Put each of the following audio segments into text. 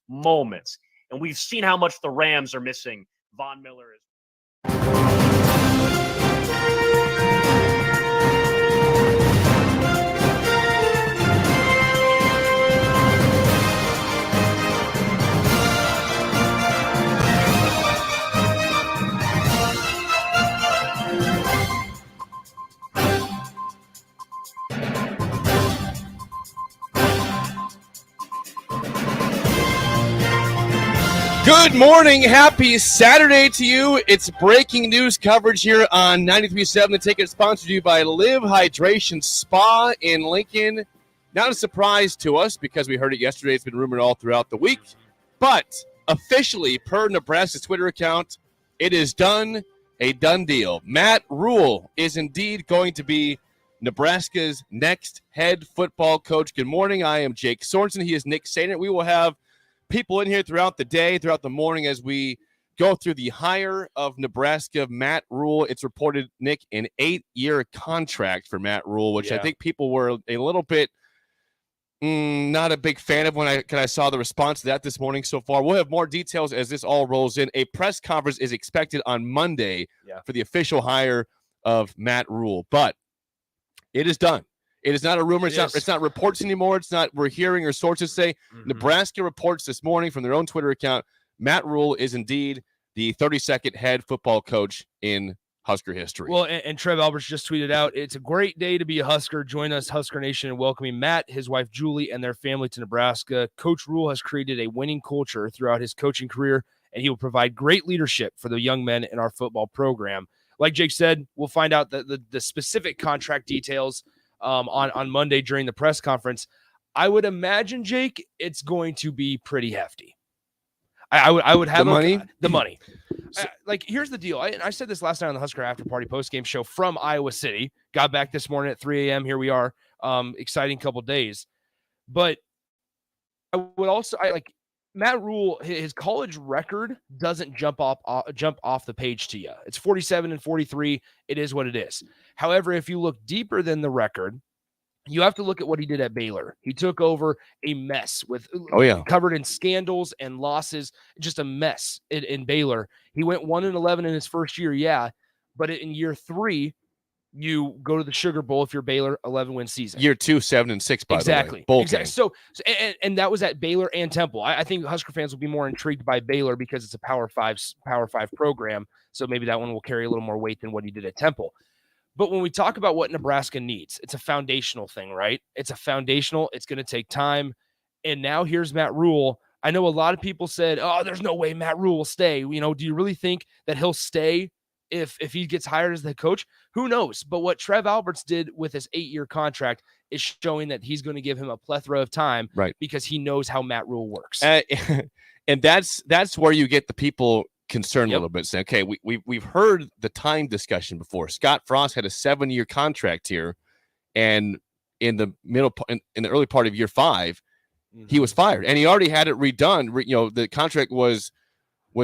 moments. And we've seen how much the Rams are missing Von Miller. Good morning. Happy Saturday to you. It's breaking news coverage here on 93.7. The Ticket, sponsored to you by Live Hydration Spa in Lincoln. Not a surprise to us because we heard it yesterday. It's been rumored all throughout the week. But officially, per Nebraska's Twitter account, it is done, a done deal. Matt Rhule is indeed going to be Nebraska's next head football coach. Good morning. I am Jake Sorensen. He is Nick Sainert. We will have people in here throughout the day, throughout the morning, as we go through the hire of Nebraska, Matt Rhule. It's reported, Nick, an 8-year contract for Matt Rhule, which I think people were a little bit not a big fan of when I saw the response to that this morning so far. We'll have more details as this all rolls in. A press conference is expected on Monday for the official hire of Matt Rhule, but it is done. It is not a rumor. It's not reports anymore. It's not we're hearing or sources say. Nebraska reports this morning from their own Twitter account, Matt Rhule is indeed the 32nd head football coach in Husker history. Well, and Trev Alberts just tweeted out, it's a great day to be a Husker. Join us, Husker Nation, in welcoming Matt, his wife Julie, and their family to Nebraska. Coach Rhule has created a winning culture throughout his coaching career, and he will provide great leadership for the young men in our football program. Like Jake said, we'll find out the specific contract details on Monday during the press conference. I would imagine, Jake, it's going to be pretty hefty. I would have the money. Like, here's the deal. I said this last night on the Husker After Party postgame show from Iowa City. Got back this morning at 3 a.m. Here we are. Exciting couple days. But I would also Matt Rhule, his college record doesn't jump off the page to you. It's 47-43. It is what it is. However, if you look deeper than the record, you have to look at what he did at Baylor. He took over a mess with covered in scandals and losses, just a mess in Baylor. He went 1-11 in his first year, but in year 3, you go to the Sugar Bowl if you're Baylor, 11-win season. Year 2, 7-6, by the way. Exactly. So and that was at Baylor and Temple. I think Husker fans will be more intrigued by Baylor because it's a Power 5 program. So maybe that one will carry a little more weight than what he did at Temple. But when we talk about what Nebraska needs, it's a foundational thing, right? It's going to take time. And now here's Matt Rhule. I know a lot of people said, oh, there's no way Matt Rhule will stay. Do you really think that he'll stay if he gets hired as the coach? Who knows? But what Trev Alberts did with his 8-year contract is showing that he's going to give him a plethora of time, right? Because he knows how Matt Rhule works. And that's where you get the people concerned a little bit. Say, okay, we've heard the time discussion before. Scott Frost had a 7-year contract here, and in the in the early part of year 5, he was fired, and he already had it redone. The contract was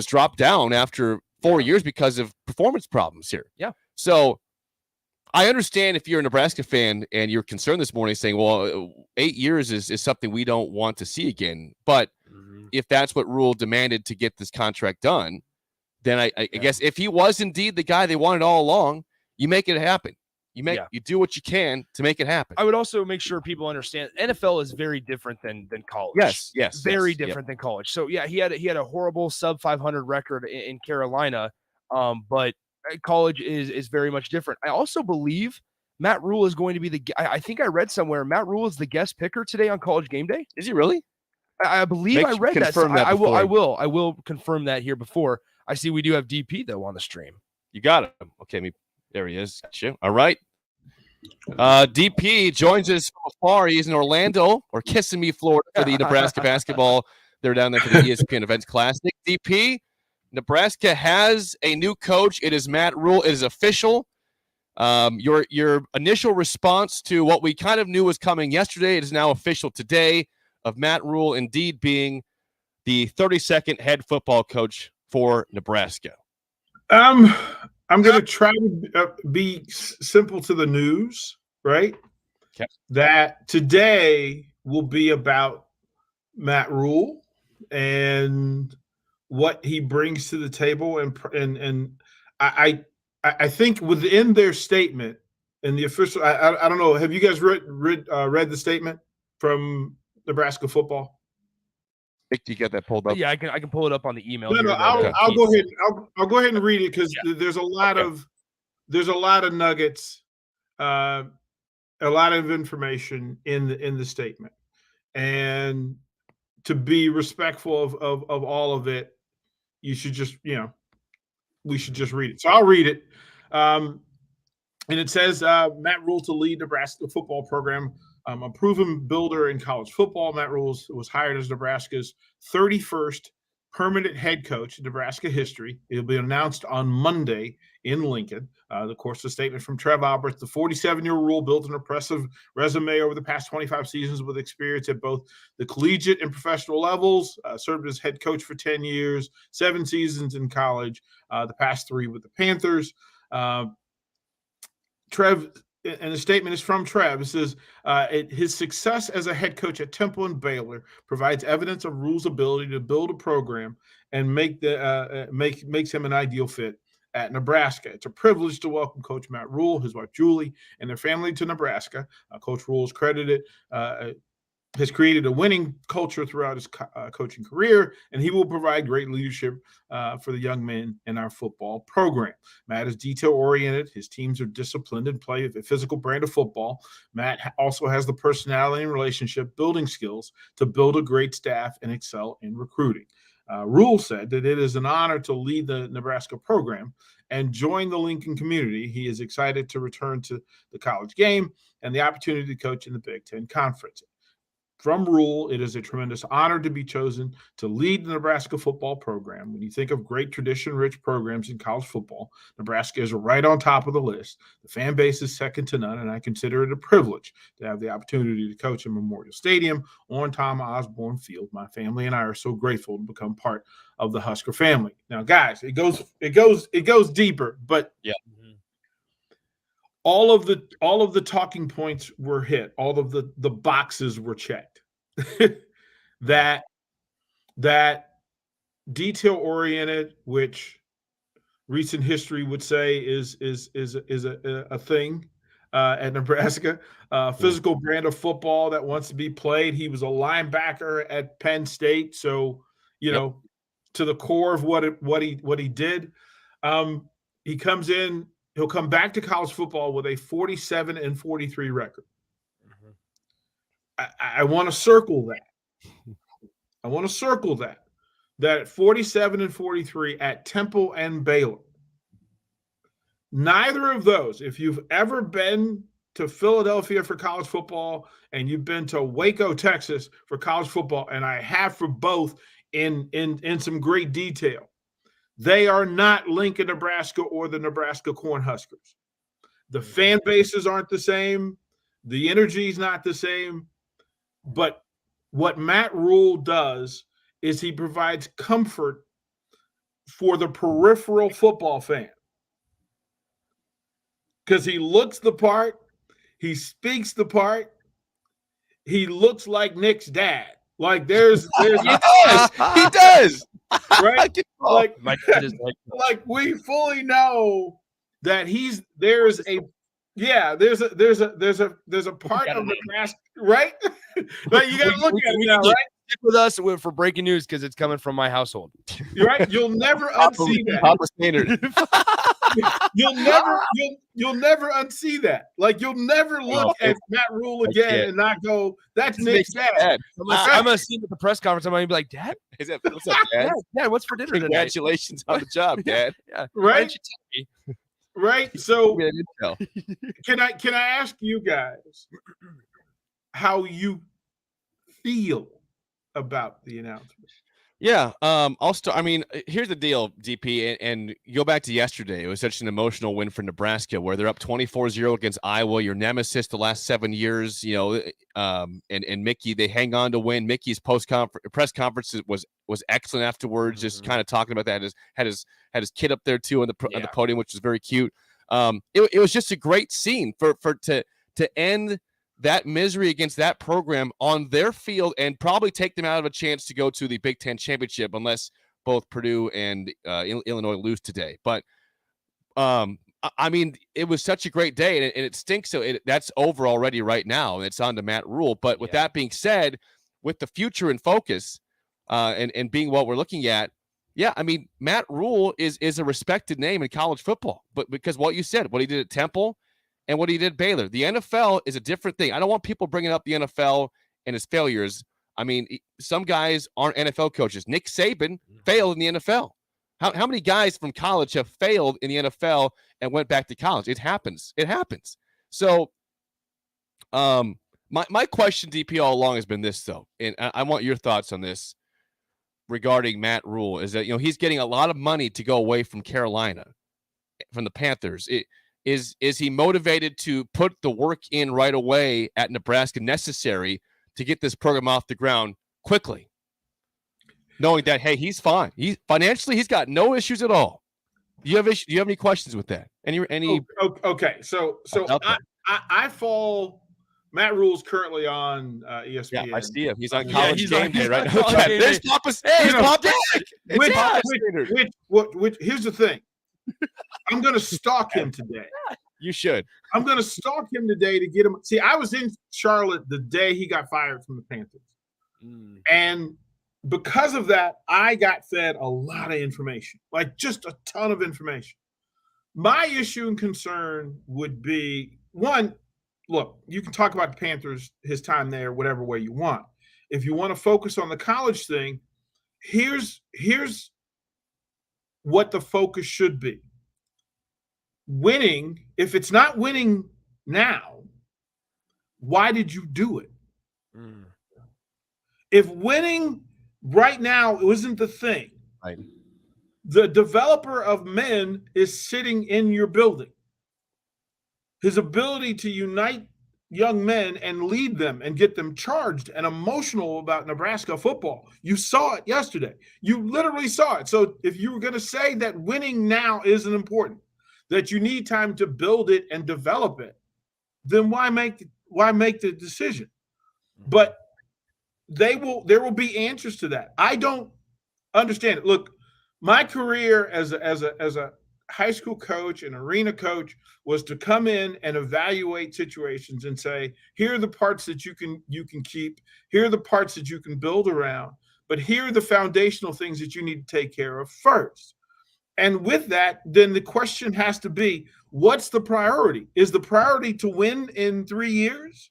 dropped down after 4 years because of performance problems here. Yeah. So I understand if you're a Nebraska fan and you're concerned this morning, saying, well, 8 years is something we don't want to see again. But if that's what Rhule demanded to get this contract done, then I guess if he was indeed the guy they wanted all along, you make it happen. You do what you can to make it happen. I would also make sure people understand NFL is very different than college. Yes. Very different than college. So he had a horrible sub 500 record in Carolina. But college is very much different. I also believe Matt Rhule is going to be I think I read somewhere Matt Rhule is the guest picker today on College Game Day. Is he really? I believe I read that. I will confirm that here before. I see we do have DP though on the stream. You got him. Okay, there he is. Gotcha. All right. DP joins us from afar. He's in Orlando or Kissimmee, Florida for the Nebraska basketball. They're down there for the ESPN Events Classic. DP, Nebraska has a new coach. It is Matt Rhule. It is official. Your initial response to what we kind of knew was coming yesterday, it is now official today, of Matt Rhule indeed being the 32nd head football coach for Nebraska. I'm going to try to be simple to the news, right? Okay. That today will be about Matt Rhule, and what he brings to the table, and I think within their statement in the official, I don't know. Have you guys read the statement from Nebraska Football? Nick, you got that pulled up? Yeah, I can pull it up on the email. No, here no, that, I'll go ahead. I'll go ahead and read it because there's a lot of nuggets, a lot of information in the statement, and to be respectful of all of it, you should just we should just read it. So I'll read it. And it says Matt Rhule to lead Nebraska football program. A proven builder in college football, Matt Rhule was hired as Nebraska's 31st permanent head coach in Nebraska history. It'll be announced on Monday in Lincoln. Of course, the statement from Trev Albert, the 47-year-old Rhule built an impressive resume over the past 25 seasons with experience at both the collegiate and professional levels, served as head coach for 10 years, 7 seasons in college, the past 3 with the Panthers. Trev, and the statement is from Trev. It says, his success as a head coach at Temple and Baylor provides evidence of Rhule's ability to build a program and makes him an ideal fit at Nebraska. It's a privilege to welcome Coach Matt Rhule, his wife Julie, and their family to Nebraska. Coach Rhule is credited has created a winning culture throughout his coaching career, and he will provide great leadership for the young men in our football program. Matt is detail-oriented. His teams are disciplined and play a physical brand of football. Matt also has the personality and relationship building skills to build a great staff and excel in recruiting. Rhule said that it is an honor to lead the Nebraska program and join the Lincoln community. He is excited to return to the college game and the opportunity to coach in the Big Ten Conference. From Rhule, it is a tremendous honor to be chosen to lead the Nebraska football program. When you think of great tradition-rich programs in college football, Nebraska is right on top of the list. The fan base is second to none, and I consider it a privilege to have the opportunity to coach in Memorial Stadium on Tom Osborne Field. My family and I are so grateful to become part of the Husker family. Now, guys, it goes deeper, but yeah. All of the talking points were hit. All of the boxes were checked. that detail-oriented, which recent history would say is a thing at Nebraska. Physical brand of football that wants to be played. He was a linebacker at Penn State, so to the core of what he did. He comes in. He'll come back to college football with a 47-43 record. I want to circle that. That 47-43 at Temple and Baylor. Neither of those, if you've ever been to Philadelphia for college football and you've been to Waco, Texas for college football, and I have for both in some great detail, they are not Lincoln, Nebraska, or the Nebraska Cornhuskers. The fan bases aren't the same. The energy is not the same. But what Matt Rhule does is he provides comfort for the peripheral football fan. Because he looks the part. He speaks the part. He looks like Nick's dad. Like there's he does. Right? Like we fully know that there's a part of Nebraska, right? But you gotta look at it now, right? Stick with us for breaking news because it's coming from my household. You're right. You'll never unsee that. Papa Standard. You'll never unsee that. Like you'll never look at Matt Rhule again and not go, "That's Nick's dad." I'm gonna see him at the press conference. I'm gonna be like, "Dad, what's up, Dad? Dad, what's for dinner today? Congratulations on the job, Dad." Yeah, right. Why didn't you tell me? Right. So, can I ask you guys how you feel about the announcement? Yeah, I'll start. I mean, here's the deal, DP, and go back to yesterday. It was such an emotional win for Nebraska, where they're up 24-0 against Iowa, your nemesis the last 7 years. And Mickey, they hang on to win. Mickey's press conference was excellent afterwards, just kind of talking about that. Had his kid up there too on the podium, which was very cute. It was just a great scene to end that misery against that program on their field and probably take them out of a chance to go to the Big Ten championship unless both Purdue and Illinois lose today. But I mean, it was such a great day, and it stinks. So that's over already right now, and it's on to Matt Rhule. But with that being said, with the future in focus and being what we're looking at, yeah, I mean, Matt Rhule is a respected name in college football, but because what you said, what he did at Temple and what he did at Baylor, the NFL is a different thing. I don't want people bringing up the NFL and his failures. I mean, some guys aren't NFL coaches. Nick Saban failed in the NFL. How many guys from college have failed in the NFL and went back to college? It happens. It happens. So my question, DP, all along has been this, though, and I want your thoughts on this regarding Matt Rhule, is that, he's getting a lot of money to go away from Carolina, from the Panthers. Is he motivated to put the work in right away at Nebraska necessary to get this program off the ground quickly, knowing that, hey, he's fine. Financially, he's got no issues at all. Do you have any questions with that? Okay. So I fall. Matt Rhule's currently on ESPN. Yeah, I see him. He's on College Game Day right now. Okay. There's Papa's. Here's Papa. Which here's the thing. I'm going to stalk him today. You should. I'm going to stalk him today to get him. See, I was in Charlotte the day he got fired from the Panthers. And because of that, I got fed a lot of information, like just a ton of information. My issue and concern would be, one, look, you can talk about the Panthers, his time there, whatever way you want. If you want to focus on the college thing, here's what the focus should be. Winning, if it's not winning now, why did you do it? If winning right now isn't the thing, right, the developer of men is sitting in your building. His ability to unite young men and lead them and get them charged and emotional about Nebraska football. You saw it yesterday. You literally saw it. So if you were going to say that winning now isn't important, that you need time to build it and develop it, then why make the decision? But there will be answers to that. I don't understand it. Look, my career as a high school coach and arena coach was to come in and evaluate situations and say, here are the parts that you can keep, here are the parts that you can build around, but here are the foundational things that you need to take care of first. And with that, then the question has to be, what's the priority? Is the priority to win in 3 years?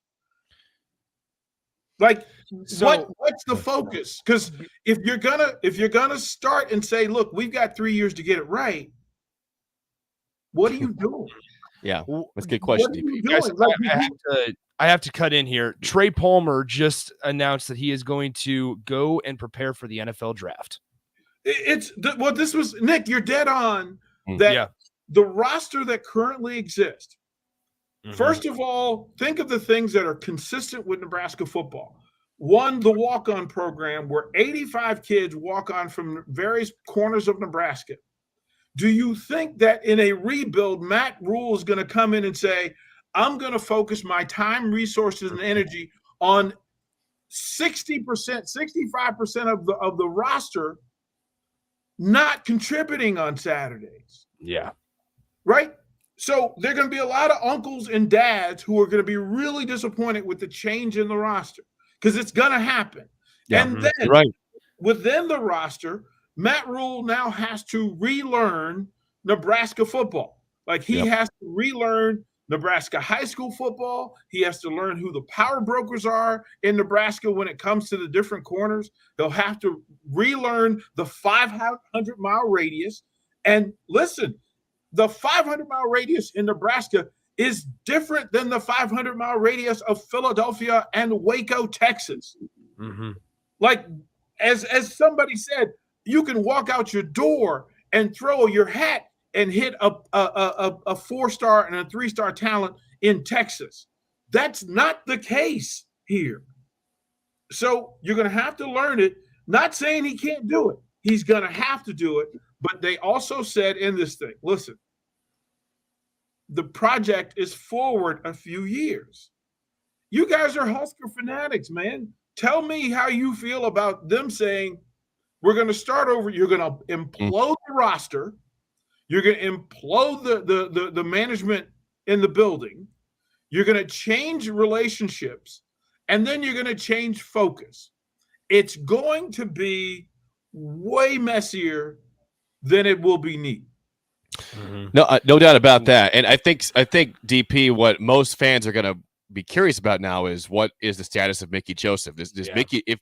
Like, what's the focus? Because if you're gonna start and say, look, we've got 3 years to get it right, what are you doing? Yeah, that's a good question. Guys, I have to cut in here. Trey Palmer just announced that he is going to go and prepare for the NFL draft. This was Nick. You're dead on that. The roster that currently exists. First of all, think of the things that are consistent with Nebraska football. One, the walk-on program, where 85 kids walk on from various corners of Nebraska. Do you think that in a rebuild, Matt Rhule is going to come in and say, I'm going to focus my time, resources, and energy on 60%, 65% of the roster not contributing on Saturdays? Yeah. Right? So there are going to be a lot of uncles and dads who are going to be really disappointed with the change in the roster because it's going to happen. Yeah, and then within the roster, Matt Rhule now has to relearn Nebraska football. Like he has to relearn Nebraska high school football. He has to learn who the power brokers are in Nebraska when it comes to the different corners. He'll have to relearn the 500-mile radius. And listen, the 500-mile radius in Nebraska is different than the 500-mile radius of Philadelphia and Waco, Texas. Like, as somebody said, you can walk out your door and throw your hat and hit a 4-star and a 3-star talent in Texas. That's not the case here. So you're going to have to learn it. Not saying he can't do it. He's going to have to do it. But they also said in this thing, listen, the project is forward a few years. You guys are Husker fanatics, man. Tell me how you feel about them saying, we're going to start over. You're going to implode the roster. You're going to implode the management in the building. You're going to change relationships, and then you're going to change focus. It's going to be way messier than it will be neat. No doubt about that. And I think DP, what most fans are going to be curious about now is what is the status of Mickey Joseph? Does Mickey? If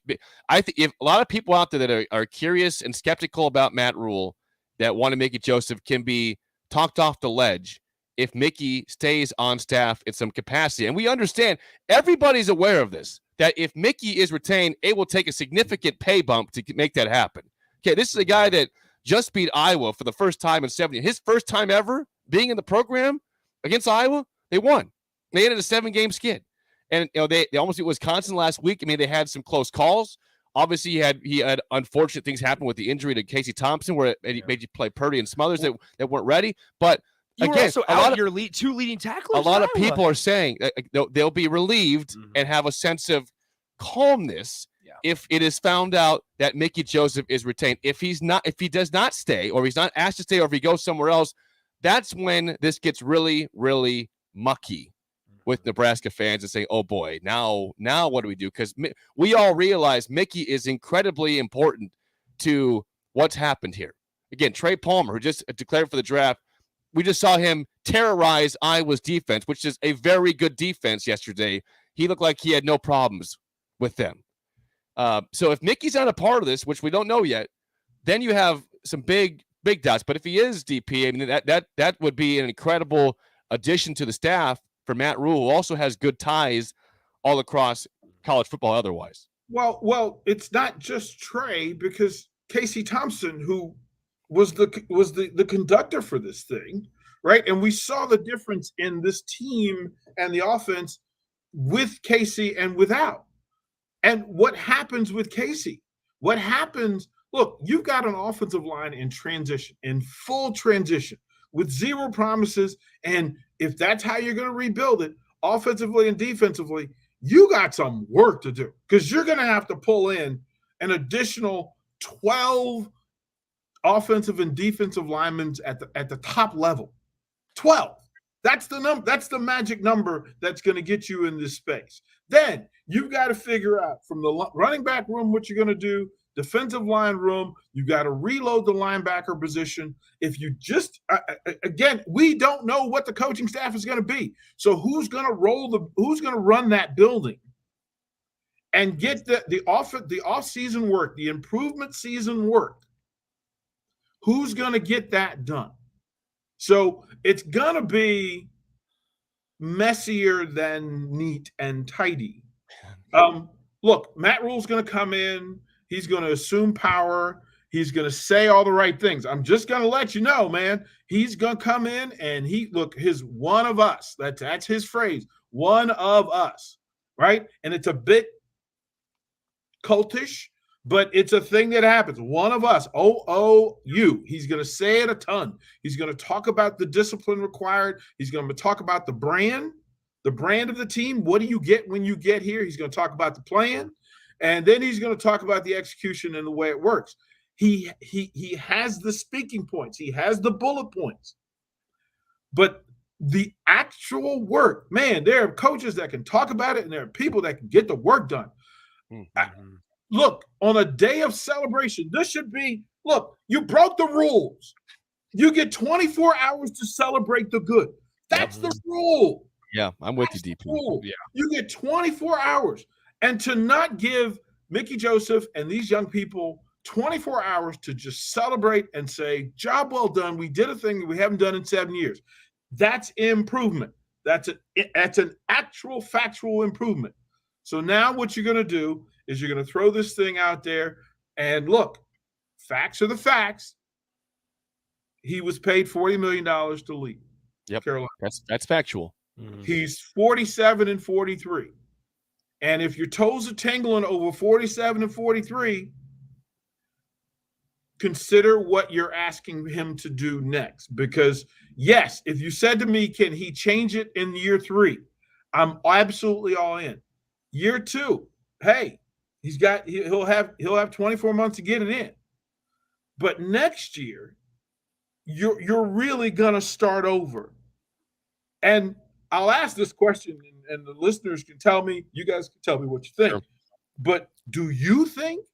a lot of people out there that are curious and skeptical about Matt Rhule, that want to Mickey Joseph can be talked off the ledge if Mickey stays on staff in some capacity. And we understand, everybody's aware of this, that if Mickey is retained, it will take a significant pay bump to make that happen. Okay, this is a guy that just beat Iowa for the first time in 7 years. His first time ever being in the program against Iowa, they won. They ended a 7-game skid. And they almost beat Wisconsin last week. I mean, they had some close calls. Obviously, he had unfortunate things happen with the injury to Casey Thompson, where it made you play Purdy and Smothers that weren't ready. But you were also out your two leading tacklers. A lot of people are saying they'll be relieved and have a sense of calmness if it is found out that Mickey Joseph is retained. If he does not stay, or he's not asked to stay, or if he goes somewhere else, that's when this gets really, really mucky with Nebraska fans and saying, oh boy, now what do we do? Because we all realize Mickey is incredibly important to what's happened here. Again, Trey Palmer, who just declared for the draft, we just saw him terrorize Iowa's defense, which is a very good defense yesterday. He looked like he had no problems with them. So if Mickey's not a part of this, which we don't know yet, then you have some big doubts. But if he is DP, I mean, that would be an incredible addition to the staff for Matt Rhule, who also has good ties all across college football otherwise. Well, it's not just Trey, because Casey Thompson, who was the conductor for this thing, right? And we saw the difference in this team and the offense with Casey and without. And what happens with Casey? What happens? Look, you've got an offensive line in transition, in full transition, with zero promises. And if that's how you're going to rebuild it, offensively and defensively, you got some work to do, because you're going to have to pull in an additional 12 offensive and defensive linemen at the top level. 12. That's the number. That's the magic number that's going to get you in this space. Then you've got to figure out from the running back room what you're going to do, defensive line room. You've got to reload the linebacker position. If you just again, we don't know what the coaching staff is going to be. So who's going to run that building and get the off-season work, the improvement season work? Who's going to get that done? So it's going to be messier than neat and tidy. Look, Matt Rhule's going to come in. He's going to assume power. He's going to say all the right things. I'm just going to let you know, man, he's going to come in and his one of us. That's his phrase, one of us, right? And it's a bit cultish, but it's a thing that happens. One of us, you. He's going to say it a ton. He's going to talk about the discipline required. He's going to talk about the brand of the team. What do you get when you get here? He's going to talk about the plan. And then he's going to talk about the execution and the way it works. He has the speaking points. He has the bullet points. But the actual work, man, there are coaches that can talk about it, and there are people that can get the work done. Look, on a day of celebration, this should be, look, you broke the rules. You get 24 hours to celebrate the good. That's the rule. Yeah, I'm with you, DP. Yeah. You get 24 hours. And to not give Mickey Joseph and these young people 24 hours to just celebrate and say, job well done. We did a thing that we haven't done in 7 years. That's improvement. That's an actual factual improvement. So now what you're going to do is you're going to throw this thing out there. And look, facts are the facts. He was paid $40 million to leave. Yep, Carolina. That's factual. He's 47 and 43. And if your toes are tingling over 47 and 43, consider what you're asking him to do next. Because, yes, if you said to me, can he change it in year 3? I'm absolutely all in. Year 2, hey, he'll have 24 months to get it in. But next year, you're really gonna start over. And I'll ask this question, and the listeners can tell me, you guys can tell me what you think. Sure. But do you think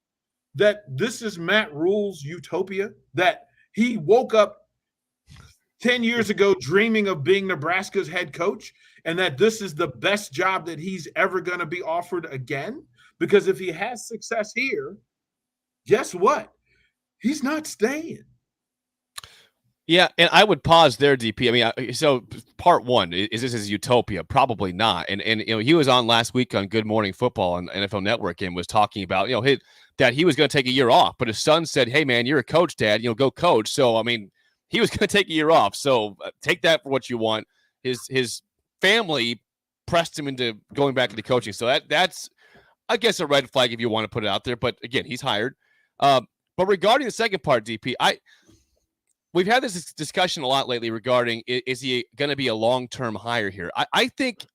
that this is Matt Rhule's utopia? That he woke up 10 years ago dreaming of being Nebraska's head coach, and that this is the best job that he's ever going to be offered again? Because if he has success here, guess what? He's not staying. Yeah, and I would pause there, DP. I mean, so part one, is this his utopia? Probably not. And he was on last week on Good Morning Football on NFL Network and was talking about, that he was going to take a year off. But his son said, hey, man, you're a coach, Dad. Go coach. So, I mean, he was going to take a year off. So take that for what you want. His family pressed him into going back into coaching. So that's, I guess, a red flag if you want to put it out there. But, again, he's hired. But regarding the second part, DP, we've had this discussion a lot lately regarding, is he going to be a long-term hire here? I think,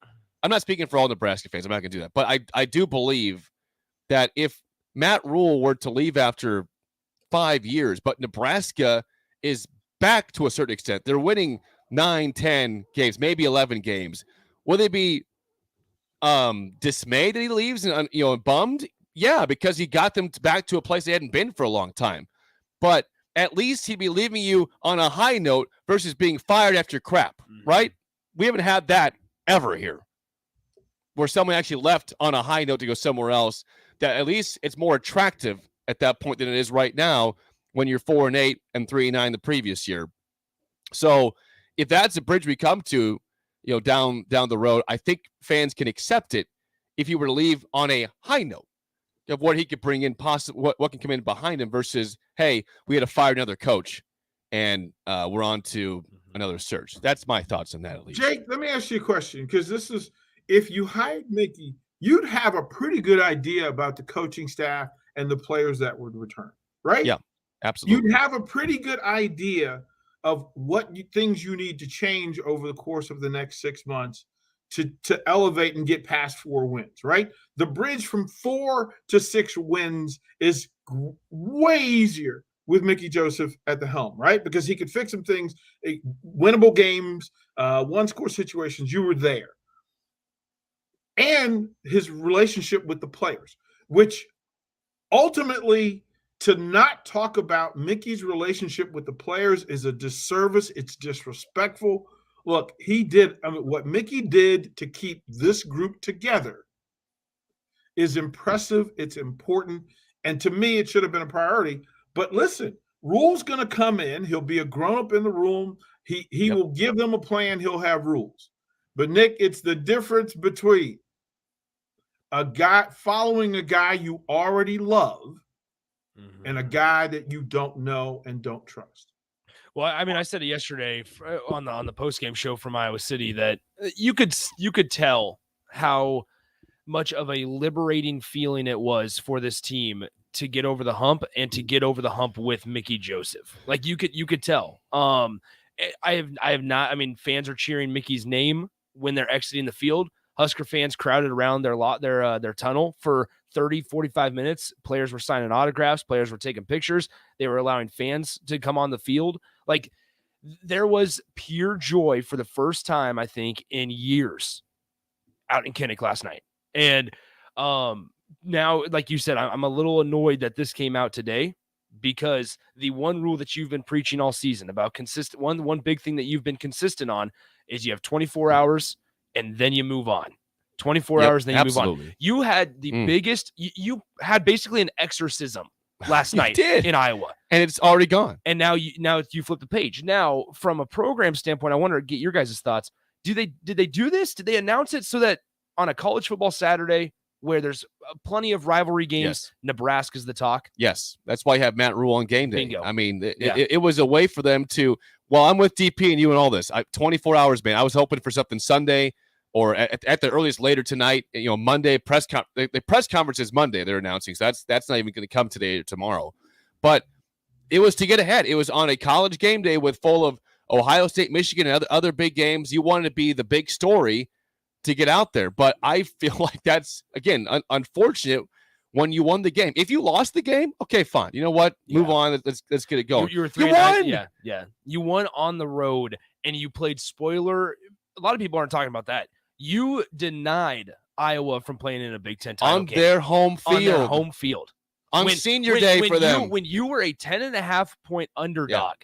I'm not speaking for all Nebraska fans. I'm not going to do that. But I do believe that if Matt Rhule were to leave after 5 years, but Nebraska is back to a certain extent, they're winning 9, 10 games, maybe 11 games, will they be dismayed that he leaves and bummed? Yeah, because he got them back to a place they hadn't been for a long time. But at least he'd be leaving you on a high note versus being fired after crap, right? We haven't had that ever here, where someone actually left on a high note to go somewhere else. That at least it's more attractive at that point than it is right now when you're 4-8 and 3-9 the previous year. So if that's a bridge we come to, down the road, I think fans can accept it if he were to leave on a high note of what he could bring in, possibly what can come in behind him versus, hey, we had to fire another coach and we're on to another search. That's my thoughts on that, at least. Jake, let me ask you a question, because this is, if you hired Mickey, you'd have a pretty good idea about the coaching staff and the players that would return, right? Yeah, absolutely. You'd have a pretty good idea of what things you need to change over the course of the next 6 months to elevate and get past 4 wins, right? The bridge from 4 to 6 wins is way easier with Mickey Joseph at the helm, right? Because he could fix some things, winnable games, one-score situations. You were there. And his relationship with the players, which ultimately, to not talk about Mickey's relationship with the players is a disservice. It's disrespectful. Look, what Mickey did to keep this group together is impressive. It's important. And to me, it should have been a priority. But listen, Rhule's going to come in. He'll be a grown-up in the room. He will give them a plan. He'll have rules. But, Nick, it's the difference between following a guy you already love and a guy that you don't know and don't trust. Well, I mean, I said it yesterday on the post-game show from Iowa City that you could tell how much of a liberating feeling it was for this team to get over the hump and to get over the hump with Mickey Joseph. Like you could tell. I have not. I mean, fans are cheering Mickey's name when they're exiting the field. Husker fans crowded around their tunnel for 30, 45 minutes. Players were signing autographs. Players were taking pictures. They were allowing fans to come on the field. Like, there was pure joy for the first time, I think, in years out in Kinnick last night. And now, like you said, I'm a little annoyed that this came out today, because the one rule that you've been preaching all season about one big thing that you've been consistent on is you have 24 hours and then you move on. 24 hours, then you move on. You had the biggest, you had basically an exorcism last night in Iowa. And it's already gone. And now you flip the page. Now, from a program standpoint, I want to get your guys' thoughts. Did they do this? Did they announce it so that on a college football Saturday where there's plenty of rivalry games, Nebraska's the talk? Yes. That's why you have Matt Rhule on game day. Bingo. I mean, it was a way for them to, well, I'm with DP and you and all this. 24 hours, man. I was hoping for something Sunday or at the earliest later tonight. Monday the press conference is Monday. They're announcing, so that's not even going to come today or tomorrow. But it was to get ahead. It was on a college game day full of Ohio State, Michigan, and other big games. You wanted to be the big story to get out there. But I feel like that's, again, unfortunate when you won the game. If you lost the game, okay, fine. You know what? Move on. Let's get it going. You were You won. Yeah. You won on the road, and you played spoiler. A lot of people aren't talking about that. You denied Iowa from playing in a Big Ten title game. Their home field. On their home field. On senior day for them. When you were a 10.5-point underdog,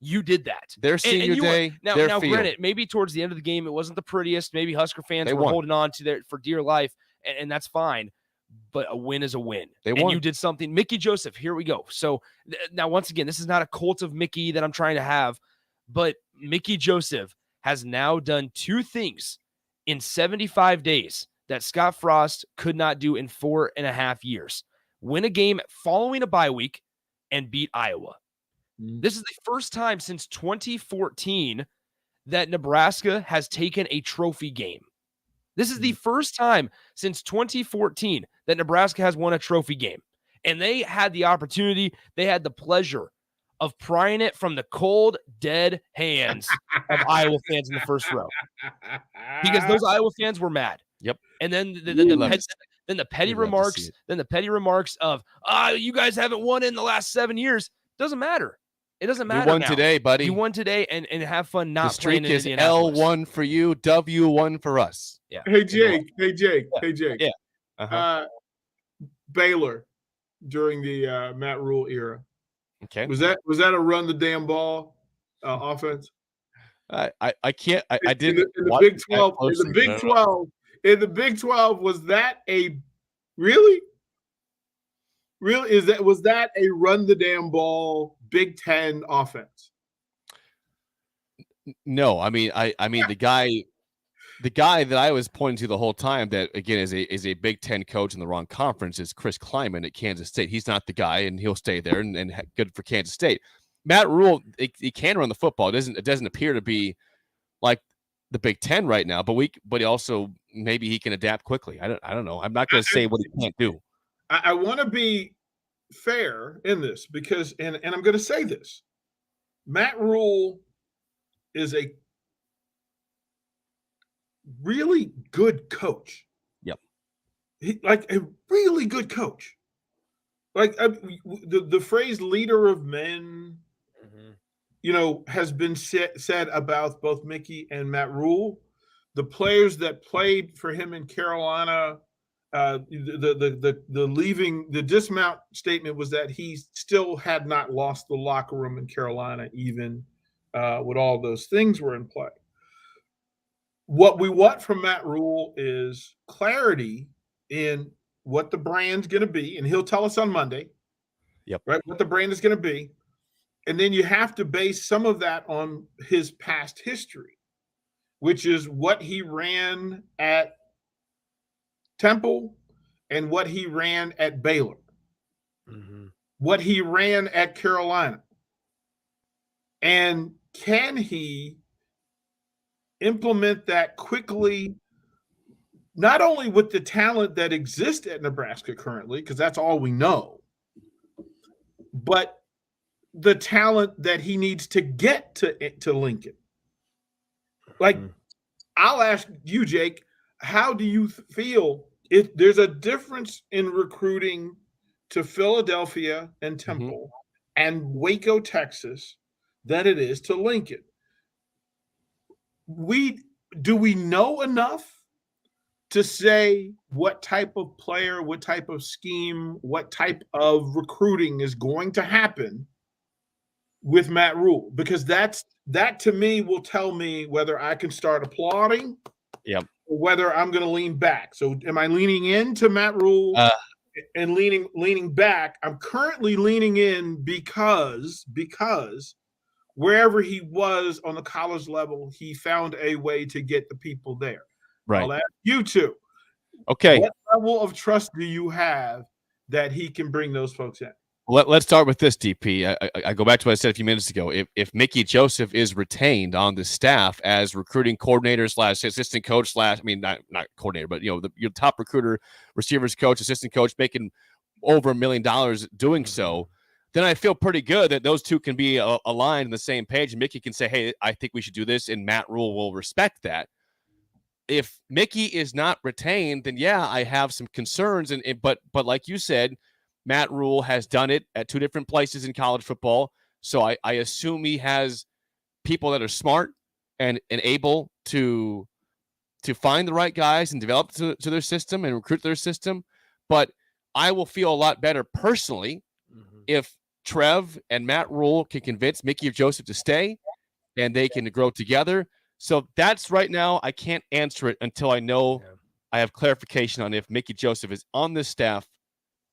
you did that. Their senior day, now, their field. Granted, maybe towards the end of the game, it wasn't the prettiest. Maybe Husker fans were holding on to their for dear life, and that's fine. But a win is a win. And you did something. Mickey Joseph, here we go. So now, once again, this is not a cult of Mickey that I'm trying to have, but Mickey Joseph has now done 2 things in 75 days that Scott Frost could not do in 4.5 years. Win a game following a bye week and beat Iowa. This is the first time since 2014 that Nebraska has taken a trophy game. This is the first time since 2014 that Nebraska has won a trophy game. And they had the opportunity, they had the pleasure of prying it from the cold, dead hands of Iowa fans in the first row. Because those Iowa fans were mad. Yep. And then the petty remarks of, you guys haven't won in the last 7 years. Doesn't matter. It doesn't matter. You won today, buddy. You won today, and have fun not the streak playing is in Indianapolis. L1 for you, W1 for us. Yeah. Hey, Jake. Yeah. Baylor during the Matt Rhule era. Okay. Was that a run the damn ball offense? I can't. I didn't. In the Big 12. In the Big 12, was that a really? Was that a run the damn ball Big Ten offense? No, I mean the guy that I was pointing to the whole time that again is a Big Ten coach in the wrong conference is Chris Kleiman at Kansas State. He's not the guy, and he'll stay there and good for Kansas State. Matt Rhule, he can run the football. It doesn't appear to be like the Big Ten right now, but he also maybe he can adapt quickly. I don't know. I'm not going to say what he can't do. I want to be fair in this because, and I'm going to say this, Matt Rhule is a really good coach. Yep. Like a really good coach. Like the phrase leader of men, has been said about both Mickey and Matt Rhule. The players that played for him in Carolina, the dismount statement was that he still had not lost the locker room in Carolina, even with all those things were in play. What we want from Matt Rhule is clarity in what the brand's going to be, and he'll tell us on Monday. Yep. Right, what the brand is going to be, and then you have to base some of that on his past history, which is what he ran at Temple and what he ran at Baylor, what he ran at Carolina, and can he implement that quickly, not only with the talent that exists at Nebraska currently, because that's all we know, but the talent that he needs to get to Lincoln. Like, I'll ask you, Jake, how do you feel if there's a difference in recruiting to Philadelphia and Temple and Waco, Texas, than it is to Lincoln? Do we know enough to say what type of player, what type of scheme, what type of recruiting is going to happen with Matt Rhule? Because that to me will tell me whether I can start applauding, or whether I'm going to lean back. So, am I leaning into Matt Rhule and leaning back? I'm currently leaning in because wherever he was on the college level, he found a way to get the people there. Right. I'll ask you two. Okay. What level of trust do you have that he can bring those folks in? Let's start with this, DP. I go back to what I said a few minutes ago. If Mickey Joseph is retained on the staff as recruiting coordinator / assistant coach / not coordinator, but your top recruiter, receivers coach, assistant coach, making over $1 million doing so, then I feel pretty good that those two can be aligned on the same page. And Mickey can say, hey, I think we should do this, and Matt Rhule will respect that. if Mickey is not retained, then yeah, I have some concerns. But like you said, Matt Rhule has done it at 2 different places in college football. So I assume he has people that are smart and able to find the right guys and develop to their system and recruit their system. But I will feel a lot better personally if Trev and Matt Rhule can convince Mickey of Joseph to stay and they can grow together. So that's right now, I can't answer it until I know I have clarification on if Mickey Joseph is on this staff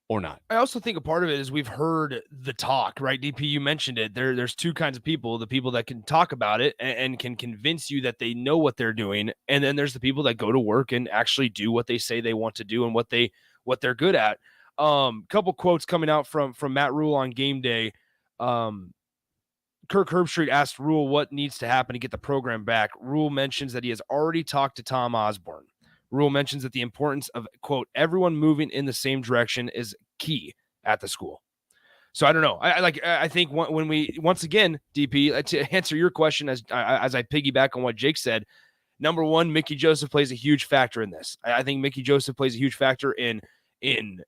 or not. I also think a part of it is we've heard the talk, right? DP, you mentioned it. There's 2 kinds of people: the people that can talk about it and can convince you that they know what they're doing, and then there's the people that go to work and actually do what they say they want to do and what they're good at. Couple quotes coming out from Matt Rhule on game day. Kirk Herbstreit asked Rhule what needs to happen to get the program back. Rhule mentions that he has already talked to Tom Osborne. Rhule mentions that the importance of, quote, everyone moving in the same direction is key at the school. So I don't know. I think when we, once again, DP, to answer your question as I piggyback on what Jake said, number one, Mickey Joseph plays a huge factor in this. I think Mickey Joseph plays a huge factor in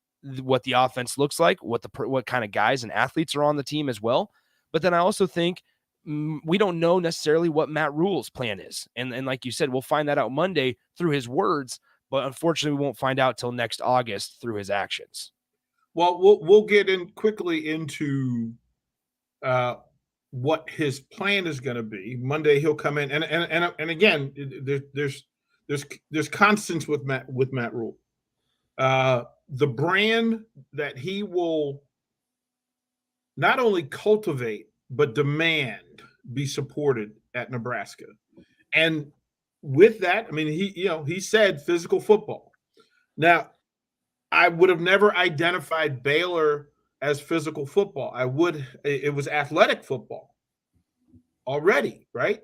what the offense looks like, what kind of guys and athletes are on the team as well. But then I also think we don't know necessarily what Matt Rhule's plan is. And like you said, we'll find that out Monday through his words, but unfortunately we won't find out till next August through his actions. Well, we'll get in quickly into what his plan is going to be. Monday he'll come in, and again, there's constants with Matt Rhule. The brand that he will not only cultivate but demand be supported at Nebraska, and with that, I mean, he said physical football. Now, I would have never identified Baylor as physical football. It was athletic football already, right?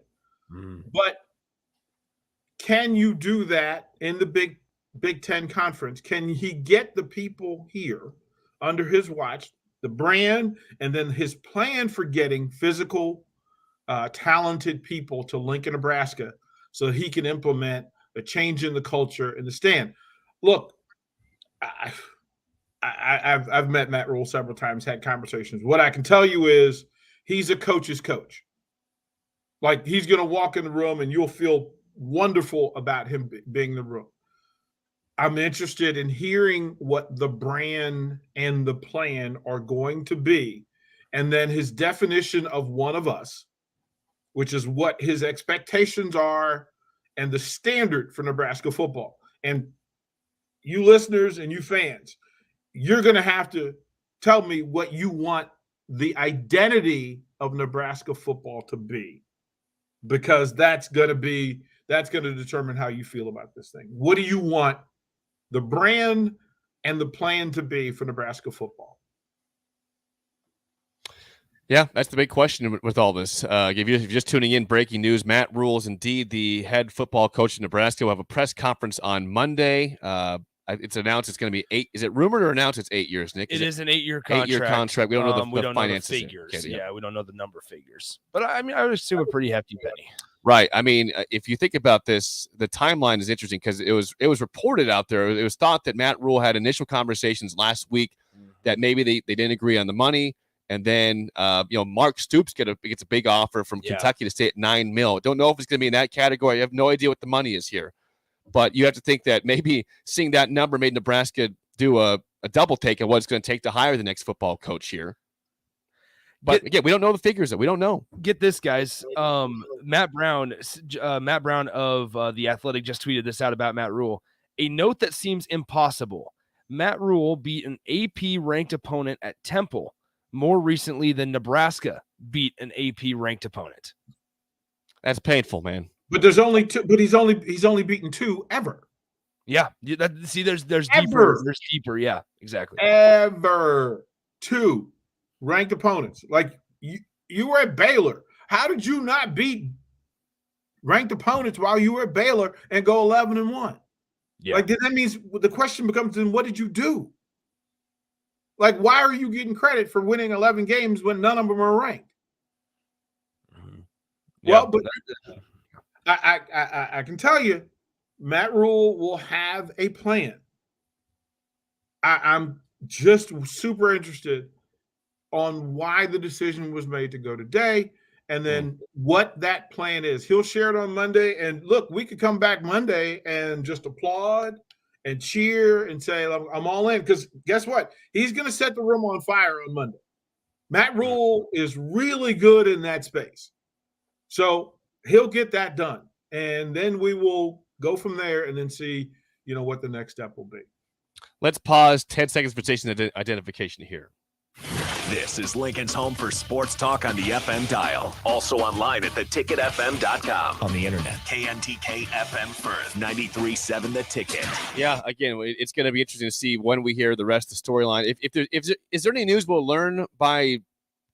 But can you do that in the Big Ten Conference? Can he get the people here under his watch, the brand, and then his plan for getting physical, talented people to Lincoln, Nebraska, so he can implement a change in the culture in the stand? Look, I've met Matt Rhule several times, had conversations. What I can tell you is he's a coach's coach. Like, he's going to walk in the room and you'll feel wonderful about him being in the room. I'm interested in hearing what the brand and the plan are going to be, and then his definition of one of us, which is what his expectations are and the standard for Nebraska football. And you listeners and you fans, you're going to have to tell me what you want the identity of Nebraska football to be, because that's going to determine how you feel about this thing. What do you want the brand and the plan to be for Nebraska football? Yeah, that's the big question with all this. If you're just tuning in, breaking news: Matt Rhule is indeed the head football coach in Nebraska. We'll have a press conference on Monday. It's announced it's going to be 8. Is it rumored or announced it's 8 years, Nick? It is an 8-year contract. 8-year contract. We don't know the finances. Know the figures. Yeah, we don't know the number figures. But I mean, I would assume a pretty hefty penny. Right. I mean, if you think about this, the timeline is interesting because it was reported out there. It was thought that Matt Rhule had initial conversations last week that maybe they didn't agree on the money. And then, Mark Stoops gets a big offer from Kentucky to stay at $9 million. Don't know if it's going to be in that category. I have no idea what the money is here. But you have to think that maybe seeing that number made Nebraska do a double take on what it's going to take to hire the next football coach here. But again, we don't know the figures. We don't know. Get this, guys. Matt Brown of The Athletic just tweeted this out about Matt Rhule. A note that seems impossible. Matt Rhule beat an AP-ranked opponent at Temple more recently than Nebraska beat an AP-ranked opponent. That's painful, man. But there's only 2. But he's only beaten 2 ever. Yeah. There's ever. deeper. There's deeper. Yeah, exactly. Ever 2 ranked opponents. Like, you were at Baylor. How did you not beat ranked opponents while you were at Baylor and go 11-1? Yeah. Like, that means the question becomes, then what did you do? Like, why are you getting credit for winning 11 games when none of them are ranked? Yeah, well, but I can tell you, Matt Rhule will have a plan. I'm just super interested on why the decision was made to go today and then what that plan is. He'll share it on Monday. And look, we could come back Monday and just applaud and cheer and say, I'm all in. Because guess what? He's going to set the room on fire on Monday. Matt Rhule is really good in that space. So he'll get that done. And then we will go from there and then see, what the next step will be. Let's pause 10 seconds for station identification here. This is Lincoln's home for sports talk on the FM dial. Also online at theticketfm.com. On the internet. KNTK FM Firth, 93.7 The Ticket. Yeah, again, it's going to be interesting to see when we hear the rest of the storyline. Is there any news we'll learn by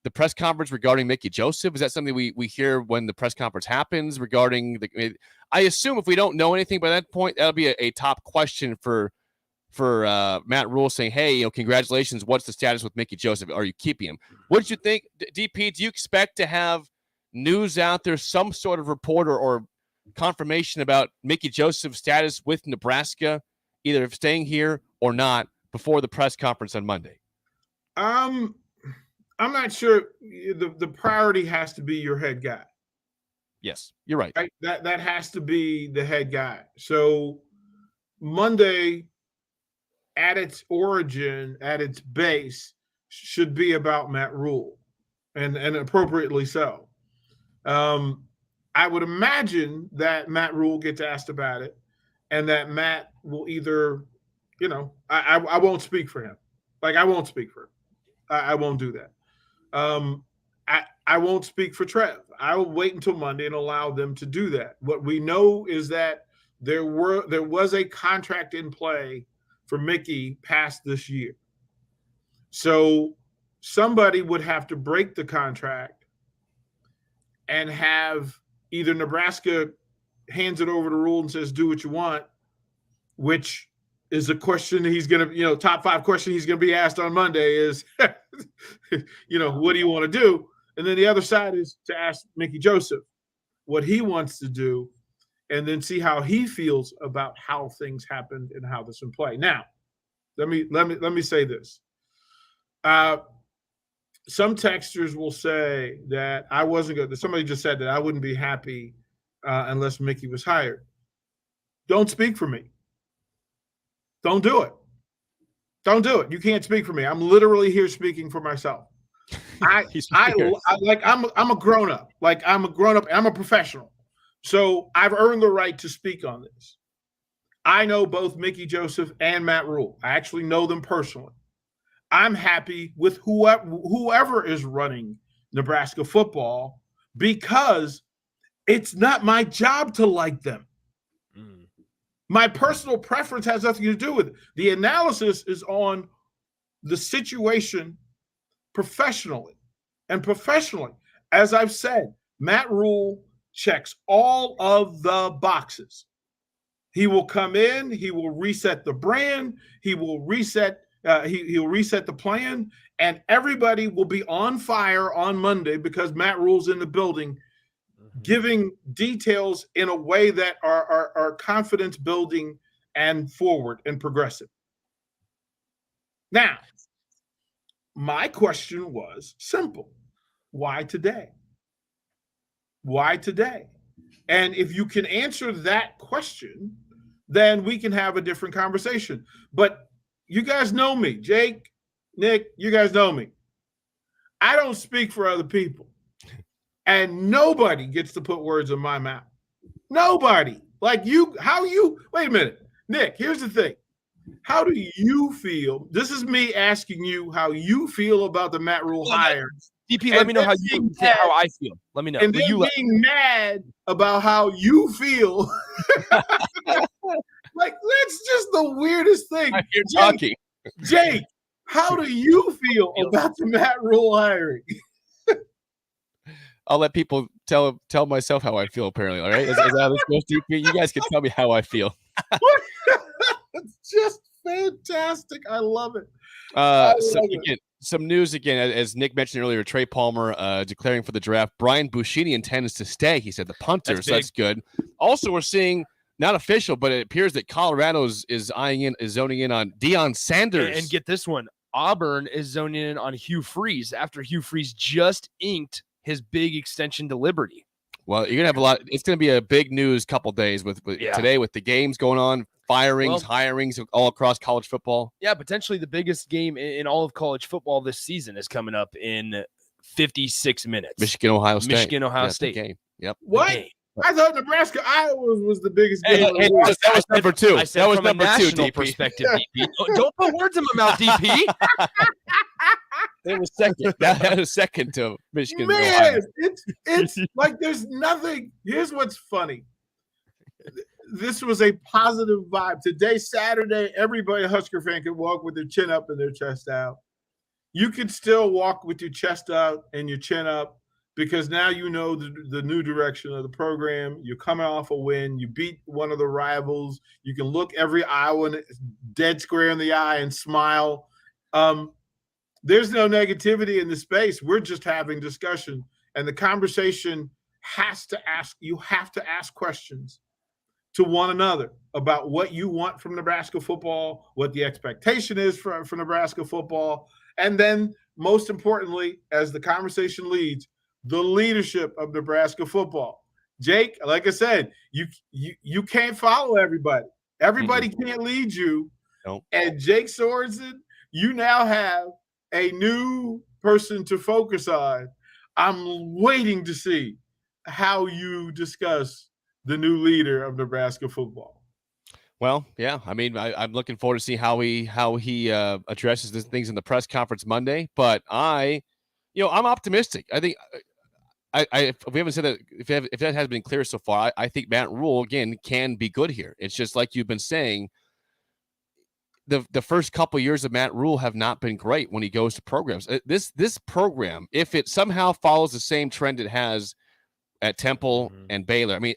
the press conference regarding Mickey Joseph? Is that something we hear when the press conference happens regarding I assume if we don't know anything by that point, that'll be a top question for Matt Rhule, saying, hey, congratulations. What's the status with Mickey Joseph? Are you keeping him? What did you think, DP? Do you expect to have news out there, some sort of report or confirmation about Mickey Joseph's status with Nebraska, either staying here or not, before the press conference on Monday? I'm not sure. The priority has to be your head guy. Yes, you're right. That has to be the head guy. So Monday, at its origin, at its base, should be about Matt Rhule, and appropriately so. I would imagine that Matt Rhule gets asked about it, and that Matt will either, I won't speak for him. I won't speak for him. I won't do that. I won't speak for Trev. I will wait until Monday and allow them to do that. What we know is that there was a contract in play for Mickey past this year. So somebody would have to break the contract and have either Nebraska hands it over to Rhule and says, do what you want, which is a question he's going to, top 5 question he's going to be asked on Monday is, what do you want to do? And then the other side is to ask Mickey Joseph what he wants to do, and then see how he feels about how things happened and how this in play. Now, let me say this. Some texters will say that I wasn't good. Somebody just said that I wouldn't be happy unless Mickey was hired. Don't speak for me. Don't do it. Don't do it. You can't speak for me. I'm literally here speaking for myself. I'm a grown up. I'm a grown up. I'm a professional. So I've earned the right to speak on this. I know both Mickey Joseph and Matt Rhule. I actually know them personally. I'm happy with whoever is running Nebraska football because it's not my job to like them. My personal preference has nothing to do with it. The analysis is on the situation professionally. And professionally, as I've said, Matt Rhule checks all of the boxes. He will come in, he will reset the brand, he will reset he'll reset the plan, and everybody will be on fire on Monday because Matt Rhule's in the building, giving details in a way that are confidence building and forward and progressive. Now, my question was simple. Why today? Why today? And if you can answer that question, then we can have a different conversation. But you guys know me, Jake, Nick, you guys know me. I don't speak for other people. And nobody gets to put words in my mouth. Nobody. Wait a minute. Nick, here's the thing. How do you feel? This is me asking you how you feel about the Matt Rhule hire. DP, let me know how I feel. Let me know. And then being mad about how you feel. That's just the weirdest thing. You're talking. Jake, how do you feel about the Matt Rhule hiring? I'll let people tell myself how I feel, apparently. All right? Is that how this goes, DP? You guys can tell me how I feel. It's just fantastic. I love it. Again, some news again, as Nick mentioned earlier, Trey Palmer declaring for the draft. Brian Buschini intends to stay, he said, the punter, so that's good. Also, we're seeing not official, but it appears that Colorado is zoning in on Deion Sanders. And get this one. Auburn is zoning in on Hugh Freeze after Hugh Freeze just inked his big extension to Liberty. Well, you're gonna have a lot. It's gonna be a big news couple days with today with the games going on, firings, hirings all across college football. Yeah, potentially the biggest game in all of college football this season is coming up in 56 minutes. Michigan, Ohio State. Game. Yep. What? Game. I thought Nebraska Iowa was the biggest game. That was number two. I said that was from number a two. National DP. perspective, DP. Don't put words in my mouth, DP. It was second. That was second to Michigan. Man, it's like there's nothing. Here's what's funny. This was a positive vibe. Today, Saturday, everybody, Husker fan, could walk with their chin up and their chest out. You could still walk with your chest out and your chin up because now you know the new direction of the program. You're coming off a win. You beat one of the rivals. You can look every Iowan dead square in the eye and smile. There's no negativity in the space. We're just having discussion. And the conversation you have to ask questions to one another about what you want from Nebraska football, what the expectation is for Nebraska football, and then most importantly, as the conversation leads, the leadership of Nebraska football. Jake, like I said, you can't follow everybody. Everybody can't lead you. Nope. And Jake Sorensen, you now have a new person to focus on. I'm waiting to see how you discuss the new leader of Nebraska football. Well, yeah. I mean, I'm looking forward to see how he addresses these things in the press conference Monday. But I'm optimistic. I think if we haven't said that, if that hasn't been clear so far, I think Matt Rhule again can be good here. It's just like you've been saying. The first couple of years of Matt Rhule have not been great when he goes to programs. This program, if it somehow follows the same trend it has at Temple and Baylor, I mean,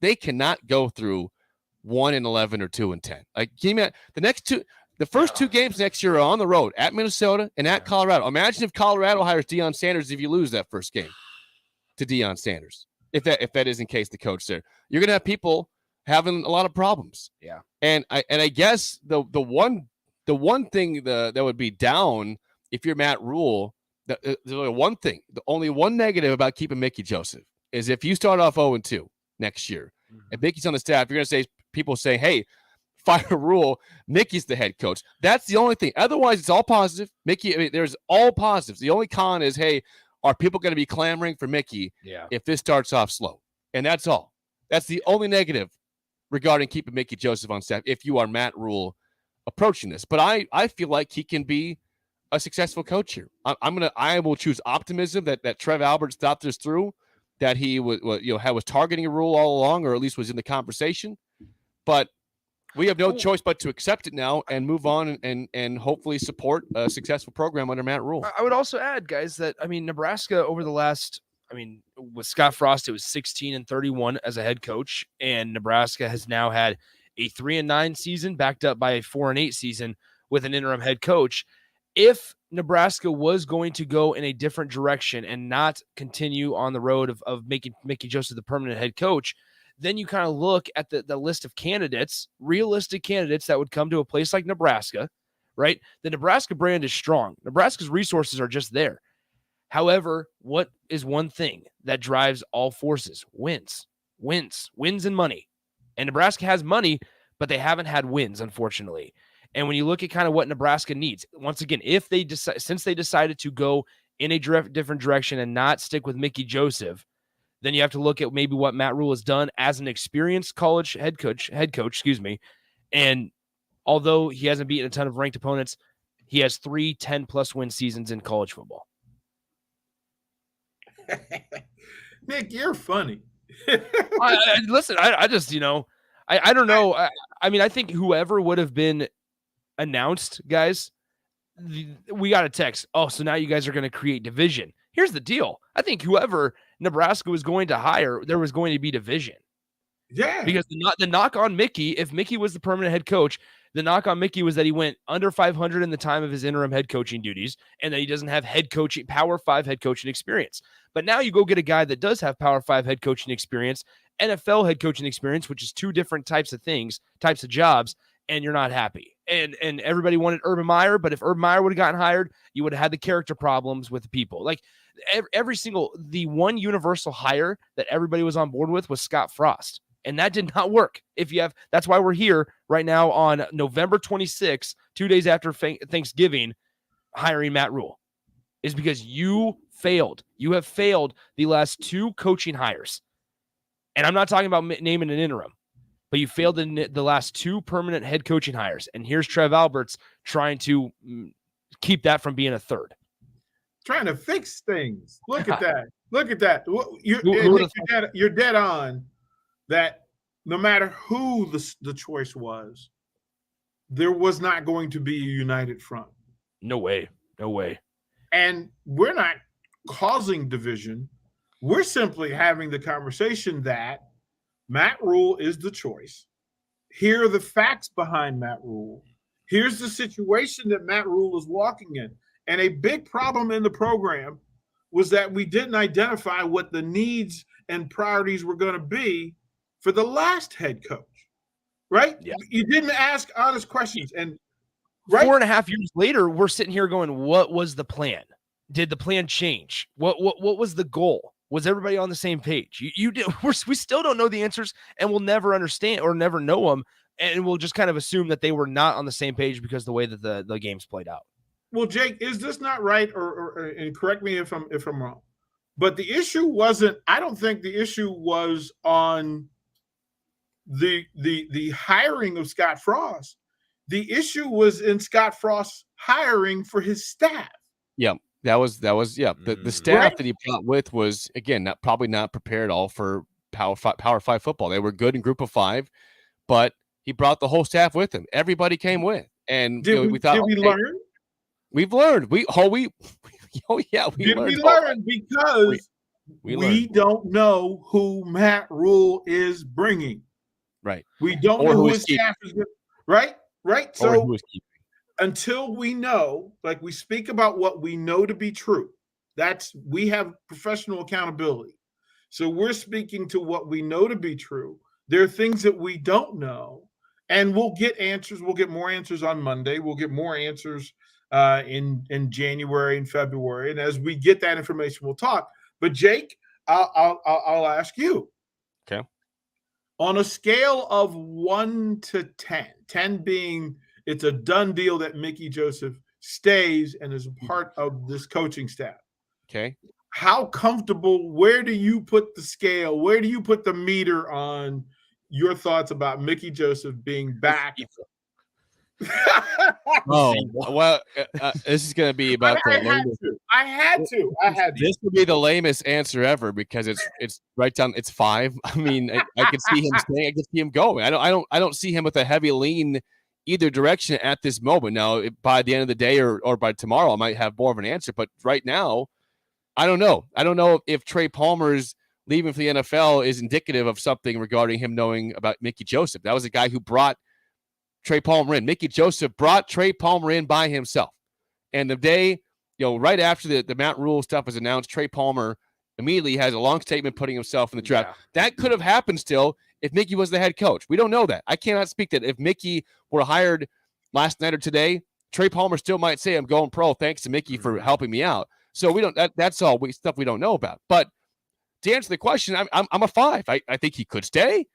they cannot go through 1-11 or 2-10. Like, the first two games next year are on the road at Minnesota and at Colorado. Imagine if Colorado hires Deion Sanders if you lose that first game to Deion Sanders. If that is in case the coach there, you're gonna have people having a lot of problems. Yeah. And I guess the one thing that would be down if you're Matt Rhule, there's only one negative about keeping Mickey Joseph is if you start off 0-2 next year and Mickey's on the staff, you're going to say people say, hey, fire Rhule, Mickey's the head coach. That's the only thing. Otherwise, it's all positive. There's all positives. The only con is, hey, are people going to be clamoring for Mickey if this starts off slow? And that's all. That's the only negative regarding keeping Mickey Joseph on staff if you are Matt Rhule approaching this. But I feel like he can be a successful coach here. I will choose optimism that Trev Alberts thought this through, that he was targeting a Rhule all along, or at least was in the conversation. But we have no choice but to accept it now and move on and hopefully support a successful program under Matt Rhule. I would also add, guys, that Nebraska over the last with Scott Frost, it was 16-31 as a head coach, and Nebraska has now had a 3-9 season backed up by a 4-8 season with an interim head coach. If Nebraska was going to go in a different direction and not continue on the road of making Mickey Joseph the permanent head coach, then you kind of look at the list of candidates, realistic candidates that would come to a place like Nebraska, right? The Nebraska brand is strong. Nebraska's resources are just there. However, what is one thing that drives all forces? Wins and money. And Nebraska has money, but they haven't had wins, unfortunately. And when you look at kind of what Nebraska needs, once again, since they decided to go in a different direction and not stick with Mickey Joseph, then you have to look at maybe what Matt Rhule has done as an experienced college head coach, And although he hasn't beaten a ton of ranked opponents, he has 3 10-plus win seasons in college football. Nick, you're funny. Listen, I just, I don't know. I think whoever would have been announced, guys, we got a text. Oh, so now you guys are going to create division. Here's the deal. I think whoever Nebraska was going to hire, there was going to be division. Yeah. Because the knock on Mickey, if Mickey was the permanent head coach, the knock on Mickey was that he went under 500 in the time of his interim head coaching duties and that he doesn't have Power 5 head coaching experience. But now you go get a guy that does have Power 5 head coaching experience NFL head coaching experience, which is two different types of jobs, and you're not happy. And everybody wanted Urban Meyer, but if Urban Meyer would have gotten hired, you would have had the character problems with the people. Like the one universal hire that everybody was on board with was Scott Frost. And that did not work. That's why we're here right now on November 26th, 2 days after Thanksgiving, hiring Matt Rhule, is because you failed. You have failed the last two coaching hires. And I'm not talking about naming an interim, but you failed the last two permanent head coaching hires. And here's Trev Alberts trying to keep that from being a third. Trying to fix things. Look at that. Look at that. You're dead on that. No matter who the choice was, there was not going to be a united front. No way. No way. And we're not causing division. We're simply having the conversation that Matt Rhule is the choice. Here are the facts behind Matt Rhule. Here's the situation that Matt Rhule is walking in. And a big problem in the program was that we didn't identify what the needs and priorities were going to be for the last head coach, right? Yeah. You didn't ask honest questions. And right? 4.5 years later, we're sitting here going, what was the plan? Did the plan change? What was the goal? Was everybody on the same page? We still don't know the answers, and we'll never understand or never know them, and we'll just kind of assume that they were not on the same page because of the way that the games played out. Well, Jake, is this not right? Or and correct me if I'm wrong, but the issue wasn't. I don't think the issue was on the hiring of Scott Frost. The issue was in Scott Frost's hiring for his staff. Yeah. That was the staff right? that he brought with was, again, probably not prepared all for Power 5 football. They were good in Group of 5, but he brought the whole staff with him. Everybody came with, and we thought, did we learn? We've learned. We learned because we don't know who Matt Rhule is bringing. Right. We don't know who his staff is. Right. So until we know, like we speak about what we know to be true, we have professional accountability. So we're speaking to what we know to be true. There are things that we don't know, and we'll get answers. We'll get more answers on Monday. We'll get more answers in January and February. And as we get that information, we'll talk. But Jake, I'll ask you. Okay. On a scale of 1 to 10, 10 being it's a done deal that Mickey Joseph stays and is a part of this coaching staff. Okay. How comfortable, where do you put the scale? Where do you put the meter on your thoughts about Mickey Joseph being back? Oh, well, this is going to be about I had to. This would be the lamest answer ever because it's right down. It's 5. I mean, I could see him staying. I could see him going. I don't see him with a heavy lean either direction at this moment. Now, by the end of the day or by tomorrow, I might have more of an answer. But right now, I don't know. I don't know if Trey Palmer's leaving for the NFL is indicative of something regarding him knowing about Mickey Joseph. That was a guy who brought Trey Palmer in. Mickey Joseph brought Trey Palmer in by himself. And the day, right after the Matt Rhule stuff was announced, Trey Palmer immediately has a long statement putting himself in the draft. Yeah. That could have happened still if Mickey was the head coach. We don't know that. I cannot speak that if Mickey were hired last night or today, Trey Palmer still might say, I'm going pro. Thanks to Mickey for helping me out. So we don't, that's all stuff we don't know about. But to answer the question, I'm a 5. I think he could stay.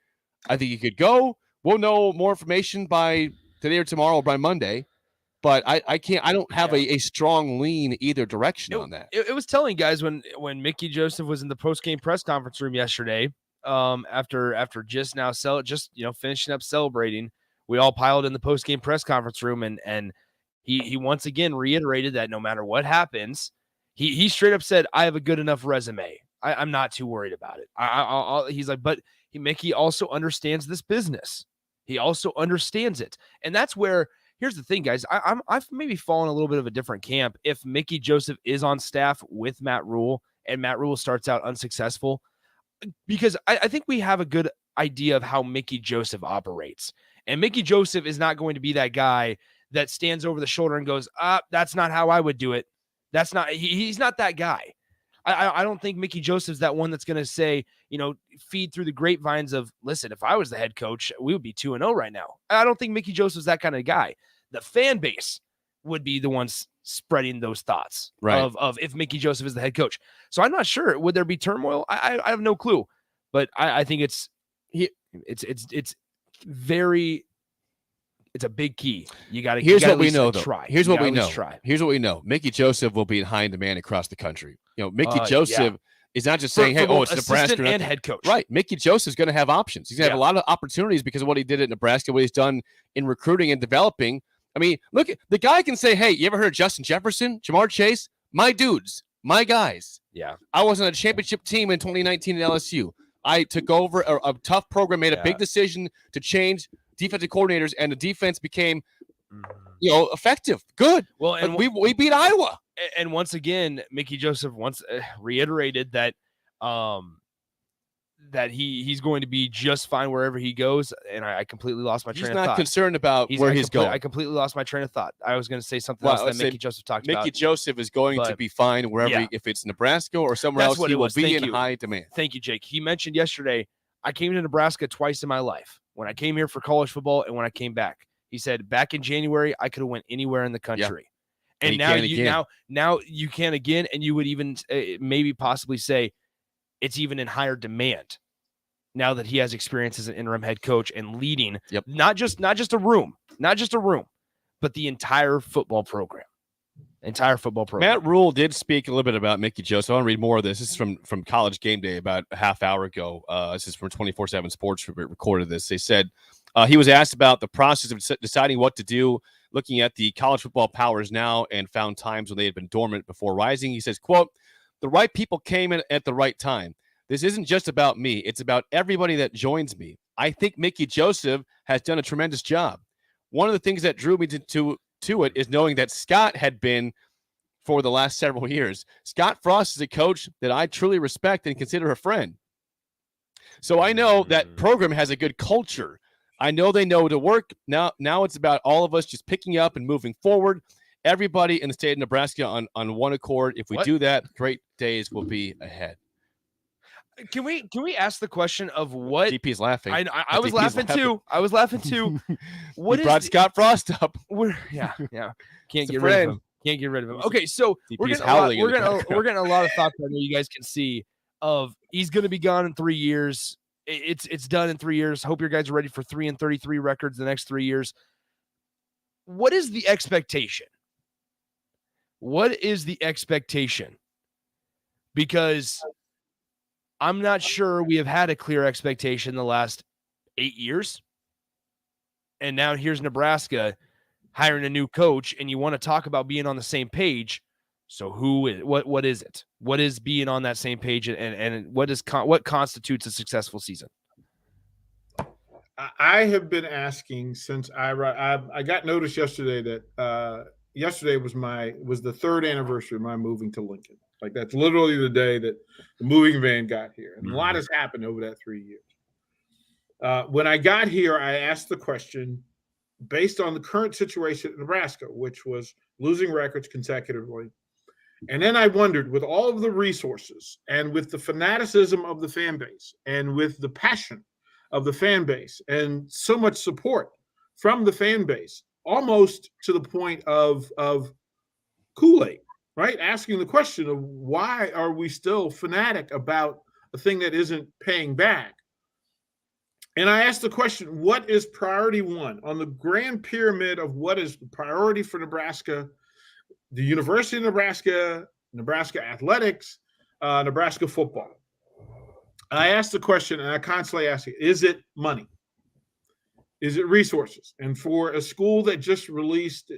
I think he could go. We'll know more information by today or tomorrow or by Monday. But I don't have a strong lean either direction on that. It was telling guys when Mickey Joseph was in the post-game press conference room yesterday, after just finishing up celebrating, we all piled in the post-game press conference room and he once again reiterated that no matter what happens, he straight up said, I have a good enough resume. I'm not too worried about it. He's like, but Mickey also understands this business. He also understands it. And that's where, here's the thing, guys. I've maybe fallen a little bit of a different camp. If Mickey Joseph is on staff with Matt Rhule and Matt Rhule starts out unsuccessful, because I think we have a good idea of how Mickey Joseph operates. And Mickey Joseph is not going to be that guy that stands over the shoulder and goes, that's not how I would do it. That's not, he's not that guy. I don't think Mickey Joseph's that one that's going to say, feed through the grapevines of, listen, if I was the head coach, we would be 2-0 right now. I don't think Mickey Joseph's that kind of guy. The fan base would be the ones spreading those thoughts of if Mickey Joseph is the head coach. So I'm not sure. Would there be turmoil? I have no clue, but I think it's a big key. You got to. Here's what we know, though. Try. Here's what we know. Here's what we know. Mickey Joseph will be in high demand across the country. Mickey Joseph is not just saying, "Hey, it's Nebraska and head coach." Right. Mickey Joseph's going to have options. He's going to have a lot of opportunities because of what he did at Nebraska, what he's done in recruiting and developing. I mean, look, the guy can say, "Hey, you ever heard of Justin Jefferson, Jamar Chase? My dudes, my guys." Yeah. I was on a championship team in 2019 at LSU. I took over a tough program, made a big decision to change defensive coordinators, and the defense became, effective, good. Well, and we beat Iowa. And once again, Mickey Joseph reiterated that that he's going to be just fine wherever he goes. And I completely lost my train of thought. He's not concerned about where he's going. I completely lost my train of thought. I was going to say something else that Mickey Joseph talked about. Mickey Joseph is going to be fine wherever, if it's Nebraska or somewhere else, he will be in high demand. Thank you, Jake. He mentioned yesterday, I came to Nebraska twice in my life. When I came here for college football and when I came back. He said back in January, I could have went anywhere in the country. Yeah. And now you can again, and you would even maybe possibly say it's even in higher demand now that he has experience as an interim head coach and leading not just a room, but the entire football program. Matt Rhule did speak a little bit about Mickey Joseph. I want to read more of this. This is from College Game Day about a half hour ago. This is from 24/7 Sports. Recorded this. They said he was asked about the process of deciding what to do, looking at the college football powers now, and found times when they had been dormant before rising. He says, quote, "The right people came in at the right time. This isn't just about me. It's about everybody that joins me. I think Mickey Joseph has done a tremendous job. One of the things that drew me to it is knowing that Scott had been for the last several years. Scott Frost is a coach that I truly respect and consider a friend. So I know that program has a good culture. I know they know to work. Now it's about all of us just picking up and moving forward. Everybody in the state of Nebraska on one accord. If we do that, great days will be ahead." Can we ask the question of what DP's laughing? I was laughing too. I was laughing too. What brought Scott Frost up? Yeah. Can't get rid of him. Can't get rid of him. Okay, so we're getting a lot of thoughts. I know you guys can see of he's going to be gone in 3 years. It's done in 3 years. Hope your guys are ready for 3-33 records the next 3 years. What is the expectation? Because I'm not sure we have had a clear expectation the last 8 years. And now here's Nebraska hiring a new coach, and you want to talk about being on the same page. So what is it? What is being on that same page, and what constitutes a successful season? I have been asking since I got notice yesterday that yesterday was the third anniversary of my moving to Lincoln. Like, that's literally the day that the moving van got here. And a lot has happened over that 3 years. When I got here, I asked the question, based on the current situation in Nebraska, which was losing records consecutively. And then I wondered, with all of the resources and with the fanaticism of the fan base and with the passion of the fan base and so much support from the fan base, almost to the point of Kool-Aid, right? Asking the question of why are we still fanatic about a thing that isn't paying back? And I asked the question, what is priority one on the grand pyramid of what is the priority for Nebraska, the University of Nebraska, Nebraska athletics, Nebraska football? And I asked the question, and I constantly ask it, is it money? Is it resources? And for a school that just released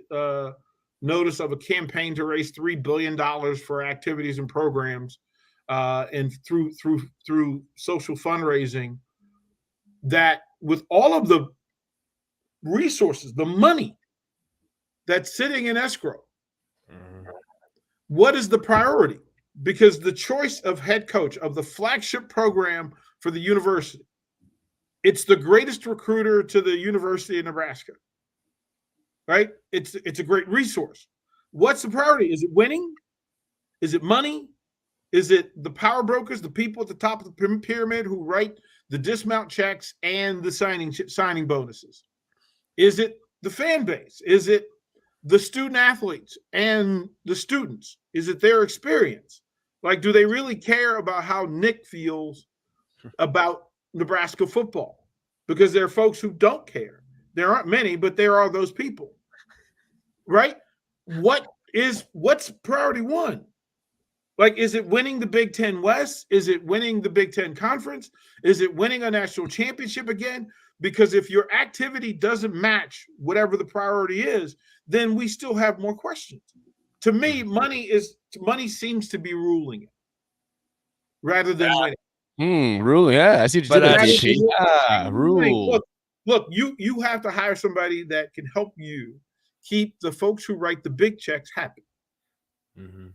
notice of a campaign to raise $3 billion for activities and programs and through social fundraising, that with all of the resources, the money that's sitting in escrow, what is the priority? Because the choice of head coach of the flagship program for the university, it's the greatest recruiter to the University of Nebraska, right? It's a great resource. What's the priority? Is it winning? Is it money? Is it the power brokers, the people at the top of the pyramid who write the dismount checks and the signing bonuses? Is it the fan base? Is it the student athletes and the students? Is it their experience? Like, do they really care about how Nick feels about Nebraska football? Because there are folks who don't care. There aren't many, but there are those people, right? What's priority one? Like, is it winning the Big Ten West? Is it winning the Big Ten Conference? Is it winning a national championship again? Because if your activity doesn't match whatever the priority is, then we still have more questions. To me, money seems to be ruling it rather than winning. Rhule, yeah. I see what you did there. Rhule. Look, you have to hire somebody that can help you keep the folks who write the big checks happy. Mm-hmm.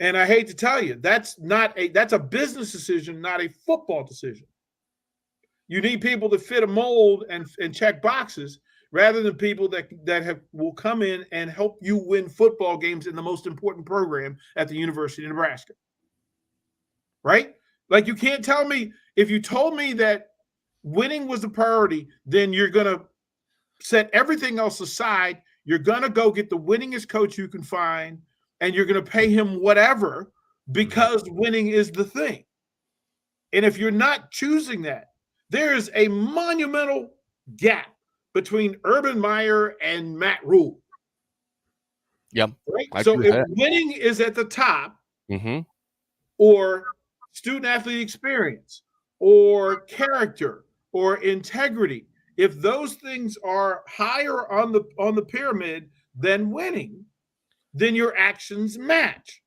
And I hate to tell you, that's a business decision, not a football decision. You need people to fit a mold and check boxes rather than people that will come in and help you win football games in the most important program at the University of Nebraska. Right? Like, you can't tell me, if you told me that winning was the priority, then you're going to set everything else aside. You're going to go get the winningest coach you can find, and you're going to pay him whatever because winning is the thing. And if you're not choosing that, there is a monumental gap between Urban Meyer and Matt Rhule. Yep. Right? So if winning is at the top, or student athlete experience, or character, or integrity, if those things are higher on the pyramid than winning, then your actions match.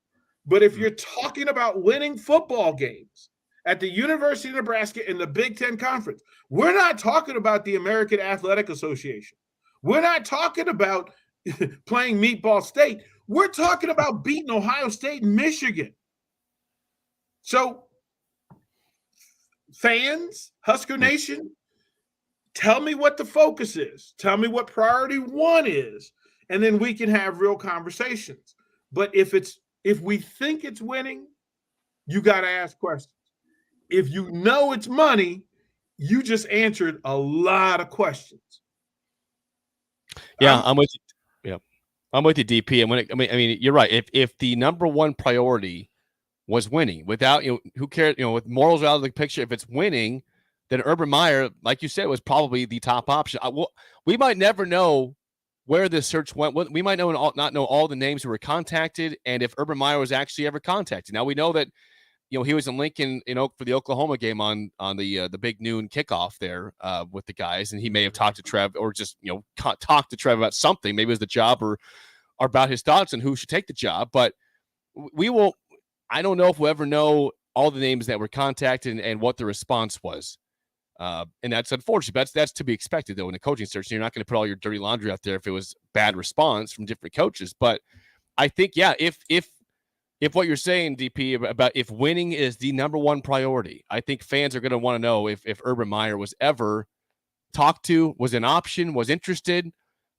But if you're talking about winning football games at the University of Nebraska in the Big Ten Conference, we're not talking about the American Athletic Association. We're not talking about playing Meatball State. We're talking about beating Ohio State and Michigan. So, fans, Husker Nation, tell me what the focus is. Tell me what priority one is, and then we can have real conversations. But if we think it's winning, you got to ask questions. If you know it's money, you just answered a lot of questions. Yeah, I'm with you. Yeah, I'm with you, DP. And I mean, you're right. If the number one priority was winning, without who cares? With morals out of the picture, if it's winning, then Urban Meyer, like you said, was probably the top option. We might never know where this search went. We might not know all the names who were contacted, and if Urban Meyer was actually ever contacted. Now we know that he was in Lincoln, for the Oklahoma game on the big noon kickoff there with the guys, and he may have talked to Trev or just talked to Trev about something. Maybe it was the job or about his thoughts on who should take the job. But we will. I don't know if we'll ever know all the names that were contacted and what the response was. And that's unfortunate. That's to be expected, though, in a coaching search. You're not going to put all your dirty laundry out there if it was bad response from different coaches. But I think, yeah, if what you're saying, DP, about if winning is the number one priority, I think fans are going to want to know if Urban Meyer was ever talked to, was an option, was interested,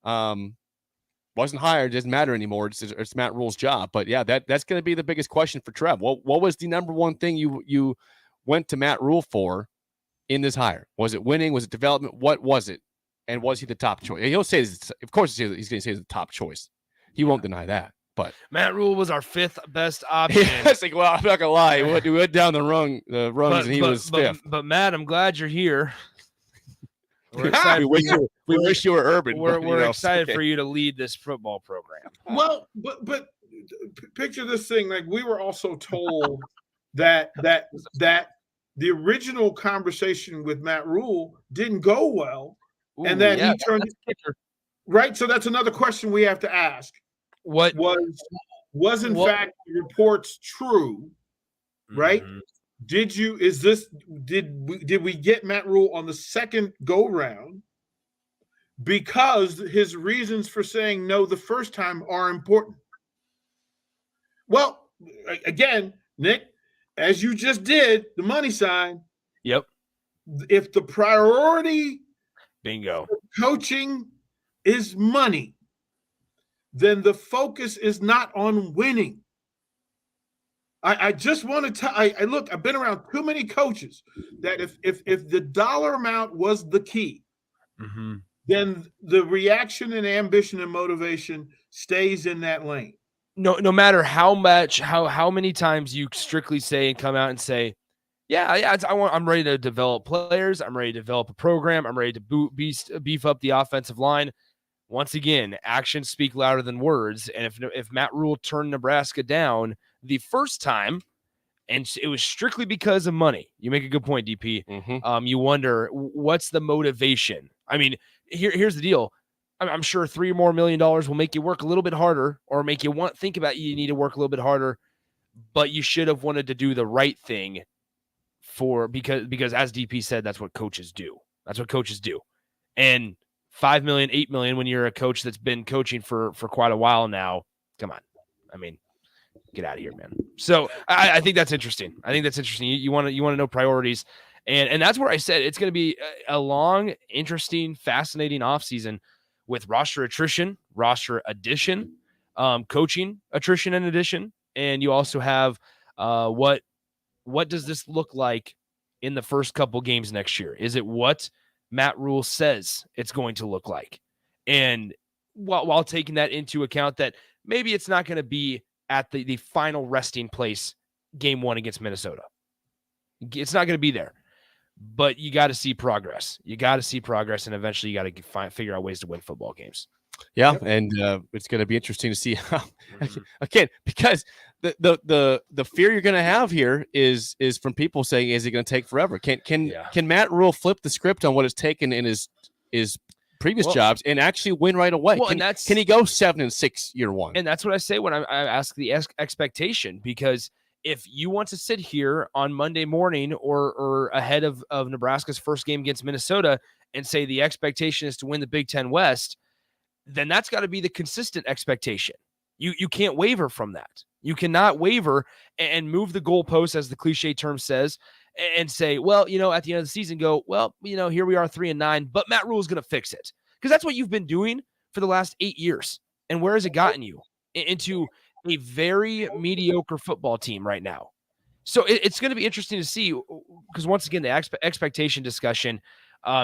wasn't hired, doesn't matter anymore. It's Matt Rhule's job. But yeah, that's going to be the biggest question for Trev. What was the number one thing you went to Matt Rhule for in this hire? Was it winning? Was it development? What was it? And was he the top choice? He'll say, of course, he's going to say the top choice. He won't deny that. But Matt Rhule was our fifth best option. It's like, well, I'm not gonna lie. We went down the rungs, and he was fifth. But Matt, I'm glad you're here. We're excited. We wish you were Urban. We're excited for you to lead this football program. Well, but picture this thing. Like, we were also told that the original conversation with Matt Rhule didn't go well, and that he turned right. So that's another question we have to ask. What was in fact the reports true, right? Did we get Matt Rhule on the second go round because his reasons for saying no the first time are important? Well, again, Nick, as you just did, the money sign. Yep. If the priority bingo for coaching is money, then the focus is not on winning. I just want to tell. I look. I've been around too many coaches that if the dollar amount was the key, then the reaction and ambition and motivation stays in that lane. No matter how many times you strictly say and come out and say, yeah, I'm ready to develop players. I'm ready to develop a program. I'm ready to beef up the offensive line. Once again, actions speak louder than words. And if Matt Rhule turned Nebraska down the first time, and it was strictly because of money, you make a good point, DP. You wonder what's the motivation. I mean, here's the deal. I'm sure $3 more million will make you work a little bit harder, or make you think about you need to work a little bit harder. But you should have wanted to do the right thing because as DP said, that's what coaches do. That's what coaches do. And $5 million, $8 million when you're a coach that's been coaching for quite a while now. Come on. I mean, get out of here, man. So I think that's interesting. You want to know priorities. And that's where I said it's going to be a long, interesting, fascinating offseason with roster attrition, roster addition, coaching attrition and addition. And you also have what does this look like in the first couple games next year? Is it what Matt Rhule says it's going to look like? And while taking that into account that maybe it's not going to be at the final resting place game 1 against Minnesota. It's not going to be there. But you got to see progress. And eventually you got to figure out ways to win football games. Yeah, and it's going to be interesting to see how again, because the fear you're going to have here is from people saying, is it going to take forever? Can Matt Rhule flip the script on what it's taken in his previous jobs and actually win right away? Can he go 7-6 year 1? And that's what I say when I ask the expectation, because if you want to sit here on Monday morning or ahead of Nebraska's first game against Minnesota and say the expectation is to win the Big Ten West, then that's got to be the consistent expectation. You can't waver from that. You cannot waver and move the goalpost, as the cliche term says, and say, well, at the end of the season, go, well, here we are 3-9, but Matt Rhule is going to fix it. Because that's what you've been doing for the last 8 years. And where has it gotten you? Into a very mediocre football team right now. So it's going to be interesting to see, because once again, the expectation discussion,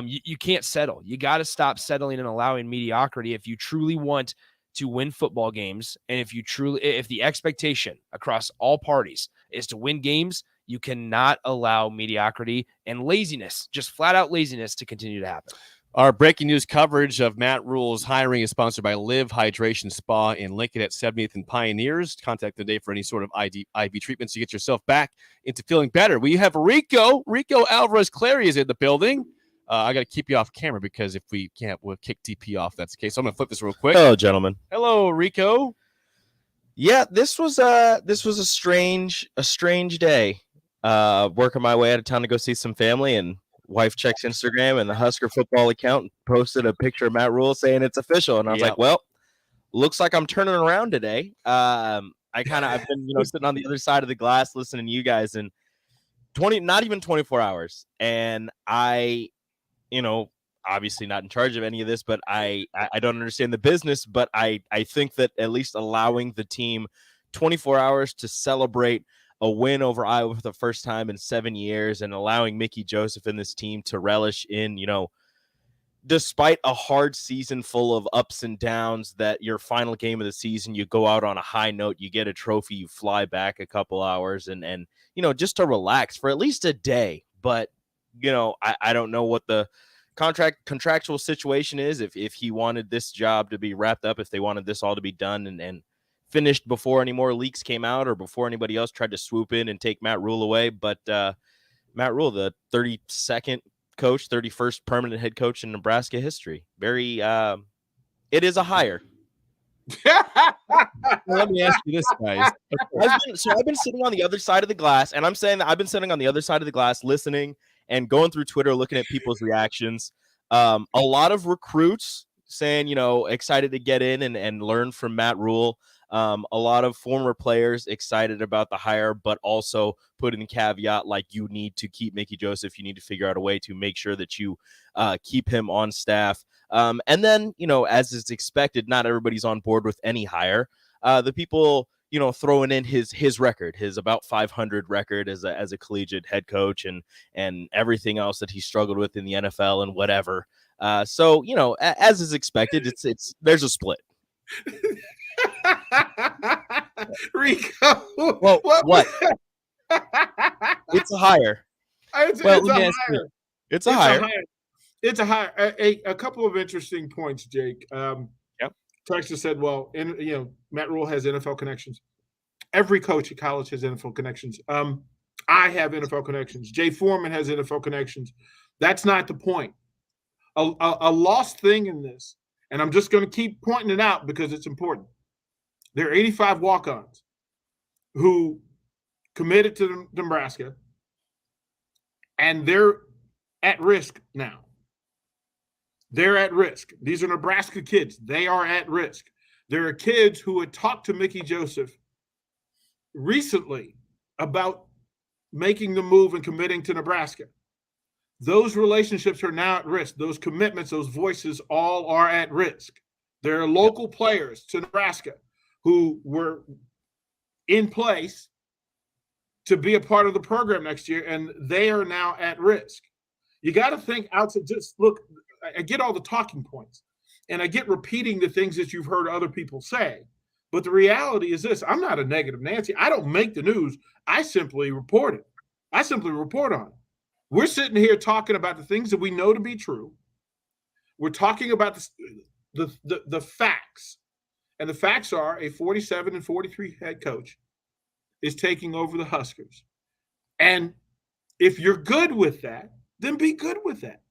you can't settle. You got to stop settling and allowing mediocrity if you truly want to win football games. And if the expectation across all parties is to win games, you cannot allow mediocrity and laziness, just flat out laziness, to continue to happen. Our breaking news coverage of Matt Rhule's hiring is sponsored by Live Hydration Spa in Lincoln at 70th and Pioneers. Contact them today for any sort of IV treatments to get yourself back into feeling better. We have Rico Alvarez-Clary is in the building. I got to keep you off camera because if we can't, we'll kick DP off. That's the case. So I'm going to flip this real quick. Hello, gentlemen. Hello, Rico. Yeah, this was a strange day. Working my way out of town to go see some family, and wife checks Instagram, and the Husker Football account posted a picture of Matt Rhule saying it's official, and I was like, well, looks like I'm turning around today. I've been sitting on the other side of the glass listening to you guys, and not even 24 hours, and I obviously not in charge of any of this, but I don't understand the business, but I think that at least allowing the team 24 hours to celebrate a win over Iowa for the first time in 7 years, and allowing Mickey Joseph and this team to relish in, despite a hard season full of ups and downs, that your final game of the season, you go out on a high note, you get a trophy, you fly back a couple hours and just to relax for at least a day. But, I don't know what the contractual situation is, if he wanted this job to be wrapped up, if they wanted this all to be done and finished before any more leaks came out or before anybody else tried to swoop in and take Matt Rhule away. But Matt Rhule, the 32nd coach, 31st permanent head coach in Nebraska history. Very, it is a hire. Let me ask you this, guys. I've been sitting on the other side of the glass, and I'm saying that I've been sitting on the other side of the glass listening and going through Twitter, looking at people's reactions. A lot of recruits saying, excited to get in and learn from Matt Rhule. A lot of former players excited about the hire, but also putting the caveat, like, you need to keep Mickey Joseph. You need to figure out a way to make sure that you keep him on staff. And then, as is expected, not everybody's on board with any hire. The people, throwing in his record, his about 500 record as a collegiate head coach, and everything else that he struggled with in the NFL and whatever. So as is expected, there's a split. Rico, Well, what? It's a higher. It's a higher. It's a higher. A couple of interesting points, Jake. Texas said, well, Matt Rhule has NFL connections. Every coach at college has NFL connections. I have NFL connections. Jay Foreman has NFL connections. That's not the point. A lost thing in this, and I'm just going to keep pointing it out because it's important. There are 85 walk-ons who committed to Nebraska, and they're at risk now. They're at risk. These are Nebraska kids. They are at risk. There are kids who had talked to Mickey Joseph recently about making the move and committing to Nebraska. Those relationships are now at risk. Those commitments, those voices, all are at risk. There are local players to Nebraska who were in place to be a part of the program next year, and they are now at risk. You got to think outside. Just look, I get all the talking points, and I get repeating the things that you've heard other people say. But the reality is this: I'm not a negative Nancy. I don't make the news. I simply report it. I simply report on it. We're sitting here talking about the things that we know to be true. We're talking about the facts, and the facts are a 47-43 head coach is taking over the Huskers. And if you're good with that, then be good with that.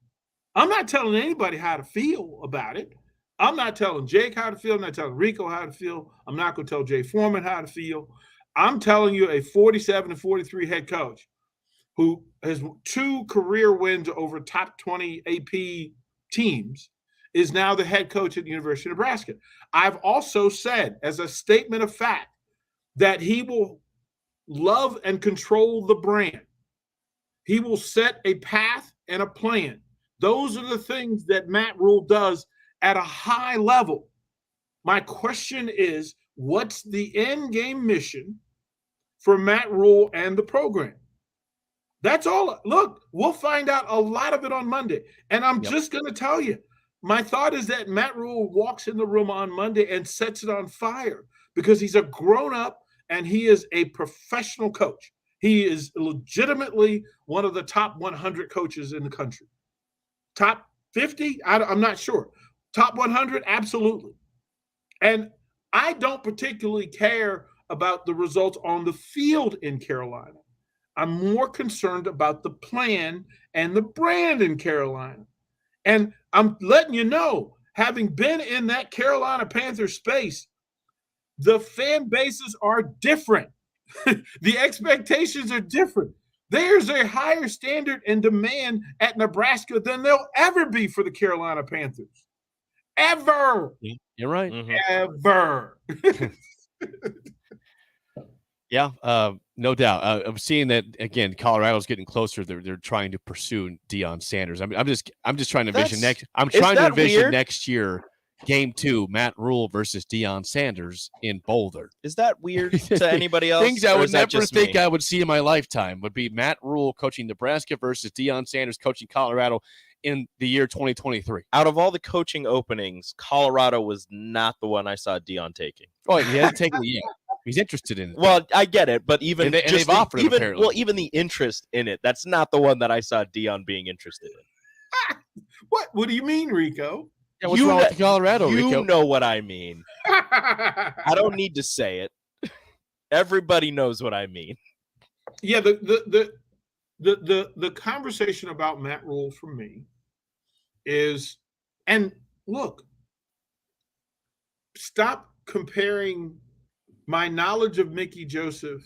I'm not telling anybody how to feel about it. I'm not telling Jake how to feel. I'm not telling Rico how to feel. I'm not going to tell Jay Foreman how to feel. I'm telling you a 47-43 head coach who has 2 career wins over top 20 AP teams is now the head coach at the University of Nebraska. I've also said as a statement of fact that he will love and control the brand. He will set a path and a plan. Those are the things that Matt Rhule does at a high level. My question is, what's the end game mission for Matt Rhule and the program? That's all. Look, we'll find out a lot of it on Monday. And I'm just going to tell you, my thought is that Matt Rhule walks in the room on Monday and sets it on fire because he's a grown-up and he is a professional coach. He is legitimately one of the top 100 coaches in the country. Top 50? I'm not sure. Top 100? Absolutely. And I don't particularly care about the results on the field in Carolina. I'm more concerned about the plan and the brand in Carolina. And I'm letting you know, having been in that Carolina Panthers space, the fan bases are different. The expectations are different. There's a higher standard and demand at Nebraska than there'll ever be for the Carolina Panthers. Ever. You're right. Mhm. Ever. Yeah, no doubt. I'm seeing that again. Colorado's getting closer. They're trying to pursue Deion Sanders. I'm just trying to envision next. I'm trying to envision weird? next year, Game 2, Matt Rhule versus Deion Sanders in Boulder. Is that weird to anybody else? Things I or would is that never just think me? I would see in my lifetime would be Matt Rhule coaching Nebraska versus Deion Sanders coaching Colorado in the year 2023. Out of all the coaching openings, Colorado was not the one I saw Deion taking. Oh, he hasn't taken it yet. He's interested in it. Well, I get it, but even And they've offered him, apparently. even the interest in it, that's not the one that I saw Deion being interested in. What do you mean, Rico? Yeah, what's wrong with Colorado, You Rico? know what I mean. I don't need to say it. Everybody knows what I mean. Yeah, the conversation about Matt Rhule for me is, and look, stop comparing my knowledge of Mickey Joseph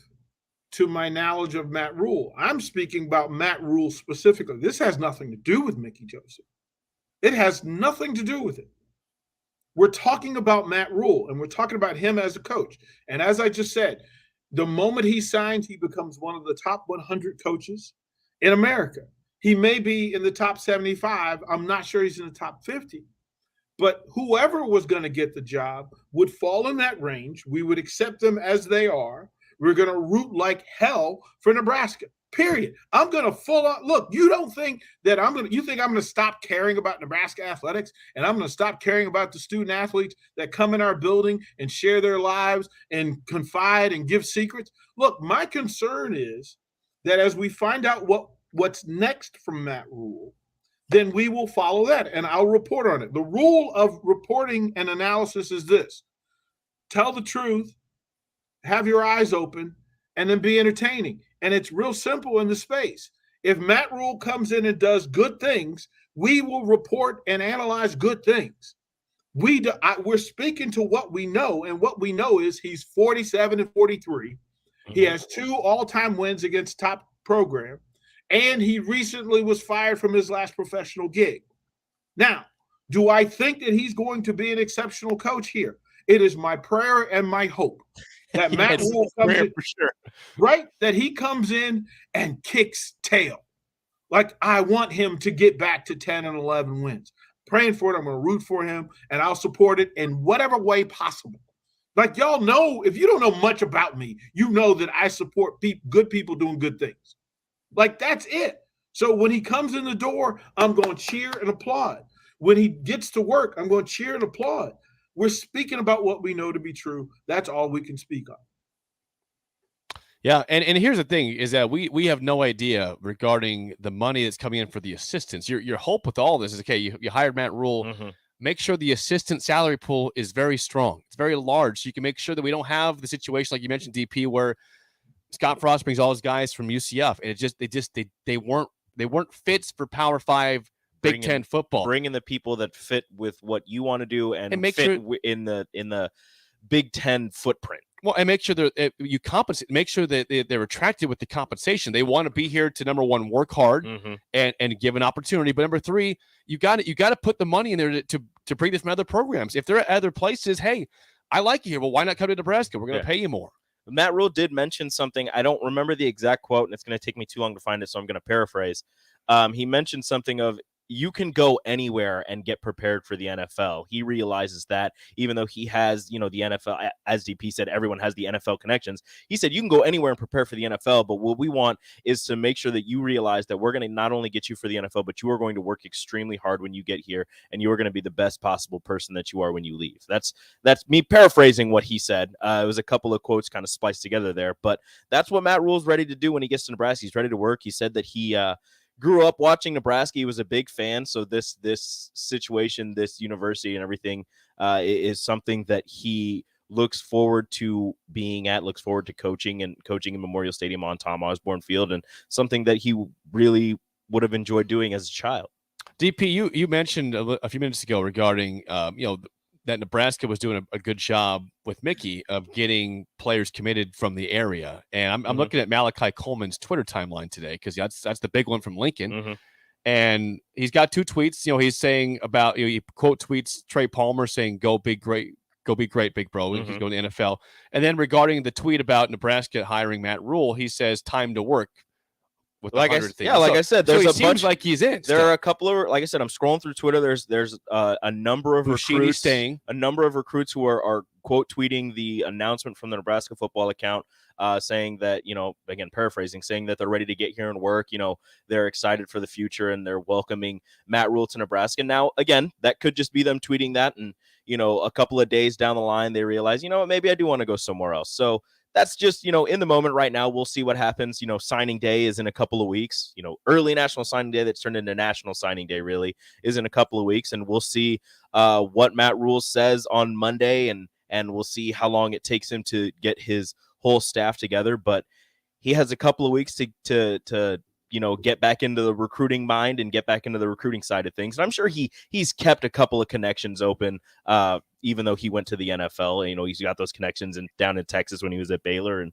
to my knowledge of Matt Rhule. I'm speaking about Matt Rhule specifically. This has nothing to do with Mickey Joseph. It has nothing to do with it. We're talking about Matt Rhule, and we're talking about him as a coach. And as I just said, the moment he signs, he becomes one of the top 100 coaches in America. He may be in the top 75. I'm not sure he's in the top 50. But whoever was going to get the job would fall in that range. We would accept them as they are. We're going to root like hell for Nebraska. Period. I'm going to full on look. You don't think that you think I'm going to stop caring about Nebraska athletics and I'm going to stop caring about the student athletes that come in our building and share their lives and confide and give secrets? Look, my concern is that as we find out what's next from Matt Rhule, then we will follow that and I'll report on it. The rule of reporting and analysis is this: tell the truth, have your eyes open, and then be entertaining. And it's real simple in the space. If Matt Rhule comes in and does good things, we will report and analyze good things. We're speaking to what we know, and what we know is he's 47-43. Mm-hmm. He has 2 all-time wins against top program, and he recently was fired from his last professional gig. Now, do I think that he's going to be an exceptional coach here? It is my prayer and my hope that Matt Rhule comes in, for sure. Right? That he comes in and kicks tail. Like, I want him to get back to 10 and 11 wins. Praying for it. I'm going to root for him, and I'll support it in whatever way possible. Like, y'all know, if you don't know much about me, you know that I support good people doing good things. Like, that's it. So when he comes in the door, I'm going to cheer and applaud. When he gets to work, I'm going to cheer and applaud. We're speaking about what we know to be true. That's all we can speak on. Yeah, and here's the thing is that we have no idea regarding the money that's coming in for the assistants. Your hope with all this is, okay, you hired Matt Rhule. Mm-hmm. Make sure the assistant salary pool is very strong. It's very large, so you can make sure that we don't have the situation like you mentioned, DP, where Scott Frost brings all his guys from UCF, and they weren't fits for Power 5 Big Ten football. Bring in the people that fit with what you want to do and make fit sure in the Big Ten footprint. Well, and make sure that you compensate. Make sure that they're attracted with the compensation. They want to be here to, number one, work hard mm-hmm. and give an opportunity. But number 3, you got to put the money in there to bring this from other programs. If they're at other places, hey, I like you here. Well, why not come to Nebraska? We're going to pay you more. Matt Rhule did mention something. I don't remember the exact quote, and it's going to take me too long to find it, so I'm going to paraphrase. He mentioned something of, you can go anywhere and get prepared for the NFL. He realizes that, even though he has, the NFL, as DP said, everyone has the NFL connections. He said, you can go anywhere and prepare for the NFL, but what we want is to make sure that you realize that we're going to not only get you for the NFL, but you are going to work extremely hard when you get here, and you are going to be the best possible person that you are when you leave. That's me paraphrasing what he said. It was a couple of quotes kind of spliced together there, but that's what Matt Rhule's ready to do when he gets to Nebraska. He's ready to work. He said that he grew up watching Nebraska. He was a big fan. So this situation, this university and everything is something that he looks forward to being at, looks forward to coaching in Memorial Stadium on Tom Osborne Field, and something that he really would have enjoyed doing as a child. DP, you mentioned a few minutes ago regarding, that Nebraska was doing a good job with Mickey of getting players committed from the area. And I'm looking at Malachi Coleman's Twitter timeline today, because that's the big one from Lincoln. Mm-hmm. And he's got 2 tweets. He's saying about, he quote tweets Trey Palmer saying, go be great, big bro. Mm-hmm. He's going to the NFL. And then regarding the tweet about Nebraska hiring Matt Rhule, he says, time to work. Like I said, there's a bunch like he's in. There are a couple of, like I said, I'm scrolling through Twitter. There's a number of recruits who are quote tweeting the announcement from the Nebraska Football account, saying that, again, paraphrasing, saying that they're ready to get here and work. They're excited for the future and they're welcoming Matt Rhule to Nebraska. Now, again, that could just be them tweeting that, and a couple of days down the line they realize, maybe I do want to go somewhere else. So that's just, in the moment right now. We'll see what happens. Signing day is in a couple of weeks. Early National Signing Day that's turned into National Signing Day really is in a couple of weeks. And we'll see what Matt Rhule says on Monday, and we'll see how long it takes him to get his whole staff together. But he has a couple of weeks to get back into the recruiting mind and get back into the recruiting side of things. And I'm sure he's kept a couple of connections open, even though he went to the NFL. He's got those connections down in Texas when he was at Baylor, and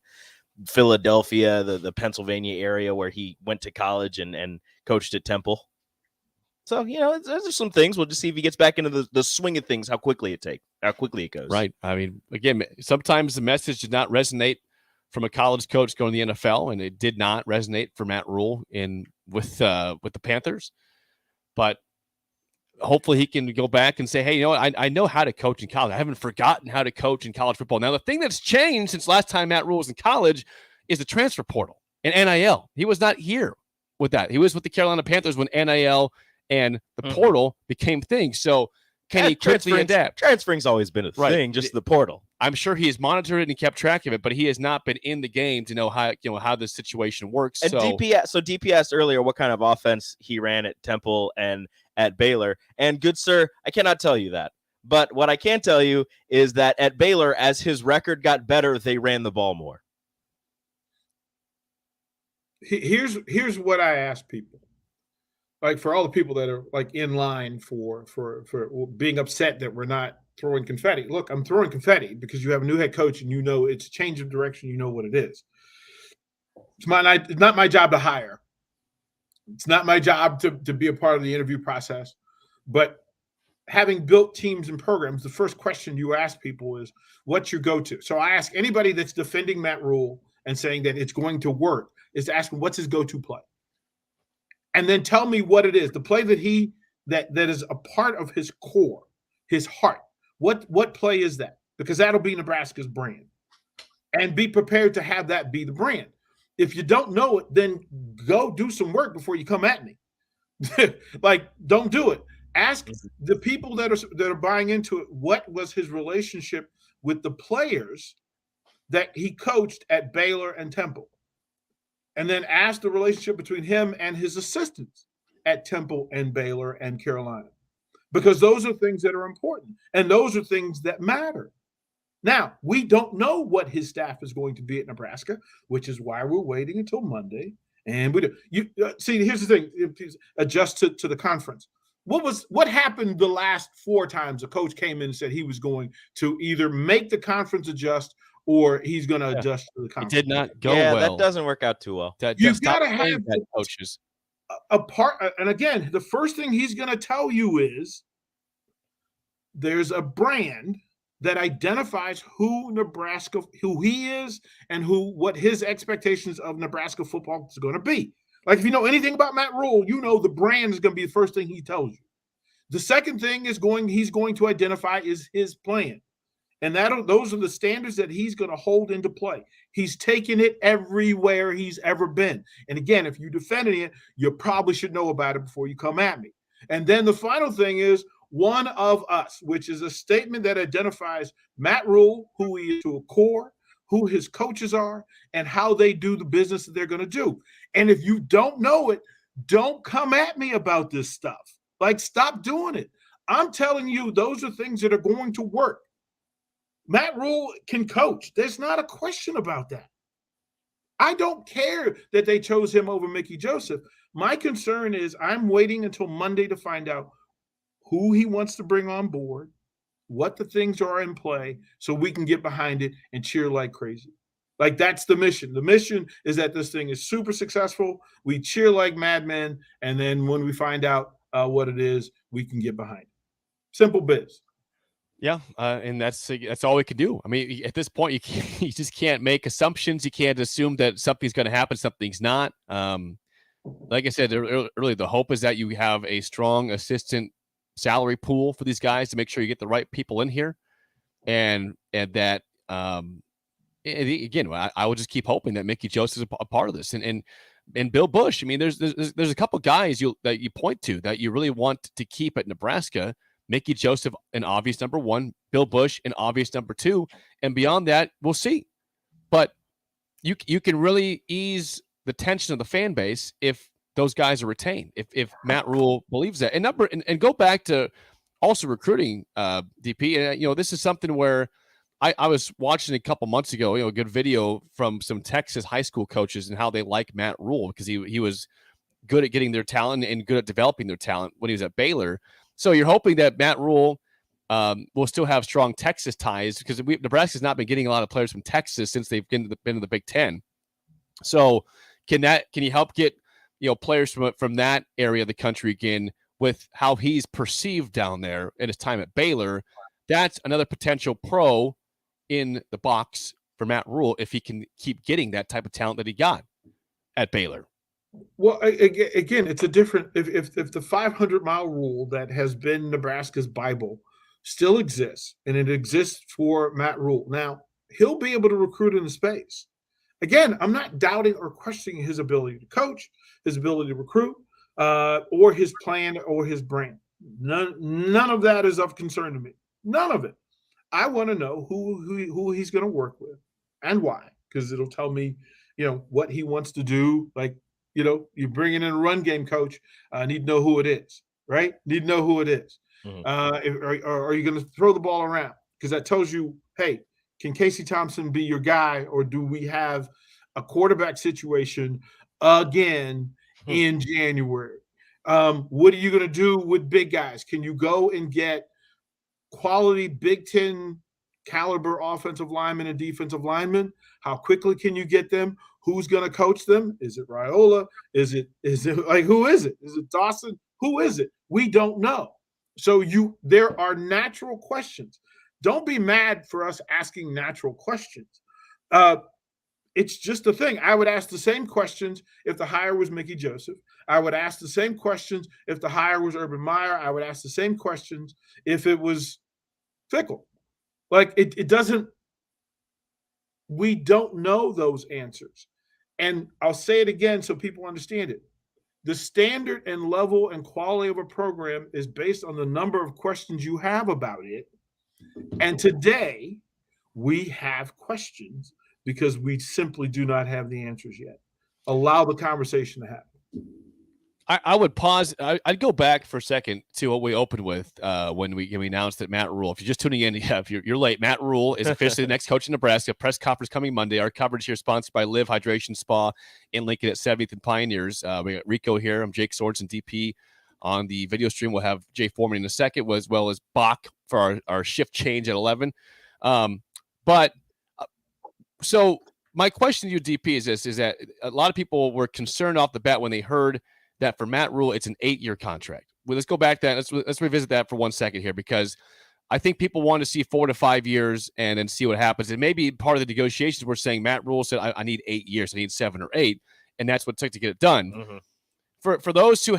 Philadelphia, the Pennsylvania area where he went to college and coached at Temple. So, there's some things. We'll just see if he gets back into the swing of things, how quickly it goes. Right. I mean, again, sometimes the message did not resonate from a college coach going to the NFL, and it did not resonate for Matt Rhule with the Panthers. But hopefully he can go back and say, hey, you know what? I know how to coach in college. I haven't forgotten how to coach in college football. Now, the thing that's changed since last time Matt Rhule was in college is the transfer portal and NIL. He was not here with that. He was with the Carolina Panthers when NIL and the portal became things. So can he quickly adapt? Transferring's always been a thing, just the portal. I'm sure he has monitored it and he kept track of it, but he has not been in the game to know how this situation works. And DP asked earlier what kind of offense he ran at Temple and at Baylor. And good sir, I cannot tell you that. But what I can tell you is that at Baylor, as his record got better, they ran the ball more. Here's what I ask people. Like, for all the people that are like in line for being upset that we're not throwing confetti. Look, I'm throwing confetti because you have a new head coach and you know it's a change of direction. You know what it is. It's not my job to hire. It's not my job to be a part of the interview process. But having built teams and programs, the first question you ask people is, what's your go-to? So I ask anybody that's defending Matt Rhule and saying that it's going to work is to ask him, what's his go-to play? And then tell me what it is, the play that is a part of his core, his heart. What play is that? Because that'll be Nebraska's brand. And be prepared to have that be the brand. If you don't know it, then go do some work before you come at me. Like, don't do it. Ask the people that are buying into it, what was his relationship with the players that he coached at Baylor and Temple? And then ask the relationship between him and his assistants at Temple and Baylor and Carolina. Because those are things that are important. And those are things that matter. Now, we don't know what his staff is going to be at Nebraska, which is why we're waiting until Monday. And we do. See, here's the thing. Adjust to the conference. What happened the last 4 times a coach came in and said he was going to either make the conference adjust or he's going to adjust to the conference? It did not go well. Yeah, that doesn't work out too well. You've got to have coaches. A part. And again, the first thing he's going to tell you is there's a brand that identifies who he is and what his expectations of Nebraska football is going to be. Like, if you know anything about Matt Rhule, you know the brand is going to be the first thing he tells you. The second thing he's going to identify is his plan. And those are the standards that he's going to hold into play. He's taken it everywhere he's ever been. And again, if you're defending it, you probably should know about it before you come at me. And then the final thing is one of us, which is a statement that identifies Matt Rhule, who he is to a core, who his coaches are, and how they do the business that they're going to do. And if you don't know it, don't come at me about this stuff. Like, stop doing it. I'm telling you, those are things that are going to work. Matt Rhule can coach. There's not a question about that. I don't care that they chose him over Mickey Joseph. My concern is I'm waiting until Monday to find out who he wants to bring on board, what the things are in play, so we can get behind it and cheer like crazy. Like, that's the mission. The mission is that this thing is super successful. We cheer like madmen, and then when we find out what it is, we can get behind it. Simple biz. Yeah, and that's all we can do. I mean, at this point, you just can't make assumptions. You can't assume that something's going to happen, something's not. Like I said earlier, the hope is that you have a strong assistant salary pool for these guys to make sure you get the right people in here, and that again, I will just keep hoping that Mickey Joseph is a part of this, and Bill Bush. I mean, there's a couple guys that you point to that you really want to keep at Nebraska. Mickey Joseph, an obvious number 1, Bill Bush, an obvious number 2, and beyond that, we'll see. But you can really ease the tension of the fan base if those guys are retained, if Matt Rhule believes that. And go back to also recruiting, DP. And this is something where I was watching a couple months ago, a good video from some Texas high school coaches and how they like Matt Rhule because he was good at getting their talent and good at developing their talent when he was at Baylor. So you're hoping that Matt Rhule will still have strong Texas ties because Nebraska's not been getting a lot of players from Texas since they've been to the Big Ten. So can you help get players from that area of the country again with how he's perceived down there in his time at Baylor? That's another potential pro in the box for Matt Rhule if he can keep getting that type of talent that he got at Baylor. Well, again, it's a different. If the 500-mile rule that has been Nebraska's Bible still exists, and it exists for Matt Rhule, now he'll be able to recruit in the space. Again, I'm not doubting or questioning his ability to coach, his ability to recruit, or his plan or his brand. None of that is of concern to me. None of it. I want to know who he's going to work with and why, because it'll tell me, what he wants to do. Like, you bring in a run game coach. I need to know who it is, right? Need to know who it is. Mhm. Are you going to throw the ball around? Because that tells you, hey, can Casey Thompson be your guy, or do we have a quarterback situation again in January? What are you going to do with big guys? Can you go and get quality Big Ten caliber offensive linemen and defensive linemen? How quickly can you get them? Who's going to coach them? Is it Rhule? Is it like, who is it? Is it Dawson? Who is it? We don't know. So there are natural questions. Don't be mad for us asking natural questions. It's just a thing. I would ask the same questions if the hire was Mickey Joseph. I would ask the same questions if the hire was Urban Meyer. I would ask the same questions if it was Fickle. Like, it doesn't, we don't know those answers. And I'll say it again so people understand it. The standard and level and quality of a program is based on the number of questions you have about it. And today, we have questions because we simply do not have the answers yet. Allow the conversation to happen. I would pause. I'd go back for a second to what we opened with when we announced that Matt Rhule. If you're just tuning in, if you're late, Matt Rhule is officially the next coach in Nebraska. Press conference coming Monday. Our coverage here sponsored by Live Hydration Spa in Lincoln at 70th and Pioneers. We got Rico here. I'm Jake Sorensen, DP on the video stream. We'll have Jay Foreman in a second, as well as Bach for our shift change at 11. So my question to you, DP, is this: is that a lot of people were concerned off the bat when they heard that for Matt Rhule, it's an 8-year contract. Well, let's go back to that. Let's revisit that for 1 second here, because I think people want to see 4 to 5 years and then see what happens. And maybe part of the negotiations we're saying Matt Rhule said, I need 8 years. I need 7 or 8. And that's what it took to get it done. Mm-hmm. For those who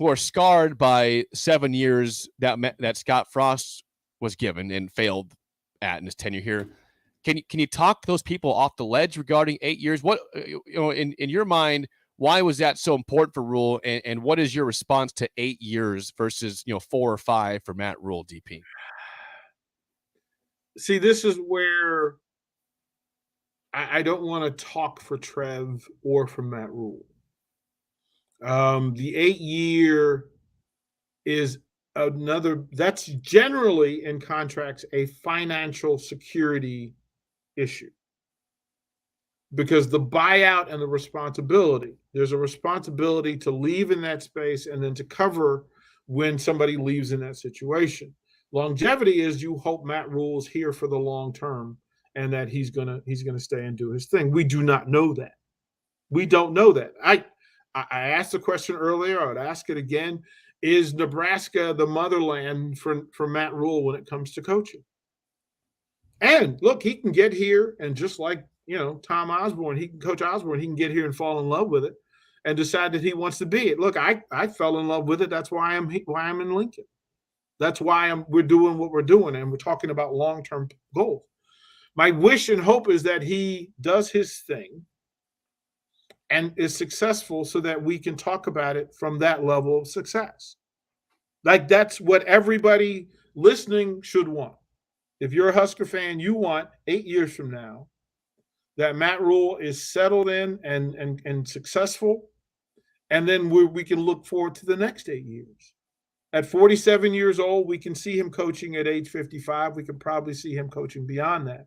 are scarred by 7 years that Scott Frost was given and failed at in his tenure here, can you talk those people off the ledge regarding 8 years? What, in your mind, why was that so important for Rhule, and what is your response to 8 years versus 4 or 5 for Matt Rhule, DP? See, this is where I don't want to talk for Trev or for Matt Rhule. The 8-year is that's generally in contracts a financial security issue. Because the buyout and the responsibility, there's a responsibility to leave in that space and then to cover when somebody leaves in that situation. Longevity is you hope Matt Rhule is here for the long term and that he's gonna stay and do his thing. We do not know that. We don't know that. I asked the question earlier. I would ask it again. Is Nebraska the motherland for Matt Rhule when it comes to coaching? And look, he can get here and just like Tom Osborne, Coach Osborne, he can get here and fall in love with it and decide that he wants to be it. Look, I fell in love with it. That's why I'm in Lincoln. That's why we're doing what we're doing, and we're talking about long-term goals. My wish and hope is that he does his thing and is successful so that we can talk about it from that level of success. Like, that's what everybody listening should want. If you're a Husker fan, you want 8 years from now that Matt Rhule is settled in and successful, and then we can look forward to the next 8 years. At 47 years old, we can see him coaching at age 55. We can probably see him coaching beyond that.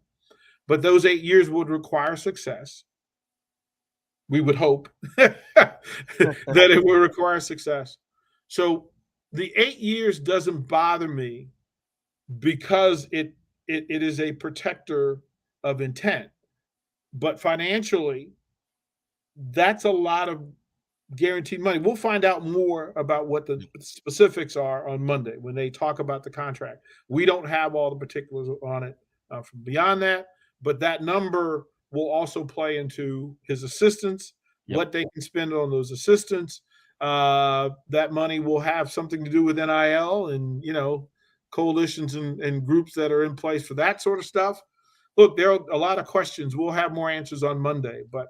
But those 8 years would require success. We would hope that it will require success. So the 8 years doesn't bother me because it is a protector of intent. But financially, that's a lot of guaranteed money. We'll find out more about what the specifics are on Monday when they talk about the contract. We don't have all the particulars on it from beyond that, but that number will also play into his assistants, what they can spend on those assistants. That money will have something to do with NIL and, coalitions and groups that are in place for that sort of stuff. Look, there are a lot of questions. We'll have more answers on Monday, but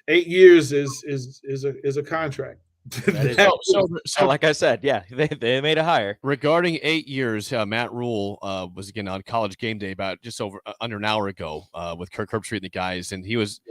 8 years is a contract. So like I said, yeah, they made a hire. Regarding 8 years, Matt Rhule was again on College Game Day about just under an hour ago with Kirk Herbstreit and the guys, and he was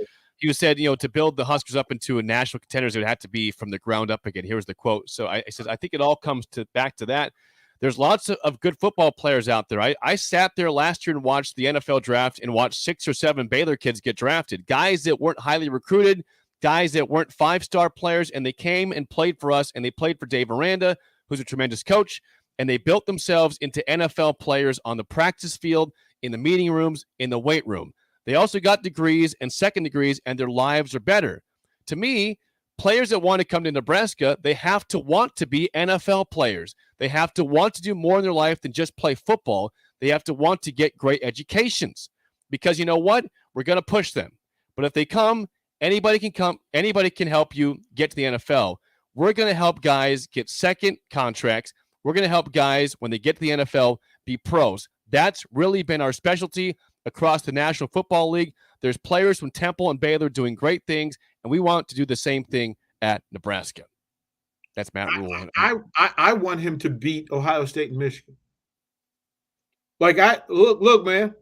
said, to build the Huskers up into a national contenders, it would have to be from the ground up again. Here's the quote. So I said, I think it all comes back to that. There's lots of good football players out there. I sat there last year and watched the NFL draft and watched 6 or 7 Baylor kids get drafted, guys that weren't highly recruited, guys that weren't 5-star players, and they came and played for us, and they played for Dave Aranda, who's a tremendous coach, and they built themselves into NFL players on the practice field, in the meeting rooms, in the weight room. They also got degrees and second degrees, and their lives are better. To me, players that want to come to Nebraska, they have to want to be NFL players. They have to want to do more in their life than just play football. They have to want to get great educations, because you know what? We're going to push them. But if they come, anybody can come. Anybody can help you get to the NFL. We're going to help guys get second contracts. We're going to help guys, when they get to the NFL, be pros. That's really been our specialty across the National Football League. There's players from Temple and Baylor doing great things, and we want to do the same thing at Nebraska. That's Matt Rhule. I want him to beat Ohio State and Michigan. Like, look, man,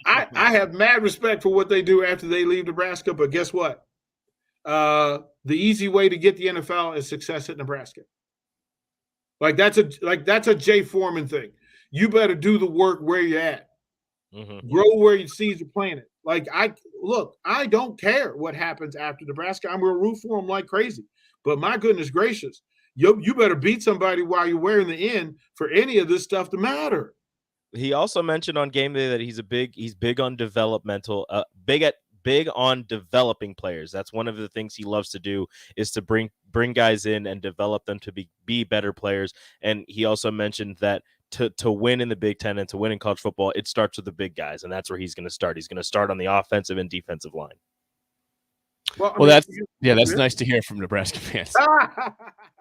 I have mad respect for what they do after they leave Nebraska, but guess what? The easy way to get the NFL is success at Nebraska. Like that's a Jay Foreman thing. You better do the work where you're at. Mm-hmm. Grow where you seeds are planted. Like, I don't care what happens after Nebraska. I'm going to root for them like crazy. But my goodness gracious, you better beat somebody while you're wearing the N for any of this stuff to matter. He also mentioned on game day that he's big on developmental, big on developing players. That's one of the things he loves to do, is to bring guys in and develop them to be better players. And he also mentioned that to win in the Big Ten and to win in college football, it starts with the big guys, and that's where he's going to start. He's going to start on the offensive and defensive line. Well, that's nice to hear from Nebraska fans.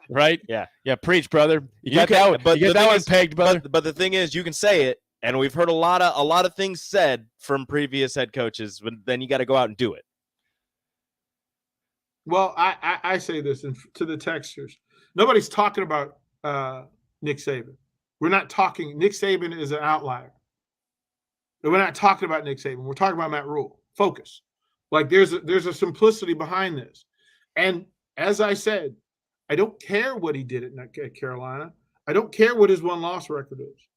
Right? Yeah. Yeah, preach, brother. You got that one pegged, brother. But the thing is, you can say it, and we've heard a lot of things said from previous head coaches, but then you got to go out and do it. Well, I say this to the texters. Nobody's talking about Nick Saban. We're not talking. Nick Saban is an outlier. We're not talking about Nick Saban. We're talking about Matt Rhule. Focus. Like, there's a simplicity behind this. And as I said, I don't care what he did at Carolina. I don't care what his one-loss record is.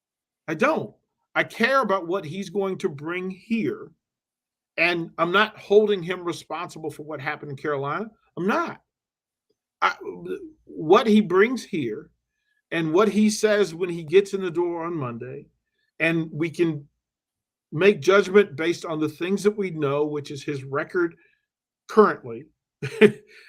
I don't. I care about what he's going to bring here. And I'm not holding him responsible for what happened in Carolina. I'm not. What he brings here and what he says when he gets in the door on Monday, and we can make judgment based on the things that we know, which is his record currently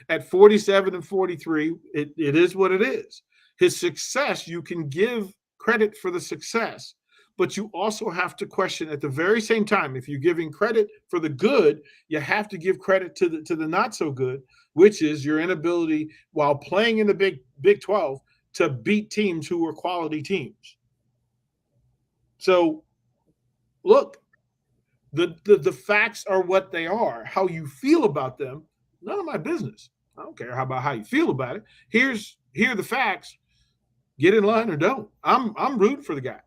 at 47 and 43. It is what it is. His success, you can give credit for the success, but you also have to question at the very same time, if you're giving credit for the good, you have to give credit to the not so good, which is your inability while playing in the Big 12 to beat teams who were quality teams. So look, the facts are what they are. How you feel about them, none of my business. I don't care about how you feel about it. Here are the facts. Get in line or don't. I'm rooting for the guy.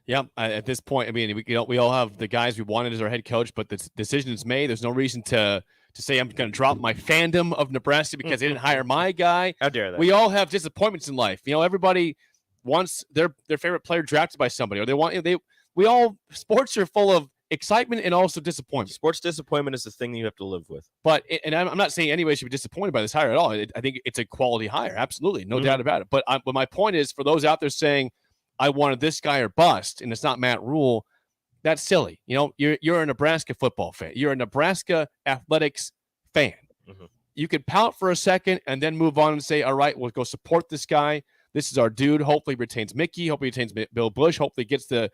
Yeah, at this point, I mean, we all have the guys we wanted as our head coach, but the decision is made. There's no reason to say I'm going to drop my fandom of Nebraska because they didn't hire my guy. How dare they? We all have disappointments in life. Everybody wants their favorite player drafted by somebody, or sports are full of excitement and also disappointment. Sports disappointment is the thing that you have to live with. But I'm not saying anybody should be disappointed by this hire at all. I think it's a quality hire, absolutely, no doubt about it. But my point is, for those out there saying I wanted this guy or bust, and it's not Matt Rhule, that's silly. You're a Nebraska football fan. You're a Nebraska athletics fan. Mm-hmm. You could pout for a second and then move on and say, all right, we'll go support this guy. This is our dude. Hopefully he retains Mickey. Hopefully he retains Bill Bush. Hopefully he gets the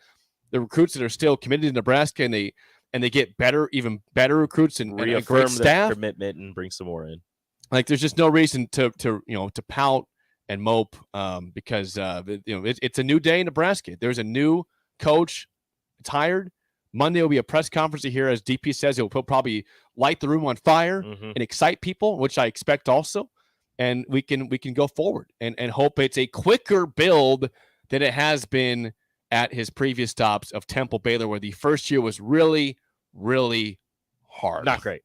recruits that are still committed to Nebraska and and they get even better recruits and a Reaffirm great staff, their commitment and bring some more in. like there's just no reason to pout and mope because it's a new day in Nebraska. There's a new coach. It's hired. Monday will be a press conference here, as DP says. He'll probably light the room on fire and excite people, which I expect also. And we can go forward and hope it's a quicker build than it has been at his previous stops of Temple Baylor, where the first year was really, really hard. Not great.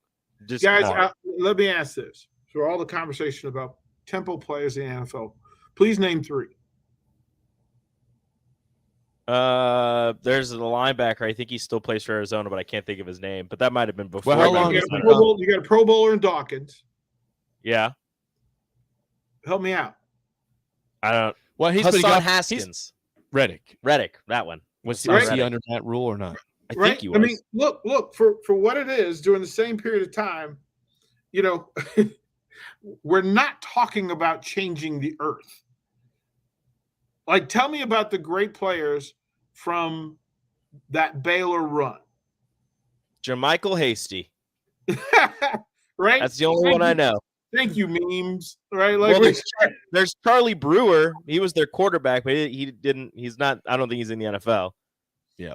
Just Guys, let me ask this. For all the conversation about Temple players in the NFL, please name 3. There's the linebacker. I think he still plays for Arizona, but I can't think of his name. But that might have been before. Well, how long? You got a Pro Bowler in Dawkins. Yeah. Help me out. I don't. Well, Hassan Haskins. Reddick, that one. Was Right. he under that rule or not? I think he was. I mean, look for what it is during the same period of time. We're not talking about changing the earth. Like, tell me about the great players from that Baylor run. Jermichael Hasty. Right? That's the only one I know. Thank you, memes. Right? Like, Well, there's Charlie Brewer. He was their quarterback, but he didn't. He's not. I don't think he's in the NFL. Yeah.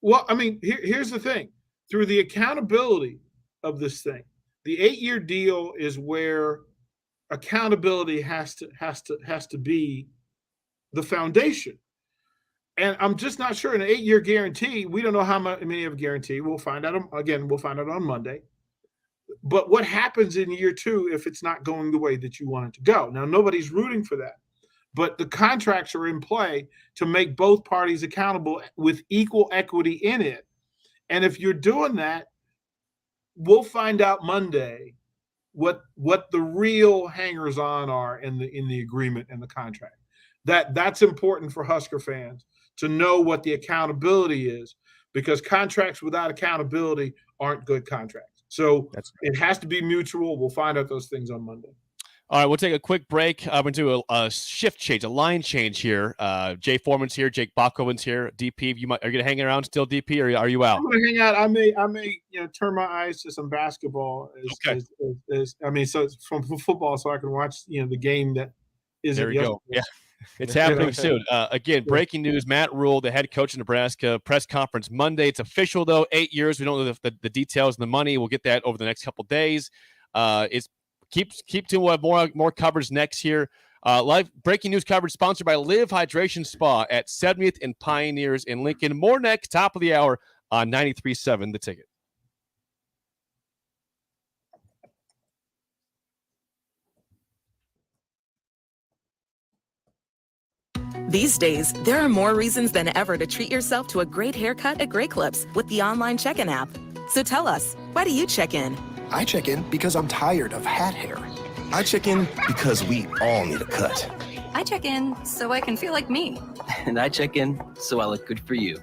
Well, I mean, here's the thing. Through the accountability of this thing, the 8-year deal is where accountability has to be the foundation. And I'm just not sure in an 8-year guarantee. We don't know how many of a guarantee. We'll find out again. We'll find out on Monday. But what happens in year 2 if it's not going the way that you want it to go? Now, nobody's rooting for that. But the contracts are in play to make both parties accountable with equal equity in it. And if you're doing that, we'll find out Monday what the real hangers-on are in the agreement and the contract. That's important for Husker fans to know what the accountability is, because contracts without accountability aren't good contracts. So it has to be mutual. We'll find out those things on Monday. All right, we'll take a quick break. I'm going to do a shift change, a line change here. Jay Foreman's here. Jake Bachowin's here. DP, are you going to hang around still, DP, or are you out? I'm going to hang out. I may turn my eyes to some basketball. So from football, so I can watch the game that isn't. There you go. Yeah, it's happening soon. Again, breaking news: Matt Rhule, the head coach of Nebraska, press conference Monday. It's official though. 8 years. We don't know the details and the money. We'll get that over the next couple of days. Keep to more coverage next year. Live breaking news coverage sponsored by Live Hydration Spa at 70th and Pioneers in Lincoln. More next, top of the hour on 93.7 The Ticket. These days, there are more reasons than ever to treat yourself to a great haircut at Great Clips with the online check-in app. So tell us, why do you check in? I check in because I'm tired of hat hair. I check in because we all need a cut. I check in so I can feel like me. And I check in so I look good for you.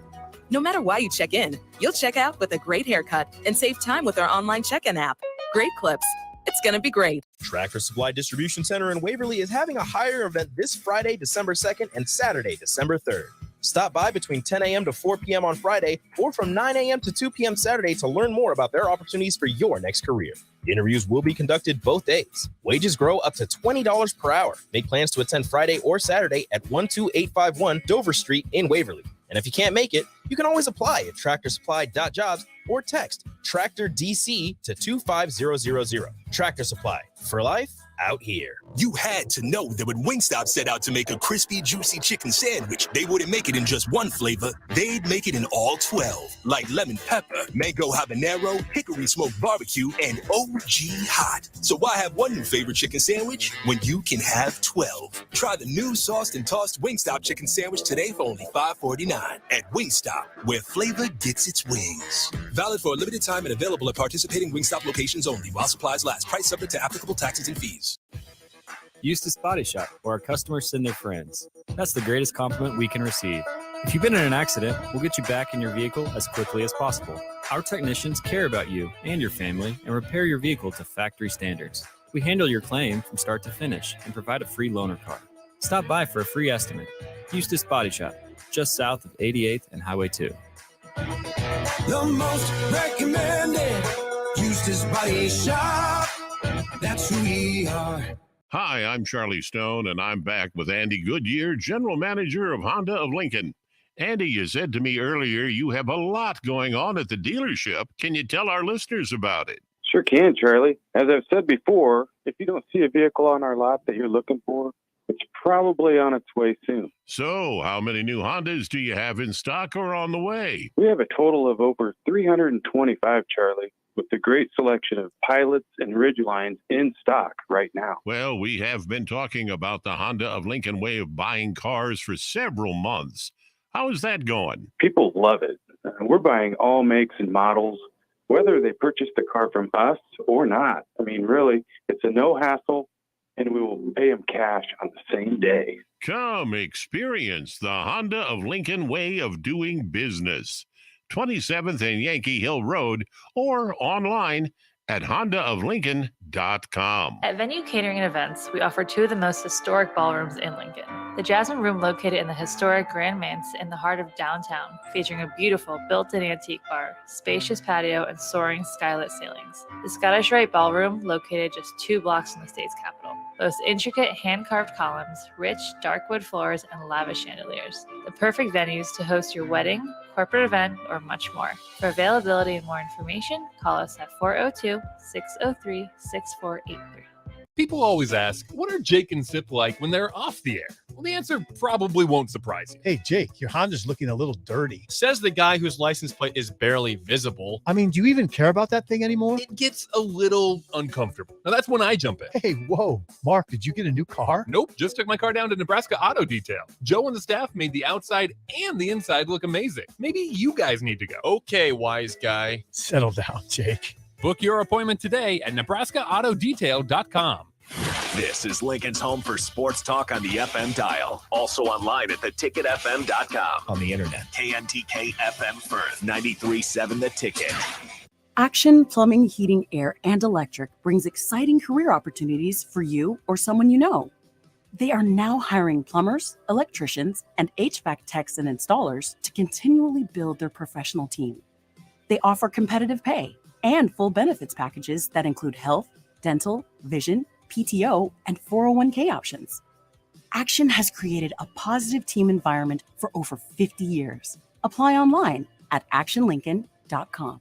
No matter why you check in, you'll check out with a great haircut and save time with our online check-in app. Great Clips. It's going to be great. Tractor Supply Distribution Center in Waverly is having a hire event this Friday, December 2nd and Saturday, December 3rd. Stop by between 10 a.m. to 4 p.m. on Friday or from 9 a.m. to 2 p.m. Saturday to learn more about their opportunities for your next career. Interviews will be conducted both days. Wages grow up to $20 per hour. Make plans to attend Friday or Saturday at 12851 Dover Street in Waverly. And if you can't make it, you can always apply at tractorsupply.jobs or text Tractor DC to 25000. Tractor Supply, for life out here. You had to know that when Wingstop set out to make a crispy, juicy chicken sandwich, they wouldn't make it in just one flavor. They'd make it in all 12, like lemon pepper, mango habanero, hickory smoked barbecue, and OG hot. So why have one new favorite chicken sandwich when you can have 12? Try the new sauced and tossed Wingstop chicken sandwich today for only $5.49 at Wingstop, where flavor gets its wings. Valid for a limited time and available at participating Wingstop locations only while supplies last. Price subject to applicable taxes and fees. Eustace Body Shop, where our customers send their friends. That's the greatest compliment we can receive. If you've been in an accident, we'll get you back in your vehicle as quickly as possible. Our technicians care about you and your family and repair your vehicle to factory standards. We handle your claim from start to finish and provide a free loaner car. Stop by for a free estimate. Eustace Body Shop, just south of 88th and Highway 2. The most recommended used body shop. That's who we are. Hi, I'm Charlie Stone, and I'm back with Andy Goodyear, General Manager of Honda of Lincoln. Andy, you said to me earlier you have a lot going on at the dealership. Can you tell our listeners about it? Sure can, Charlie. As I've said before, if you don't see a vehicle on our lot that you're looking for, it's probably on its way soon. So, how many new Hondas do you have in stock or on the way? We have a total of over 325, Charlie, with a great selection of Pilots and Ridgelines in stock right now. Well, we have been talking about the Honda of Lincoln way of buying cars for several months. How is that going? People love it. We're buying all makes and models, whether they purchase the car from us or not. I mean, really, it's a no hassle, and we will pay them cash on the same day. Come experience the Honda of Lincoln way of doing business. 27th and Yankee Hill Road, or online at hondaoflincoln.com. At Venue Catering and Events, we offer two of the most historic ballrooms in Lincoln. The Jasmine Room, located in the historic Grand Manse in the heart of downtown, featuring a beautiful built-in antique bar, spacious patio, and soaring skylit ceilings. The Scottish Rite Ballroom, located just 2 blocks from the state's capital, boasts intricate hand-carved columns, rich dark wood floors, and lavish chandeliers. The perfect venues to host your wedding, corporate event, or much more. For availability and more information, call us at 402-603-6483. People always ask, what are Jake and Sip like when they're off the air? Well, the answer probably won't surprise you. Hey, Jake, your Honda's looking a little dirty. Says the guy whose license plate is barely visible. I mean, do you even care about that thing anymore? It gets a little uncomfortable. Now, that's when I jump in. Hey, whoa. Mark, did you get a new car? Nope, just took my car down to Nebraska Auto Detail. Joe and the staff made the outside and the inside look amazing. Maybe you guys need to go. Okay, wise guy. Settle down, Jake. Book your appointment today at nebraskaautodetail.com. This is Lincoln's home for sports talk on the FM dial. Also online at theticketfm.com. On the internet. KNTK FM Firth, 93.7 The Ticket. Action Plumbing, Heating, Air, and Electric brings exciting career opportunities for you or someone you know. They are now hiring plumbers, electricians, and HVAC techs and installers to continually build their professional team. They offer competitive pay and full benefits packages that include health, dental, vision, PTO, and 401k options. Action has created a positive team environment for over 50 years. Apply online at actionlincoln.com.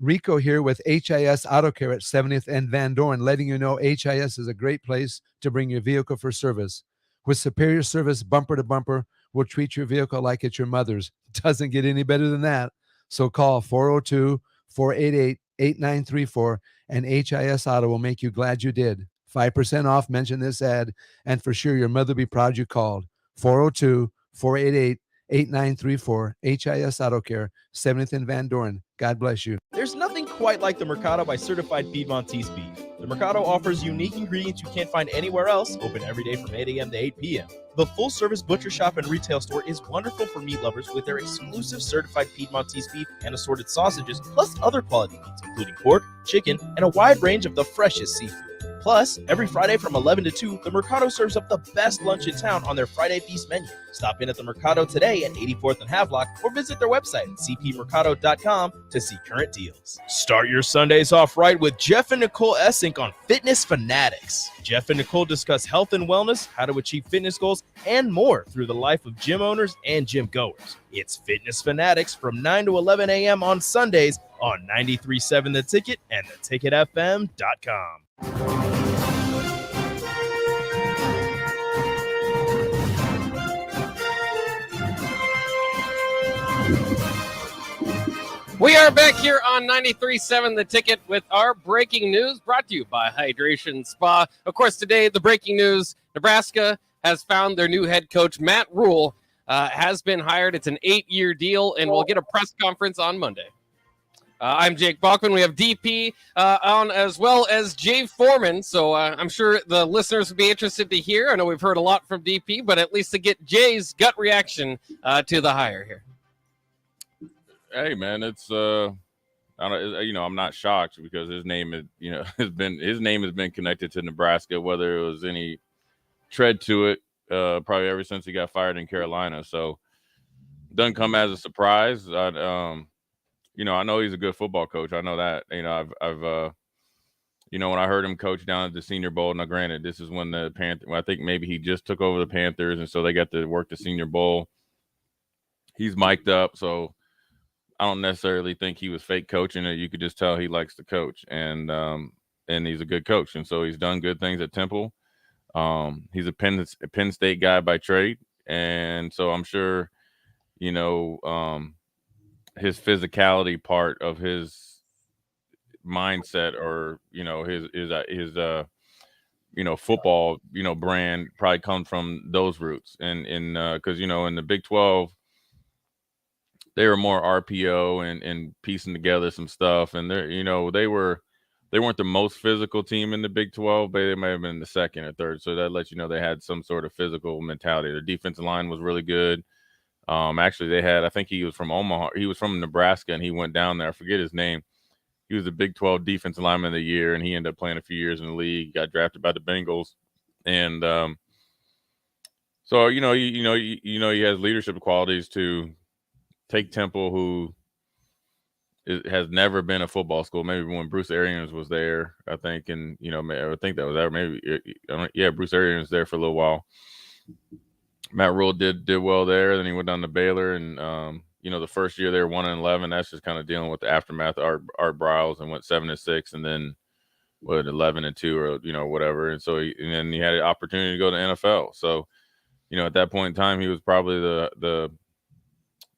Rico here with HIS Auto Care at 70th and Van Dorn, letting you know HIS is a great place to bring your vehicle for service. With superior service, bumper to bumper, we'll treat your vehicle like it's your mother's. Doesn't get any better than that. So call 402-488-8934 and HIS Auto will make you glad you did. 5% off, mention this ad, and for sure your mother will be proud you called. 402-488-8934, HIS Auto Care, 70th and Van Dorn. God bless you. There's nothing quite like the Mercado by Certified Piedmontese Beef. The Mercado offers unique ingredients you can't find anywhere else, open every day from 8 a.m. to 8 p.m. The full-service butcher shop and retail store is wonderful for meat lovers with their exclusive certified Piedmontese beef and assorted sausages, plus other quality meats, including pork, chicken, and a wide range of the freshest seafood. Plus, every Friday from 11 to 2, the Mercado serves up the best lunch in town on their Friday Feast menu. Stop in at the Mercado today at 84th and Havelock or visit their website at cpmercado.com to see current deals. Start your Sundays off right with Jeff and Nicole Essink on Fitness Fanatics. Jeff and Nicole discuss health and wellness, how to achieve fitness goals, and more through the life of gym owners and gym goers. It's Fitness Fanatics from 9 to 11 a.m. on Sundays on 93.7 The Ticket and theticketfm.com. We are back here on 93.7 The Ticket with our breaking news brought to you by Hydration Spa. Of course, today, the breaking news, Nebraska has found their new head coach, Matt Rhule, has been hired. It's an 8-year deal, and we'll get a press conference on Monday. I'm Jake Bachman. We have DP on as well as Jay Foreman, so I'm sure the listeners would be interested to hear. I know we've heard a lot from DP, but at least to get Jay's gut reaction to the hire here. Hey man, it's I'm not shocked because his name is has been connected to Nebraska, whether it was any tread to it, probably ever since he got fired in Carolina. So it doesn't come as a surprise. I know he's a good football coach. I know that. I've when I heard him coach down at the Senior Bowl. Now, granted, this is when the Panthers. I think maybe he just took over the Panthers, and so they got to work the Senior Bowl. He's mic'd up, so I don't necessarily think he was fake coaching it. You could just tell he likes to coach, and he's a good coach, and so he's done good things at Temple. He's a Penn State guy by trade, and so I'm sure, his physicality part of his mindset, or his football brand probably comes from those roots, and because in the Big 12. They were more RPO and piecing together some stuff, and they weren't the most physical team in the Big 12, but they may have been the second or third. So that lets you know they had some sort of physical mentality. Their defensive line was really good. Actually, they had, I think he was from Omaha. He was from Nebraska, and he went down there. I forget his name. He was the Big 12 defensive lineman of the year, and he ended up playing a few years in the league. Got drafted by the Bengals, and so he has leadership qualities to take Temple, who has never been a football school. Maybe when Bruce Arians was there, I think, and I think that was there. Maybe Bruce Arians was there for a little while. Matt Rhule did well there. Then he went down to Baylor, and the first year they were 1-11. That's just kind of dealing with the aftermath of Art Briles, and went 7-6, and then 11-2 or whatever. And so then he had an opportunity to go to NFL. So at that point in time, he was probably the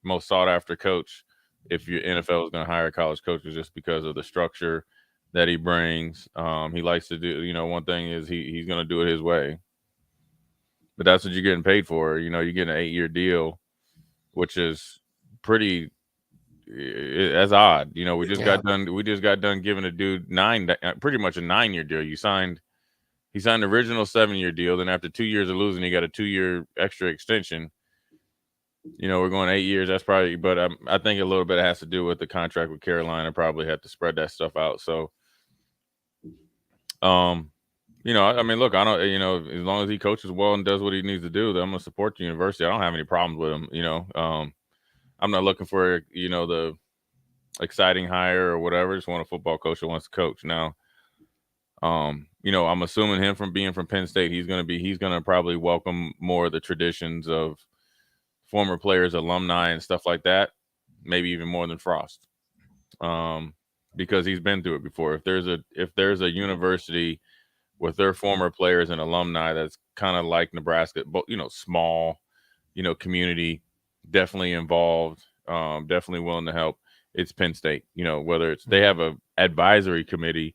most sought after coach if your NFL is going to hire college coaches, just because of the structure that he brings. He likes to do, one thing is he's going to do it his way, but that's what you're getting paid for. You get an 8-year deal, which is pretty, that's odd. We just got done giving a dude pretty much a 9-year deal. He signed the original 7-year deal. Then after 2 years of losing, he got a 2-year extra extension. We're going 8 years. That's probably, but I think a little bit has to do with the contract with Carolina. Probably had to spread that stuff out. So, look, I don't, as long as he coaches well and does what he needs to do, then I'm gonna support the university. I don't have any problems with him. I'm not looking for the exciting hire or whatever. I just want a football coach that wants to coach. Now, I'm assuming him from being from Penn State, he's gonna probably welcome more of the traditions of former players, alumni, and stuff like that, maybe even more than Frost, because he's been through it before. If there's a university with their former players and alumni that's kind of like Nebraska, but small, community, definitely involved, definitely willing to help, it's Penn State. Whether it's they have a advisory committee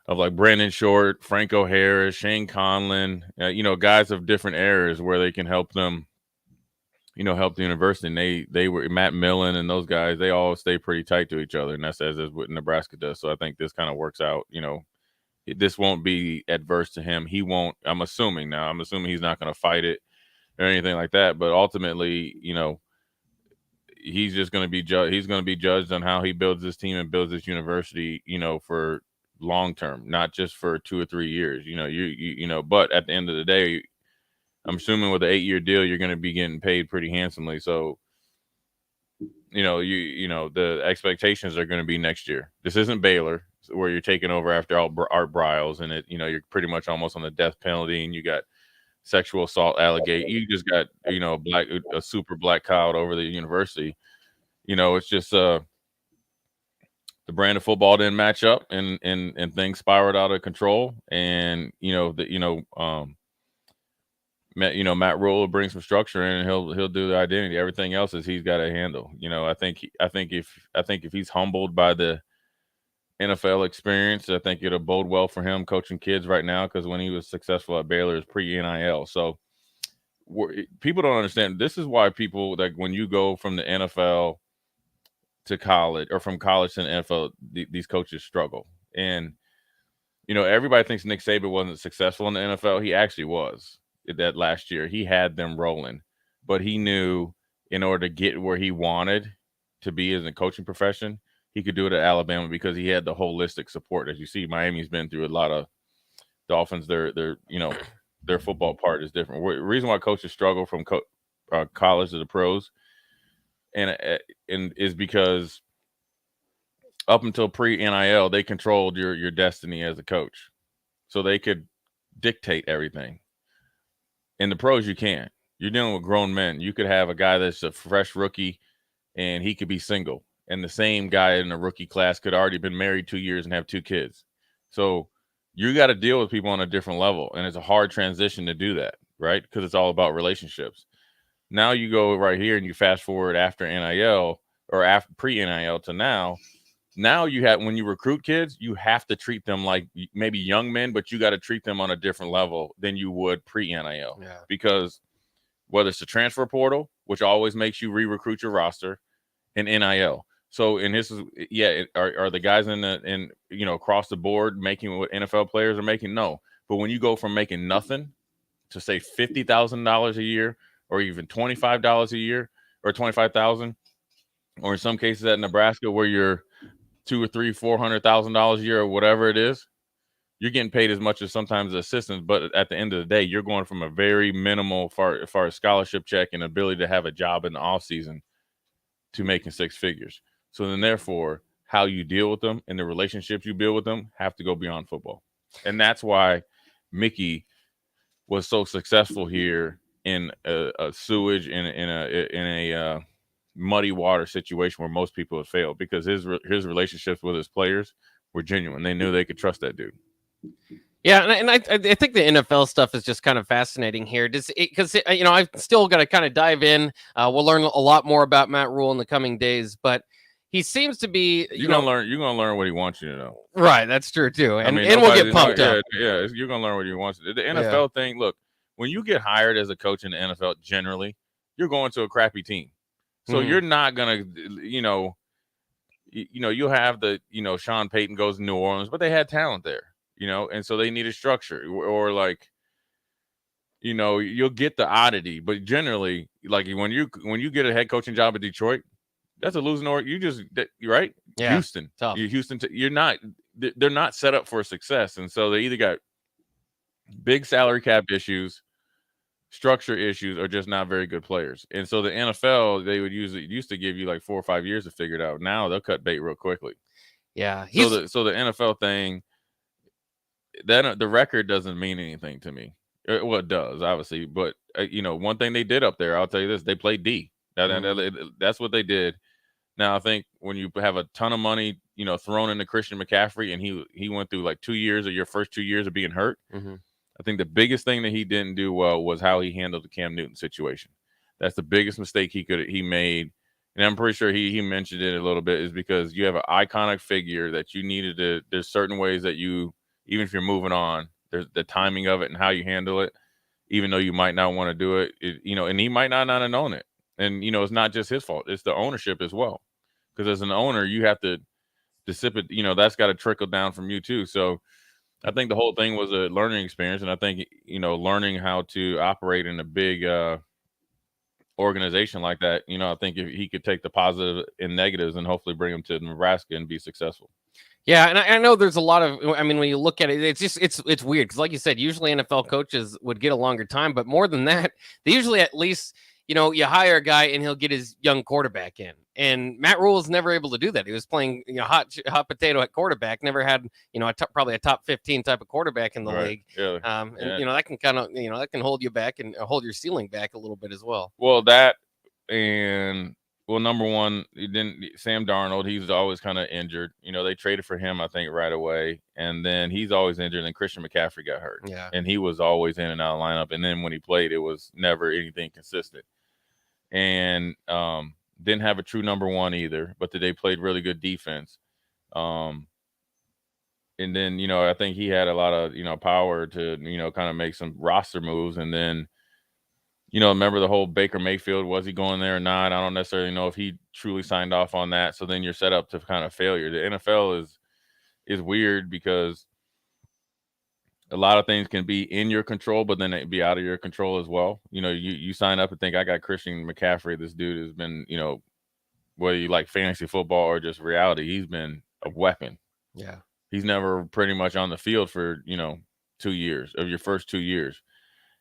of like Brandon Short, Franco Harris, Shane Conlon, guys of different eras where they can help them. Help the university, and they were Matt Millen and those guys. They all stay pretty tight to each other, and that's as is what Nebraska does. So I think this kind of works out. This won't be adverse to him. He won't. I'm assuming he's not going to fight it or anything like that. But ultimately, he's just going to be judged. He's going to be judged on how he builds this team and builds this university. For long term, not just for 2 or 3 years. But at the end of the day, I'm assuming with the 8-year deal, you're going to be getting paid pretty handsomely. So, the expectations are going to be next year. This isn't Baylor, where you're taking over after Art Briles, and you're pretty much almost on the death penalty, and you got sexual assault allegation. You just got, a super black cloud over the university. It's just the brand of football didn't match up, and things spiraled out of control, and Matt Rhule will bring some structure in, and he'll do the identity. Everything else is he's got to handle. I think if he's humbled by the NFL experience, I think it'll bode well for him coaching kids right now, because when he was successful at Baylor, it's pre-NIL. So people don't understand. This is why people, like, when you go from the NFL to college, or from college to the NFL, these coaches struggle. And everybody thinks Nick Saban wasn't successful in the NFL. He actually was. That last year he had them rolling, but he knew in order to get where he wanted to be as a coaching profession, he could do it at Alabama, because he had the holistic support. As you see, Miami's been through a lot of Dolphins. Their football part is different. The reason why coaches struggle from college to the pros, and is because up until pre-NIL, they controlled your destiny as a coach. So they could dictate everything. In the pros, you can't. You're dealing with grown men. You could have a guy that's a fresh rookie, and he could be single. And the same guy in the rookie class could already been married 2 years and have 2 kids. So you got to deal with people on a different level. And it's a hard transition to do that, right? Because it's all about relationships. Now you go right here and you fast forward after NIL or after pre-NIL to now. Now you have, when you recruit kids, you have to treat them like maybe young men, but you got to treat them on a different level than you would pre-NIL. Yeah. Because whether it's the transfer portal, which always makes you re-recruit your roster, and NIL. So, and this is, are the guys in across the board making what NFL players are making? No. But when you go from making nothing to say $50,000 a year, or even $25 a year, or $25,000, or in some cases at Nebraska where you're $200,000 or $300,000, $400,000 a year, or whatever it is, you're getting paid as much as sometimes assistants. But at the end of the day, you're going from a very minimal as far as scholarship check and ability to have a job in the off season to making 6 figures. So then, therefore, how you deal with them and the relationships you build with them have to go beyond football. And that's why Mickey was so successful here in a sewage in a muddy water situation where most people have failed, because his relationships with his players were genuine. They knew they could trust that dude. Yeah, and I think the NFL stuff is just kind of fascinating here. Because I've still got to kind of dive in. We'll learn a lot more about Matt Rhule in the coming days, but he seems to be. You're gonna learn what he wants you to know. Right, that's true too, and I mean, we'll get pumped up. Yeah, you're gonna learn what he wants. The NFL thing. Look, when you get hired as a coach in the NFL, generally, you're going to a crappy team, so you're not gonna, you'll have the, Sean Payton goes to New Orleans, but they had talent there. And so they need a structure, or like, you'll get the oddity, but generally, like when you get a head coaching job at Detroit, that's a losing org. Right? Yeah, Houston, tough. Houston, they're not set up for success, and so they either got big salary cap issues, structure issues, or just not very good players. And so the NFL, they would used to give you like 4 or 5 years to figure it out. Now they'll cut bait real quickly. Yeah. So the NFL thing. Then the record doesn't mean anything to me. Well, it does, obviously, but one thing they did up there, I'll tell you this: they played D. That's what they did. Now, I think when you have a ton of money, thrown into Christian McCaffrey, and he went through like 2 years of your first 2 years of being hurt. Mm-hmm. I think the biggest thing that he didn't do well was how he handled the Cam Newton situation. That's the biggest mistake he made. And I'm pretty sure he mentioned it a little bit, is because you have an iconic figure that you needed to. There's certain ways that you, even if you're moving on, there's the timing of it and how you handle it, even though you might not want to do it, and he might not have known it. And, it's not just his fault. It's the ownership as well. Because as an owner, you have to dissipate, that's got to trickle down from you too. So I think the whole thing was a learning experience. And I think, learning how to operate in a big organization like that, I think if he could take the positive and negatives and hopefully bring them to Nebraska and be successful. Yeah, and I know there's a lot of, when you look at it, it's weird, because like you said, usually NFL coaches would get a longer time, but more than that, they usually at least, you hire a guy and he'll get his young quarterback in. And Matt Rhule was never able to do that. He was playing, hot potato at quarterback, never had, probably a top 15 type of quarterback in the league. Yeah. And that can kind of, that can hold you back and hold your ceiling back a little bit as well. Well, that, and well, number one, Sam Darnold, he's always kind of injured. They traded for him, I think, right away. And then he's always injured, and Christian McCaffrey got hurt. Yeah. And he was always in and out of the lineup. And then when he played, it was never anything consistent. And didn't have a true number one either, but they played really good defense. And then, I think he had a lot of, power to, kind of make some roster moves. And then, remember the whole Baker Mayfield, was he going there or not? I don't necessarily know if he truly signed off on that. So then you're set up to kind of failure. The NFL is weird, because a lot of things can be in your control, but then it be out of your control as well. You sign up and think, I got Christian McCaffrey. This dude has been, whether you like fantasy football or just reality, he's been a weapon. Yeah. He's never pretty much on the field for, 2 years of your first 2 years.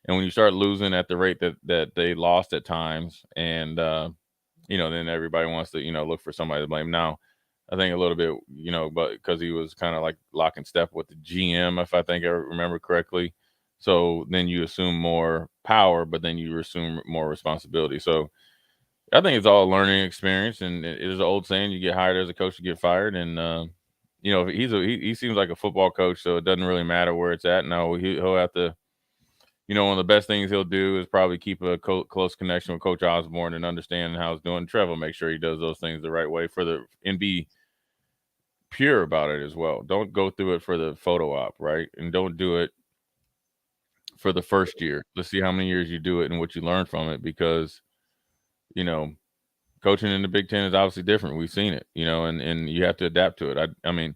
And when you start losing at the rate that they lost at times, and then everybody wants to look for somebody to blame. Now, I think a little bit, but because he was kind of like lock and step with the GM, if I remember correctly. So then you assume more power, but then you assume more responsibility. So I think it's all a learning experience, and it is an old saying: you get hired as a coach, you get fired. And he seems like a football coach, so it doesn't really matter where it's at. No, he'll have to. One of the best things he'll do is probably keep a close connection with Coach Osborne and understand how he's doing. Trevor, make sure he does those things the right way and be pure about it as well. Don't go through it for the photo op, right? And don't do it for the first year. Let's see how many years you do it and what you learn from it, because coaching in the Big Ten is obviously different. We've seen it, and you have to adapt to it. I mean,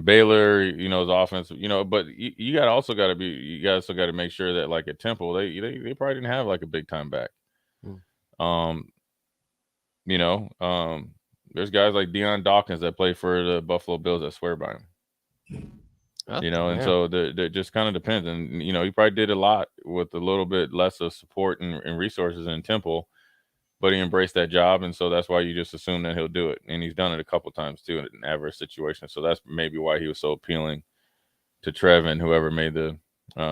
Baylor, his offense, but you also got to make sure that, like, at Temple, they probably didn't have like a big time back. There's guys like Deion Dawkins that play for the Buffalo Bills that swear by him. And so it just kind of depends. And, he probably did a lot with a little bit less of support and resources in Temple, but he embraced that job. And so that's why you just assume that he'll do it. And he's done it a couple times too in an adverse situation. So that's maybe why he was so appealing to Trev and whoever made the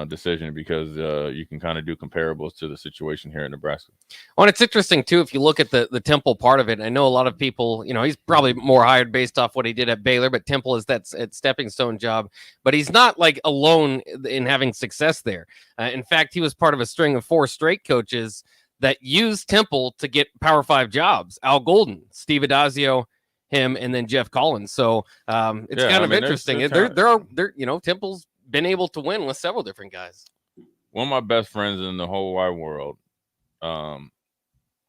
decision, because you can kind of do comparables to the situation here in Nebraska. Well, and it's interesting too, if you look at the Temple part of it. I know a lot of people, he's probably more hired based off what he did at Baylor, but Temple is that stepping stone job. But he's not like alone in having success there. In fact, he was part of a string of 4 straight coaches that used Temple to get Power 5 jobs. Al Golden, Steve Adazio, him, and then Jeff Collins. So it's kind of interesting. Temple's been able to win with several different guys. One of my best friends in the whole wide world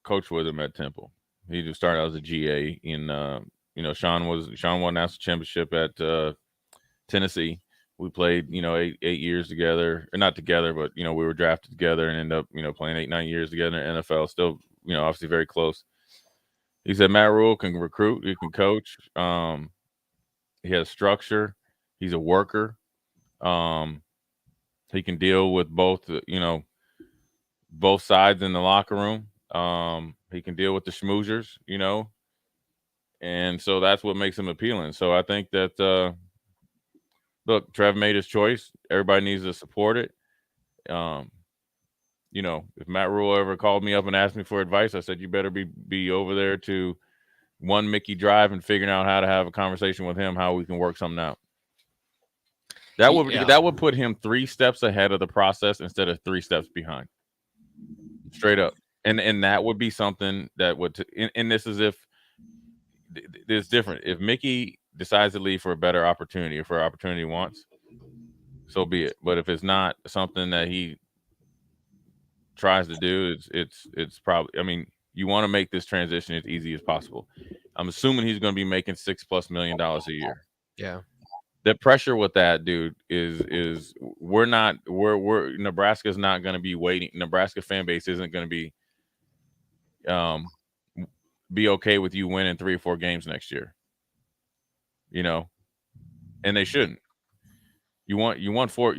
coached with him at Temple. He just started out as a GA Sean won national championship at Tennessee. We played, 8 years together, or not together, but, we were drafted together and ended up, playing 8-9 years together in the NFL. Still, obviously very close. He said Matt Rhule can recruit, he can coach. He has structure. He's a worker. He can deal with both sides in the locker room. He can deal with the schmoozers, and so that's what makes him appealing. So I think that, look, Trev made his choice. Everybody needs to support it. If Matt Rhule ever called me up and asked me for advice, I said, you better be over there to one Mickey Drive and figuring out how to have a conversation with him, how we can work something out. That would put him 3 steps ahead of the process instead of 3 steps behind. Straight up. And that would be something that would and this is if it's different. If Mickey decides to leave for a better opportunity, or for an opportunity he wants, so be it. But if it's not something that he tries to do, it's probably, you want to make this transition as easy as possible. I'm assuming he's going to be making $6+ million a year. Yeah. The pressure with that, dude, is Nebraska's not going to be waiting. Nebraska fan base isn't going to be okay with you winning 3 or 4 games next year. And they shouldn't. You won 4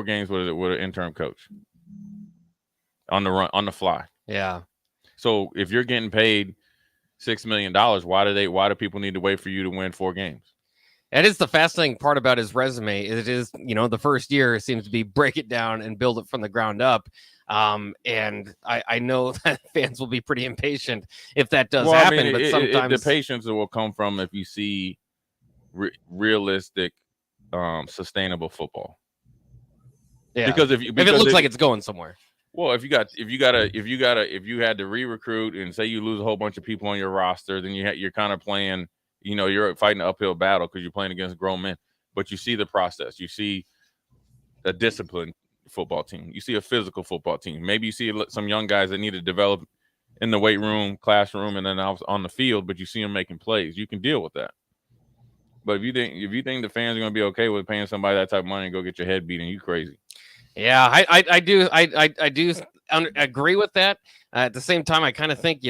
games with an interim coach on the fly. Yeah. So if you're getting paid $6 million, why do people need to wait for you to win 4 games? That is the fascinating part about his resume. It is, the first year seems to be break it down and build it from the ground up. And I know that fans will be pretty impatient if that does happen. But sometimes the patience will come from if you see realistic, sustainable football. Yeah, because if it looks like it's going somewhere. Well, if you had to re-recruit and say you lose a whole bunch of people on your roster, then you're kind of playing. You're fighting an uphill battle because you're playing against grown men. But you see the process. You see a disciplined football team. You see a physical football team. Maybe you see some young guys that need to develop in the weight room, classroom, and then on the field. But you see them making plays. You can deal with that. But if you think the fans are going to be okay with paying somebody that type of money and go get your head beaten, you crazy. Yeah, I do agree with that. At the same time, I kind of think,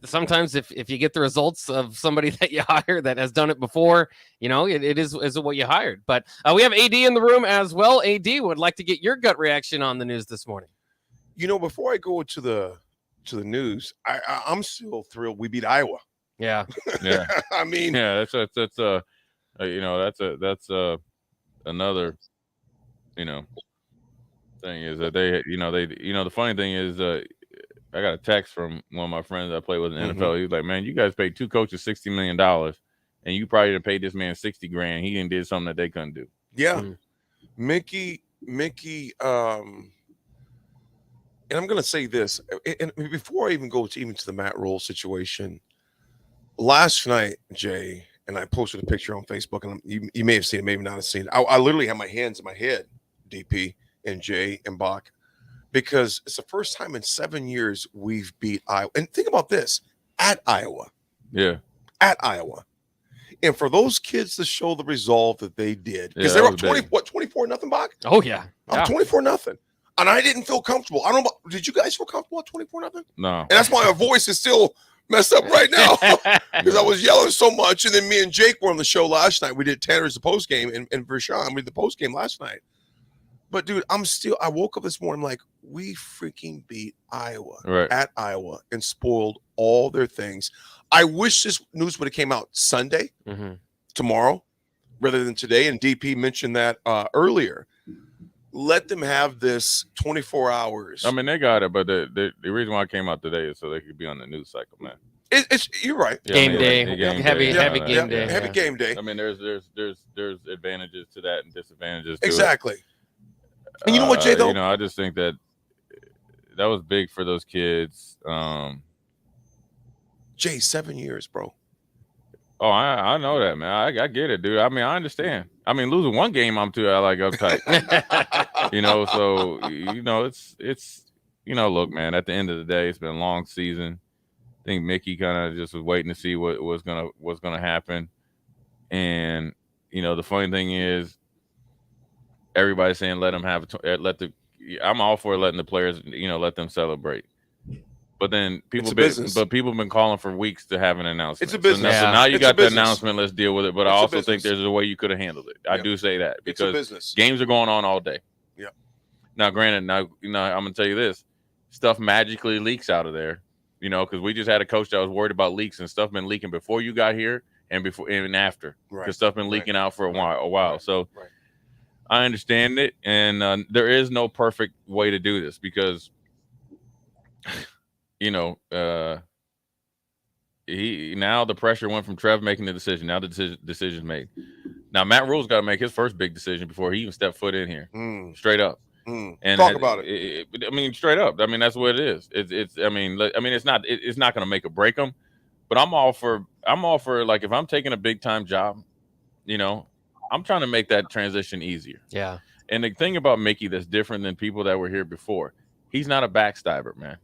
sometimes if you get the results of somebody that you hire that has done it before, it is what you hired. But we have AD in the room as well. AD, would like to get your gut reaction on the news this morning. Before I go to the news, I'm still thrilled we beat Iowa. Yeah. Yeah. I mean, yeah, that's another, thing is that the funny thing is, I got a text from one of my friends I play with in the NFL. He was like, man, you guys paid 2 coaches $60 million and you probably didn't pay this man 60 grand. He didn't did something that they couldn't do. Yeah. Mickey, and I'm going to say this, and before I even go to the Matt Rhule situation, last night, Jay, and I posted a picture on Facebook, and you may have seen it, maybe not have seen it. I literally have my hands in my head, DP and Jay and Bach, because it's the first time in 7 years we've beat Iowa. And think about this, at Iowa. Yeah. At Iowa. And for those kids to show the resolve that they did, because they were up 24-0, Bach? Oh, yeah. Up 24-0. And I didn't feel comfortable. I don't know. Did you guys feel comfortable at 24-0? No. And that's why my voice is still messed up right now because I was yelling so much. And then me and Jake were on the show last night. We did Tanner's the post game and Vershawn, we did the post game last night. But dude, I woke up this morning like, we freaking beat Iowa at Iowa and spoiled all their things. I wish this news would have came out Sunday, tomorrow, rather than today. And DP mentioned that earlier. Let them have this 24 hours. I mean, they got it, but the reason why it came out today is so they could be on the news cycle, man. You're right. Yeah, Game day. Heavy game day. Heavy game day. I mean, there's advantages to that and disadvantages to exactly. And you know what, Jay, though? I just think that was big for those kids. Jay, 7 years, bro. Oh, I know that, man. I get it, dude. I mean, I understand. I mean, losing one game, I'm uptight. So it's look, man. At the end of the day, it's been a long season. I think Mickey kind of just was waiting to see what was gonna happen. And the funny thing is, everybody's saying I'm all for letting the players, let them celebrate. But then people have been calling for weeks to have an announcement. It's a business. So now you got the announcement. Let's deal with it. But I also think there's a way you could have handled it. I do say that because games are going on all day. Yeah. Now, granted, I'm gonna tell you this: stuff magically leaks out of there. Because we just had a coach that was worried about leaks, and stuff been leaking before you got here and before and after. Because stuff been leaking out for a while. So I understand it, and there is no perfect way to do this because. Now the pressure went from Trev making the decision. Now the decision's made. Now Matt Rhule's got to make his first big decision before he even stepped foot in here. Straight up. And talk about it. I mean, straight up. I mean, that's what it is. It's not going to make or break them. But I'm all for like if I'm taking a big time job, I'm trying to make that transition easier. Yeah. And the thing about Mickey that's different than people that were here before, he's not a backstabber, man.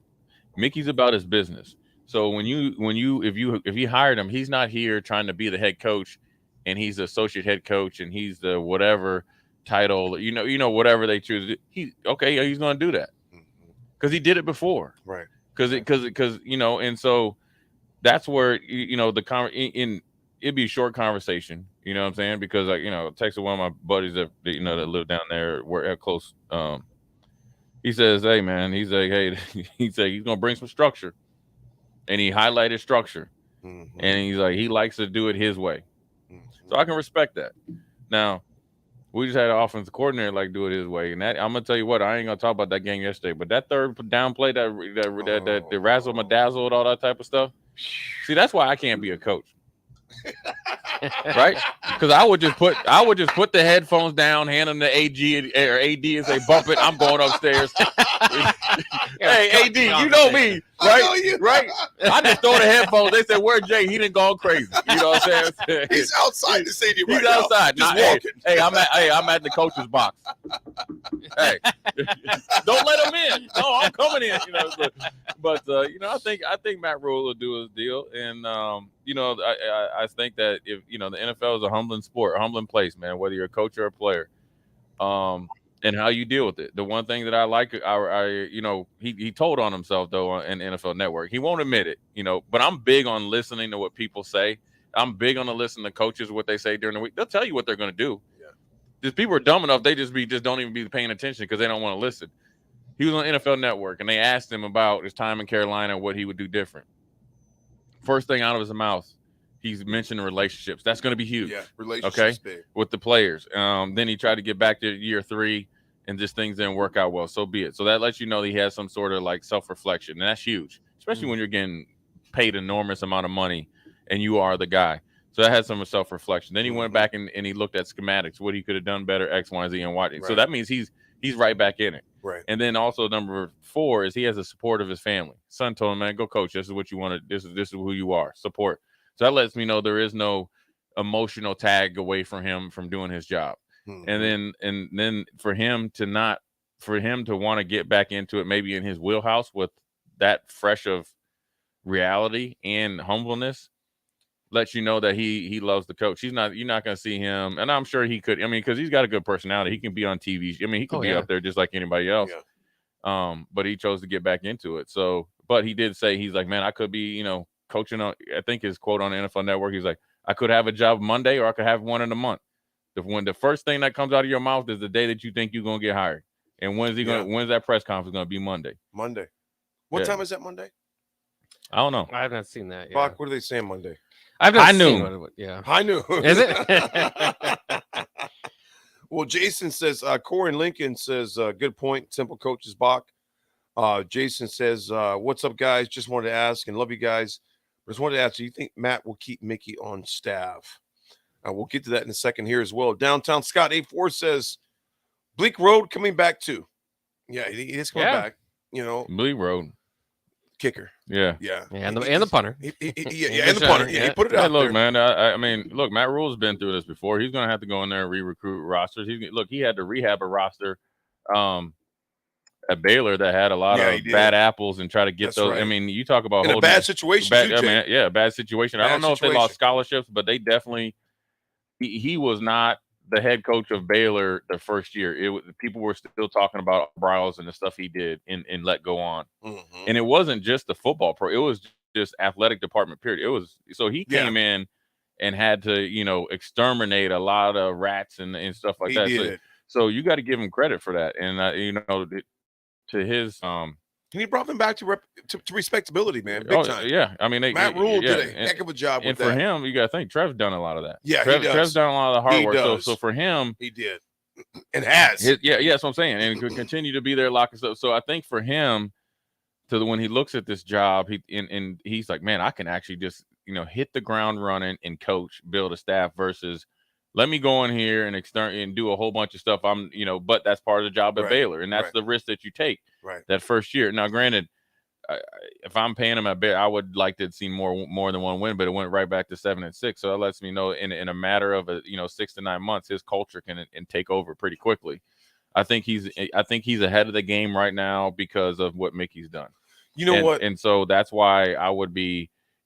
Mickey's about his business. So if you hired him, he's not here trying to be the head coach, and he's the associate head coach, and he's the whatever title, whatever they choose. He's going to do that because he did it before, right? Because and so that's where it'd be a short conversation. You know what I'm saying? Because I texted one of my buddies that live down there, we're close. He says, hey, man, he's like, hey, he's going to bring some structure. And he highlighted structure. And he's like, he likes to do it his way. So I can respect that. Now, we just had an offensive coordinator do it his way. And that, I'm going to tell you what, I ain't going to talk about that game yesterday. But that third down play, that razzle madazzle and all that type of stuff. See, that's why I can't be a coach. Right? Because I would just put the headphones down, hand them to AG or AD and say, bump it, I'm going upstairs. Hey, AD, you know me, right? Right? I just throw the headphones. They said, where's Jay? He didn't go crazy. You know what I'm saying? He's outside the stadium right He's outside. now. Just walking. Hey, I'm at the coach's box. Hey, don't let him in. No, I'm coming in. But I think Matt Rhule will do his deal, and I think that if the NFL is a humbling sport, a humbling place, man. Whether you're a coach or a player, and how you deal with it. The one thing that I like, he told on himself though in NFL Network. He won't admit it, But I'm big on listening to what people say. I'm big on listening to coaches what they say during the week. They'll tell you what they're going to do. Just people are dumb enough they just don't even be paying attention because they don't want to listen. He was on NFL Network and they asked him about his time in Carolina and what he would do different. first thing out of his mouth, he's mentioning relationships. That's going to be huge. Yeah, relationships big. With the players. Then he tried to get back to year 3, and just things didn't work out well. So be it. So that lets you know that he has some sort of like self-reflection, and that's huge, especially when you're getting paid enormous amount of money and you are the guy. So that has some self-reflection. Then he went back and he looked at schematics, what he could have done better, X, Y, Z, and watching. Right. So that means he's right back in it. Right. And then also number 4 is he has the support of his family. Son told him, man, go coach. This is what you want to. This is who you are. Support. So that lets me know there is no emotional tag away from him from doing his job. And then for him to want to get back into it, maybe in his wheelhouse with that fresh of reality and humbleness, lets you know that he loves the coach. You're not going to see him, and I'm sure he could. I mean, because he's got a good personality. He can be on TV. I mean, he could be up there just like anybody else. Yeah. But he chose to get back into it. So, but he did say, he's like, man, I could be, coaching on. I think his quote on the NFL Network, he's like, I could have a job Monday, or I could have one in a month. When the first thing that comes out of your mouth is the day that you think you're gonna get hired, and when's that press conference gonna be? Monday. What time is that Monday? I don't know. I have not seen that yet. Bach, what are they saying Monday? I've not High seen noon. Yeah. High noon. Is it? Well, Jason says, Corey Lincoln says, good point. Simple coaches, Bach. Jason says, what's up, guys? Just wanted to ask, and love you guys. Just wanted to ask, do you think Matt will keep Mickey on staff? We'll get to that in a second here as well. Downtown Scott 84 says, Bleak Road coming back too. Yeah, he is coming back. Bleak Road. Kicker. Yeah. And the punter. And the punter. Yeah, he put it out look, there. man. I mean, look, Matt Rhule's been through this before. He's going to have to go in there and re-recruit rosters. He had to rehab a roster at Baylor that had a lot of bad apples and try to get those. Right. I mean, you talk about in a bad situation. Bad situation. I don't know if they lost scholarships, but they definitely. He was not the head coach of Baylor the first year. People were still talking about Bryles and the stuff he did and let go on. And it wasn't just the football pro. It was just athletic department, period. It was so he came in and had to, exterminate a lot of rats and stuff like that. So you got to give him credit for that. And, to his and he brought them back to respectability, man. Big time. Yeah. I mean, Matt Rhule did a heck of a job with that. And for him, you got to think Trev's done a lot of that. Yeah, Trev's done a lot of the hard work. So for him, he did, and has. That's what I'm saying, and could continue to be there, lock us up. So I think for him, when he looks at this job, he's like, man, I can actually just hit the ground running and coach, build a staff versus. Let me go in here and do a whole bunch of stuff. But that's part of the job at Baylor, and that's the risk that you take that first year. Now, granted, if I'm paying him at Baylor, I would like to see more than one win, but it went right back to 7-6. So that lets me know in a matter of 6 to 9 months, his culture can take over pretty quickly. I think he's ahead of the game right now because of what Mickey's done. You know what? And so that's why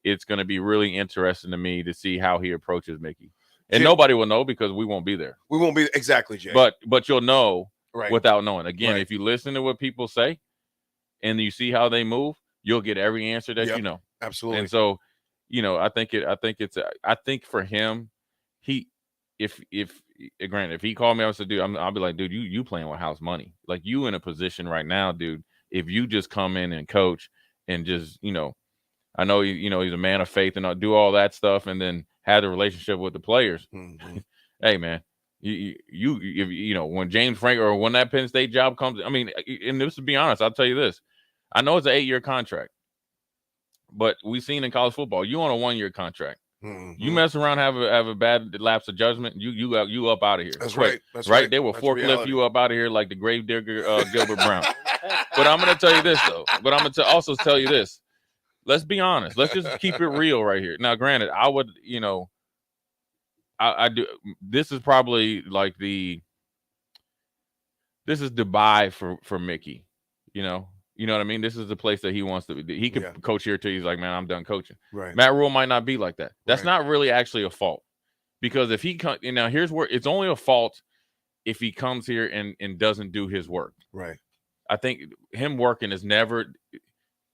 it's going to be really interesting to me to see how he approaches Mickey. And nobody will know because we won't be there. We won't be exactly, Jay. But you'll know without knowing. Again, if you listen to what people say and you see how they move, you'll get every answer that you know. Absolutely. And so, I think for him, if he called me, I would say, dude, I'll be like, dude, you playing with house money. Like you in a position right now, dude. If you just come in and coach and just, I know he's a man of faith and I'll do all that stuff, and then had a relationship with the players. Hey, man, when James Frank or when that Penn State job comes, I mean, and just to be honest, I'll tell you this. I know it's an 8-year contract, but we've seen in college football, you on a 1-year contract. You mess around, have a bad lapse of judgment, you up out of here. That's right. That's right. They will forklift you up out of here like the grave digger Gilbert Brown. But I'm going to tell you this, though. But I'm going to also tell you this. Let's be honest. Let's just keep it real right here. Now, granted, I would, I do. This is probably like this is Dubai for Mickey. You know what I mean? This is the place that he wants to. He could coach here till he's like, man, I'm done coaching. Right. Matt Rhule might not be like that. That's not really actually a fault, because if he comes, now here's where it's only a fault if he comes here and doesn't do his work. Right. I think him working is never.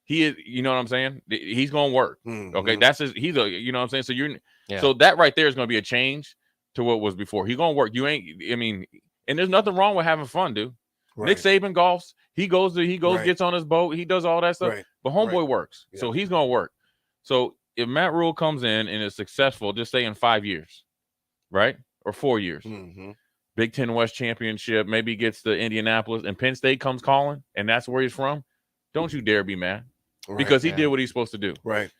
He is, you know what I'm saying? He's gonna work. Okay, that's his. He's a, you know what I'm saying. So so that right there is gonna be a change to what was before. He's gonna work. You ain't. I mean, and there's nothing wrong with having fun, dude. Right. Nick Saban golfs. He goes, gets on his boat. He does all that stuff. Right. But homeboy works, so he's gonna work. So if Matt Rhule comes in and is successful, just say in 5 years, right? Or 4 years. Mm-hmm. Big Ten West championship, maybe gets to Indianapolis and Penn State comes calling and that's where he's from, don't you dare be mad because he did what he's supposed to do. Right.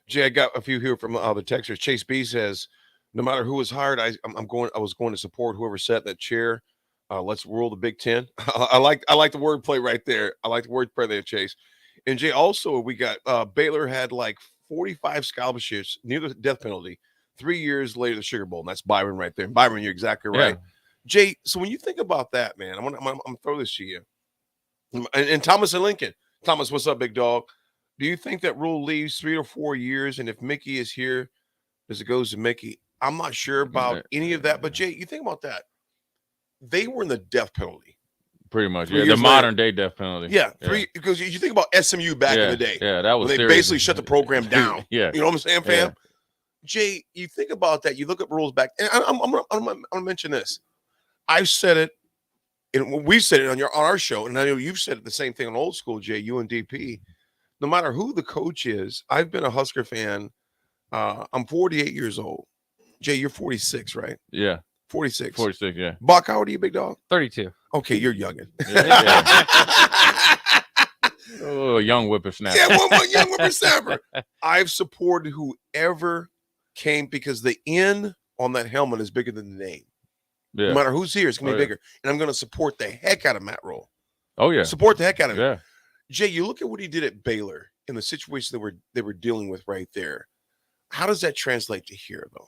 Jay, I got a few here from the texters. Chase B says, no matter who is hired, I was going to support whoever sat that chair. Let's rule the Big Ten. I like the wordplay right there. I like the wordplay there, Chase. And Jay, also we got Baylor had like 45 scholarships near the death penalty. 3 years later, the Sugar Bowl, and that's Byron right there. Byron, you're exactly right. Yeah. Jay, so when you think about that, man, I'm gonna throw this to you. And Thomas and Lincoln. Thomas, what's up, big dog? Do you think that Rhule leaves 3 or 4 years, and if Mickey is here, does it goes to Mickey? I'm not sure about any of that, but Jay, you think about that. They were in the death penalty. Pretty much, 3 yeah. years The modern later. day death penalty. Yeah, because you think about SMU back in the day. Yeah, that was when they serious. basically shut the program down. Yeah. You know what I'm saying, fam? Yeah. Jay, you think about that. You look at rules back, and I'm gonna mention this. I've said it, and we said it on our show, and I know you've said it the same thing on Old School, Jay. You and DP. No matter who the coach is, I've been a Husker fan. I'm 48 years old. Jay, you're 46, right? Yeah. 46. 46, yeah. Buck, how old are you, big dog? 32. Okay, you're youngin'. Oh, young whippersnapper. Yeah, one young whippersnapper. I've supported whoever came because the N on that helmet is bigger than the name. Yeah. No matter who's here, it's going to be yeah. bigger. And I'm going to support the heck out of Matt Rhule. Oh, yeah. Support the heck out of him. Yeah. Jay, you look at what he did at Baylor in the situation they were dealing with right there. How does that translate to here, though?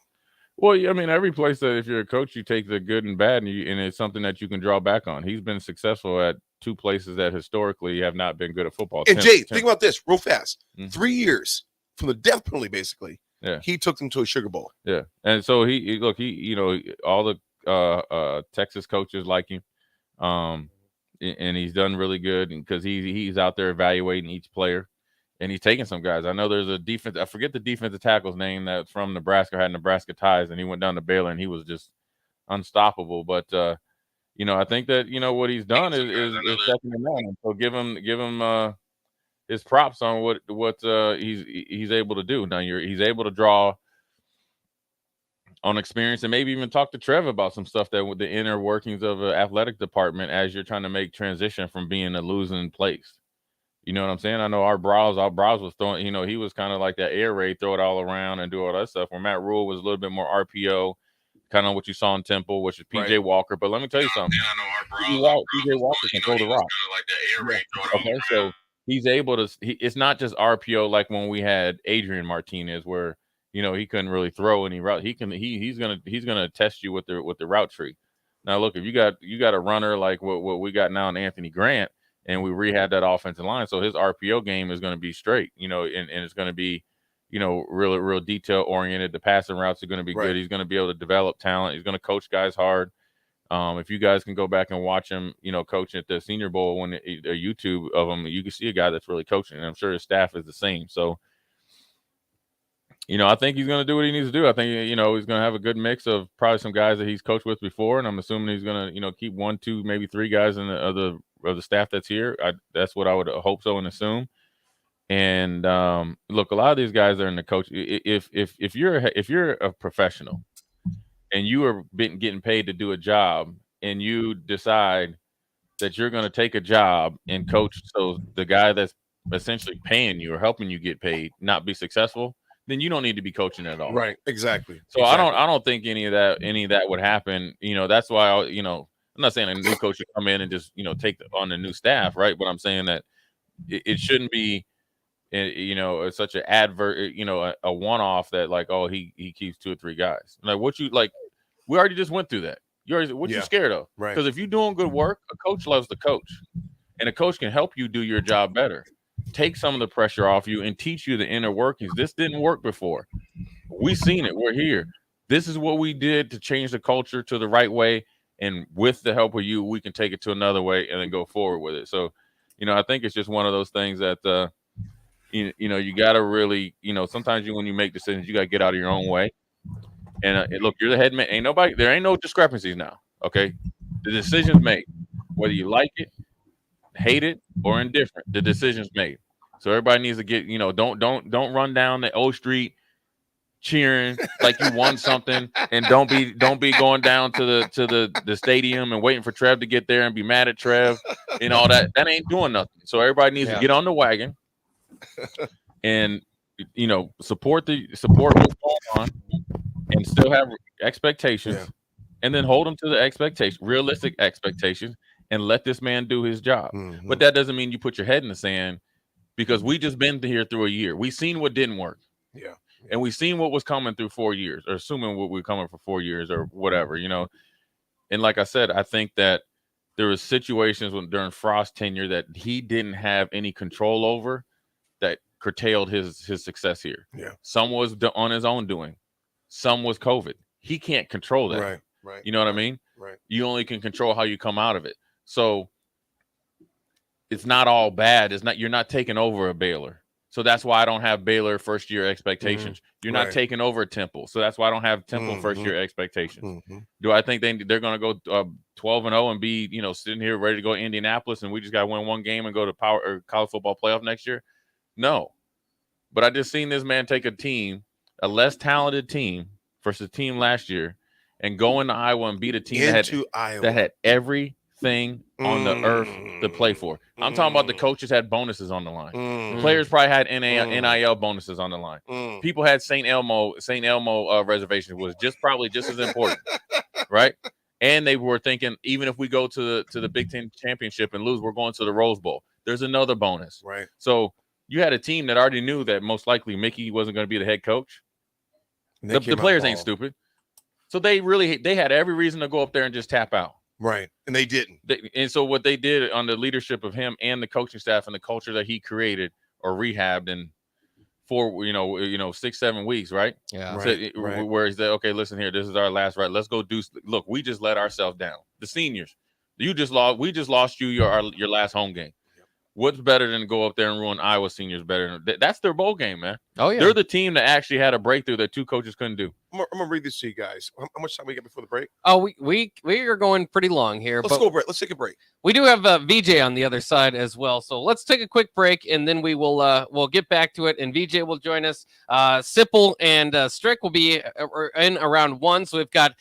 Well, I mean, every place that if you're a coach, you take the good and bad, and it's something that you can draw back on. He's been successful at 2 places that historically have not been good at football. And Jay, think about this real fast. 3 years from the death penalty, basically. Yeah. He took them to a Sugar Bowl. Yeah. And so he all the Texas coaches like him. And he's done really good because he's out there evaluating each player. And he's taking some guys. I know there's a defense. I forget the defensive tackle's name that's from Nebraska, had Nebraska ties, and he went down to Baylor, and he was just unstoppable. But I think that what he's done is second to none. So give him his props on what he's able to do. Now he's able to draw on experience and maybe even talk to Trev about some stuff that with the inner workings of an athletic department as you're trying to make transition from being a losing place. You know what I'm saying? I know our Browse was throwing, he was kind of like that air raid, throw it all around and do all that stuff. Where Matt Rhule was a little bit more RPO, kind of what you saw in Temple, which is PJ Walker. But let me tell you something. PJ Walker can throw the rock. Okay, so he's able to. It's not just RPO like when we had Adrian Martinez, where he couldn't really throw any route. He's gonna test you with the route tree. Now look, if you got a runner like what we got now in Anthony Grant. And we rehab that offensive line, so his RPO game is going to be straight, and it's going to be, real detail oriented. The passing routes are going to be good. He's going to be able to develop talent. He's going to coach guys hard. If you guys can go back and watch him, coaching at the Senior Bowl, when a YouTube of him, you can see a guy that's really coaching, and I'm sure his staff is the same. So, I think he's going to do what he needs to do. I think he's going to have a good mix of probably some guys that he's coached with before, and I'm assuming he's going to keep 1, 2, maybe 3 guys in the staff that's here. That's what I would hope so and assume. And look, a lot of these guys are in the coach. If you're a professional and you are getting paid to do a job, and you decide that you're going to take a job and coach, so the guy that's essentially paying you or helping you get paid not be successful, then you don't need to be coaching at all. Right. Exactly. So I don't think any of that would happen. That's why I'm not saying a new coach should come in and just, take on the new staff, right? But I'm saying that it shouldn't be, such an advert, a one-off that like, oh, he keeps 2 or 3 guys. Like we already just went through that. What you scared of? Right. Because if you're doing good work, a coach loves the coach, and a coach can help you do your job better, take some of the pressure off you, and teach you the inner workings. This didn't work before. We've seen it. We're here. This is what we did to change the culture to the right way. And with the help of you, we can take it to another way and then go forward with it. So, I think it's just one of those things that, you got to really, sometimes when you make decisions, you got to get out of your own way. And look, you're the head man. There ain't no discrepancies now. Okay. The decision's made, whether you like it, hate it, or indifferent. The decision's made. So everybody needs to get, don't run down the O Street cheering like you won something, and don't be going down to the stadium and waiting for Trev to get there and be mad at Trev and all that. That ain't doing nothing. So everybody needs to get on the wagon and support what's going on and still have expectations, and then hold them to the expectation, realistic expectations, and let this man do his job. But that doesn't mean you put your head in the sand, because we just been here through a year. We seen what didn't work. Yeah. And we seen what was coming through 4 years, or assuming what we're coming for 4 years or whatever, And like I said, I think that there was situations during Frost's tenure that he didn't have any control over that curtailed his success here. Yeah. Some was on his own doing. Some was COVID. He can't control that. Right. You know what I mean? Right. You only can control how you come out of it. So it's not all bad. You're not taking over a Baylor. So that's why I don't have Baylor first year expectations. You're not taking over Temple. So that's why I don't have Temple first year expectations. Do I think they're going to go 12-0 and be, sitting here ready to go to Indianapolis and we just got to win one game and go to college football playoff next year? No. But I just seen this man take a less talented team versus a team last year, and go into Iowa and beat a team that had everything on the earth to play for. I'm talking about the coaches had bonuses on the line. The players probably had NIL bonuses on the line. People had St. Elmo reservations, was probably just as important, right? And they were thinking, even if we go to the Big Ten championship and lose, we're going to the Rose Bowl. There's another bonus, right? So you had a team that already knew that most likely Mickey wasn't going to be the head coach. The players ain't stupid. So they had every reason to go up there and just tap out. Right. And they didn't. And so what they did on the leadership of him and the coaching staff and the culture that he created or rehabbed in 6-7 weeks, right? Yeah. So, where he said, okay, listen here, this is our last right. Let's go look, we just let ourselves down. The seniors, we just lost you your last home game. What's better than to go up there and ruin Iowa seniors better? That's their bowl game, man. Oh, yeah. They're the team that actually had a breakthrough that two coaches couldn't do. I'm going to read this to you guys. How much time we got before the break? Oh, we are going pretty long here. Let's go break. Let's take a break. We do have VJ on the other side as well. So let's take a quick break, and then we'll get back to it, and VJ will join us. Sipple and Strick will be in around 1. So we've got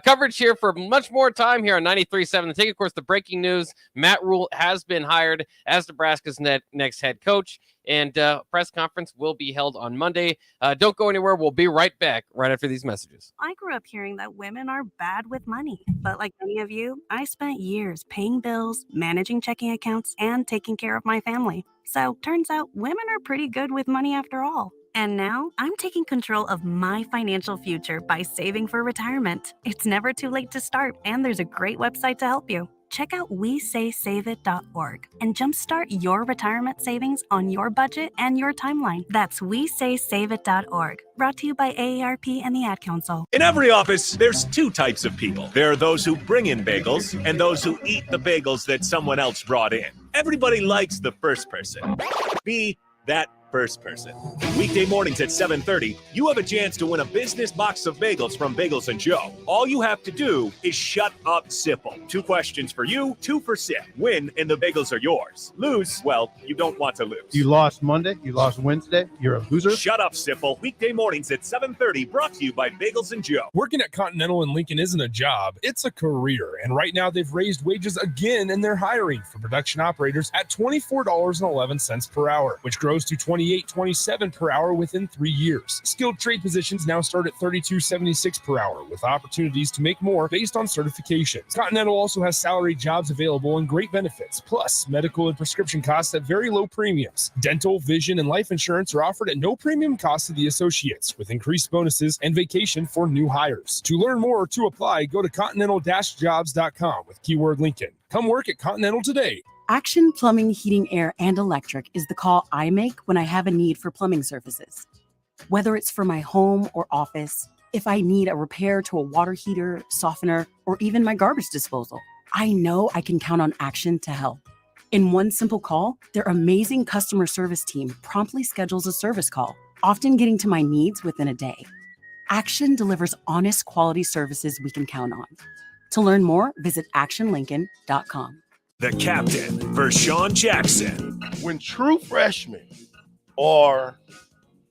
coverage here for much more time here on 93.7 The Ticket. Of course, the breaking news, Matt Rhule has been hired as Nebraska's next head coach, and press conference will be held on Monday. Don't go anywhere. We'll be right back right after these messages. I grew up hearing that women are bad with money, but like many of you, I spent years paying bills, managing checking accounts, and taking care of my family. So turns out women are pretty good with money after all. And now I'm taking control of my financial future by saving for retirement. It's never too late to start, and there's a great website to help you. Check out WeSaySaveIt.org and jumpstart your retirement savings on your budget and your timeline. That's WeSaySaveIt.org. Brought to you by AARP and the Ad Council. In every office, there's two types of people. There are those who bring in bagels and those who eat the bagels that someone else brought in. Everybody likes the first person. Be that first person. Weekday mornings at 7:30, you have a chance to win a business box of bagels from Bagels & Joe. All you have to do is shut up, Sipple. 2 questions for you, 2 for Sip. Win, and the bagels are yours. Lose, well, you don't want to lose. You lost Monday. You lost Wednesday. You're a loser. Shut up, Sipple. Weekday mornings at 7:30, brought to you by Bagels & Joe. Working at Continental in Lincoln isn't a job, it's a career. And right now they've raised wages again and they're hiring for production operators at $24.11 per hour, which grows to $28.27 per hour within 3 years. Skilled trade positions now start at $32.76 per hour, with opportunities to make more based on certifications. Continental also has salary jobs available and great benefits, plus medical and prescription costs at very low premiums. Dental, vision, and life insurance are offered at no premium cost to the associates, with increased bonuses and vacation for new hires. To learn more or to apply, go to continental-jobs.com with keyword Lincoln. Come work at Continental today. Action Plumbing, Heating, Air, and Electric is the call I make when I have a need for plumbing services. Whether it's for my home or office, if I need a repair to a water heater, softener, or even my garbage disposal, I know I can count on Action to help. In one simple call, their amazing customer service team promptly schedules a service call, often getting to my needs within a day. Action delivers honest quality services we can count on. To learn more, visit actionlincoln.com. The captain, Vershawn Jackson. When true freshmen are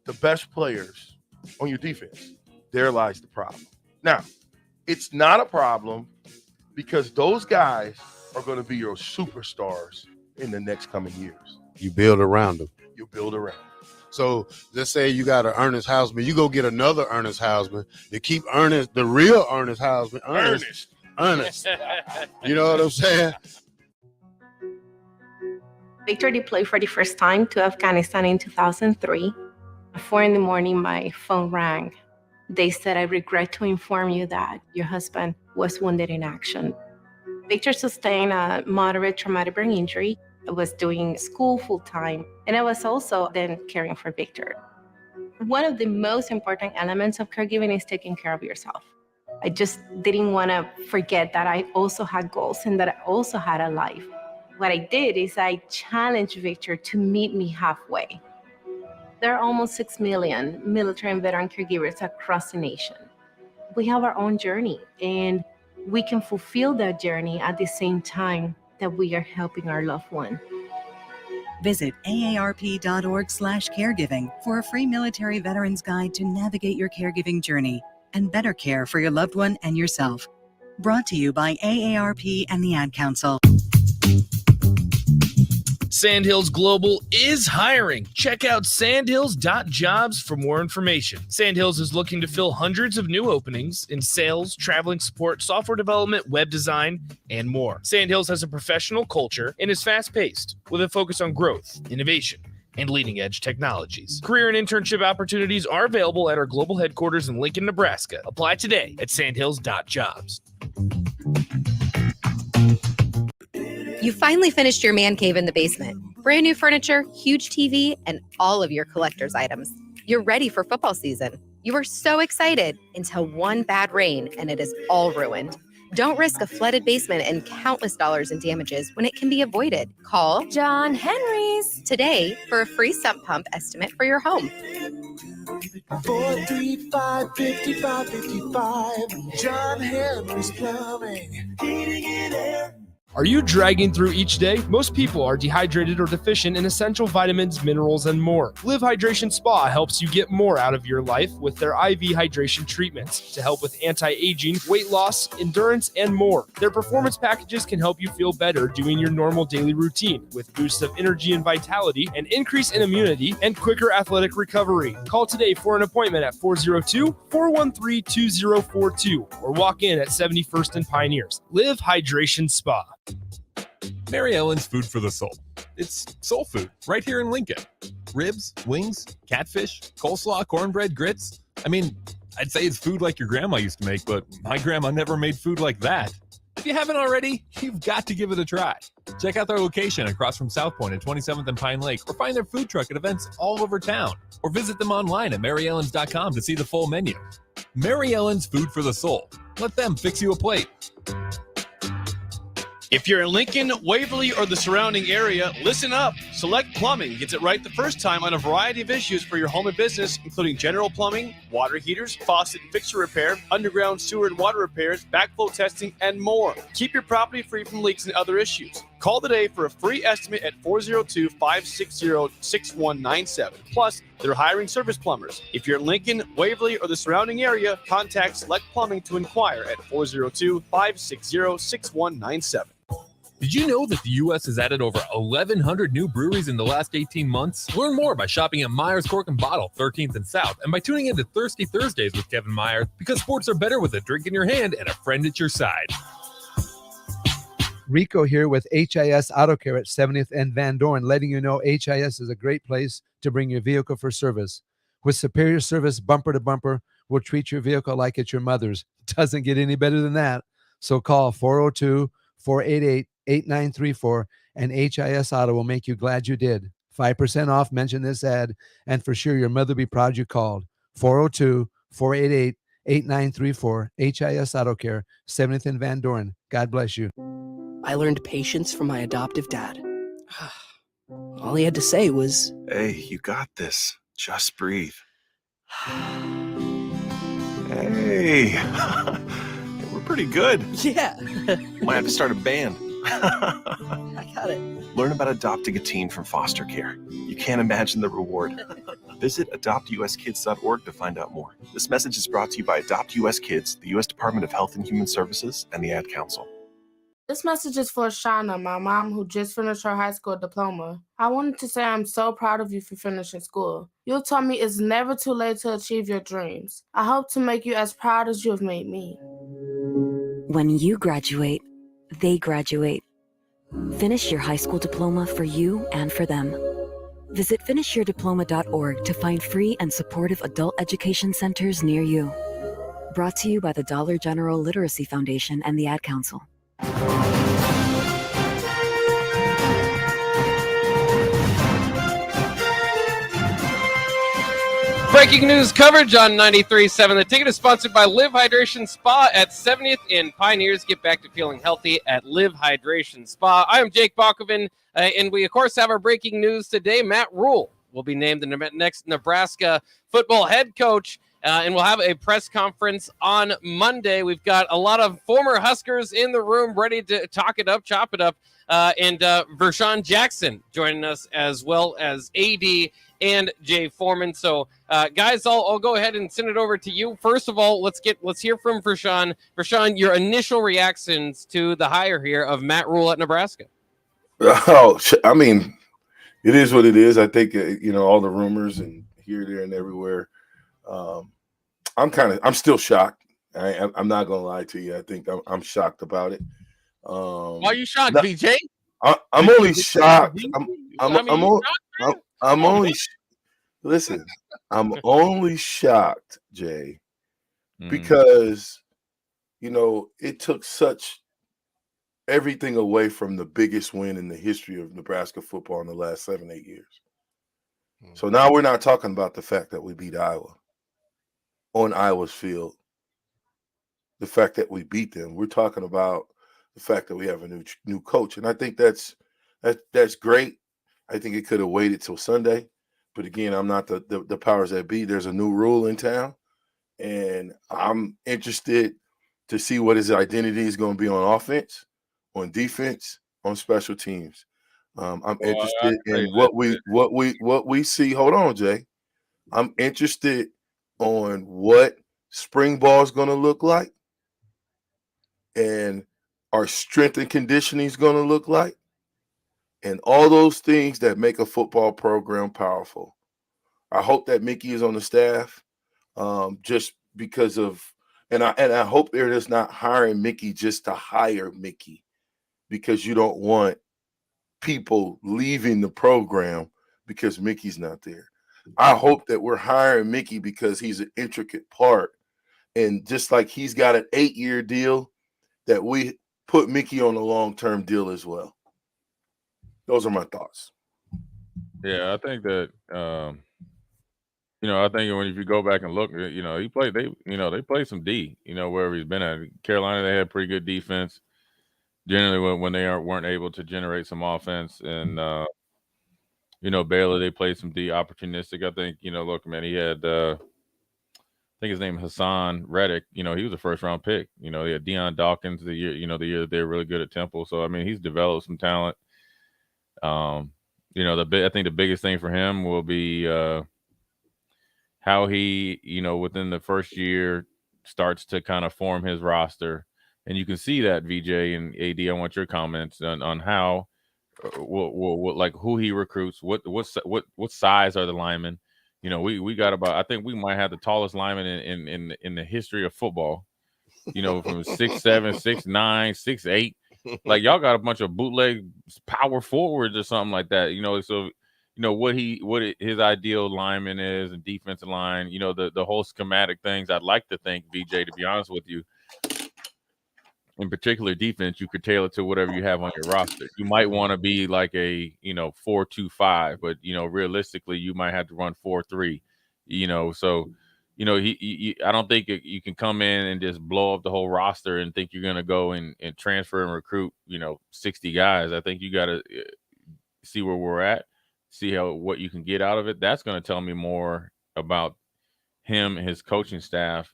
the best players on your defense, there lies the problem. Now, it's not a problem because those guys are going to be your superstars in the next coming years. You build around them. You build around. So let's say you got an Ernest Hausman. You go get another Ernest Hausman to keep Ernest, the real Ernest Hausman. Ernest. You know what I'm saying? Victor deployed for the first time to Afghanistan in 2003. At 4 a.m, my phone rang. They said, "I regret to inform you that your husband was wounded in action." Victor sustained a moderate traumatic brain injury. I was doing school full-time, and I was also then caring for Victor. One of the most important elements of caregiving is taking care of yourself. I just didn't want to forget that I also had goals and that I also had a life. What I did is I challenged Victor to meet me halfway. There are almost 6 million military and veteran caregivers across the nation. We have our own journey, and we can fulfill that journey at the same time that we are helping our loved one. Visit aarp.org/caregiving for a free military veterans guide to navigate your caregiving journey and better care for your loved one and yourself. Brought to you by AARP and the Ad Council. Sandhills Global is hiring. Check out sandhills.jobs for more information. Sandhills is looking to fill hundreds of new openings in sales, traveling support, software development, web design, and more. Sandhills has a professional culture and is fast-paced with a focus on growth, innovation, and leading-edge technologies. Career and internship opportunities are available at our global headquarters in Lincoln, Nebraska. Apply today at sandhills.jobs. You finally finished your man cave in the basement. Brand new furniture, huge TV, and all of your collector's items. You're ready for football season. You were so excited until one bad rain and it is all ruined. Don't risk a flooded basement and countless dollars in damages when it can be avoided. Call John Henry's today for a free sump pump estimate for your home. 435-5555. John Henry's Plumbing, Heating and Air. Are you dragging through each day? Most people are dehydrated or deficient in essential vitamins, minerals, and more. Live Hydration Spa helps you get more out of your life with their IV hydration treatments to help with anti-aging, weight loss, endurance, and more. Their performance packages can help you feel better doing your normal daily routine with boosts of energy and vitality, an increase in immunity, and quicker athletic recovery. Call today for an appointment at 402-413-2042 or walk in at 71st and Pioneers. Live Hydration Spa. Mary Ellen's Food for the Soul. It's soul food right here in Lincoln. Ribs, wings, catfish, coleslaw, cornbread, grits. I mean, I'd say it's food like your grandma used to make, but my grandma never made food like that. If you haven't already, you've got to give it a try. Check out their location across from South Point at 27th and Pine Lake, or find their food truck at events all over town, or visit them online at maryellens.com to see the full menu. Mary Ellen's Food for the Soul. Let them fix you a plate. If you're in Lincoln, Waverly, or the surrounding area, listen up. Select Plumbing gets it right the first time on a variety of issues for your home and business, including general plumbing, water heaters, faucet and fixture repair, underground sewer and water repairs, backflow testing, and more. Keep your property free from leaks and other issues. Call today for a free estimate at 402-560-6197. Plus, they're hiring service plumbers. If you're in Lincoln, Waverly, or the surrounding area, contact Select Plumbing to inquire at 402-560-6197. Did you know that the U.S. has added over 1,100 new breweries in the last 18 months? Learn more by shopping at Myers Cork and Bottle, 13th and South, and by tuning into Thirsty Thursdays with Kevin Myers, because sports are better with a drink in your hand and a friend at your side. Rico here with HIS Auto Care at 70th and Van Dorn, letting you know HIS is a great place to bring your vehicle for service. With superior service, bumper to bumper, we'll treat your vehicle like it's your mother's. Doesn't get any better than that. So call 402-488-8934 and HIS Auto will make you glad you did. 5% off, mention this ad, and for sure your mother will be proud you called. 402-488-8934, HIS Auto Care, 70th and Van Dorn. God bless you. I learned patience from my adoptive dad. All he had to say was, "Hey, you got this. Just breathe." Hey, we're pretty good. Yeah. Might have to start a band. I got it. Learn about adopting a teen from foster care. You can't imagine the reward. Visit adoptuskids.org to find out more. This message is brought to you by Adopt US Kids, the U.S. Department of Health and Human Services, and the Ad Council. This message is for Shauna, my mom, who just finished her high school diploma. I wanted to say I'm so proud of you for finishing school. You told me it's never too late to achieve your dreams. I hope to make you as proud as you have made me. When you graduate, they graduate. Finish your high school diploma for you and for them. Visit finishyourdiploma.org to find free and supportive adult education centers near you. Brought to you by the Dollar General Literacy Foundation and the Ad Council. Breaking news coverage on 93.7. The Ticket is sponsored by Live Hydration Spa at 70th and Pioneers. Get back to feeling healthy at Live Hydration Spa. I am Jake Bakoven, and we, of course, have our breaking news today. Matt Rhule will be named the next Nebraska football head coach, and we'll have a press conference on Monday. We've got a lot of former Huskers in the room ready to talk it up, chop it up, and Vershawn Jackson joining us, as well as AD and Jay Foreman. So, guys, I'll go ahead and send it over to you. First of all, let's hear from Vershawn. Vershawn, your initial reactions to the hire here of Matt Rhule at Nebraska. Oh, I mean, it is what it is. I think all the rumors and here, there, and everywhere. I'm still shocked. I'm not gonna lie to you. I think I'm shocked about it. Why are you shocked, VJ? I'm only shocked. I'm only listen. I'm only shocked, Jay, because it took such everything away from the biggest win in the history of Nebraska football in the last 7-8 years. So now we're not talking about the fact that we beat Iowa on Iowa's field. The fact that we beat them. We're talking about the fact that we have a new coach, and I think that's great. I think it could have waited till Sunday, but again, I'm not the powers that be. There's a new Rhule in town, and I'm interested to see what his identity is going to be on offense, on defense, on special teams. I'm interested in what we see. Hold on, Jay. I'm interested on what spring ball is going to look like, and our strength and conditioning is going to look like, and all those things that make a football program powerful. I hope that Mickey is on the staff, just because of, and I hope they're just not hiring Mickey just to hire Mickey, because you don't want people leaving the program because Mickey's not there. I hope that we're hiring Mickey because he's an intricate part, and just like he's got an 8-year deal, that we put Mickey on a long-term deal as well. Those are my thoughts. Yeah, I think that I think if you go back and look, they played some D, wherever he's been at. Carolina, they had pretty good defense. Generally, when they weren't able to generate some offense, and Baylor, they played some D, opportunistic. I think look, man, he had I think his name Hassan Reddick. He was a first-round pick. He had Deion Dawkins the year that they were really good at Temple. So I mean, he's developed some talent. I think the biggest thing for him will be how he, within the first year starts to kind of form his roster. And you can see that, VJ and AD, I want your comments on how, like who he recruits, what size are the linemen. We got about, I think we might have the tallest lineman in the history of football. From 6'7", 6'9", 6'8". Like y'all got a bunch of bootleg power forwards or something like that. So what his ideal lineman is and defensive line. The whole schematic things. I'd like to think, VJ, to be honest with you, in particular defense, you could tailor to whatever you have on your roster. You might want to be like a 4-2-5, but realistically, you might have to run 4-3. So I don't think you can come in and just blow up the whole roster and think you're going to go and transfer and recruit 60 guys. I think you got to see where we're at, see what you can get out of it. That's going to tell me more about him and his coaching staff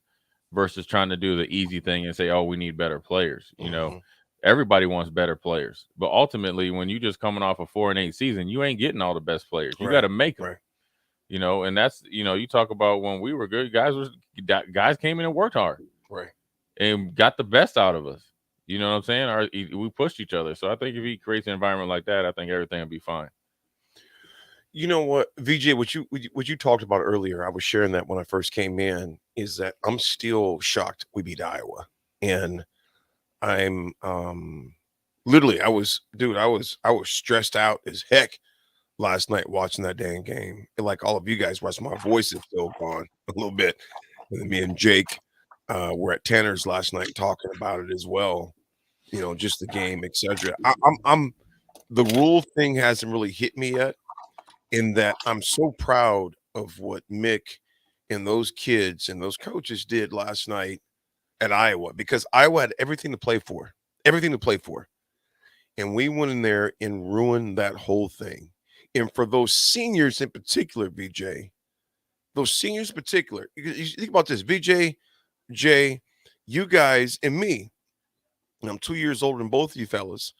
versus trying to do the easy thing and say, oh, we need better players. everybody wants better players. But ultimately, when you just coming off a 4-8 season, you ain't getting all the best players. You got to make them. You know, and that's, you know, you talk about when we were good, guys came in and worked hard, and got the best out of us. You know what I'm saying? We pushed each other. So I think if he creates an environment like that, I think everything will be fine. You know what, VJ, what you talked about earlier, I was sharing that when I first came in, is that I'm still shocked we beat Iowa. And I'm literally, I was stressed out as heck last night watching that dang game. And like all of you guys watched, my voice is still gone a little bit. And me and Jake were at Tanner's last night talking about it as well. You know, just the game, etc. I'm the Rhule thing hasn't really hit me yet, in that I'm so proud of what Mick and those kids and those coaches did last night at Iowa, because Iowa had everything to play for. And we went in there and ruined that whole thing. And for those seniors in particular, VJ, you think about this, VJ, Jay, you guys, and me, and I'm 2 years older than both of you fellas,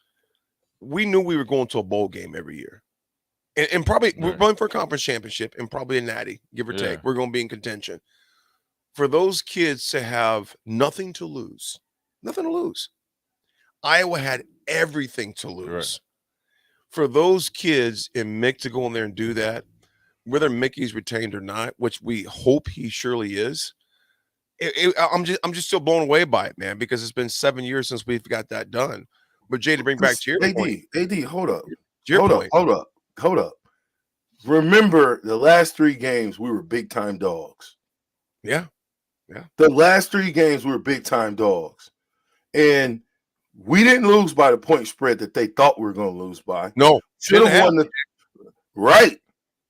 we knew we were going to a bowl game every year. And probably we're going for a conference championship and probably a natty, give or take. We're going to be in contention. For those kids to have nothing to lose. Iowa had everything to lose. For those kids and Mick to go in there and do that, whether Mickey's retained or not, which we hope he surely is, I'm just still blown away by it, man, because it's been 7 years since we've got that done. But Jay, to bring back to your point. AD, hold up. Hold up. Remember the last 3 games we were big time dogs. Yeah. The last 3 games we were big time dogs. And we didn't lose by the point spread that they thought we were going to lose by. No. Should have won right.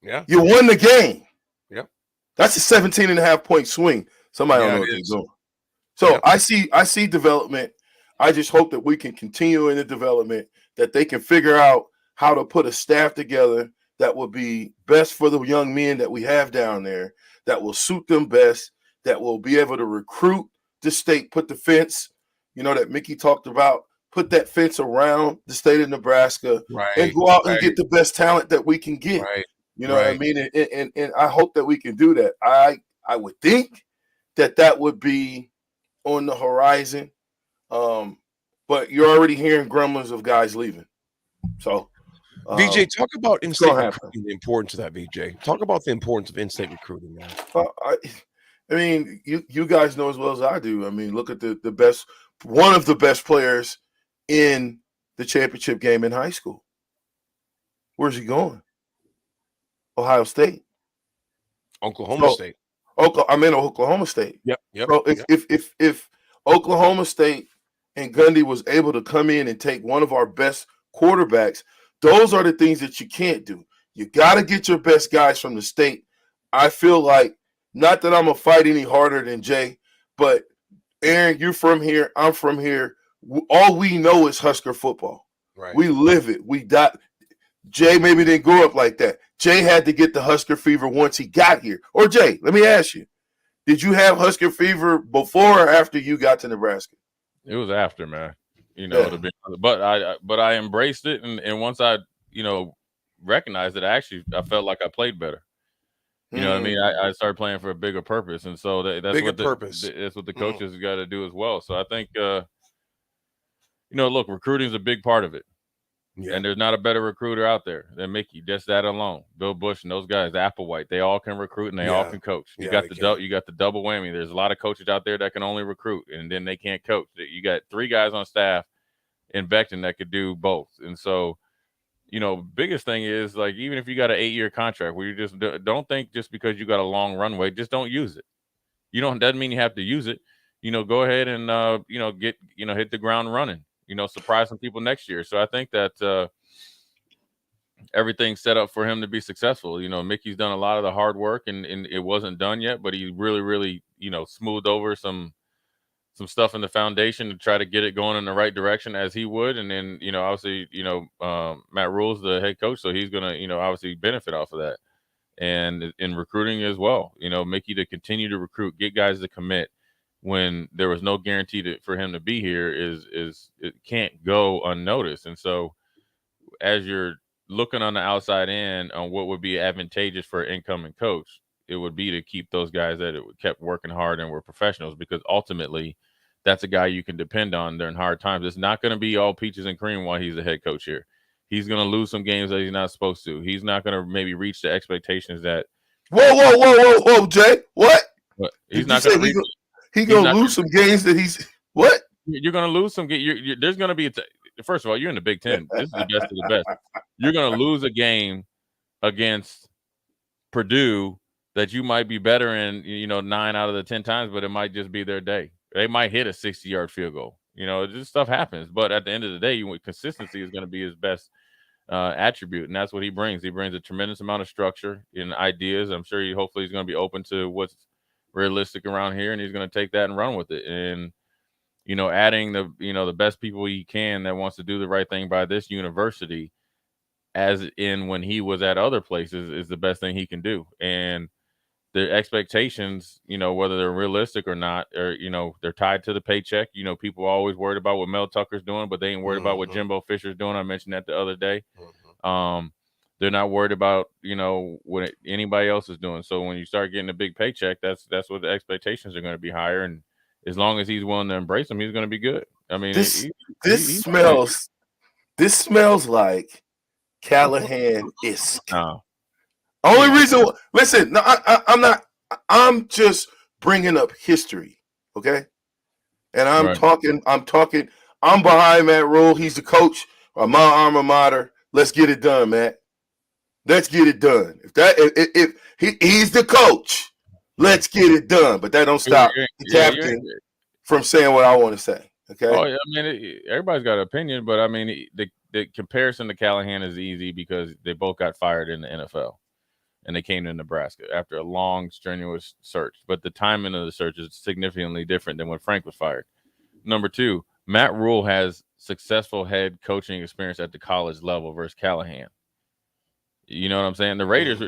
Yeah. You won the game. Yep. That's a 17.5 point swing. Somebody don't know what they're doing. So I see development. I just hope that we can continue in the development, that they can figure out how to put a staff together that will be best for the young men that we have down there, that will suit them best, that will be able to recruit the state, put the fence, that Mickey talked about, put that fence around the state of Nebraska, and go out and get the best talent that we can get. You know what I mean? And I hope that we can do that. I would think that would be on the horizon. But you're already hearing grumblings of guys leaving. So VJ, talk about in-state recruiting, the importance of that, VJ. Talk about the importance of in-state recruiting, man. I mean, you guys know as well as I do. I mean, look at the best, one of the best players in the championship game in high school. Where's he going? Ohio State. Oklahoma State. Oklahoma State. Yep. So if Oklahoma State and Gundy was able to come in and take one of our best quarterbacks, those are the things that you can't do. You got to get your best guys from the state. I feel like, not that I'm going to fight any harder than Jay, but Aaron, you're from here. I'm from here. All we know is Husker football. Right. We live it. We die. Jay maybe didn't grow up like that. Jay had to get the Husker fever once he got here. Or Jay, let me ask you, did you have Husker fever before or after you got to Nebraska? It was after, man. But I embraced it, and once I recognized it, I felt like I played better. You know what I mean? I started playing for a bigger purpose, and so that's what the coaches got to do as well. So I think look, recruiting is a big part of it. Yeah. And there's not a better recruiter out there than Mickey. Just that alone. Bill Bush and those guys, Applewhite, they all can recruit and they all can coach. You got the double whammy. There's a lot of coaches out there that can only recruit and then they can't coach. You got 3 guys on staff in Beckton that could do both. And so, biggest thing is, like, even if you got an 8-year contract where you just don't think just because you got a long runway, just don't use it. Doesn't mean you have to use it. Go ahead and hit the ground running. Surprise some people next year. So I think that everything's set up for him to be successful. Mickey's done a lot of the hard work and it wasn't done yet, but he really, really, smoothed over some stuff in the foundation to try to get it going in the right direction as he would. And then, obviously, Matt Rhule's the head coach, so he's going to, obviously benefit off of that. And in recruiting as well, Mickey to continue to recruit, get guys to commit, when there was no guarantee for him to be here is it can't go unnoticed. And so as you're looking on the outside in on what would be advantageous for an incoming coach, it would be to keep those guys that kept working hard and were professionals, because ultimately that's a guy you can depend on during hard times. It's not going to be all peaches and cream while he's the head coach here. He's going to lose some games that he's not supposed to. He's not going to maybe reach the expectations that. Whoa, Jay. What? He's not going to reach. He's going to lose some games that he's what? You're going to lose some games. There's going to be first of all, you're in the Big Ten. This is the best of the best. You're going to lose a game against Purdue that you might be better in, 9 out of the 10 times, but it might just be their day. They might hit a 60-yard field goal. This stuff happens. But at the end of the day, consistency is going to be his best attribute, and that's what he brings. He brings a tremendous amount of structure and ideas. I'm sure hopefully he's going to be open to what's realistic around here, and he's going to take that and run with it. And adding the best people he can that wants to do the right thing by this university, as in when he was at other places, is the best thing he can do. And the expectations, whether they're realistic or not, or they're tied to the paycheck. People are always worried about what Mel Tucker's doing, but they ain't worried about what Jimbo Fisher's doing. I mentioned that the other day. They're not worried about what anybody else is doing. So when you start getting a big paycheck, that's what the expectations are going to be higher. And as long as he's willing to embrace them, he's going to be good. I mean, this smells like Callahan is. Only reason, listen, no, I'm not. I'm just bringing up history, okay? And I'm talking. I'm behind Matt Rhule. He's the coach of my alma mater. Let's get it done, Matt. Let's get it done. If he's the coach, let's get it done. But that don't stop the captain from saying what I want to say. Okay. Oh, yeah, I mean, everybody's got an opinion, but I mean, the comparison to Callahan is easy because they both got fired in the NFL, and they came to Nebraska after a long, strenuous search. But the timing of the search is significantly different than when Frank was fired. Number two, Matt Rhule has successful head coaching experience at the college level versus Callahan. You know what I'm saying? The Raiders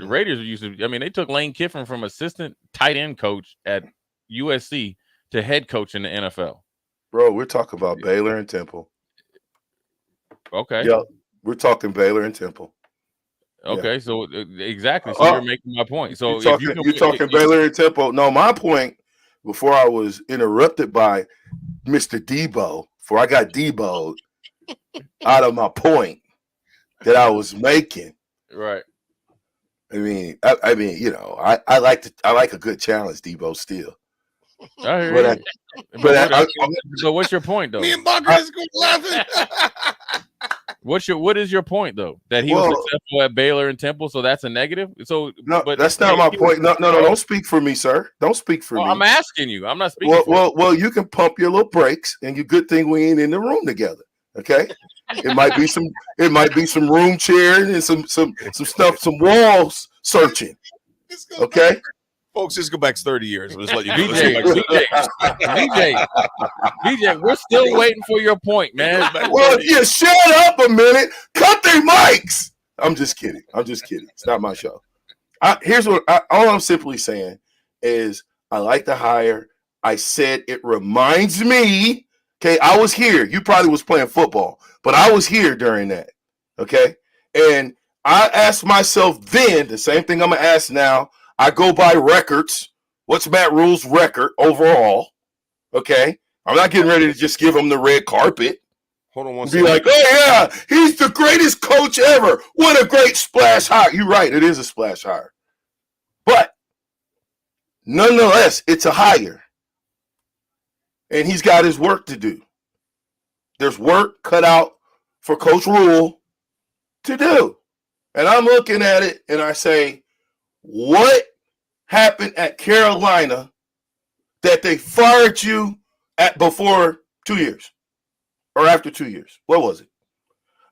used to. I mean, they took Lane Kiffin from assistant tight end coach at USC to head coach in the NFL. Bro, we're talking about Baylor and Temple. Okay. Yeah, we're talking Baylor and Temple. Okay, Yeah. so exactly. So you're making my point. So you're talking Baylor and Temple. No, my point before I was interrupted by Mr. Debo, before I got Debo'd out of my point that I was making. Right. I mean, I like a good challenge, Debo. Still. I hear you. So what's your point, though? Me and Bunker is going laughing. What is your point, though? That he was successful at Baylor and Temple, so that's a negative. So no, but that's not my point. No, don't speak for me, sir. Don't speak for me. I'm asking you. I'm not speaking. Well, you can pump your little brakes, and you good thing we ain't in the room together. Okay, it might be some room chair and some stuff, some walls searching. Okay. Folks, just go back 30 years. I'll just let you BJ, we're still waiting for your point, man. Well, yeah, shut up a minute. Cut their mics. I'm just kidding. It's not my show. All I'm simply saying is I like the hire. I said it reminds me. Okay, I was here. You probably was playing football, but I was here during that. Okay, and I asked myself then the same thing I'm gonna ask now. I go by records. What's Matt Rhule's record overall? Okay. I'm not getting ready to just give him the red carpet. Hold on one second. Be like, oh, yeah, he's the greatest coach ever. What a great splash hire. You're right. It is a splash hire. But nonetheless, it's a hire. And he's got his work to do. There's work cut out for Coach Rhule to do. And I'm looking at it and I say, what happened at Carolina that they fired you at before 2 years or after 2 years? What was it?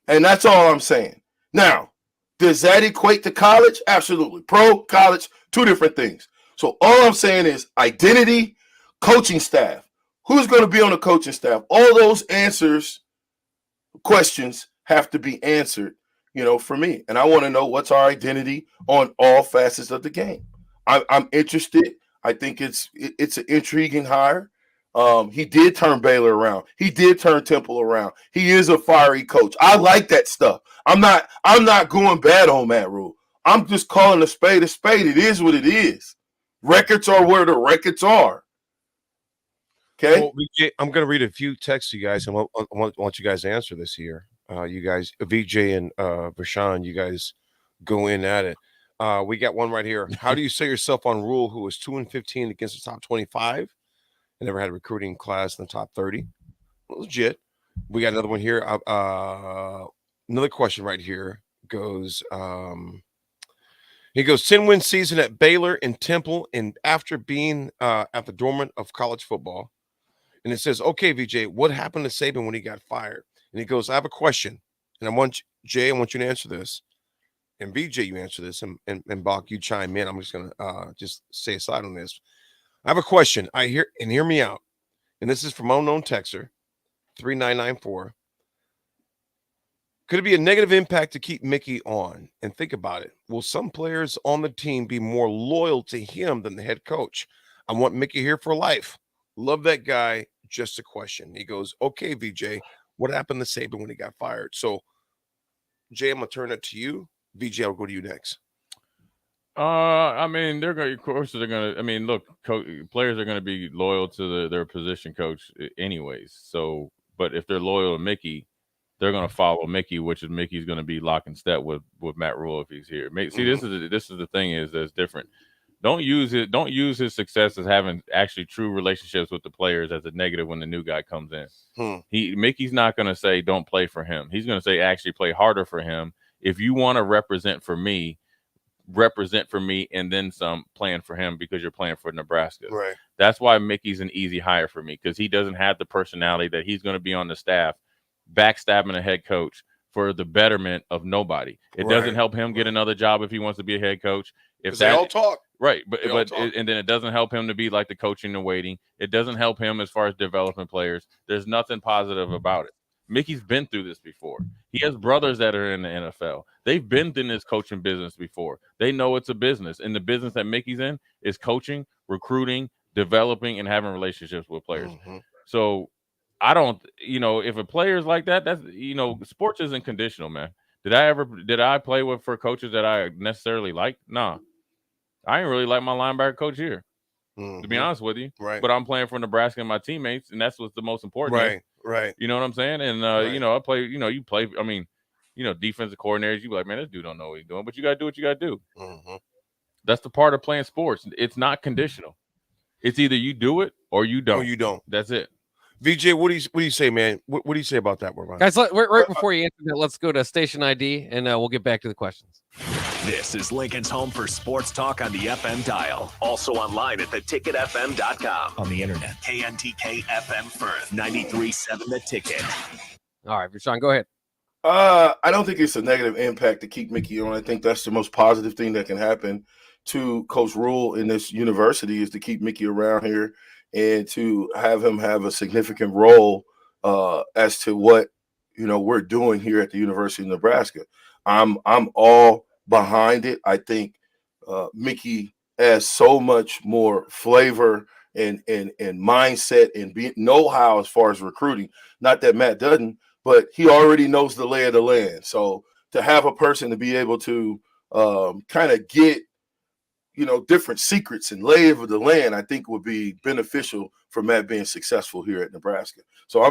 And that's all I'm saying. Now, does that equate to college? Absolutely. Pro, college, two different things. So all I'm saying is identity, coaching staff. Who's going to be on the coaching staff? All those questions have to be answered. For me. And I want to know what's our identity on all facets of the game. I'm interested. I think it's an intriguing hire. He did turn Baylor around. He did turn Temple around. He is a fiery coach. I like that stuff. I'm not going bad on Matt Rhule. I'm just calling a spade a spade. It is what it is. Records are where the records are. Okay. Well, VJ, I'm going to read a few texts to you guys, and I want you guys to answer this here. You guys, VJ and Rashawn, you guys go in at it. We got one right here. How do you say yourself on Rhule, who was 2-15 against the top 25? I never had a recruiting class in the top 30. Legit. We got another one here. Another question right here goes. He goes 10-win season at Baylor and Temple, and after being at the dormant of college football. And it says, okay, VJ, what happened to Saban when he got fired? And he goes, I have a question, and I want Jay, I want you to answer this, and VJ, you answer this, and Bach, you chime in. I'm just gonna just say aside on this. I have a question. Hear me out. And this is from unknown texter 3994. Could it be a negative impact to keep Mickey on? And think about it. Will some players on the team be more loyal to him than the head coach? I want Mickey here for life. Love that guy. Just a question. He goes, okay, VJ, what happened to Saban when he got fired? So, Jay, I'm going to turn it to you. VJ, I'll go to you next. I mean, they're going. Of course, they're going to. I mean, look, players are going to be loyal to their position coach, anyways. So, but if they're loyal to Mickey, they're going to follow Mickey, which is Mickey's going to be lock and step with Matt Rhule if he's here. See, this is the thing is that's different. Don't use his success as having actually true relationships with the players as a negative when the new guy comes in. Mickey's not going to say don't play for him. He's going to say actually play harder for him. If you want to represent for me, and then some, playing for him because you're playing for Nebraska. Right. That's why Mickey's an easy hire for me, because he doesn't have the personality that he's going to be on the staff backstabbing a head coach for the betterment of nobody. It doesn't help him get another job if he wants to be a head coach. If they all talk. Right, and then it doesn't help him to be like the coaching and waiting. It doesn't help him as far as developing players. There's nothing positive about it. Mickey's been through this before. He has brothers that are in the NFL. They've been in this coaching business before. They know it's a business. And the business that Mickey's in is coaching, recruiting, developing, and having relationships with players. So I don't, if a player is like that, that's, sports isn't conditional, man. Did I play for coaches that I necessarily liked? Nah. I ain't really like my linebacker coach here, to be honest with you. Right. But I'm playing for Nebraska and my teammates, and that's what's the most important. Right. You know what I'm saying? And, I play, you play, I mean, defensive coordinators, you be like, man, this dude don't know what he's doing, but you got to do what you got to do. That's the part of playing sports. It's not conditional. It's either you do it or you don't. Or you don't. That's it. VJ, what do you say, man? What do you say about that, Ron? Guys, right before you answer that, let's go to station ID, and we'll get back to the questions. This is Lincoln's home for sports talk on the FM dial. Also online at theticketfm.com. On the internet. KNTK FM Firth, 93.7 The Ticket. All right, Rashawn, go ahead. I don't think it's a negative impact to keep Mickey on. I think that's the most positive thing that can happen to Coach Rhule in this university is to keep Mickey around here and to have him have a significant role as to what we're doing here at the University of Nebraska. I'm all behind it. I think Mickey has so much more flavor and mindset and know-how as far as recruiting. Not that Matt doesn't, but he already knows the lay of the land. So to have a person to be able to kind of get different secrets and lay of the land, I think would be beneficial for Matt being successful here at Nebraska. So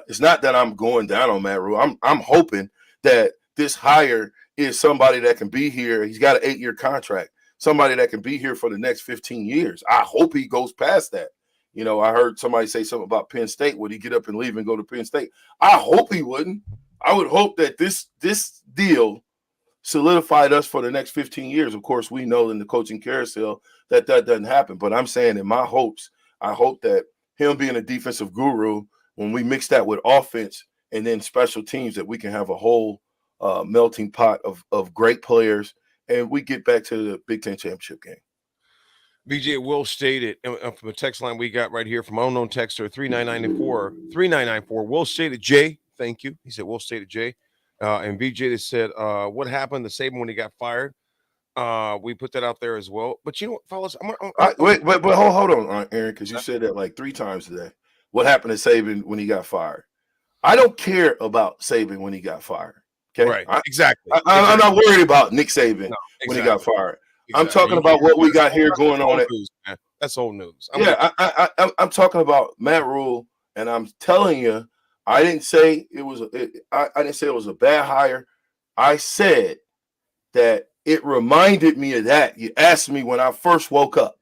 it's not that I'm going down on Matt Rhule. I'm hoping that this hire is somebody that can be here. He's got an 8-year contract, somebody that can be here for the next 15 years. I hope he goes past that. I heard somebody say something about Penn State. Would he get up and leave and go to Penn State? I hope he wouldn't. I would hope that this deal solidified us for the next 15 years. Of course, we know in the coaching carousel that doesn't happen. But I'm saying in my hopes, I hope that him being a defensive guru, when we mix that with offense and then special teams, that we can have a whole melting pot of great players, and we get back to the Big Ten championship game. VJ, Will stated from the text line we got right here from unknown texter 3994. Will stated, Jay, thank you. He said, Will stated, Jay. And VJ said, what happened to Saban when he got fired? We put that out there as well. But fellas, wait, hold on, Aaron, because you said that like 3 times today. what happened to Saban when he got fired. I don't care about Saban when he got fired. Okay, Right? Exactly. I'm not worried about Nick Saban when he got fired. I'm talking about what we got here going on. That's old news. I'm talking about Matt Rhule, and I'm telling you, I didn't say it was. I didn't say it was a bad hire. I said that it reminded me of that. You asked me when I first woke up.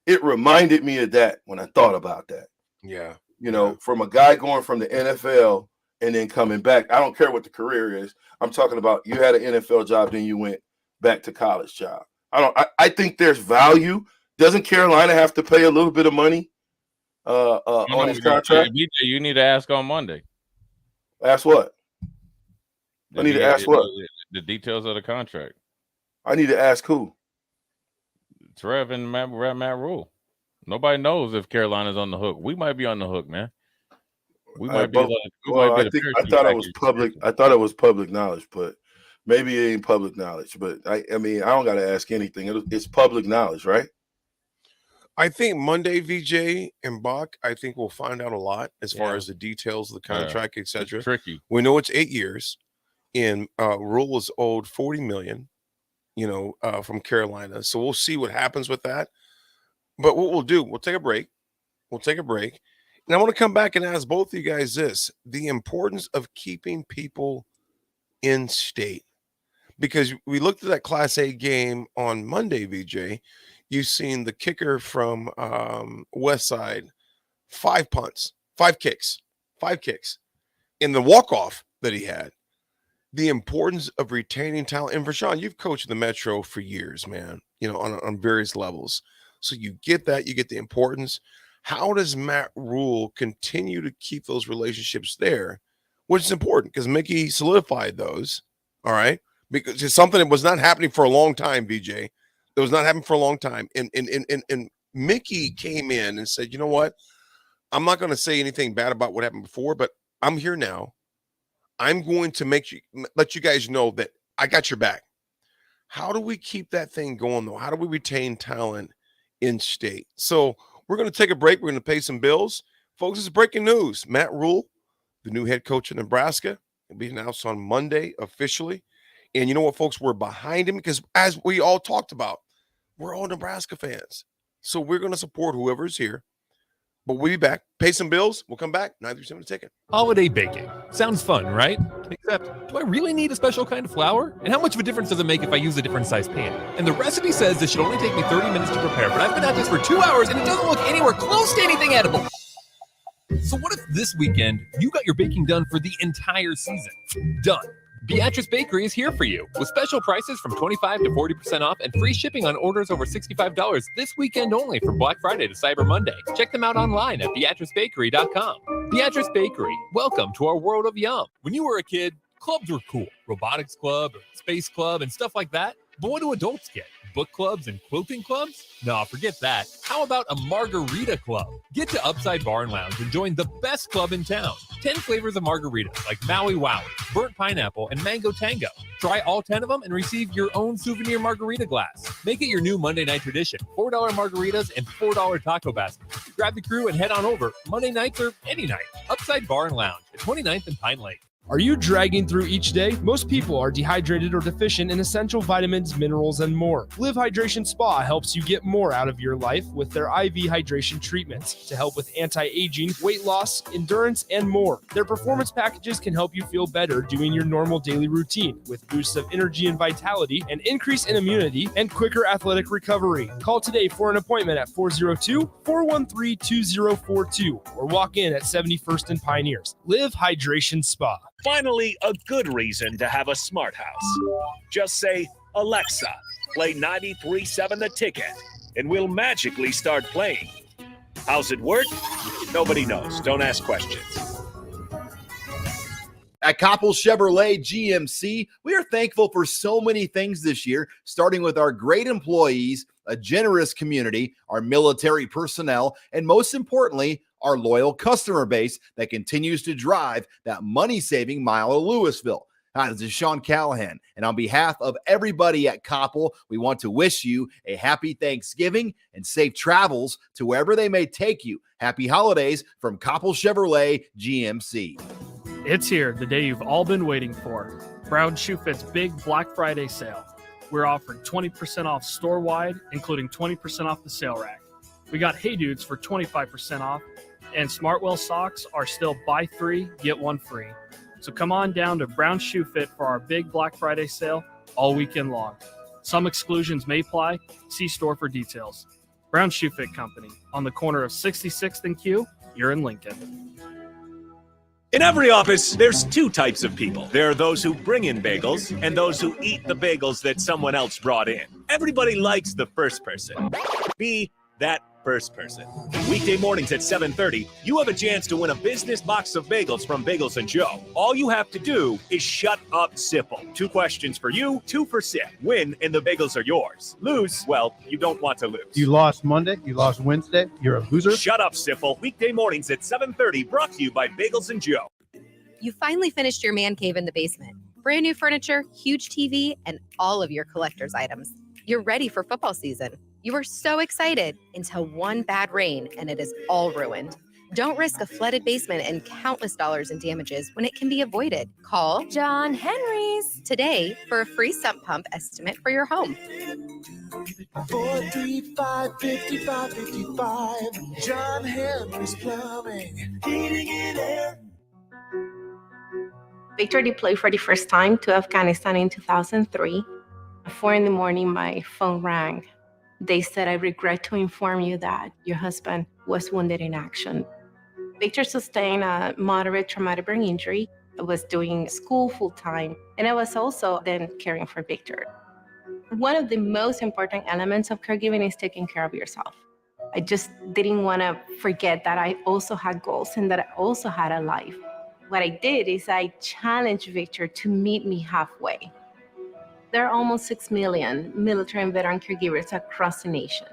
It reminded me of that when I thought about that. Yeah. You know, from a guy going from the NFL and then coming back. I don't care what the career is. I'm talking about you had an NFL job, then you went back to college job. I think there's value. Doesn't Carolina have to pay a little bit of money on his contract? BJ, you need to ask on Monday. Ask what? I need to ask what? The details of the contract. I need to ask who? Trev and Matt Rhule. Nobody knows if Carolina's on the hook. We might be on the hook, man. We might be. I thought it was public. I thought it was public knowledge, but maybe it ain't public knowledge. But I mean, I don't got to ask anything. It's public knowledge, right? I think Monday, VJ and Bach, I think we'll find out a lot as far as the details of the contract, etc. Tricky. We know it's 8 years, and Rhule was owed $40 million, from Carolina. So we'll see what happens with that. But what we'll do, we'll take a break. And I want to come back and ask both of you guys this: the importance of keeping people in state. Because we looked at that Class A game on Monday, VJ. You've seen the kicker from West Side, 5 punts, 5 kicks. In the walk-off that he had. The importance of retaining talent. And Rashawn, you've coached the Metro for years, man, on various levels. So you get that, you get the importance. How does Matt Rhule continue to keep those relationships there? Which is important because Mickey solidified those, all right? Because it's something that was not happening for a long time, VJ. That was not happening for a long time. And Mickey came in and said, you know what? I'm not going to say anything bad about what happened before, but I'm here now. I'm going to let you guys know that I got your back. How do we keep that thing going, though? How do we retain talent in state? So we're going to take a break. We're going to pay some bills. Folks, it's breaking news. Matt Rhule, the new head coach of Nebraska, will be announced on Monday officially. And you know what, folks? We're behind him because, as we all talked about, we're all Nebraska fans. So we're going to support whoever's here. But we'll be back. Pay some bills. We'll come back. 937 ticket. Holiday baking. Sounds fun, right? Except, do I really need a special kind of flour? And how much of a difference does it make if I use a different size pan? And the recipe says this should only take me 30 minutes to prepare, but I've been at this for 2 hours and it doesn't look anywhere close to anything edible. So what if this weekend you got your baking done for the entire season? Done. Beatrice Bakery is here for you with special prices from 25 to 40% off and free shipping on orders over $65 this weekend only from Black Friday to Cyber Monday. Check them out online at beatricebakery.com. Beatrice Bakery, welcome to our world of yum. When you were a kid, clubs were cool. Robotics club, or space club, and stuff like that. But what do adults get? Book clubs and quilting clubs? Nah, forget that. How about a margarita club? Get to Upside Bar and Lounge and join the best club in town. 10 flavors of margaritas like Maui Wowie, burnt pineapple, and mango tango. Try all 10 of them and receive your own souvenir margarita glass. Make it your new Monday night tradition. $4 margaritas and $4 taco baskets. Grab the crew and head on over. Monday nights or any night. Upside Bar and Lounge at 29th and Pine Lake. Are you dragging through each day? Most people are dehydrated or deficient in essential vitamins, minerals, and more. Live Hydration Spa helps you get more out of your life with their IV hydration treatments to help with anti-aging, weight loss, endurance, and more. Their performance packages can help you feel better doing your normal daily routine with boosts of energy and vitality, an increase in immunity, and quicker athletic recovery. Call today for an appointment at 402-413-2042 or walk in at 71st and Pioneers. Live Hydration Spa. Finally, a good reason to have a smart house. Just say, Alexa, play 93.7 The Ticket, and we'll magically start playing. How's it work? Nobody knows. Don't ask questions. At Coppell Chevrolet GMC, we are thankful for so many things this year, starting with our great employees, a generous community, our military personnel, and most importantly, our loyal customer base that continues to drive that money-saving mile of Louisville. Hi, this is Sean Callahan, and on behalf of everybody at Koppel, we want to wish you a happy Thanksgiving and safe travels to wherever they may take you. Happy holidays from Koppel Chevrolet GMC. It's here, the day you've all been waiting for. Brown Shoe Fit's big Black Friday sale. We're offering 20% off store-wide, including 20% off the sale rack. We got Hey Dudes for 25% off, and Smartwell socks are still buy 3, get 1 free. So come on down to Brown Shoe Fit for our big Black Friday sale all weekend long. Some exclusions may apply. See store for details. Brown Shoe Fit Company on the corner of 66th and Q. You're in Lincoln. In every office, there's two types of people. There are those who bring in bagels and those who eat the bagels that someone else brought in. Everybody likes the first person. Be that first person. Weekday mornings at 7:30, you have a chance to win a business box of bagels from Bagels & Joe. All you have to do is shut up, Sipple. 2 questions for you, 2 for Sip. Win, and the bagels are yours. Lose, well, you don't want to lose. You lost Monday, you lost Wednesday, you're a loser. Shut up, Sipple. Weekday mornings at 7:30, brought to you by Bagels & Joe. You finally finished your man cave in the basement. Brand new furniture, huge TV, and all of your collector's items. You're ready for football season. You were so excited until one bad rain and it is all ruined. Don't risk a flooded basement and countless dollars in damages when it can be avoided. Call John Henry's today for a free sump pump estimate for your home. 435-5555. John Henry's Plumbing, Heating and Air. Victor deployed for the first time to Afghanistan in 2003. At 4 a.m, my phone rang. They said, I regret to inform you that your husband was wounded in action. Victor sustained a moderate traumatic brain injury. I was doing school full-time, and I was also then caring for Victor. One of the most important elements of caregiving is taking care of yourself. I just didn't want to forget that I also had goals and that I also had a life. What I did is I challenged Victor to meet me halfway. There are almost 6 million military and veteran caregivers across the nation.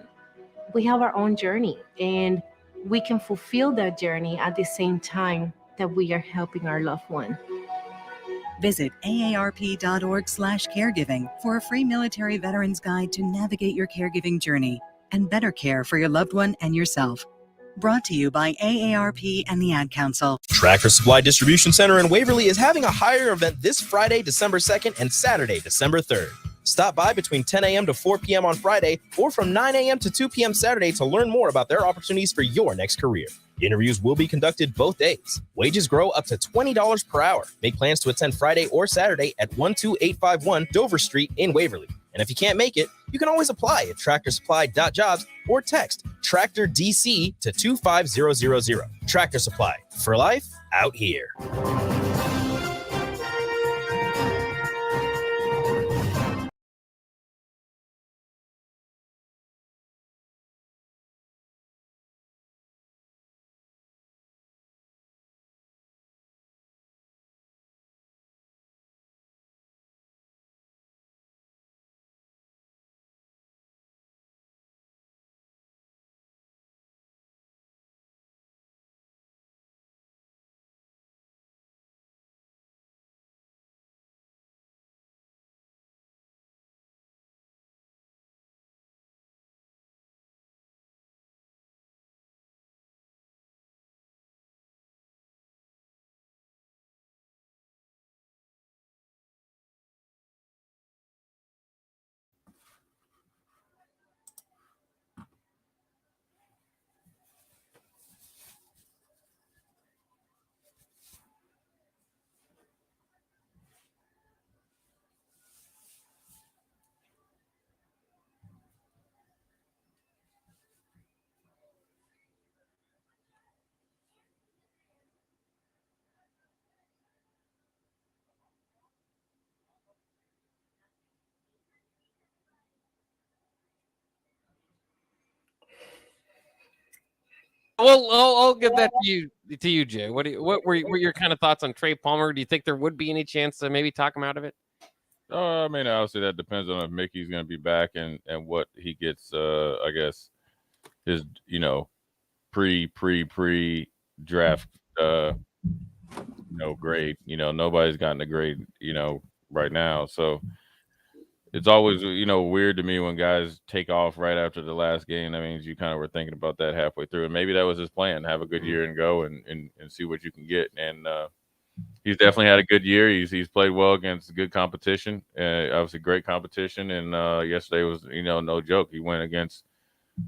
We have our own journey, and we can fulfill that journey at the same time that we are helping our loved one. Visit aarp.org/caregiving for a free military veterans guide to navigate your caregiving journey and better care for your loved one and yourself. Brought to you by AARP and the Ad Council. Tractor Supply Distribution Center in Waverly is having a hire event this Friday, December 2nd and Saturday, December 3rd. Stop by between 10 a.m. to 4 p.m. on Friday or from 9 a.m. to 2 p.m. Saturday to learn more about their opportunities for your next career. Interviews will be conducted both days. Wages grow up to $20 per hour. Make plans to attend Friday or Saturday at 12851 Dover Street in Waverly. And if you can't make it, you can always apply at tractorsupply.jobs or text Tractor DC to 25000. Tractor Supply, for life out here. Well, I'll give that to you, Jay. What were your kind of thoughts on Trey Palmer? Do you think there would be any chance to maybe talk him out of it? I mean, obviously that depends on if Mickey's going to be back and what he gets. I guess his pre draft grade. Nobody's gotten a grade, right now. So it's always, weird to me when guys take off right after the last game. That means you kind of were thinking about that halfway through, and maybe that was his plan: have a good year and go and see what you can get. And he's definitely had a good year. He's played well against good competition, obviously great competition. And yesterday was, no joke. He went against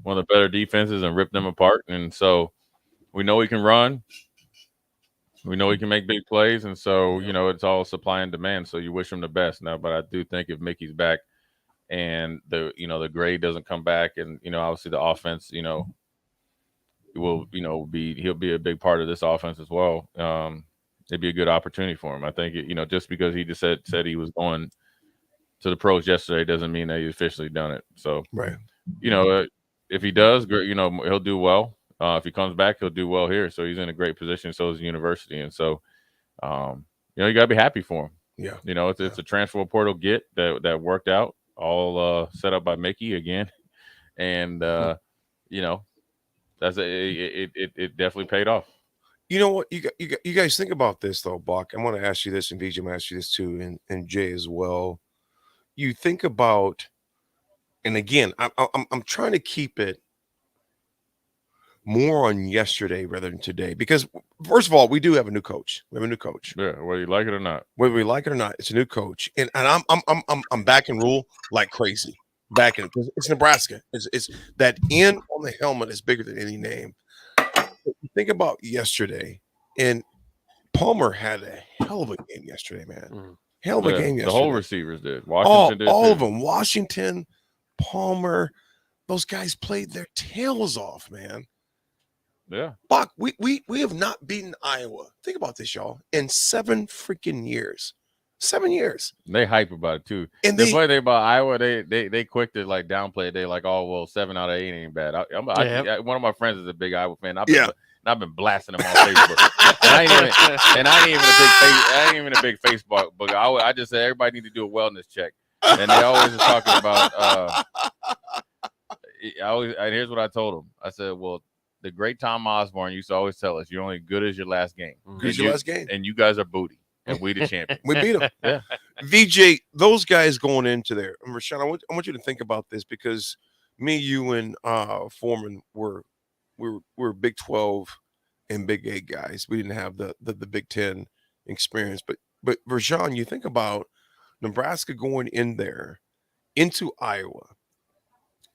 one of the better defenses and ripped them apart. And so we know he can run. We know he can make big plays, and so it's all supply and demand. So you wish him the best now. But I do think if Mickey's back and the grade doesn't come back, and obviously the offense, will he'll be a big part of this offense as well. It'd be a good opportunity for him. I think just because he just said he was going to the pros yesterday doesn't mean that he's officially done it. So right, if he does, he'll do well. If he comes back, he'll do well here. So he's in a great position. So is the university. And so, you got to be happy for him. Yeah. It's a transfer portal get that worked out, all set up by Mickey again. And, that's it definitely paid off. You know what? You guys think about this, though, Buck. I want to ask you this, and VJ, I'm going to ask you this, too, and Jay as well. You think about, and again, I'm trying to keep it more on yesterday rather than today, because first of all, we do have a new coach. We have a new coach. Yeah, whether you like it or not. Whether we like it or not, it's a new coach, and I'm backing Rhule like crazy. Backing it's Nebraska. It's that N on the helmet is bigger than any name. Think about yesterday, and Palmer had a hell of a game yesterday, man. Hell of a game yesterday. The whole receivers did. Washington did. All of them. Washington, Palmer, those guys played their tails off, man. Yeah. Buck, we have not beaten Iowa. Think about this, y'all. In 7 freaking years. 7 years. They hype about it too. And the funny thing about Iowa, they quick to like downplay it. They like, oh well, 7 out of 8 ain't bad. One of my friends is a big Iowa fan. I've been blasting him on Facebook. and I ain't even a big Facebook. But I just said everybody need to do a wellness check. And they always are talking about. Here's what I told them. I said, well, the great Tom Osborne used to always tell us, you're only good as your last game. Good as your last game. And you guys are booty. And we the champion. We beat them. Yeah. VJ, those guys going into there. And Rashawn, I want you to think about this, because me, you, and Foreman were Big 12 and Big 8 guys. We didn't have the Big 10 experience. But Rashawn, you think about Nebraska going in there into Iowa.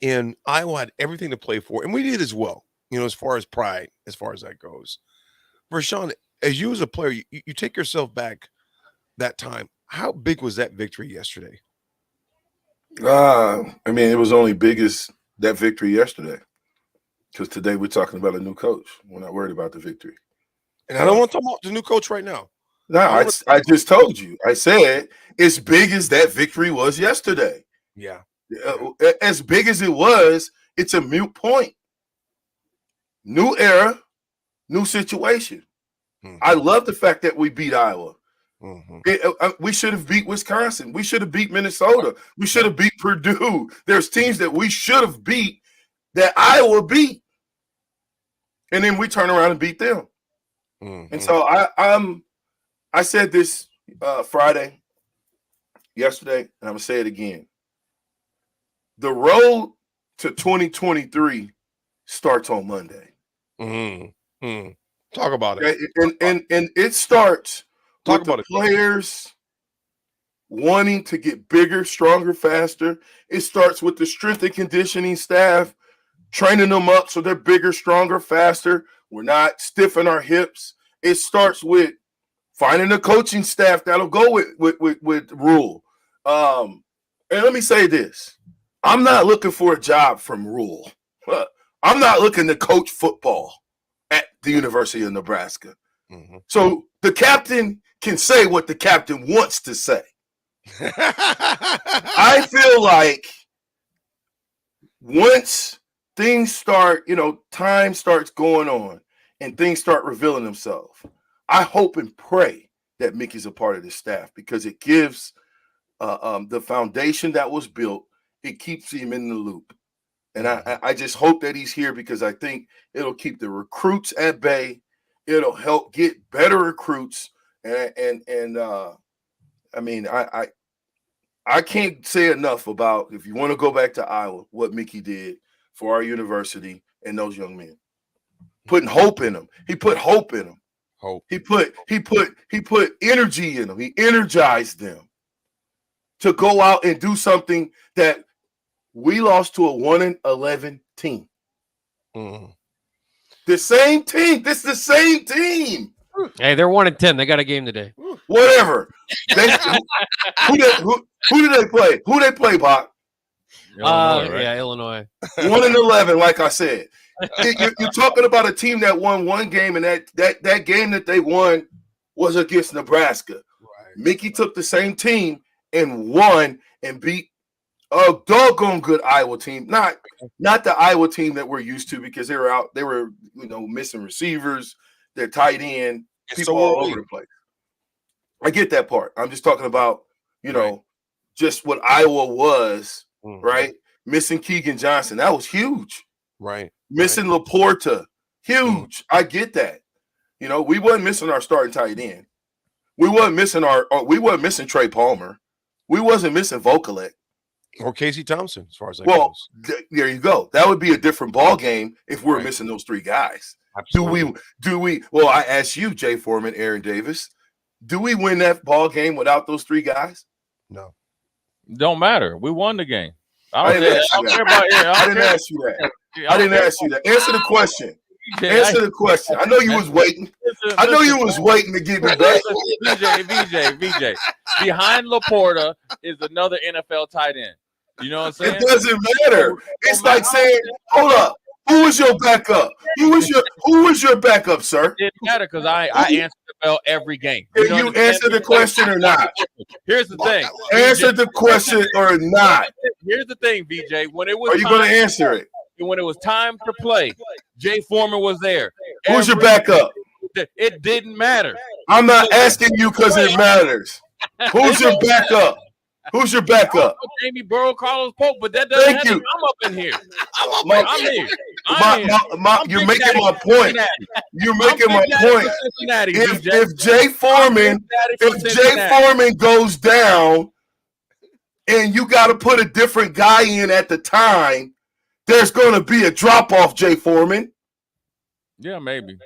And Iowa had everything to play for. And we did as well, as far as pride, as far as that goes. Rashawn, as you as a player, you take yourself back that time. How big was that victory yesterday? It was only big as that victory yesterday, because today we're talking about a new coach. We're not worried about the victory. And I don't want to talk about the new coach right now. No, I just told you. I said as big as that victory was yesterday. Yeah. As big as it was, it's a moot point. New era, new situation. I love the fact that we beat Iowa. We should have beat Wisconsin. We should have beat Minnesota. We should have beat Purdue. There's teams that we should have beat that Iowa beat. And then we turn around and beat them. And so I said this Friday, yesterday, and I'm going to say it again. The road to 2023 starts on Monday. Talk about it. And it starts with the players wanting to get bigger, stronger, faster. It starts with the strength and conditioning staff, training them up so they're bigger, stronger, faster. We're not stiff in our hips. It starts with finding a coaching staff that'll go with Rhule. And let me say this. I'm not looking for a job from Rhule. I'm not looking to coach football at the University of Nebraska. So the captain can say what the captain wants to say. I feel like once things start, time starts going on and things start revealing themselves, I hope and pray that Mickey's a part of the staff, because it gives the foundation that was built, it keeps him in the loop. And I just hope that he's here, because I think it'll keep the recruits at bay, It'll help get better recruits. I mean, I can't say enough about, if you want to go back to Iowa, what Mickey did for our university and those young men. Putting hope in them. He put hope in them. Hope. He put energy in them. He energized them to go out and do something that we lost to a 1-11 team. Mm-hmm. The same team. This is the same team. Hey, they're 1-10. They got a game today. Whatever. Who did they play? Who they play, Bach? Illinois, right? Yeah, Illinois. 1-11, like I said. You're talking about a team that won one game, and that game that they won was against Nebraska. Right. Mickey took the same team and won and beat a doggone good Iowa team. Not the Iowa team that we're used to, because they were missing receivers, their tight end, people all over the place. I get that part. I'm just talking about, just what Iowa was, right? Missing Keegan Johnson. That was huge. Right. Missing Laporta. Huge. I get that. We wasn't missing our starting tight end. We wasn't missing Trey Palmer. We wasn't missing Vokalek. Or Casey Thompson, as far as that goes. There you go. That would be a different ball game if we're missing those three guys. Absolutely. Do we? Well, I asked you, Jay Foreman, Aaron Davis. Do we win that ball game without those three guys? No. Don't matter. We won the game. I didn't ask you that. I didn't ask you that. Answer the question. Answer the question. I know you was waiting. I know you was waiting to get me back. VJ. Behind Laporta is another NFL tight end. You know what I'm saying? It doesn't matter. It's like saying, hold up. Who was your backup? Who was your backup, sir? It didn't matter, because I answered the bell every game. Did you answer the question or not? Here's the thing. Answer the question or not. Here's the thing, VJ. When it was are you going to answer it? When it was time to play, Jay Foreman was there. Who's your backup? It didn't matter. I'm not asking you because it matters. Who's your backup? Who's your backup? Jamie Burrow, Carlos Polk, but that doesn't happen. I'm up in here. I'm here. You're making my point. You're making my point. If Jay Foreman goes down and you got to put a different guy in at the time, there's going to be a drop off, Jay Foreman. Yeah, maybe.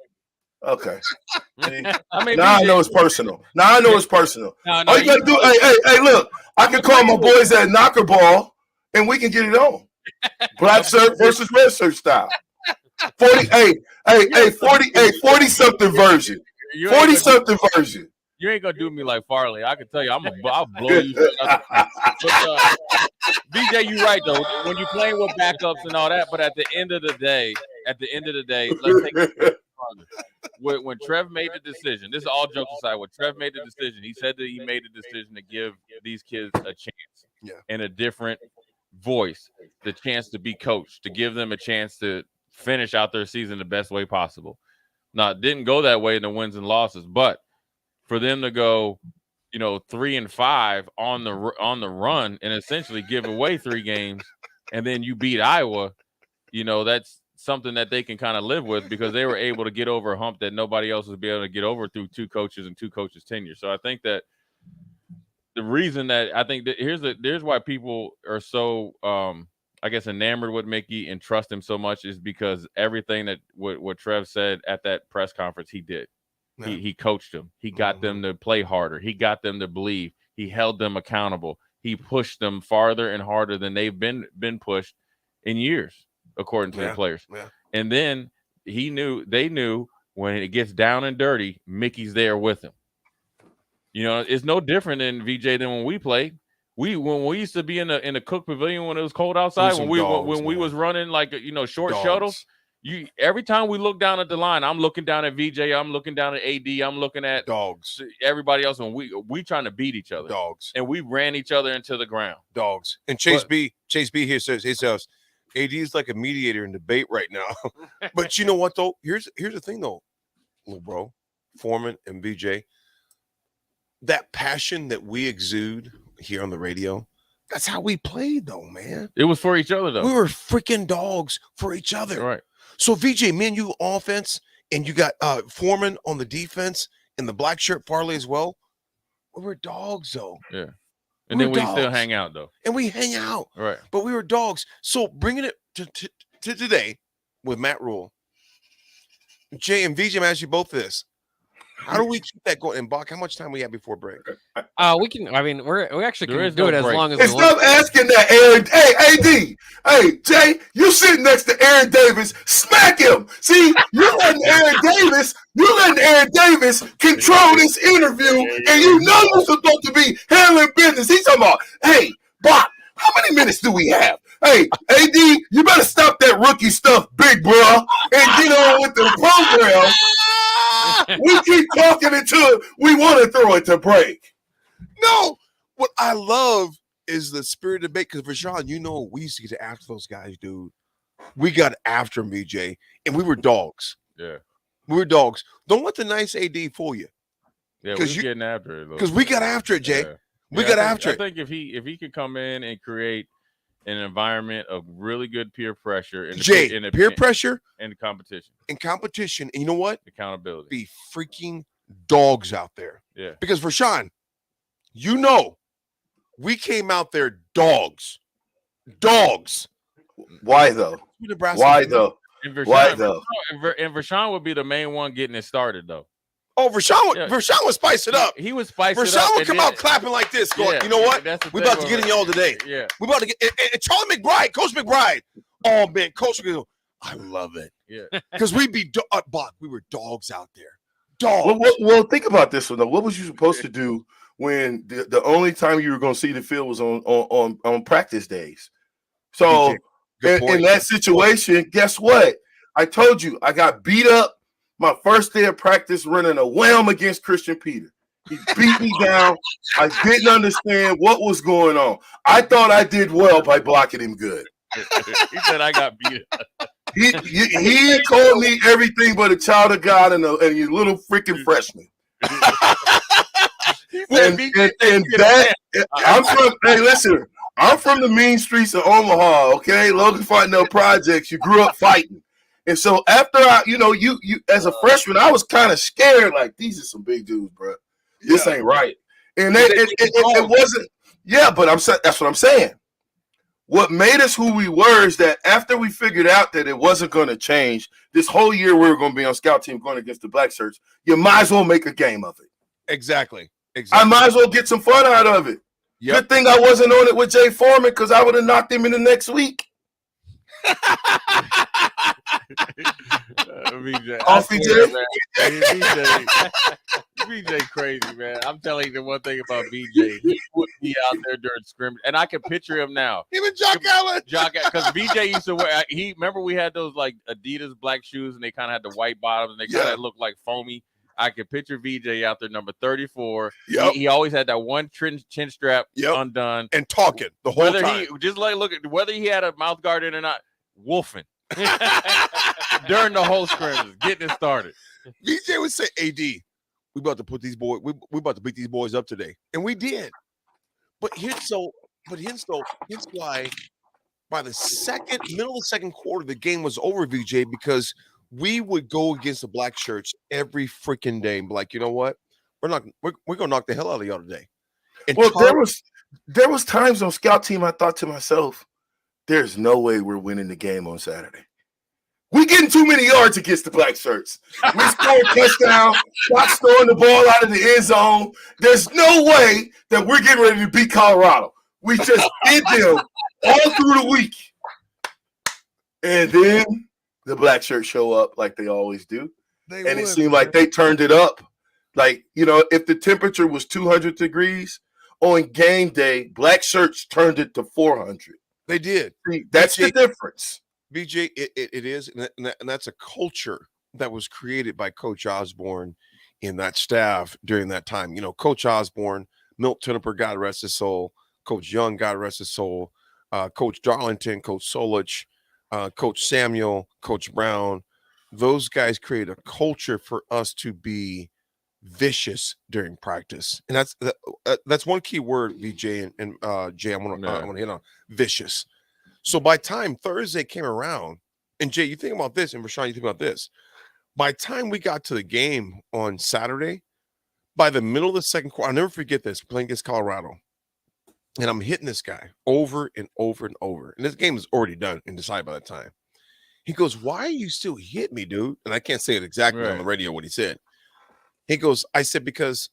Okay. Now I know it's personal. All you got to do, hey, look, I can call my boys at Knocker Ball and we can get it on. Black shirt versus red shirt style. 40-something version. 40-something version. You ain't gonna do me like Farley. I can tell you, I'll blow you. BJ, you right though. When you're playing with backups and all that, but at the end of the day, let's take it further. When Trev made the decision, this is all jokes aside. When Trev made the decision, he said that he made the decision to give these kids a chance and a different voice, the chance to be coached, to give them a chance to finish out their season the best way possible. Now, it didn't go that way in the wins and losses, but for them to go, 3-5 on the run and essentially give away 3 games, and then you beat Iowa, that's something that they can kind of live with, because they were able to get over a hump that nobody else would be able to get over through 2 coaches and 2 coaches' tenure. So I think that the reason that here's why people are so enamored with Mickey and trust him so much is because everything that what Trev said at that press conference, he did. Yeah. He coached them. He got them to play harder. He got them to believe. He held them accountable. He pushed them farther and harder than they've been pushed in years, according to the players. Yeah. And then they knew when it gets down and dirty, Mickey's there with him. It's no different than VJ than when we played. When we used to be in the Cook Pavilion when it was cold outside, when we was running like short shuttles. Every time we look down at the line, I'm looking down at VJ, I'm looking down at AD, I'm looking at dogs. Everybody else, and we trying to beat each other. Dogs. And we ran each other into the ground. Dogs. And Chase B here says AD is like a mediator in debate right now. But you know what though? Here's the thing though, little bro, Foreman and VJ. That passion that we exude here on the radio, that's how we played though, man. It was for each other though. We were freaking dogs for each other. Right. So VJ, man, you offense, and you got Foreman on the defense and the black shirt parlay as well. We were dogs, though. Yeah. And then we still hang out, though. And we hang out. Right. But we were dogs. So bringing it to today with Matt Rhule, Jay and VJ, I'm asking you both this. How do we keep that going? And Bach, how much time we have before break? We can. I mean, we actually can do no it as break. long as Hey, we want. stop asking that, Aaron. Hey, AD. Hey, Jay, you sitting next to Aaron Davis. Smack him. See, you're letting Aaron Davis control this interview, and you know you're supposed to be handling business. He's talking about, hey, Bach, how many minutes do we have? Hey, AD, you better stop that rookie stuff, big bro, and get on with the program. We keep talking until we want to throw it to break. No, what I love is the spirit of debate because Rashawn, you know, we used to get after those guys, dude. We got after them, VJ, and we were dogs. Yeah. We were dogs. Don't let the nice AD fool you. Yeah, we're getting after it. Because we got after it, Jay. Yeah. We got after it. I think if he could come in and create an environment of really good peer pressure and peer pressure and competition. And you know what? Accountability. Be freaking dogs out there. Yeah. Because Rashawn, you know, we came out there dogs. Dogs. Why though? Nebraska. Why though? And Rashawn, Why though? And Rashawn would be the main one getting it started though. Oh, Rashawn would spice it up. He would spice it up. Rashawn would come out clapping like this, going, you know what? We about to get in y'all today. Yeah. We about to get and Charlie McBride, Coach McBride. Oh man, Coach McBride, I love it. Yeah. Because we were dogs out there. Dogs. Well, think about this one though. What was you supposed to do when the only time you were going to see the field was on practice days? So in that situation, guess what? I told you I got beat up my first day of practice running a wham against Christian Peter. He beat me down. I didn't understand what was going on. I thought I did well by blocking him good. He said I got beat up. He called me everything but a child of God and you little freaking freshman. I'm from the mean streets of Omaha, okay? Logan Fontenelle Projects. You grew up fighting. And so after you as a freshman, I was kind of scared, like, these are some big dudes, bro. This ain't right. And it wasn't, but that's what I'm saying. What made us who we were is that after we figured out that it wasn't going to change, this whole year we were going to be on scout team going against the black shirts, you might as well make a game of it. Exactly. I might as well get some fun out of it. Yep. Good thing I wasn't on it with Jay Foreman because I would have knocked him in the next week. BJ crazy, man. I'm telling you the one thing about BJ. He would be out there during scrimmage, and I can picture him now. Even Jock Allen. Because BJ used to wear. Remember we had those like Adidas black shoes, and they kind of had the white bottoms, and they kind of looked like foamy. I can picture VJ out there, number 34. Yep. He always had that one chin strap undone and talking the whole time. Whether he had a mouth guard in or not, wolfing during the whole scrimmage, getting it started. VJ would say, "AD, we about to put these boys. We about to beat these boys up today," and we did. But here's why. By the middle of the second quarter, the game was over, VJ, because we would go against the black shirts every freaking day and be like, you know what? We're gonna knock the hell out of y'all today. And there was times on scout team I thought to myself, there's no way we're winning the game on Saturday. We getting too many yards against the black shirts. We scored a touchdown, not throwing the ball out of the end zone. There's no way that we're getting ready to beat Colorado. We just did them all through the week. And then the black shirts show up like they always do. It seemed like they turned it up. Like, if the temperature was 200 degrees on game day, black shirts turned it to 400. They did. That's the difference. BJ, it is. And that's a culture that was created by Coach Osborne and that staff during that time. Coach Osborne, Milt Tenneper, God rest his soul, Coach Young, God rest his soul, Coach Darlington, Coach Solich, Coach Samuel, Coach Brown. Those guys create a culture for us to be vicious during practice, and that's one key word, VJ and Jay. I want to hit on vicious. So by time Thursday came around, and Jay, you think about this, and Rashawn, you think about this. By the time we got to the game on Saturday, by the middle of the second quarter, I'll never forget this, playing against Colorado. And I'm hitting this guy over and over and over. And this game is already done and decided by that time. He goes, "Why are you still hit me, dude?" And I can't say it exactly on the radio what he said. He goes, I said, because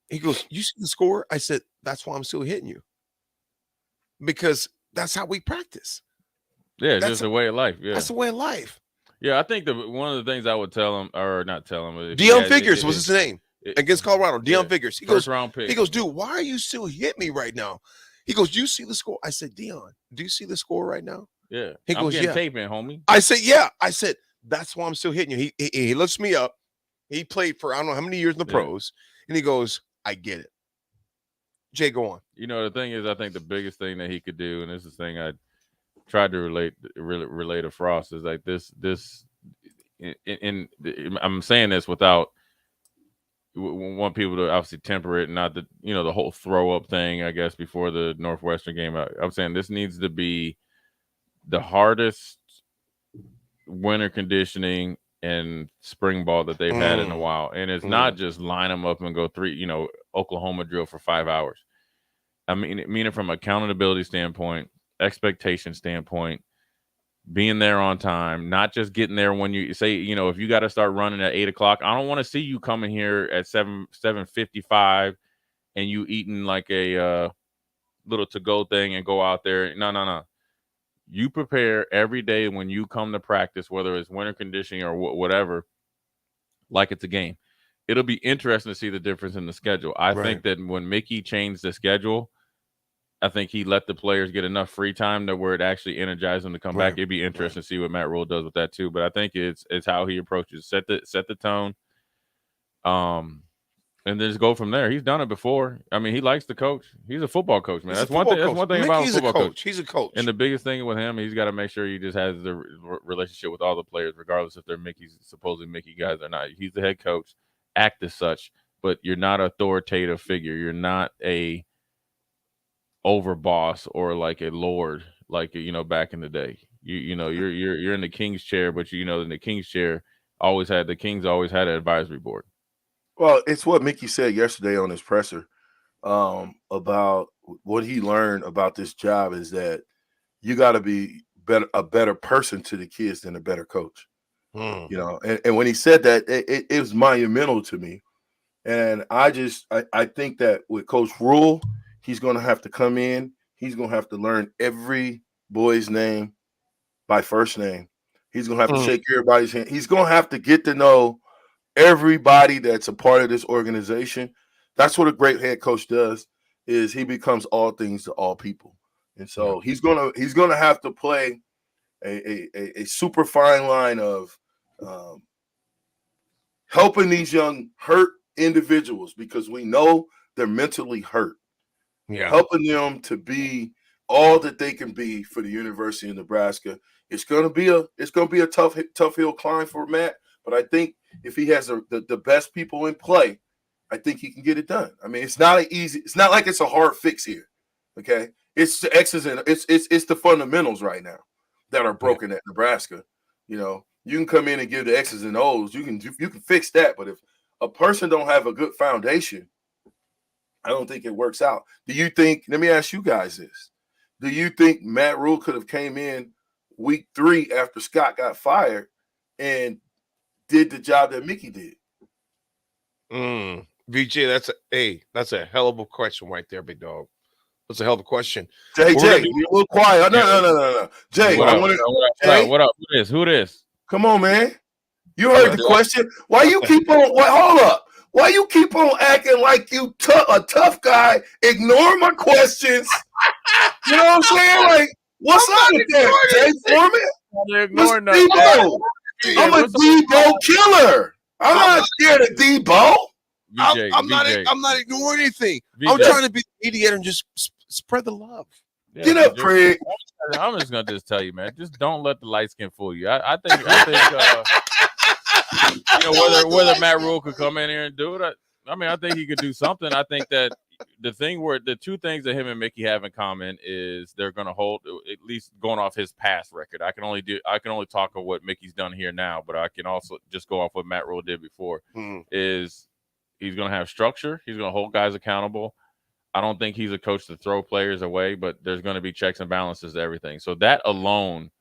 he goes, "You see the score?" I said, "That's why I'm still hitting you. Because that's how we practice." Yeah, That's just a way of life. Yeah. That's the way of life. Yeah, I think one of the things I would tell him, or not tell him, Deion Figures was his name against Colorado. Deion Figures. He first goes, round pick. He goes, "Dude, why are you still hitting me right now?" He goes, "Do you see the score?" I said, "Deion, do you see the score right now?" Yeah. He I'm goes, getting "Yeah." tape in, homie. I said, "Yeah." I said, "That's why I'm still hitting you." He lifts me up. He played for I don't know how many years in the pros, and he goes, "I get it." Jay, go on. You know, the thing is, I think the biggest thing that he could do, and this is the thing I tried to relate to Frost, is like this. I'm saying this without want people to obviously temper it, not the whole throw up thing. I guess before the Northwestern game, I'm saying this needs to be the hardest winter conditioning and spring ball that they've had in a while, and it's not just line them up and go 3, Oklahoma drill for 5 hours. I mean it from accountability standpoint, expectation standpoint, being there on time, not just getting there when you say, if you got to start running at 8:00, I don't want to see you coming here at 7:55 and you eating like a little to-go thing and go out there. No. You prepare every day when you come to practice, whether it's winter conditioning or whatever, like it's a game. It'll be interesting to see the difference in the schedule. I think that when Mickey changed the schedule, I think he let the players get enough free time to where it actually energized them to come back. It'd be interesting to see what Matt Rhule does with that too. But I think it's how he approaches, set the tone, and then just go from there. He's done it before. I mean, he likes to coach. He's a football coach, man. That's one thing. That's one thing about a football coach. He's a coach. And the biggest thing with him, he's got to make sure he just has the relationship with all the players, regardless if they're supposedly Mickey guys or not. He's the head coach. Act as such, but you're not an authoritative figure. You're not a overboss or like a lord, like back in the day. You're in the king's chair, but in the king's chair the Kings always had an advisory board. Well, it's what Mickey said yesterday on his presser about what he learned about this job is that you got to be a better person to the kids than a better coach. And when he said that, it was monumental to me. And I think that with Coach Rhule, he's going to have to come in. He's going to have to learn every boy's name by first name. He's going to have to shake everybody's hand. He's going to have to get to know everybody that's a part of this organization. That's what a great head coach does, is he becomes all things to all people. And so he's gonna have to play a super fine line of helping these young hurt individuals, because we know they're mentally hurt. Helping them to be all that they can be for the University of Nebraska. It's gonna be a tough hill climb for Matt, but I think if he has the best people in play, I think he can get it done. I mean, it's not like it's a hard fix here. Okay. It's the X's and it's the fundamentals right now that are broken at Nebraska. You can come in and give the X's and O's. You can fix that. But if a person don't have a good foundation, I don't think it works out. Do you think, let me ask you guys this. Do you think Matt Rhule could have came in week 3 after Scott got fired and did the job that Mickey did? VJ, that's a hell of a question right there, big dog. That's a hell of a question. Jay, you're a little quiet. No. Jay, what up? Who this? Come on, man. You heard the question. Why you keep on? Hold up. Why you keep on acting like you a tough guy? Ignore my questions. You know what I'm saying? Like, what's up with that, Jay Foreman? I'm a Debo killer. I'm not scared of Debo. I'm not ignoring anything. I'm trying to be the mediator and just spread the love. Yeah, get up, Craig. I'm just gonna tell you, man. Just don't let the light skin fool you. I think whether Matt Rhule could come in here and do it. I think he could do something. I think that the two things that him and Mickey have in common is they're going to hold, at least going off his past record. I can only talk of what Mickey's done here now, but I can also just go off what Matt Rhule did before. Is he's going to have structure. He's going to hold guys accountable. I don't think he's a coach to throw players away, but there's going to be checks and balances to everything. So that alone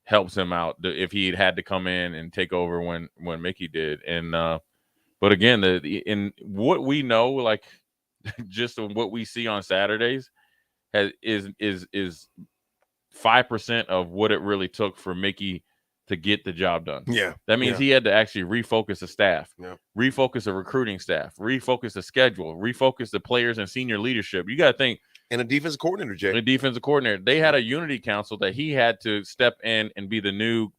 helps him out if he had to come in and take over when Mickey did. And but again, in what we know, like just what we see on Saturdays, is 5% of what it really took for Mickey to get the job done. Yeah, that means he had to actually refocus the staff, refocus the recruiting staff, refocus the schedule, refocus the players and senior leadership. You got to think. And a defensive coordinator, Jay. The defensive coordinator. They had a unity council that he had to step in and be the new,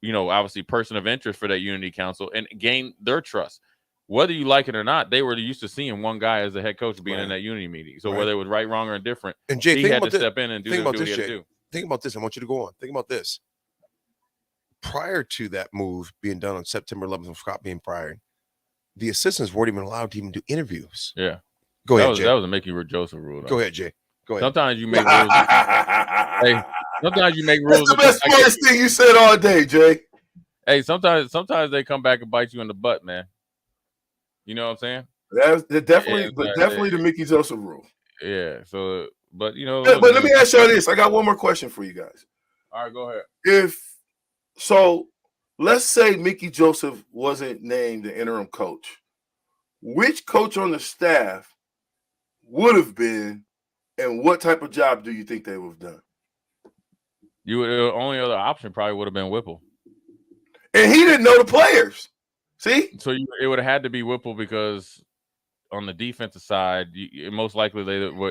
obviously person of interest for that unity council and gain their trust. Whether you like it or not, they were used to seeing one guy as the head coach being in that unity meeting. So whether it was right, wrong, or indifferent, and Jay, he had to step in and do what he had to do. Think about this. I want you to go on. Think about this. Prior to that move being done on September 11th, with Scott being fired, the assistants weren't even allowed to even do interviews. Yeah. Go ahead, Jay. That was a Mickey Joseph rule. Go ahead, Jay. Go ahead. Sometimes you make rules. Hey, sometimes you make rules. That's the best smartest thing you said all day, Jay. Hey, sometimes they come back and bite you in the butt, man. You know what I'm saying? That's definitely the Mickey Joseph rule. Yeah. So, but but let me ask you this. I got one more question for you guys. All right, go ahead. Let's say Mickey Joseph wasn't named the interim coach. Which coach on the staff would have been, and what type of job do you think they would have done? The only other option probably would have been Whipple. And he didn't know the players. See? So it would have had to be Whipple because on the defensive side, most likely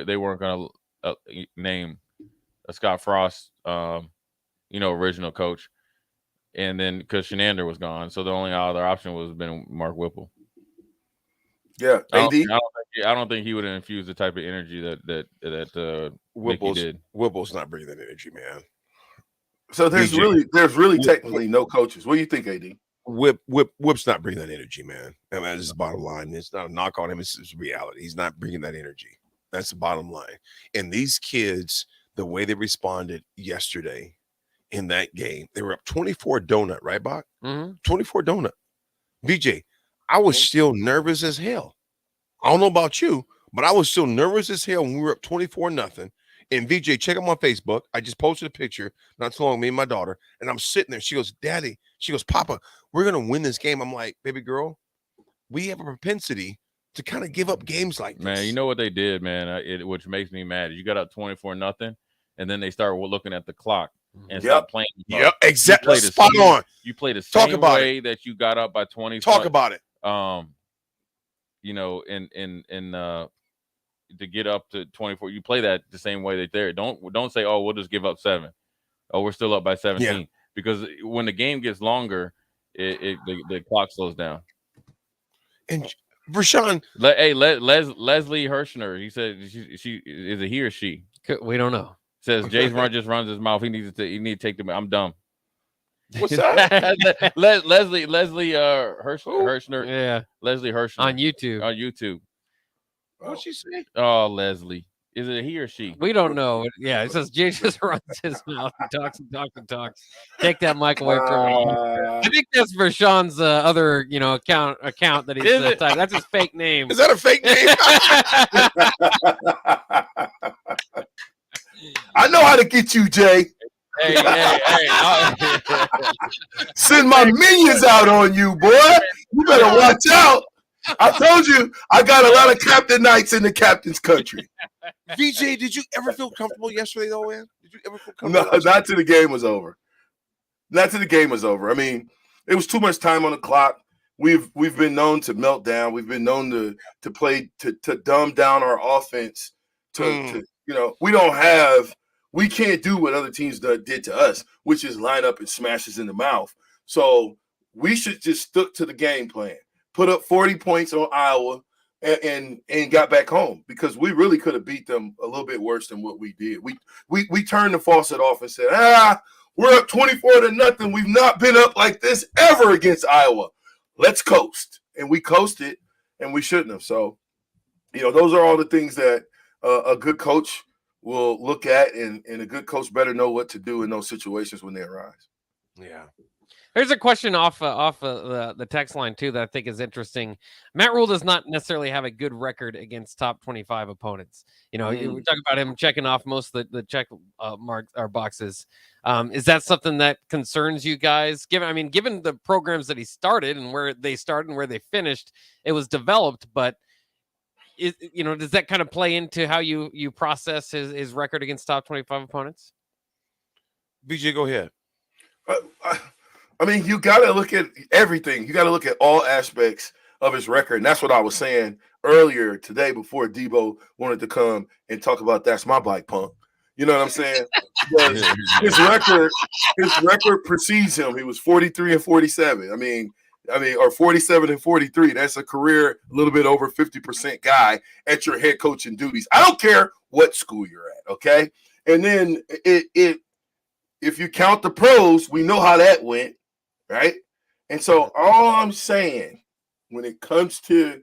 they weren't going to name a Scott Frost, original coach. And then because Shenander was gone, so the only other option would have been Mark Whipple. Yeah, AD. I don't think he would have infused the type of energy that Mickey did. Whipple's not bringing that energy, man. So there's really technically no coaches. What do you think, AD? Whip's not bringing that energy, man. I mean, that's the bottom line. It's not a knock on him. It's reality. He's not bringing that energy. That's the bottom line. And these kids, the way they responded yesterday in that game, they were up 24 donut, right, Bach? 24 donut. VJ, I was still nervous as hell. I don't know about you, but I was still nervous as hell when we were up 24-0. And VJ, check out my Facebook. I just posted a picture not too long, me and my daughter, and I'm sitting there. She goes, Daddy, she goes, Papa, we're going to win this game. I'm like, baby girl, we have a propensity to kind of give up games like this. Man, you know what they did, man, which makes me mad. You got up 24-0, and then they start looking at the clock and start playing. Yep, exactly. Spot on. You play the same way that you got up by 20. Talk about it. To get up to 24, you play that the same way that they're. Don't say, oh, we'll just give up 7. Oh, we're still up by 17. Because when the game gets longer, the clock slows down. And Rashawn, Leslie Hirschner, he said she is it he or she? We don't know. Says Jay's just runs his mouth. He need to take the. I'm dumb. What's that? Leslie Hirschner. Yeah, Leslie Hirschner on YouTube. What'd she say? Oh, Leslie. Is it he or she? We don't know. Yeah, it says Jay just runs his mouth and talks and talks and talks. Take that mic away from him. I think that's for Sean's other, account that he's typed. That's his fake name. Is that a fake name? I know how to get you, Jay. Hey. Send my minions out on you, boy. You better watch out. I told you, I got a lot of captain nights in the captain's country. VJ, did you ever feel comfortable yesterday, though, man? Did you ever feel comfortable? No, not till the game was over. Not till the game was over. I mean, it was too much time on the clock. We've been known to melt down. We've been known to play to dumb down our offense. We can't do what other teams did to us, which is line up and smash us in the mouth. So we should just stick to the game plan. Put up 40 points on Iowa and got back home because we really could have beat them a little bit worse than what we did. We turned the faucet off and said, we're up 24-0. We've not been up like this ever against Iowa. Let's coast. And we coasted, and we shouldn't have. So Those are all the things that a good coach will look at, and a good coach better know what to do in those situations when they arise. Yeah. There's a question off the text line too that I think is interesting. Matt Rhule does not necessarily have a good record against top 25 opponents. We talk about him checking off most of the check marks or boxes. Is that something that concerns you guys? Given the programs that he started and where they started and where they finished, it was developed. But does that kind of play into how you process his record against top 25 opponents? BJ, go ahead. You got to look at everything. You got to look at all aspects of his record. And that's what I was saying earlier today before Debo wanted to come and talk about that's my bike pump. You know what I'm saying? his record precedes him. He was 43-47. Or 47-43. That's a career a little bit over 50% guy at your head coaching duties. I don't care what school you're at, okay? And then if you count the pros, we know how that went. Right. And so all I'm saying when it comes to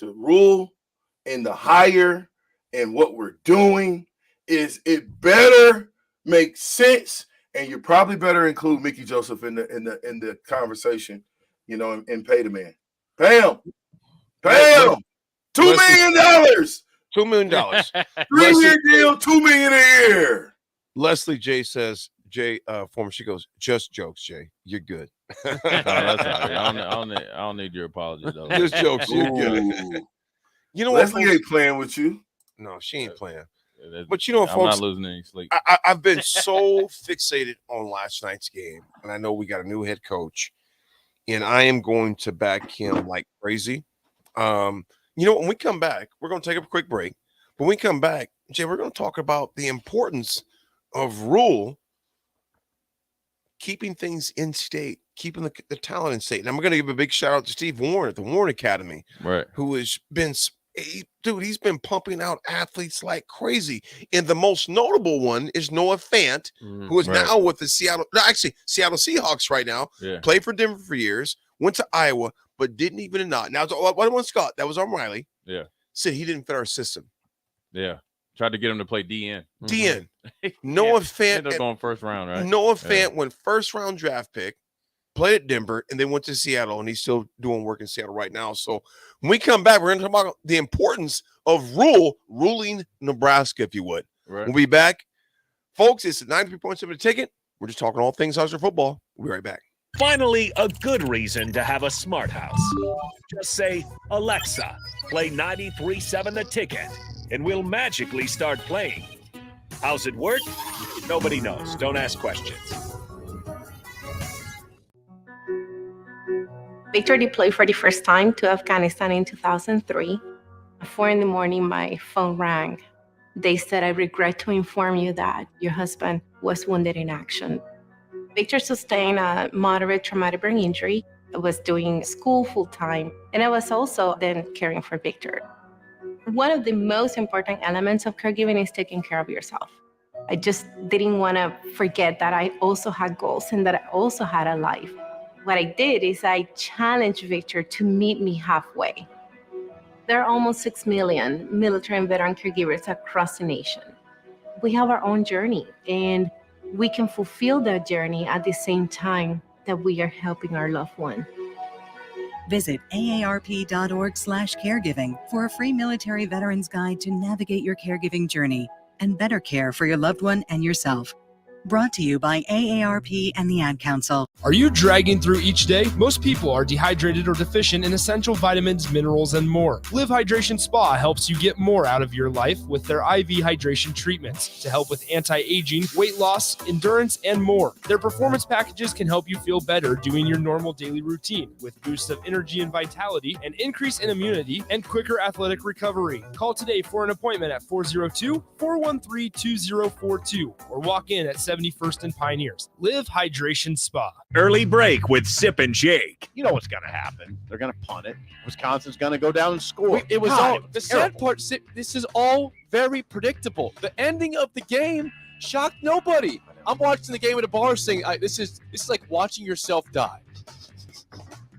Rhule and the hire and what we're doing is it better make sense. And you probably better include Mickey Joseph in the conversation, and pay the man. Pay him. $2 million. $2 million. 3-year deal, $2 million a year. Leslie J says, she goes, just jokes, Jay. You're good. No, that's all right. I don't need your apology, though. Just jokes. You're good. Leslie ain't playing with you. No, she ain't playing. But folks, I'm not losing any sleep. I've been so fixated on last night's game, and I know we got a new head coach, and I am going to back him like crazy. When we come back, we're going to take a quick break. When we come back, Jay, we're going to talk about the importance of Rhule keeping things in state, keeping the talent in state. And I'm going to give a big shout out to Steve Warren at the Warren Academy, right? Who has been, he's been pumping out athletes like crazy. And the most notable one is Noah Fant, who is now with the Seattle Seahawks right now. Yeah. Played for Denver for years, went to Iowa, but didn't even not. Now, what was Scott? That was Riley. Yeah. Said he didn't fit our system. Yeah. Tried to get him to play DN. DN. Noah Fant ended up going first round, right? Noah Fant went first round draft pick, played at Denver, and then went to Seattle, and he's still doing work in Seattle right now. So when we come back, we're going to talk about the importance of ruling Nebraska, if you would. Right. We'll be back. Folks, it's 93.7 The Ticket. We're just talking all things Husker football. We'll be right back. Finally, a good reason to have a smart house. Just say, Alexa, play 93.7 The Ticket, and we'll magically start playing. How's it work? Nobody knows. Don't ask questions. Victor deployed for the first time to Afghanistan in 2003. At 4 a.m, my phone rang. They said, I regret to inform you that your husband was wounded in action. Victor sustained a moderate traumatic brain injury. I was doing school full-time, and I was also then caring for Victor. One of the most important elements of caregiving is taking care of yourself. I just didn't want to forget that I also had goals and that I also had a life. What I did is I challenged Victor to meet me halfway. There are almost 6 million military and veteran caregivers across the nation. We have our own journey, and we can fulfill that journey at the same time that we are helping our loved one. Visit aarp.org/caregiving for a free military veterans guide to navigate your caregiving journey and better care for your loved one and yourself. Brought to you by AARP and the Ad Council. Are you dragging through each day? Most people are dehydrated or deficient in essential vitamins, minerals, and more. Live Hydration Spa helps you get more out of your life with their IV hydration treatments to help with anti-aging, weight loss, endurance, and more. Their performance packages can help you feel better doing your normal daily routine with boosts of energy and vitality, an increase in immunity, and quicker athletic recovery. Call today for an appointment at 402-413-2042 or walk in at 71st and Pioneers. Live Hydration Spa. Early break with Sip and Jake. You know what's going to happen. They're going to punt it. Wisconsin's going to go down and score. It was all the sad part. This is all very predictable. The ending of the game shocked nobody. I'm watching the game at a bar saying, "This is like watching yourself die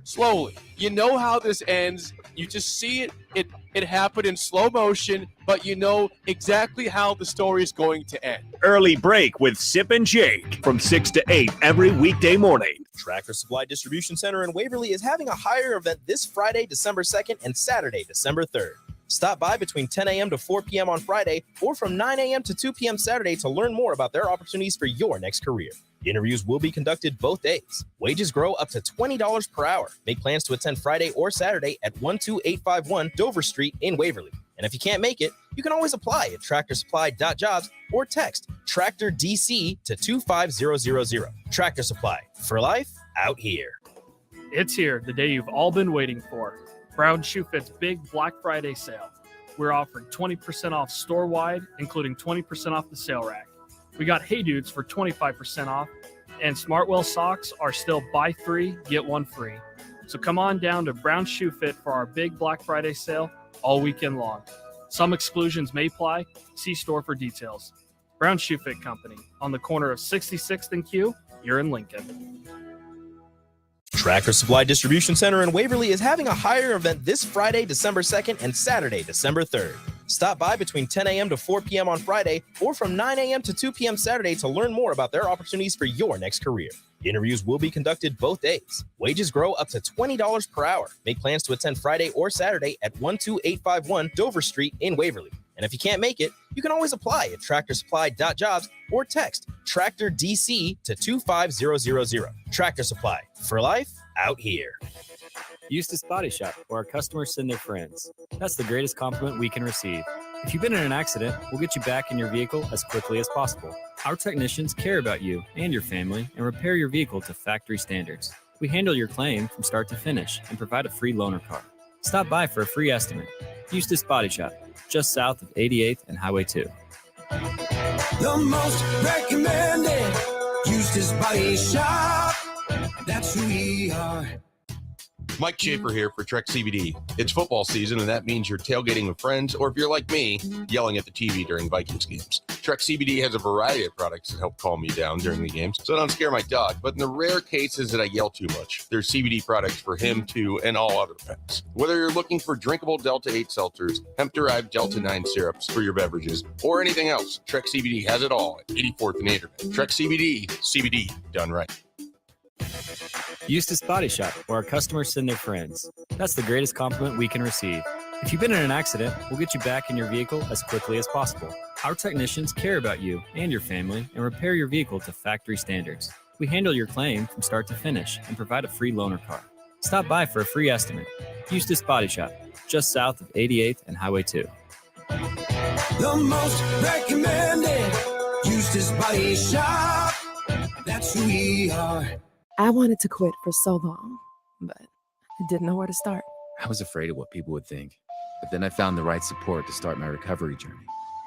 slowly." You know how this ends. You just see it. it happened in slow motion, but you know exactly how the story is going to end. Early Break with Sip and Jake from 6 to 8 every weekday morning. Tractor Supply Distribution Center in Waverly is having a hire event this Friday, December 2nd and Saturday, December 3rd. Stop by between 10 a.m. to 4 p.m. on Friday or from 9 a.m. to 2 p.m. Saturday to learn more about their opportunities for your next career. Interviews will be conducted both days. Wages grow up to $20 per hour. Make plans to attend Friday or Saturday at 12851 Dover Street in Waverly. And if you can't make it, you can always apply at tractorsupply.jobs or text Tractor DC to 25000. Tractor Supply, for life out here. It's here, the day you've all been waiting for. Brown Shoe Fit's big Black Friday sale. We're offering 20% off store-wide, including 20% off the sale rack. We got Hey Dudes for 25% off, and Smartwell socks are still buy 3, get 1 free. So come on down to Brown Shoe Fit for our big Black Friday sale all weekend long. Some exclusions may apply. See store for details. Brown Shoe Fit Company on the corner of 66th and Q. You're in Lincoln. Tractor Supply Distribution Center in Waverly is having a hire event this Friday, December 2nd and Saturday, December 3rd. Stop by between 10 a.m. to 4 p.m. on Friday or from 9 a.m. to 2 p.m. Saturday to learn more about their opportunities for your next career. Interviews will be conducted both days. Wages grow up to $20 per hour. Make plans to attend Friday or Saturday at 12851 Dover Street in Waverly. And if you can't make it, you can always apply at tractorsupply.jobs or text Tractor DC to 25000. Tractor Supply, for life out here. Eustace Body Shop, where our customers send their friends. That's the greatest compliment we can receive. If you've been in an accident, we'll get you back in your vehicle as quickly as possible. Our technicians care about you and your family and repair your vehicle to factory standards. We handle your claim from start to finish and provide a free loaner car. Stop by for a free estimate. Eustace Body Shop, just south of 88th and Highway 2. The most recommended Eustace Body Shop. That's who we are. Mike Schaefer here for Trek CBD. It's football season, and that means you're tailgating with friends, or if you're like me, yelling at the TV during Vikings games. Trek CBD has a variety of products that help calm me down during the games, so I don't scare my dog. But in the rare cases that I yell too much, there's CBD products for him, too, and all other pets. Whether you're looking for drinkable Delta 8 seltzers, hemp-derived Delta 9 syrups for your beverages, or anything else, Trek CBD has it all at 84th and Aderman. Trek CBD done right. Eustace Body Shop, where our customers send their friends. That's the greatest compliment we can receive. If you've been in an accident, we'll get you back in your vehicle as quickly as possible. Our technicians care about you and your family and repair your vehicle to factory standards. We handle your claim from start to finish and provide a free loaner car. Stop by for a free estimate. Eustace Body Shop, just south of 88th and Highway 2. The most recommended Eustace Body Shop. That's who we are. I wanted to quit for so long, but I didn't know where to start. I was afraid of what people would think, but then I found the right support to start my recovery journey.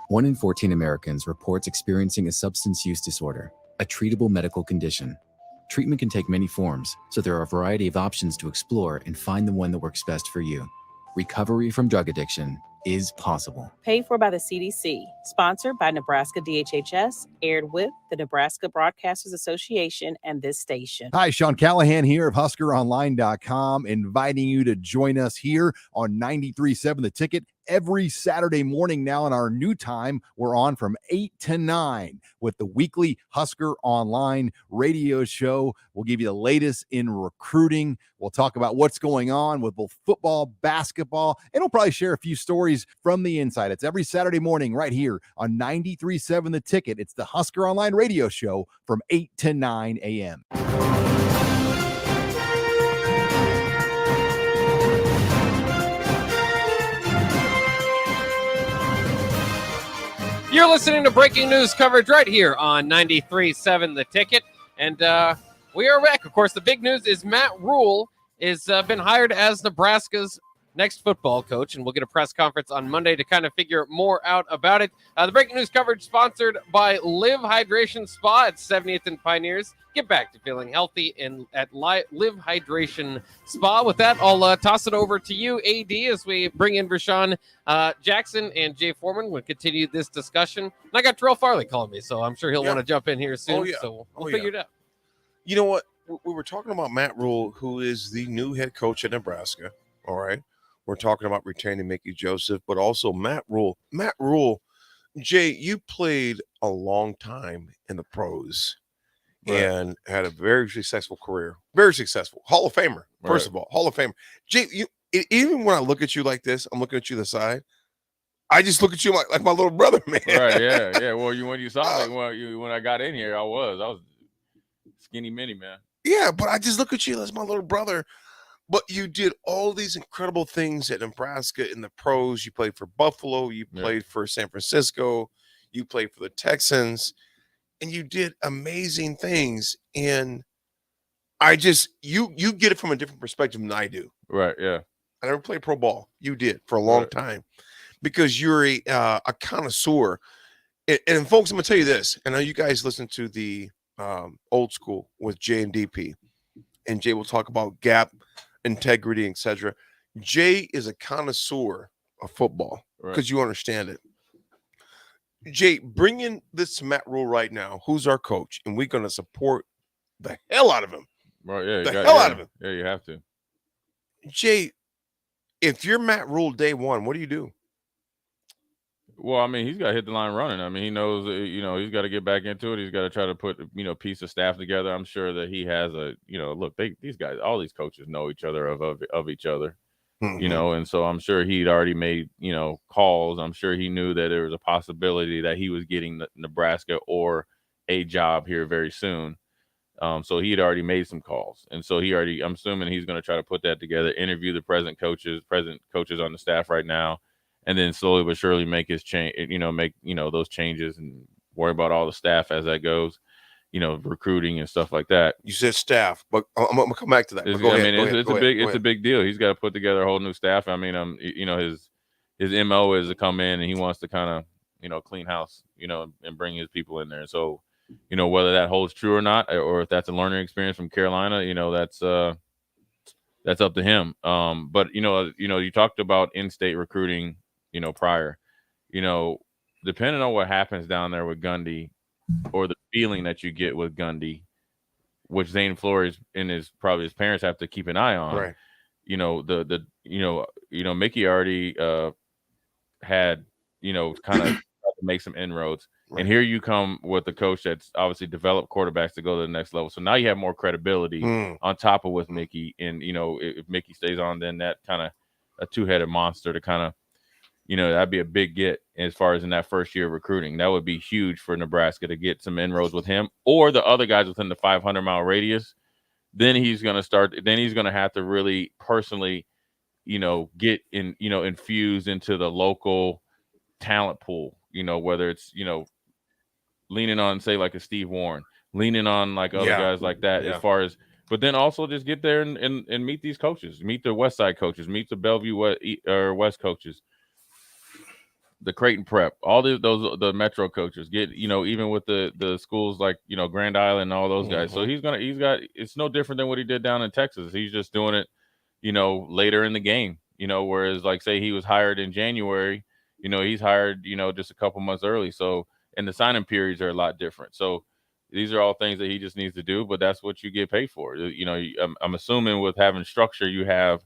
1 in 14 Americans reports experiencing a substance use disorder, a treatable medical condition. Treatment can take many forms, so there are a variety of options to explore and find the one that works best for you. Recovery from drug addiction is possible. Paid for by the CDC. Sponsored by Nebraska DHHS. Aired with the Nebraska Broadcasters Association and this station. Hi, Sean Callahan here of HuskerOnline.com, inviting you to join us here on 93.7 The Ticket every Saturday morning. Now in our new time, we're on from 8 to 9 with the weekly Husker Online radio show. We'll give you the latest in recruiting. We'll talk about what's going on with both football, basketball, and we'll probably share a few stories from the inside. It's every Saturday morning right here on 93.7 The Ticket. It's the Husker Online radio show from 8 to 9 a.m. You're listening to breaking news coverage right here on 93.7 The Ticket. And we are back. Of course, the big news is Matt Rhule has been hired as Nebraska's next football coach, and we'll get a press conference on Monday to kind of figure more out about it. The breaking news coverage sponsored by Live Hydration Spa at 70th and Pioneers. Get back to feeling healthy at Live Hydration Spa. With that, I'll toss it over to you, AD, as we bring in Rashawn Jackson and Jay Foreman. We'll continue this discussion. And I got Terrell Farley calling me, so I'm sure he'll want to jump in here soon. So we'll figure it out. You know what? We were talking about Matt Rhule, who is the new head coach at Nebraska. All right. we're talking about retaining Mickey Joseph, but also Matt Rhule. Matt Rhule, Jay, you played a long time in the pros. Right. And had a very successful career. Very successful. Hall of Famer, first Right. of all. Hall of Famer. Jay, even when I look at you like this, I'm looking at you the side. I just look at you like my little brother, man. Right, yeah. Well, when you saw me, when I got in here, I was skinny mini, man. Yeah, but I just look at you as my little brother. But you did all these incredible things at Nebraska in the pros. You played for Buffalo. You played for San Francisco. You played for the Texans. And you did amazing things. And I just, you get it from a different perspective than I do. Right, yeah. I never played pro ball. You did for a long time because you're a connoisseur. And folks, I'm going to tell you this. I know you guys listen to the old school with Jay and DP. And Jay will talk about gap, integrity, etc. Jay is a connoisseur of football because you understand it. Jay, bring in this Matt Rhule right now, who's our coach, and we're going to support the hell out of him. Right, yeah. The hell out of him. Yeah, you have to. Jay, if you're Matt Rhule day one, what do you do? Well, I mean, he's got to hit the line running. I mean, he knows, he's got to get back into it. He's got to try to put, piece of staff together. I'm sure that he has look, these guys, all these coaches know each other of each other. And so I'm sure he'd already made, calls. I'm sure he knew that there was a possibility that he was getting Nebraska or a job here very soon. So he had already made some calls. And so I'm assuming he's going to try to put that together, interview the present coaches on the staff right now, and then slowly but surely make his change, those changes and worry about all the staff as that goes. Recruiting and stuff like that. You said staff, but I'm gonna come back to that. It's a big deal. He's got to put together a whole new staff. I mean, his MO is to come in and he wants to kind of, clean house, and bring his people in there. So, whether that holds true or not, or if that's a learning experience from Carolina, that's up to him. But you talked about in-state recruiting, prior, depending on what happens down there with Gundy, or the feeling that you get with Gundy, which Zane Flores and his parents have to keep an eye on. Right. Mickey already had, kind of make some inroads. Right. And here you come with a coach that's obviously developed quarterbacks to go to the next level. So now you have more credibility on top of with Mickey. And, if Mickey stays on, then that kind of a two-headed monster to kind of, that'd be a big get as far as in that first year of recruiting. That would be huge for Nebraska to get some inroads with him or the other guys within the 500-mile radius. Then he's going to have to really personally, get in, infused into the local talent pool, whether it's, leaning on, say, like a Steve Warren, leaning on like other guys like that as far as, but then also just get there and meet these coaches, meet the West Side coaches, meet the Bellevue West coaches, the Creighton Prep, all the Metro coaches, get, even with the schools like, Grand Island and all those guys. So it's no different than what he did down in Texas. He's just doing it, later in the game, whereas like, say he was hired in January, he's hired, just a couple months early. So, and the signing periods are a lot different. So these are all things that he just needs to do, but that's what you get paid for. I'm assuming with having structure, you have,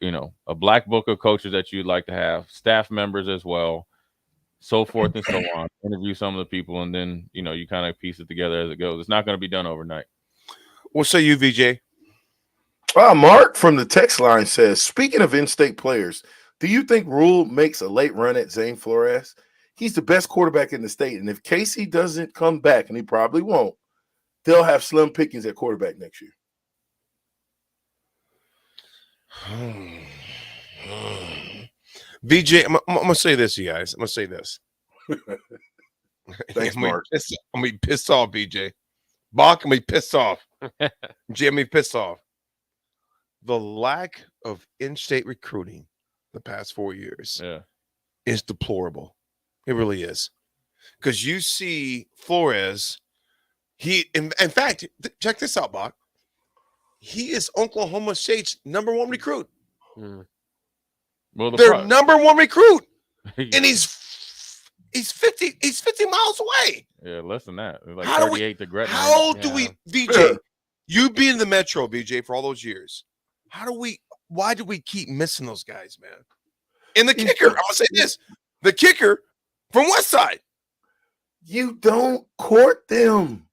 a black book of coaches that you'd like to have, staff members as well, so forth and so on. Interview some of the people, and then, you kind of piece it together as it goes. It's not going to be done overnight. What say you, VJ? Mark from the text line says, speaking of in-state players, do you think Rhule makes a late run at Zane Flores? He's the best quarterback in the state, and if Casey doesn't come back, and he probably won't, they'll have slim pickings at quarterback next year. VJ, I'm gonna say this, you guys. I'm gonna say this. Thanks, Mark. I'm gonna be pissed off, VJ. Bach, I'm gonna be pissed off. Jimmy, pissed off. The lack of in-state recruiting the past 4 years is deplorable. It really is. Because you see Flores, in fact, check this out, Bach. He is Oklahoma State's #1 recruit. Well, their #1 recruit, and he's 50 miles away. Yeah, less than that. Like how 38 to Gretna. How do we, VJ? You being in the Metro, VJ, for all those years. How do we why do we keep missing those guys, man? And the kicker, I'm gonna say this: the kicker from West Side. You don't court them.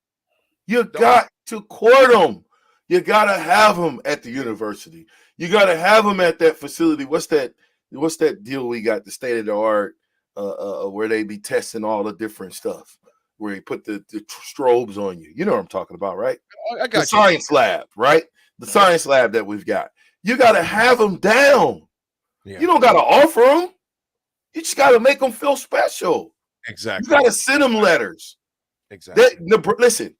You got to court them. You got to have them at the university. You got to have them at that facility. What's that deal we got, the state of the art, where they be testing all the different stuff, where they put the strobes on you. You know what I'm talking about, right? I got the science lab, right? The science lab that we've got. You got to have them down. Yeah. You don't got to offer them. You just got to make them feel special. Exactly. You got to send them letters. Exactly. Listen,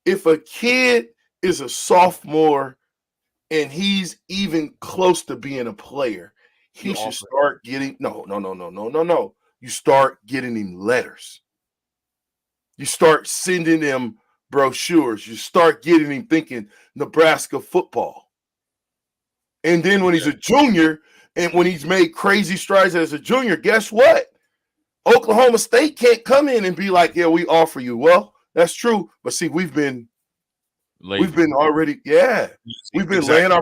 if a kid is a sophomore and he's even close to being a player, he should start getting no. You start getting him letters. You start sending him brochures. You start getting him thinking Nebraska football. And then when he's a junior and when he's made crazy strides as a junior, guess what? Oklahoma State can't come in and be like, yeah, we offer you. Well, that's true. But see, we've been laying our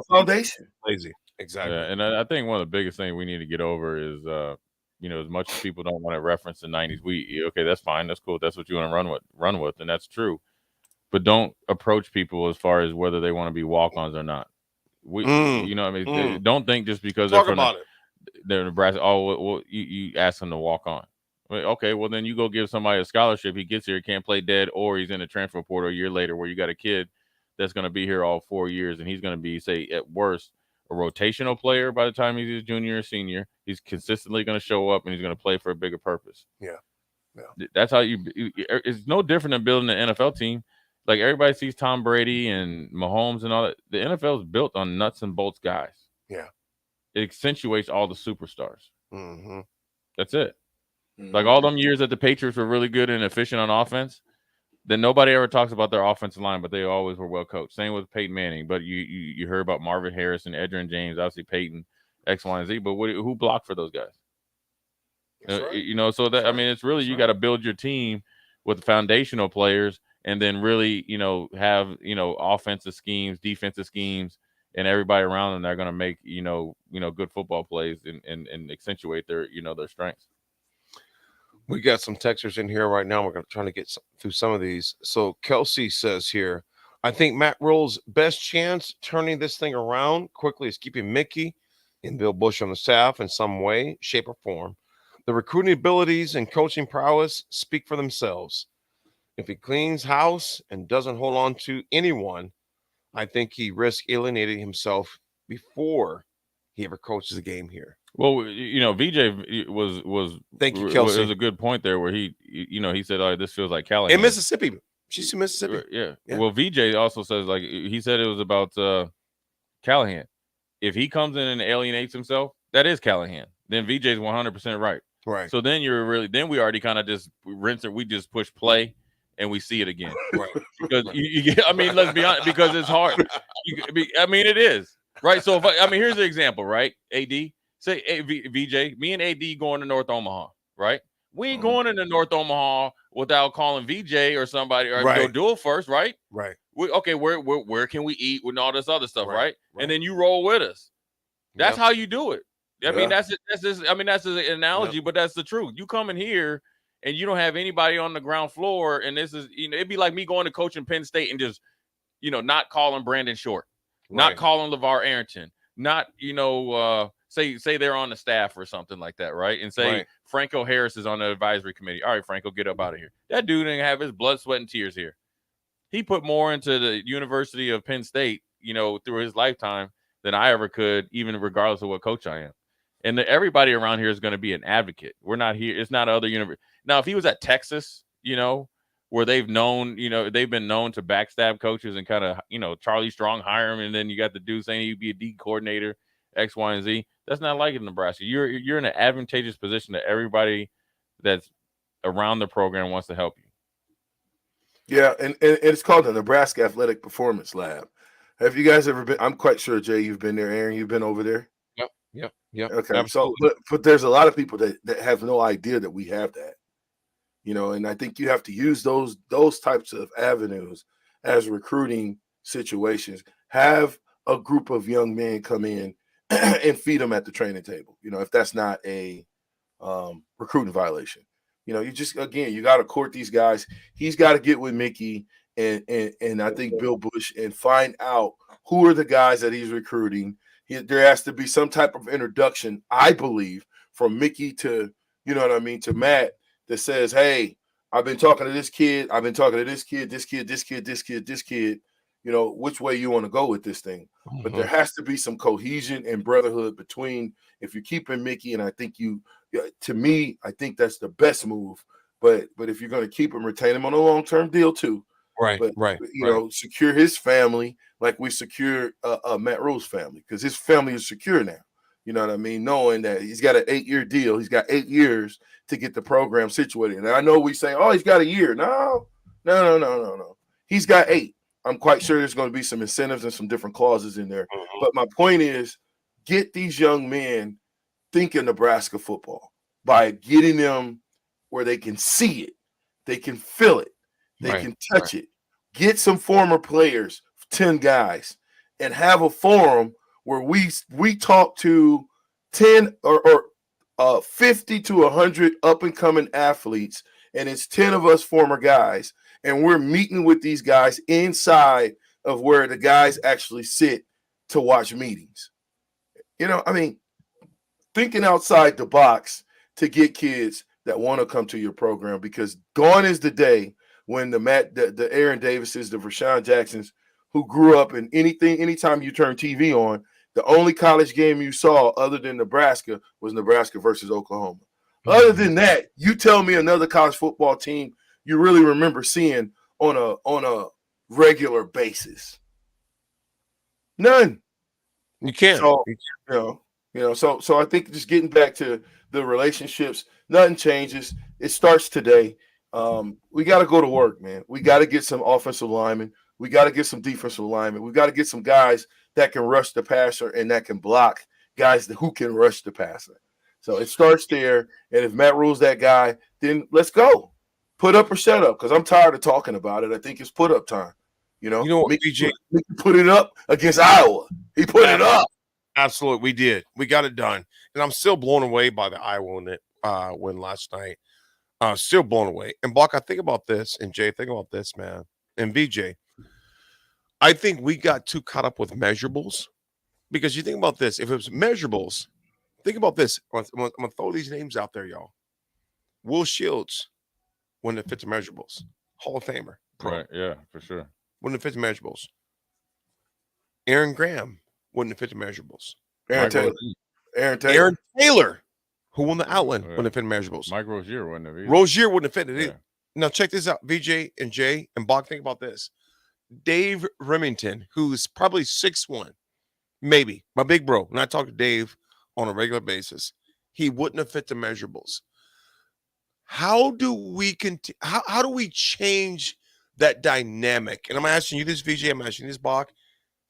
foundation. Lazy. Exactly. Yeah, and I think one of the biggest things we need to get over is, as much as people don't want to reference the 90s, okay, that's fine. That's cool. That's what you want to run with. And that's true. But don't approach people as far as whether they want to be walk-ons or not. Don't think just because they're Nebraska, you ask them to walk on. Okay, well, then you go give somebody a scholarship. He gets here, can't play dead, or he's in the transfer portal a year later where you got a kid that's going to be here all 4 years, and he's going to be, say, at worst, a rotational player by the time he's a junior or senior. He's consistently going to show up, and he's going to play for a bigger purpose. Yeah. That's how it's no different than building an NFL team. Like, everybody sees Tom Brady and Mahomes and all that. The NFL is built on nuts and bolts guys. Yeah. It accentuates all the superstars. Mm-hmm. That's it. Like all them years that the Patriots were really good and efficient on offense, then nobody ever talks about their offensive line, but they always were well coached. Same with Peyton Manning, but you heard about Marvin Harrison, Edgerrin James, obviously Peyton, X, Y, and Z. But who blocked for those guys? Right. So that it's really you got to build your team with the foundational players, and then really have offensive schemes, defensive schemes, and everybody around them that are going to make good football plays and accentuate their their strengths. We got some texters in here right now. We're going to try to get through some of these. So Kelsey says here, I think Matt Rhule's best chance turning this thing around quickly is keeping Mickey and Bill Bush on the staff in some way, shape, or form. The recruiting abilities and coaching prowess speak for themselves. If he cleans house and doesn't hold on to anyone, I think he risks alienating himself before he ever coaches a game here. Well, VJ was thank you, Kelsey. There's a good point there where he said, "Oh, this feels like Callahan." In Mississippi. She's in Mississippi. Yeah. Well, VJ also says, like, he said it was about Callahan. If he comes in and alienates himself, that is Callahan. Then VJ's 100% right. Right. So then then we already kind of just rinse it. We just push play and we see it again. Right. Because let's be honest, because it's hard. It is. Right. So here's the example, right? AD. Say, hey, VJ, me and AD going to North Omaha, right? We ain't going into North Omaha without calling VJ or somebody or go do it first, right? Right. Where can we eat with all this other stuff, right? And then you roll with us. That's how you do it. That's an analogy, but that's the truth. You come in here and you don't have anybody on the ground floor, and this is it'd be like me going to coach in Penn State and just not calling Brandon Short, not calling LeVar Arrington, not say they're on the staff or something like that, right? And say Franco Harris is on the advisory committee. All right, Franco, get up out of here. That dude didn't have his blood, sweat, and tears here. He put more into the University of Penn State, through his lifetime than I ever could, even regardless of what coach I am. And everybody around here is going to be an advocate. We're not here. It's not other university. Now, if he was at Texas, where they've been known to backstab coaches and kind of, Charlie Strong hire him, and then you got the dude saying he'd be a D coordinator, X, Y, and Z. That's not like it in Nebraska. You're in an advantageous position that everybody that's around the program wants to help you. Yeah, and it's called the Nebraska Athletic Performance Lab. Have you guys ever been? I'm quite sure, Jay, you've been there. Aaron, you've been over there? Yep. Okay, absolutely. So but there's a lot of people that have no idea that we have that. And I think you have to use those types of avenues as recruiting situations. Have a group of young men come in and feed them at the training table. If that's not a recruiting violation. You just, again, you got to court these guys. He's got to get with Mickey and I think Bill Bush and find out who are the guys that he's recruiting. There has to be some type of introduction, I believe, from Mickey to, to Matt that says, hey, I've been talking to this kid. I've been talking to this kid, this kid, this kid, this kid, this kid. Which way you want to go with this thing. But there has to be some cohesion and brotherhood between, if you're keeping Mickey, and I think to me, I think that's the best move. But if you're going to keep him, retain him on a long-term deal too. Right. Secure his family like we secure Matt Rhule's family, because his family is secure now. You know what I mean? Knowing that he's got an 8-year deal. He's got 8 years to get the program situated. And I know we say, oh, he's got a year. No. He's got 8. I'm quite sure there's going to be some incentives and some different clauses in there. But my point is, get these young men thinking Nebraska football by getting them where they can see it, they can feel it, they can touch it. Get some former players, 10 guys, and have a forum where we talk to 10 or 50 to 100 up-and-coming athletes, and it's 10 of us former guys, and we're meeting with these guys inside of where the guys actually sit to watch meetings. Thinking outside the box to get kids that want to come to your program, because gone is the day when the Aaron Davises, the Rashawn Jacksons, who grew up in anytime you turn TV on, the only college game you saw other than Nebraska was Nebraska versus Oklahoma. Other than that, you tell me another college football team you really remember seeing on a regular basis. None. You can't. So I think just getting back to the relationships, nothing changes. It starts today. We got to go to work, man. We got to get some offensive linemen. We got to get some defensive linemen. We got to get some guys that can rush the passer and that can block guys who can rush the passer. So it starts there. And if Matt Rhule's that guy, then let's go. Put up or shut up, because I'm tired of talking about it. I think it's put up time. BJ put it up against Iowa. He put it up. Absolutely, we did. We got it done, and I'm still blown away by the Iowa win last night. Still blown away. And Buck, I think about this, and Jay, think about this, man, and VJ. I think we got too caught up with measurables, because you think about this. If it was measurables, think about this. I'm gonna throw these names out there, y'all. Will Shields wouldn't have fit the measurables. Hall of Famer. Right, yeah, for sure. Wouldn't have fit the measurables. Aaron Graham wouldn't have fit the measurables. Aaron Taylor, who won the Outland, wouldn't have fit the measurables. Mike Rozier wouldn't have either. Rozier wouldn't have fit it either. Now check this out, VJ and Jay and Bach. Think about this. Dave Remington, who's probably 6'1", maybe my big bro. When I talk to Dave on a regular basis, he wouldn't have fit the measurables. How do we how do we change that dynamic? And I'm asking you this, VJ. I'm asking this, Bach.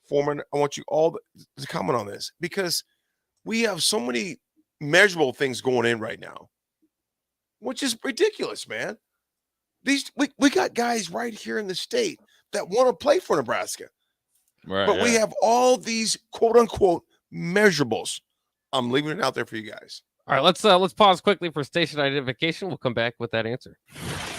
Foreman, I want you all to comment on this, because we have so many measurable things going in right now, which is ridiculous, man. We got guys right here in the state that want to play for Nebraska, but we have all these quote unquote measurables. I'm leaving it out there for you guys. All right, let's pause quickly for station identification. We'll come back with that answer.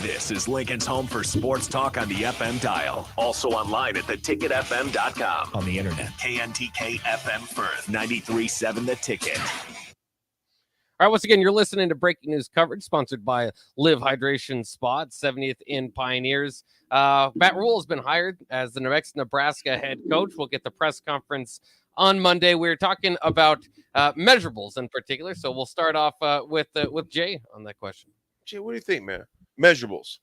This is Lincoln's home for sports talk on the FM dial. Also online at theticketfm.com. On the internet. KNTK FM Firth, 93.7 The Ticket. All right, once again, you're listening to Breaking News coverage sponsored by Live Hydration Spa, 70th in Pioneers. Matt Rhule has been hired as the next Nebraska head coach. We'll get the press conference on Monday. We're talking about measurables in particular, so we'll start off with Jay on that question. Jay, what do you think, man? Measurables.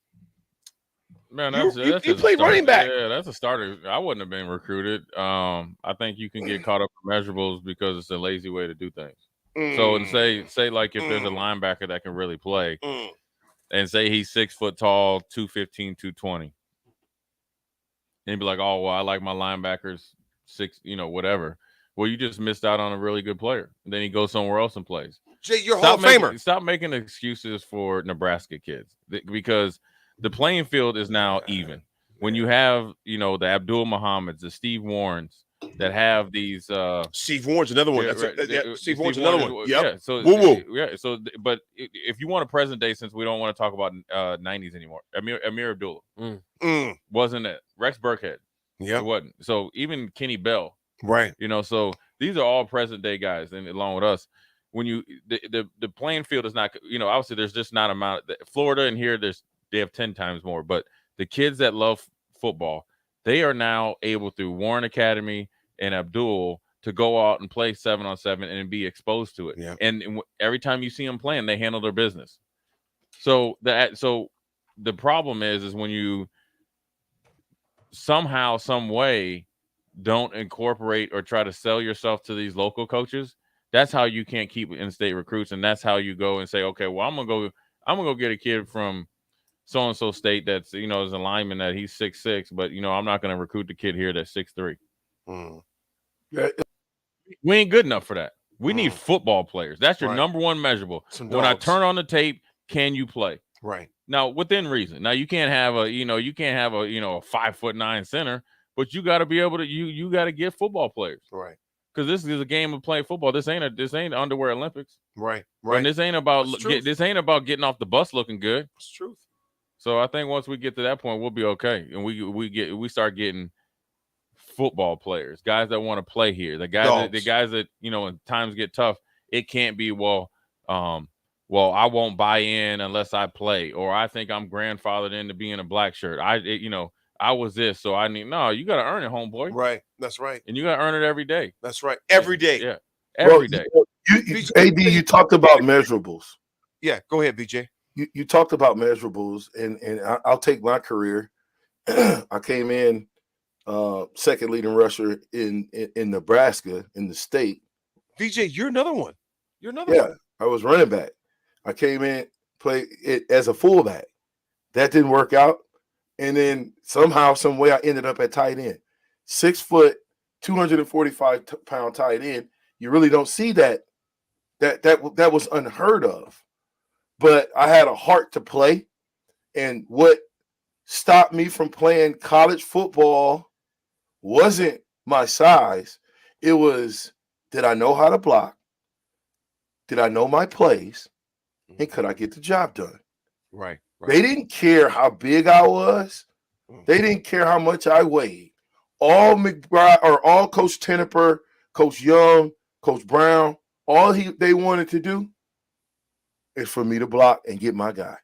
Man, you played running back. Yeah, that's a starter. I wouldn't have been recruited. I think you can get caught up in measurables because it's a lazy way to do things. So, and say like if there's a linebacker that can really play, and say he's 6 foot tall, 215, 220, and he'd be like, oh, well, I like my linebackers 6, whatever. Well, you just missed out on a really good player. And then he goes somewhere else and plays. Jay, you're Hall of Famer. Stop making excuses for Nebraska kids, because the playing field is now even. When you have, the Abdul Muhammads, the Steve Warrens, that have these. Steve Warren's another one. Steve Warren's another one. Yep. Yeah. So woo. Yeah. So, but if you want a present day, since we don't want to talk about 90s anymore, Amir Abdullah wasn't it? Rex Burkhead. Yeah. It wasn't. So even Kenny Bell. Right. So these are all present day guys, and along with us, when you the playing field is not, obviously there's just not amount. Florida and here they have 10 times more, but the kids that love football, they are now able through Warren Academy and Abdul to go out and play 7-on-7 and be exposed to it. Yeah. And every time you see them playing, they handle their business. So the problem is when you somehow, some way don't incorporate or try to sell yourself to these local coaches, that's how you can't keep in-state recruits, and that's how you go and say, okay, well, I'm gonna go get a kid from so and so state that's is a lineman that he's 6'6", but I'm not gonna recruit the kid here that's 6'3". Yeah. We ain't good enough for that. We need football players. That's your number one measurable. When I turn on the tape, can you play? Right. Now, within reason. Now you can't have a 5'9" center, but you got to be able to you got to get football players. Right. Because this is a game of playing football. This ain't underwear Olympics. Right. And this ain't about getting off the bus looking good. It's truth. So I think once we get to that point, we'll be okay, and we start getting football players, guys that want to play here. The guys that when times get tough, it can't be I won't buy in unless I play, or I think I'm grandfathered into being a black shirt. I was this, so you got to earn it, homeboy. Right. That's right. And you got to earn it every day. That's right. Every day. Yeah. Every day. AD, you talked about measurables. Yeah. Go ahead, BJ. You talked about measurables, and I'll take my career. I came in second leading rusher in Nebraska in the state. VJ, you're another one. Yeah, I was running back. I came in, played it as a fullback. That didn't work out. And then somehow, some way, I ended up at tight end. 6 foot, 245-pound tight end. You really don't see that. That was unheard of. But I had a heart to play. And what stopped me from playing college football wasn't my size. It was, did I know how to block? Did I know my plays? And could I get the job done? Right. They didn't care how big I was. They didn't care how much I weighed. All McBride or all Coach Tenniper, Coach Young, Coach Brown, they wanted to do is for me to block and get my guy.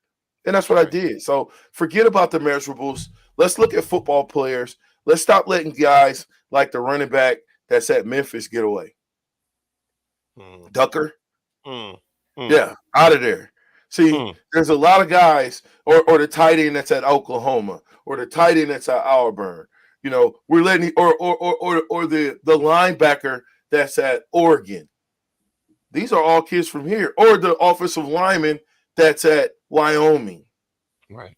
And that's what I did. So forget about the measurables. Let's look at football players. Let's stop letting guys like the running back that's at Memphis get away. Ducker. Yeah, out of there. See, there's a lot of guys, or the tight end that's at Oklahoma, or the tight end that's at Auburn. We're letting or the linebacker that's at Oregon. These are all kids from here, or the offensive lineman that's at Wyoming. Right.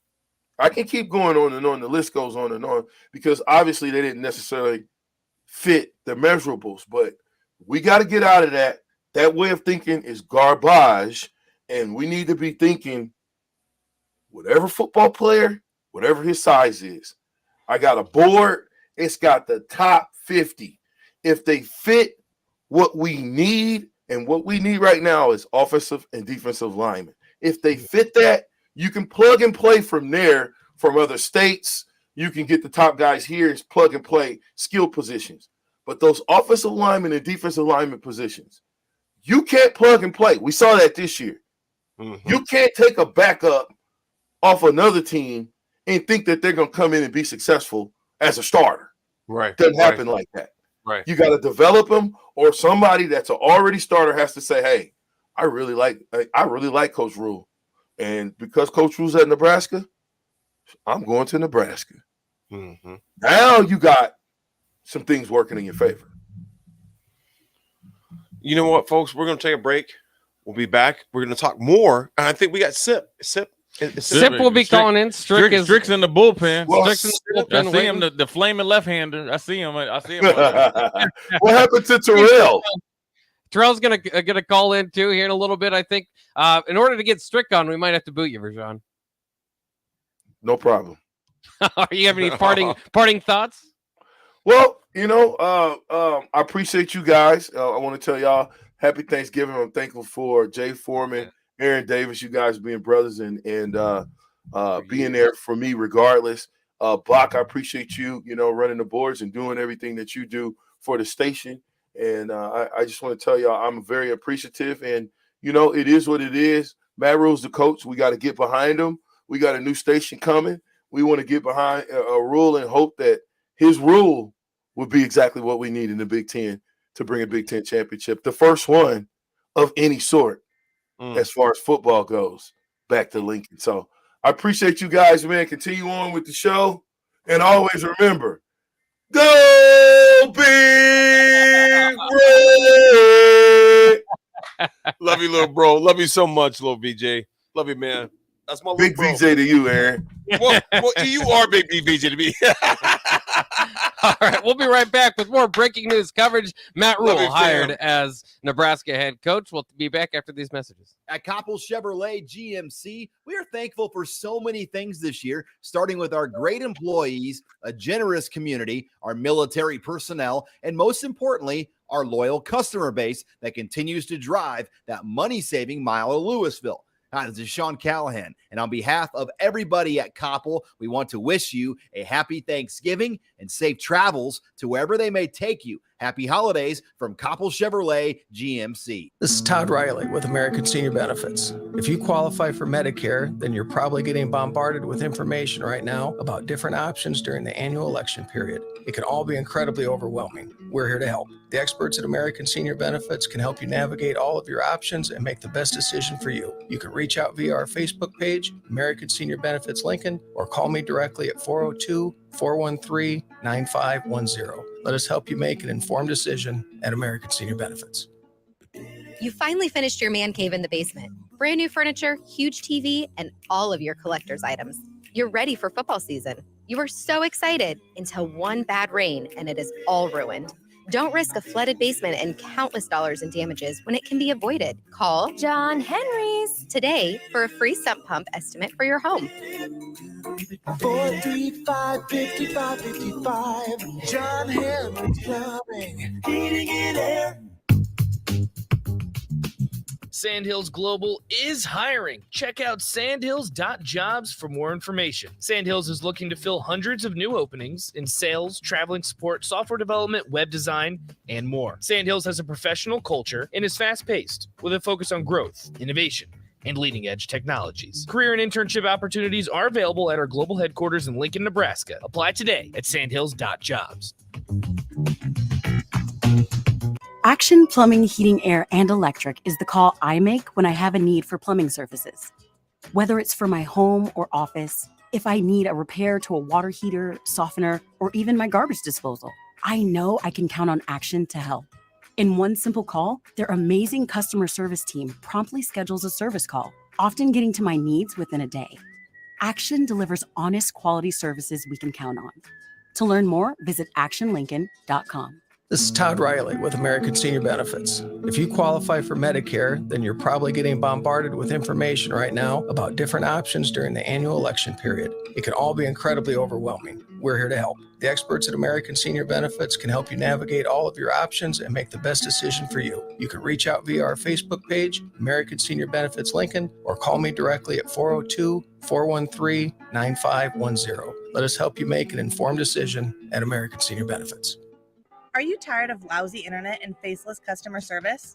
I can keep going on and on. The list goes on and on because obviously they didn't necessarily fit the measurables, but we got to get out of that. That way of thinking is garbage, and we need to be thinking whatever football player, whatever his size is. I got a board. It's got the top 50. If they fit what we need, and what we need right now is offensive and defensive linemen. If they fit that, you can plug and play from there from other states. You can get the top guys here and plug and play skill positions. But those offensive linemen and defensive lineman positions, you can't plug and play. We saw that this year. You can't take a backup off another team and think that they're going to come in and be successful as a starter. Right. Doesn't happen like that. Right. You got to develop them, or somebody that's an already starter has to say, hey, I really like Coach Rhule. And because Coach Rhule's at Nebraska, I'm going to Nebraska. Now you got some things working in your favor. You know what, folks? We're going to take a break. We'll be back. We're going to talk more. And I think we got Sip. Sip will be calling in. Strick's in the bullpen. Strick's in the bullpen. I see him, the flaming left-hander. I see him. What happened to Terrell? Terrell's gonna call in too here in a little bit. I think in order to get Strick on, we might have to boot you, Vershawn. No problem. You have any parting thoughts? Well, I appreciate you guys. I want to tell y'all happy Thanksgiving. I'm thankful for Jay Foreman, Aaron Davis, you guys being brothers and being there for me regardless. Bach, I appreciate you, running the boards and doing everything that you do for the station. And I just want to tell y'all I'm very appreciative. And, it is what it is. Matt Rhule's the coach. We got to get behind him. We got a new station coming. We want to get behind Rhule and hope that his rule would be exactly what we need in the Big Ten to bring a Big Ten championship, the first one of any sort as far as football goes, back to Lincoln. So I appreciate you guys, man. Continue on with the show. And always remember, go Big Red! Love you, little bro. Love you so much, little VJ. Love you, man. That's my Big bro. VJ to you, Aaron. well, you are Big VJ to me. All right, we'll be right back with more breaking news coverage. Matt Rhule hired as Nebraska head coach. We'll be back after these messages. At Koppel Chevrolet GMC, we are thankful for so many things this year, starting with our great employees, a generous community, our military personnel, and most importantly, our loyal customer base that continues to drive that money-saving mile of Louisville. Hi, this is Sean Callahan, and on behalf of everybody at Koppel, we want to wish you a happy Thanksgiving and safe travels to wherever they may take you. Happy holidays from Koppel Chevrolet GMC. This is Todd Riley with American Senior Benefits. If you qualify for Medicare, then you're probably getting bombarded with information right now about different options during the annual election period. It can all be incredibly overwhelming. We're here to help. The experts at American Senior Benefits can help you navigate all of your options and make the best decision for you. You can reach out via our Facebook page, American Senior Benefits Lincoln, or call me directly at 402-413-9510. Let us help you make an informed decision at American Senior Benefits. You finally finished your man cave in the basement. Brand new furniture, huge TV, and all of your collector's items. You're ready for football season. You were so excited until one bad rain and it is all ruined. Don't risk a flooded basement and countless dollars in damages when it can be avoided. Call John Henry's today for a free sump pump estimate for your home. 435-5555. John Henry's Plumbing, Heating and Air. Sandhills Global is hiring. Check out sandhills.jobs for more information. Sandhills is looking to fill hundreds of new openings in sales, traveling support, software development, web design, and more. Sandhills has a professional culture and is fast-paced with a focus on growth, innovation, and leading-edge technologies. Career and internship opportunities are available at our global headquarters in Lincoln, Nebraska. Apply today at sandhills.jobs. Action Plumbing, Heating, Air, and Electric is the call I make when I have a need for plumbing services. Whether it's for my home or office, if I need a repair to a water heater, softener, or even my garbage disposal, I know I can count on Action to help. In one simple call, their amazing customer service team promptly schedules a service call, often getting to my needs within a day. Action delivers honest quality services we can count on. To learn more, visit actionlincoln.com. This is Todd Riley with American Senior Benefits. If you qualify for Medicare, then you're probably getting bombarded with information right now about different options during the annual election period. It can all be incredibly overwhelming. We're here to help. The experts at American Senior Benefits can help you navigate all of your options and make the best decision for you. You can reach out via our Facebook page, American Senior Benefits Lincoln, or call me directly at 402-413-9510. Let us help you make an informed decision at American Senior Benefits. Are you tired of lousy internet and faceless customer service?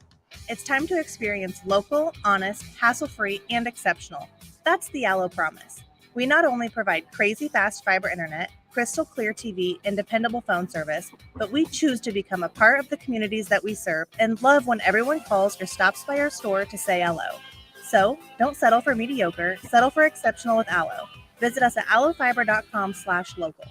It's time to experience local, honest, hassle-free, and exceptional. That's the Allo Promise. We not only provide crazy fast fiber internet, crystal clear TV, and dependable phone service, but we choose to become a part of the communities that we serve and love when everyone calls or stops by our store to say hello. So don't settle for mediocre, settle for exceptional with Allo. Visit us at allofiber.com/local.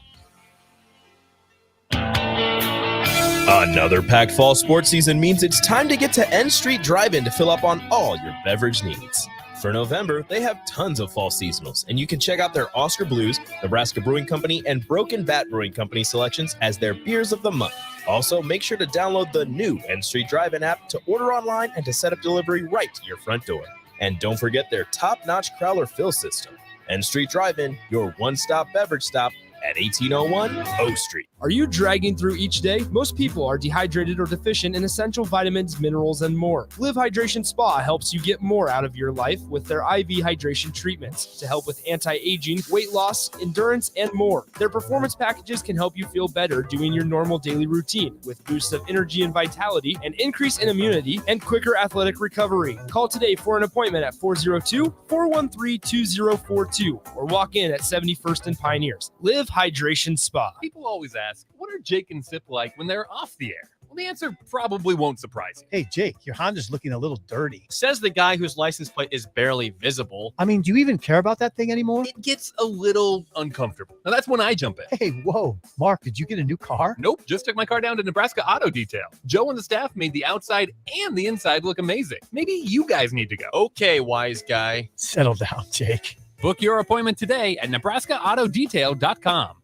Another packed fall sports season means it's time to get to N Street Drive-In to fill up on all your beverage needs. For November, they have tons of fall seasonals, and you can check out their Oscar Blues, Nebraska Brewing Company, and Broken Bat Brewing Company selections as their beers of the month. Also, make sure to download the new N Street Drive-In app to order online and to set up delivery right to your front door. And don't forget their top-notch crowler fill system. N Street Drive-In, your one-stop beverage stop at 1801 O Street. Are you dragging through each day? Most people are dehydrated or deficient in essential vitamins, minerals, and more. Live Hydration Spa helps you get more out of your life with their IV hydration treatments to help with anti-aging, weight loss, endurance, and more. Their performance packages can help you feel better doing your normal daily routine with boosts of energy and vitality, an increase in immunity, and quicker athletic recovery. Call today for an appointment at 402-413-2042 or walk in at 71st and Pioneers. Live Hydration Spa. People always ask, what are Jake and Sip like when they're off the air? Well, the answer probably won't surprise you. Hey, Jake, your Honda's looking a little dirty. Says the guy whose license plate is barely visible. I mean, do you even care about that thing anymore? It gets a little uncomfortable. Now, that's when I jump in. Hey, whoa. Mark, did you get a new car? Nope, just took my car down to Nebraska Auto Detail. Joe and the staff made the outside and the inside look amazing. Maybe you guys need to go. Okay, wise guy. Settle down, Jake. Book your appointment today at NebraskaAutoDetail.com.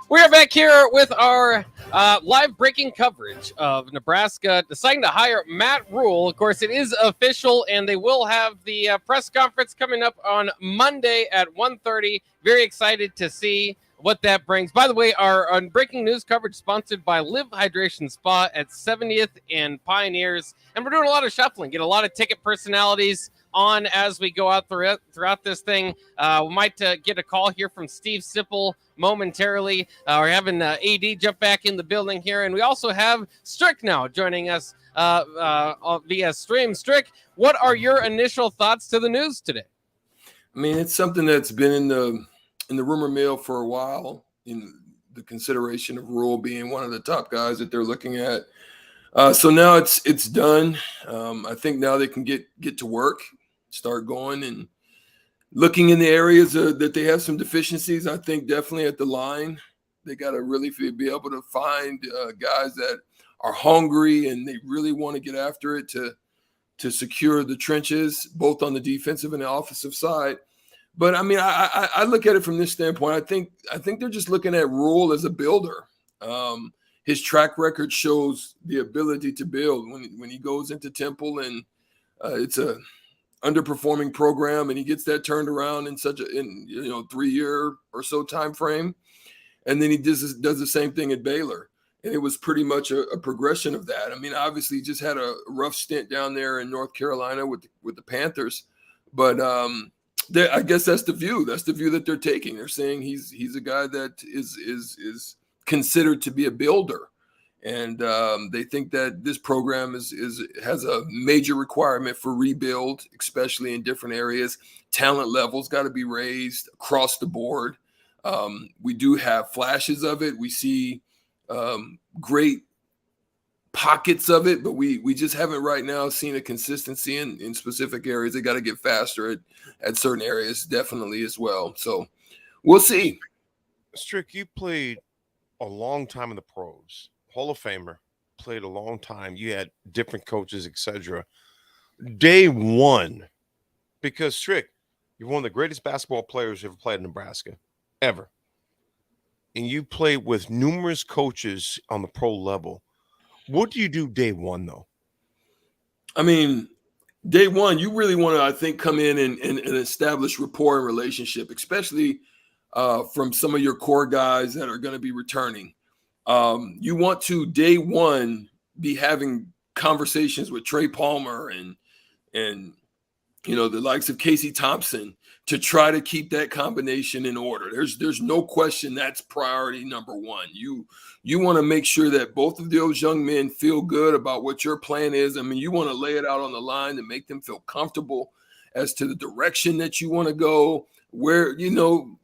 We are back here with our live breaking coverage of Nebraska deciding to hire Matt Rhule. Of course, it is official, and they will have the press conference coming up on Monday at 1:30. Very excited to see what that brings. By the way, our breaking news coverage sponsored by Live Hydration Spa at 70th and Pioneers. And we're doing a lot of shuffling, get a lot of ticket personalities on as we go out throughout this thing. We might get a call here from Steve Sipple momentarily. We're having AD jump back in the building here. And we also have Strick now joining us via stream. Strick, what are your initial thoughts to the news today? I mean, it's something that's been in the rumor mill for a while, in the consideration of Rhule being one of the top guys that they're looking at. So now it's done. I think now they can get to work, start going and looking in the areas that they have some deficiencies. I think definitely at the line, they got to really be able to find guys that are hungry and they really want to get after it to secure the trenches, both on the defensive and the offensive side. But I mean, I look at it from this standpoint. I think they're just looking at Rhule as a builder. His track record shows the ability to build. When he goes into Temple and it's a underperforming program, and he gets that turned around in 3 year or so time frame, and then he does the same thing at Baylor, and it was pretty much a progression of that. I mean, obviously, he just had a rough stint down there in North Carolina with the Panthers, but I guess that's the view. That's the view that they're taking. They're saying he's a guy that is considered to be a builder, and they think that this program has a major requirement for rebuild, especially in different areas. Talent levels got to be raised across the board. We do have flashes of it. We see great pockets of it, but we just haven't right now seen a consistency in specific areas. They got to get faster at certain areas, definitely as well. So we'll see. Strick, you played a long time in the pros, Hall of Famer, played a long time. You had different coaches, etc. Day one, because Strick, you're one of the greatest basketball players who ever played in Nebraska, ever. And you played with numerous coaches on the pro level. What do you do day one, though? I mean, day one, you really want to, I think, come in and establish rapport and relationship, especially from some of your core guys that are going to be returning. You want to, day one, be having conversations with Trey Palmer and the likes of Casey Thompson to try to keep that combination in order. There's no question that's priority number one. You want to make sure that both of those young men feel good about what your plan is. I mean, you want to lay it out on the line to make them feel comfortable as to the direction that you want to go, where,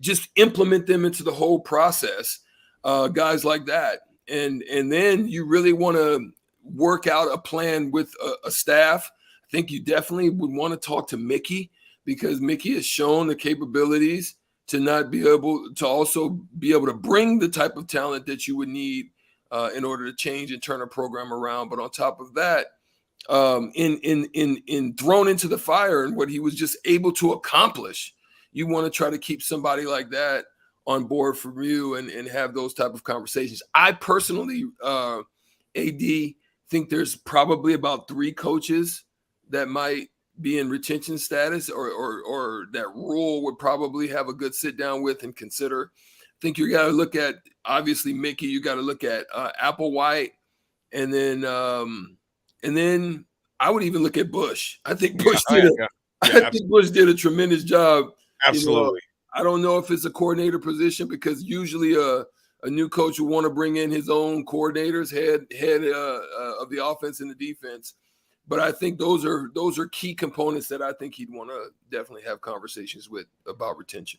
just implement them into the whole process, guys like that. And then you really want to work out a plan with a staff. I think you definitely would want to talk to Mickey, because Mickey has shown the capabilities to not be able to also be able to bring the type of talent that you would need in order to change and turn a program around. But on top of that, in thrown into the fire and what he was just able to accomplish you want to try to keep somebody like that on board from you and have those type of conversations. I personally, AD, think there's probably about 3 coaches that might be in retention status or that Rhule would probably have a good sit down with and consider. I think you got to look at, obviously, Mickey, you got to look at Applewhite, and then I would even look at Bush. I think Bush Bush did a tremendous job. Absolutely. I don't know if it's a coordinator position, because usually a new coach will want to bring in his own coordinators, head of the offense and the defense. But I think those are key components that I think he'd want to definitely have conversations with about retention.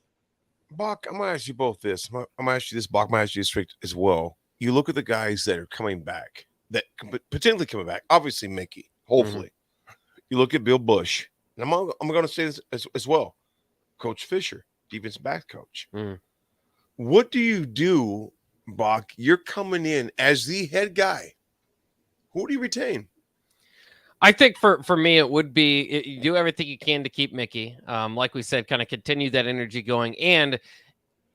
Bach, I'm going to ask you both this. I'm going to ask you this, Bach. I'm going to ask you this straight as well. You look at the guys that are coming back, that potentially coming back. Obviously, Mickey, hopefully. You look at Bill Bush, and I'm going to say this as well. Coach Fisher, defensive back coach. What do you do, Bach? You're coming in as the head guy. Who do you retain? I think for me, it would be you do everything you can to keep Mickey. Like we said, kind of continue that energy going. And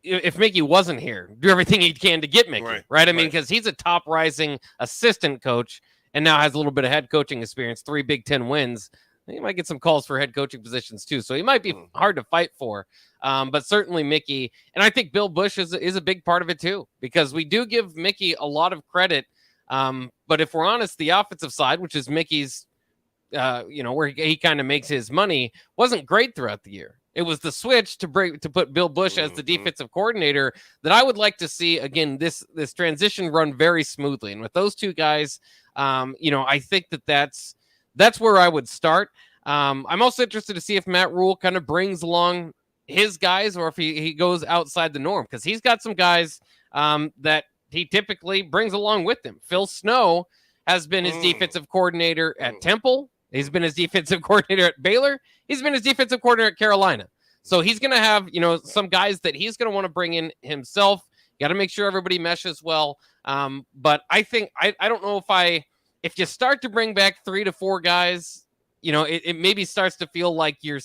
if Mickey wasn't here, do everything he can to get Mickey, right? I mean, because he's a top rising assistant coach and now has a little bit of head coaching experience, 3 Big Ten wins. He might get some calls for head coaching positions too. So he might be hard to fight for. But certainly Mickey, and I think Bill Bush is a big part of it too, because we do give Mickey a lot of credit. But if we're honest, the offensive side, which is Mickey's, where he kind of makes his money, wasn't great throughout the year. It was the switch to put Bill Bush as the defensive coordinator that I would like to see again. This transition run very smoothly, and with those 2 guys, I think that's where I would start. I'm also interested to see if Matt Rhule kind of brings along his guys, or if he goes outside the norm, because he's got some guys that he typically brings along with him. Phil Snow has been his defensive coordinator at Temple. He's been his defensive coordinator at Baylor. He's been his defensive coordinator at Carolina. So he's going to have, some guys that he's going to want to bring in himself. Got to make sure everybody meshes well. But I think, I don't know if you start to bring back 3 to 4 guys, it maybe starts to feel like you're,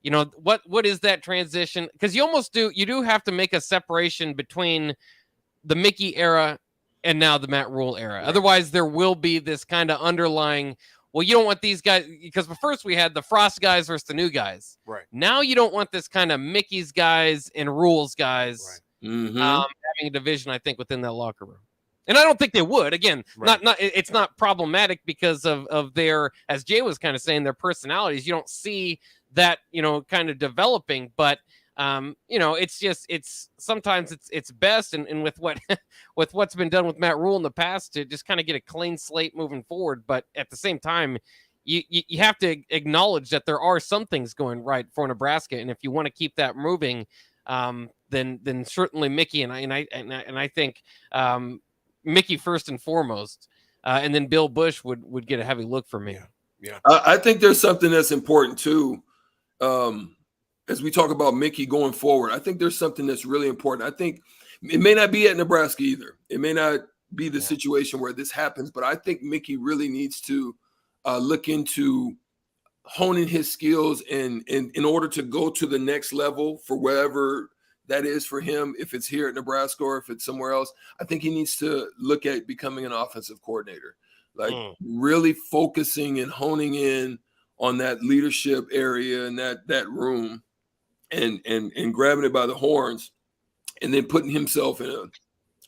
what is that transition? Because you do have to make a separation between the Mickey era and now the Matt Rhule era. Otherwise, there will be this kind of underlying, well, you don't want these guys, because first we had the Frost guys versus the new guys. Right. Now you don't want this kind of Mickey's guys and Rhule's guys having a division, I think, within that locker room. And I don't think they would. Again, it's not problematic because of their, as Jay was kind of saying, their personalities. You don't see that, kind of developing, but it's sometimes it's best, and with what's been done with Matt Rhule in the past, to just kind of get a clean slate moving forward. But at the same time, you have to acknowledge that there are some things going right for Nebraska, and if you want to keep that moving, then certainly Mickey and I think Mickey first and foremost, and then Bill Bush would get a heavy look for me. Yeah. I think there's something that's important too. As we talk about Mickey going forward, I think there's something that's really important. I think it may not be at Nebraska either. It may not be the situation where this happens, but I think Mickey really needs to look into honing his skills and in order to go to the next level for wherever that is for him, if it's here at Nebraska or if it's somewhere else. I think he needs to look at becoming an offensive coordinator, like really focusing and honing in on that leadership area and that room. And grabbing it by the horns and then putting himself in a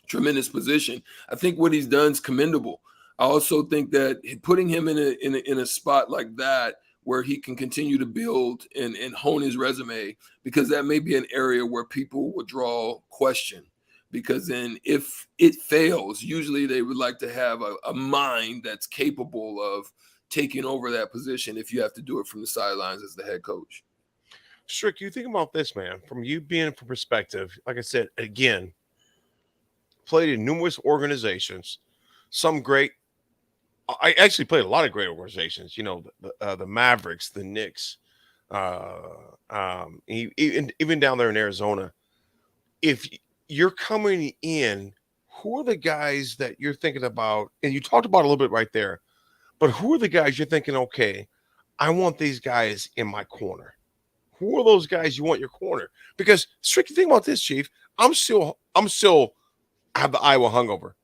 tremendous position. I think what he's done is commendable. I also think that putting him in a spot like that where he can continue to build and hone his resume, because that may be an area where people will draw question, because then if it fails, usually they would like to have a mind that's capable of taking over that position if you have to do it from the sidelines as the head coach. Strick, you think about this, man, from you being from perspective, like I said, again, played in numerous organizations, some great. I actually played a lot of great organizations, the Mavericks, the Knicks, even down there in Arizona. If you're coming in, who are the guys that you're thinking about? And you talked about a little bit right there, but who are the guys you're thinking, okay, I want these guys in my corner? who are those guys you want your corner? Because Stricky, think about this, Chief. I have the Iowa hungover,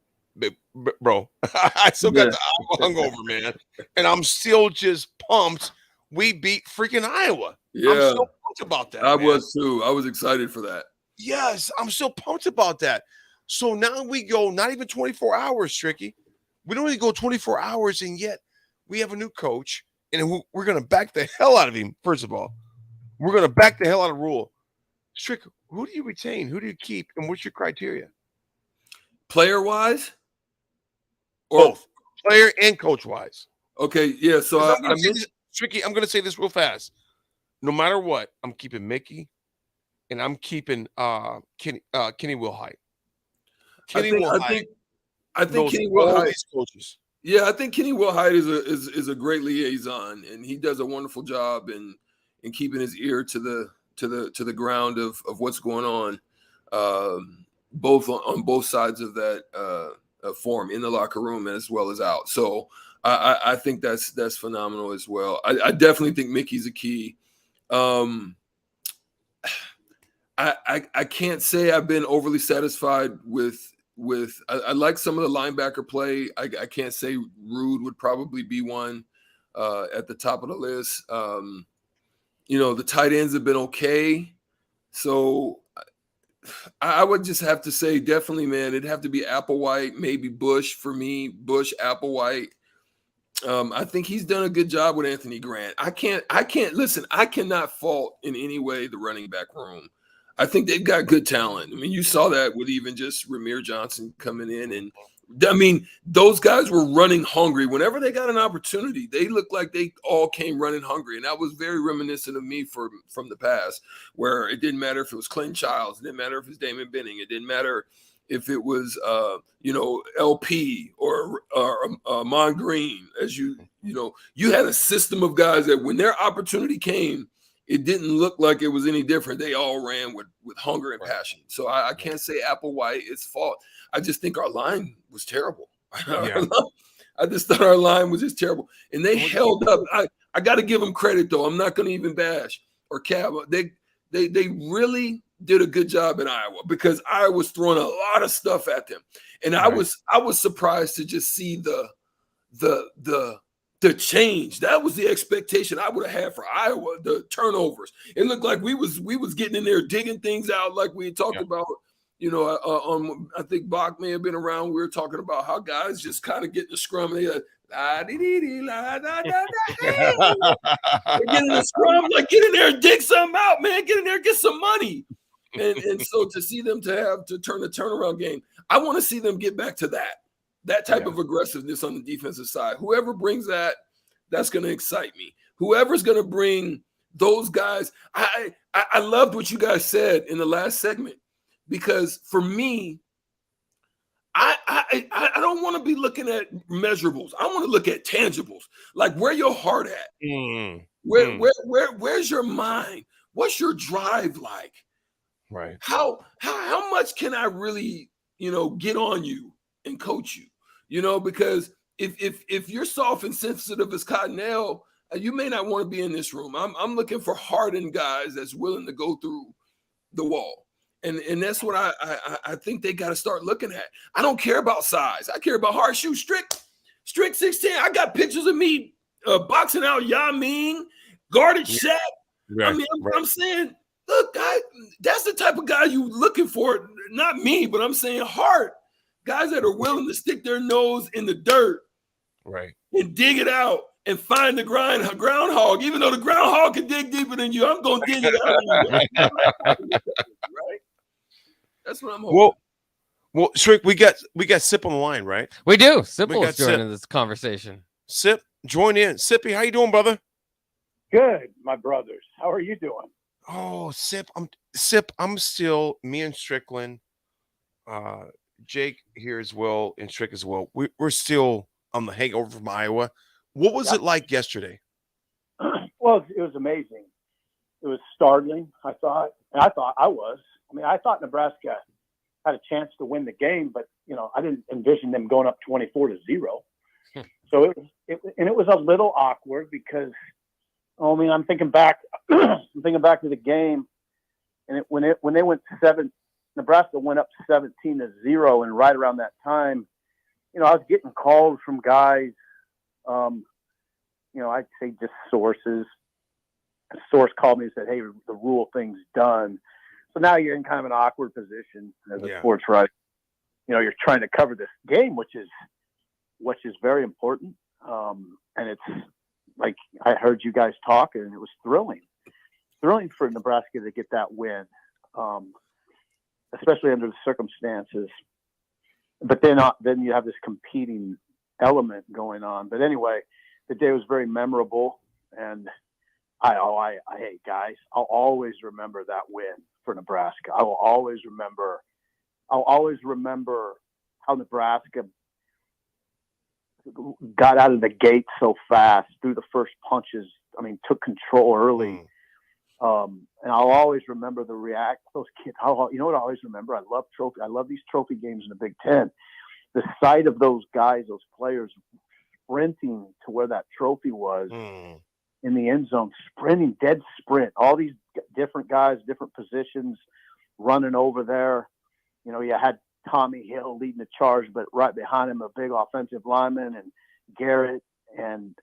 bro. I still got the Iowa hungover, man, and I'm still just pumped. We beat freaking Iowa. Yeah, I'm still pumped about that. I man. was too. I was excited for that. Yes, I'm still pumped about that. So now we go not even 24 hours, Stricky. We don't even go 24 hours, and yet we have a new coach, and we're going to back the hell out of him. First of all, we're going to back the hell out of Rhule. Strick, who do you retain? Who do you keep? And what's your criteria? Player-wise? Both. Player and coach-wise. Okay, yeah. So Stricky, I'm going to say this real fast. No matter what, I'm keeping Mickey, and I'm keeping Kenny Wilhite. I think Kenny Wilhite. Coaches. Yeah, I think Kenny Wilhite is a great liaison, and he does a wonderful job in keeping his ear to the ground of what's going on, both on both sides of that form, in the locker room as well as out. So I think that's phenomenal as well. I definitely think Mickey's a key. I can't say I've been overly satisfied with I like some of the linebacker play. I can't say Rhule would probably be one at the top of the list. The tight ends have been okay. So I would just have to say definitely, man, it'd have to be Applewhite, maybe Bush for me. Bush, Applewhite. I think he's done a good job with Anthony Grant. I cannot fault in any way the running back room. I think they've got good talent. I mean, you saw that with even just Ramir Johnson coming in. And I mean, those guys were running hungry. Whenever they got an opportunity, they looked like they all came running hungry. And that was very reminiscent of me from the past, where it didn't matter if it was Clinton Childs. It didn't matter if it was Damon Benning. It didn't matter if it was, LP or Mon Green. As you had a system of guys that when their opportunity came, it didn't look like it was any different. They all ran with hunger and passion. So I can't say Applewhite is fault. I just think our line was terrible. Yeah. I just thought our line was just terrible. And they held up. I got to give them credit, though. I'm not going to even bash or cab. They really did a good job in Iowa, because I was throwing a lot of stuff at them. And I was surprised to just see the change. That was the expectation I would have had for Iowa, the turnovers. It looked like we was getting in there digging things out like we had talked about, I think Bach may have been around. We were talking about how guys just kind of get the scrum and they like, get in the scrum, like get in there and dig something out, man. Get in there, get some money. And so to see them to turn the turnaround game, I want to see them get back to that type of aggressiveness on the defensive side. Whoever brings that's going to excite me. Whoever's going to bring those guys. I loved what you guys said in the last segment, because for me, I don't want to be looking at measurables. I want to look at tangibles, like where your heart at. Where's your mind? What's your drive like? Right. How much can I really, get on you and coach you? Because if you're soft and sensitive as Cottonelle, you may not want to be in this room. I'm looking for hardened guys that's willing to go through the wall. And that's what I think they got to start looking at. I don't care about size. I care about hard shoes. Strict 16. I got pictures of me boxing out Yao Ming, guarded Shaq. Right, I mean, I'm saying, look, guy, that's the type of guy you looking for. Not me, but I'm saying heart. Guys that are willing to stick their nose in the dirt, right, and dig it out and find the groundhog. Even though the groundhog can dig deeper than you, I'm gonna dig it out. Right? That's what I'm hoping. Well, Strick, we got Sip on the line, right? We do. Sipple is joining this conversation. Sip, join in. Sippy, how you doing, brother? Good, my brothers. How are you doing? Oh, Sip, I'm still, me and Strickland, Jake here as well, and Strick as well. We're still on the hangover from Iowa. What was it like yesterday? Well, it was amazing. It was startling, I thought. And I thought Nebraska had a chance to win the game, but, I didn't envision them going up 24-0. So it was a little awkward because I mean, I'm thinking back. I'm thinking back to the game, and when they went Nebraska went up 17-0, and right around that time, I was getting calls from guys. I'd say just sources. A source called me and said, "Hey, the Rhule thing's done." So now you're in kind of an awkward position as a sports writer. You're trying to cover this game, which is very important. And it's like I heard you guys talk, and it was thrilling for Nebraska to get that win, especially under the circumstances. But then you have this competing element going on. But anyway, the day was very memorable, and hey guys, I'll always remember that win for Nebraska. I'll always remember how Nebraska got out of the gate so fast, threw the first punches. I mean, took control early. And I'll always remember those kids. You know what I always remember? I love these trophy games in the Big Ten. The sight of those guys, those players sprinting to where that trophy was in the end zone, sprinting, dead sprint. All these different guys, different positions, running over there. You had Tommy Hill leading the charge, but right behind him, a big offensive lineman and Garrett, and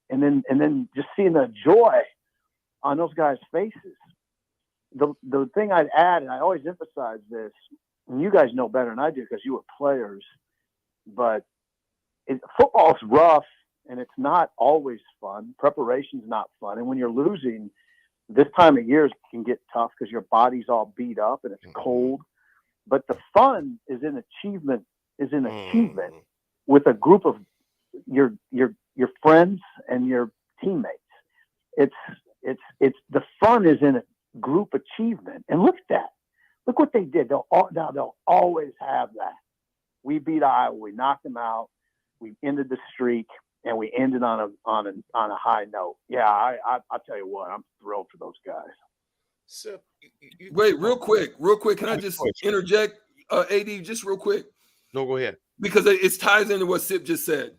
then just seeing the joy on those guys' faces. The thing I'd add, and I always emphasize this, and you guys know better than I do because you were players, but football's rough and it's not always fun. Preparation's not fun, and when you're losing, this time of year can get tough because your body's all beat up and it's cold. But the fun is in achievement. With a group of your friends and your teammates. It's the fun is in a group achievement. And look at that. Look what they did. They'll always have that. We beat Iowa. We knocked them out. We ended the streak, and we ended on a high note. Yeah, I'll tell you what. I'm thrilled for those guys. So, wait, real quick. Can I just interject, AD, just real quick? No, go ahead. Because it ties into what Sip just said.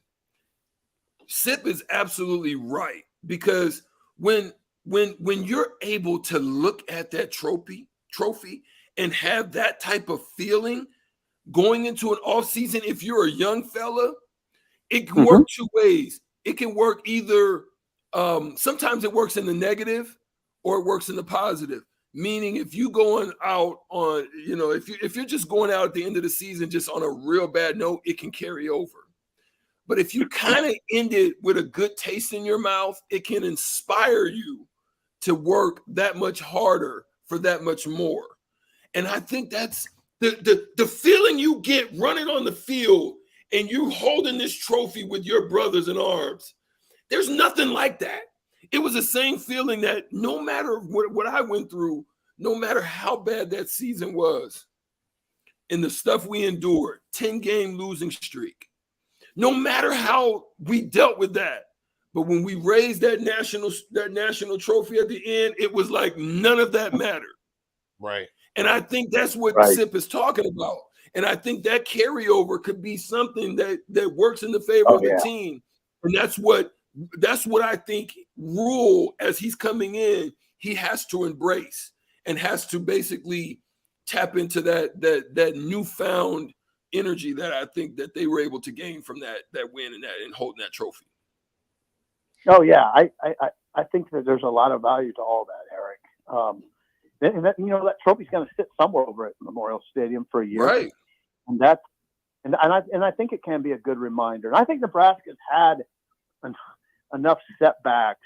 Sip is absolutely right, because when you're able to look at that trophy and have that type of feeling going into an offseason, if you're a young fella, it can work two ways. It can work either sometimes it works in the negative or it works in the positive. Meaning if you going out on, if you're just going out at the end of the season just on a real bad note, it can carry over. But if you kind of end it with a good taste in your mouth, it can inspire you to work that much harder for that much more. And I think that's the feeling you get running on the field and you holding this trophy with your brothers in arms. There's nothing like that. It was the same feeling that no matter what I went through, no matter how bad that season was, and the stuff we endured, 10-game losing streak, no matter how we dealt with that, but when we raised that national trophy at the end, it was like none of that mattered. Right. And I think that's what Sip is talking about. And I think that carryover could be something that works in the favor of the team. And that's what I think Rhule, as he's coming in, he has to embrace and has to basically tap into that newfound energy that I think that they were able to gain from that win and holding that trophy. Oh yeah, I think that there's a lot of value to all that, Eric. And that that trophy's going to sit somewhere over at Memorial Stadium for a year, right? And I think it can be a good reminder. And I think Nebraska's had enough setbacks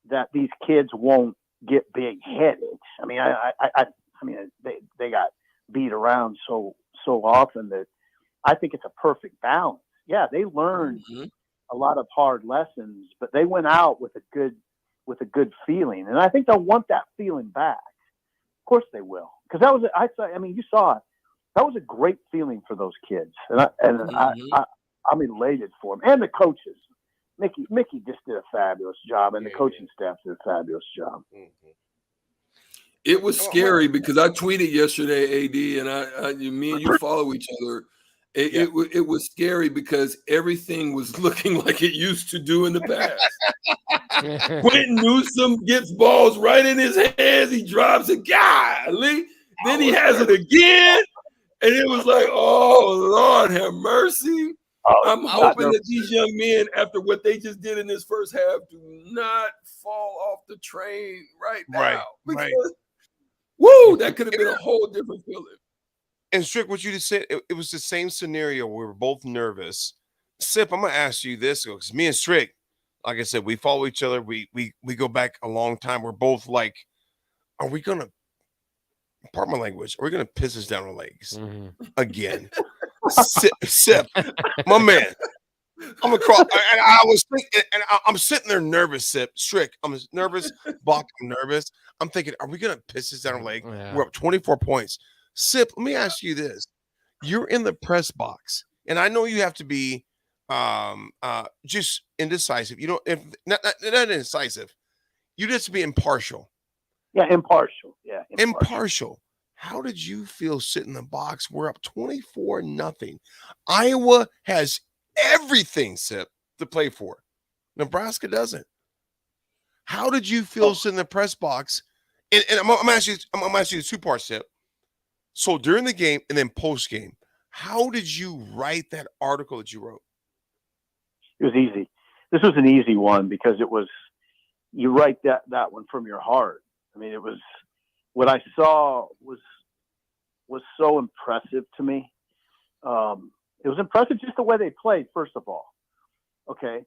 that these kids won't get big headed. I mean, they got beat around so often that I think it's a perfect balance. Yeah, they learned a lot of hard lessons, but they went out with a good feeling, and I think they'll want that feeling back. Of course they will, because you saw it. That was a great feeling for those kids, and I'm elated for them and the coaches. Mickey just did a fabulous job, and the coaching staff did a fabulous job. It was scary because I tweeted yesterday, AD, and me and you follow each other, It was scary because everything was looking like it used to do in the past. Quentin Newsome gets balls right in his hands. He drops it. Golly. Then he has it again. And it was like, oh, Lord, have mercy. I'm hoping that these young men, after what they just did in this first half, do not fall off the train right now. Because, woo, that could have been a whole different feeling. And Strick, what you just said, it was the same scenario. We were both nervous. Sip, I'm gonna ask you this because me and Strick, like I said, we follow each other. We go back a long time. We're both like, are we gonna, pardon my language, are we gonna piss us down our legs again? Sip, my man. I'm across, and I was thinking, and I'm sitting there nervous. Sip, Strick, I'm nervous. Bach, I'm nervous. I'm thinking, are we gonna piss us down our leg? Yeah. We're up 24 points. Sip, let me ask you this. You're in the press box, and I know you have to be just indecisive. You don't, if not indecisive, you just be impartial. Yeah, impartial. Yeah, impartial. How did you feel sitting in the box? We're up 24-0. Iowa has everything, Sip, to play for. Nebraska doesn't. How did you feel sitting in the press box? And I'm gonna ask you the two parts, Sip. So during the game and then post game, how did you write that article that you wrote? It was easy. This was an easy one because it was, you write that one from your heart. I mean, it was, what I saw was so impressive to me. It was impressive just the way they played, first of all. Okay.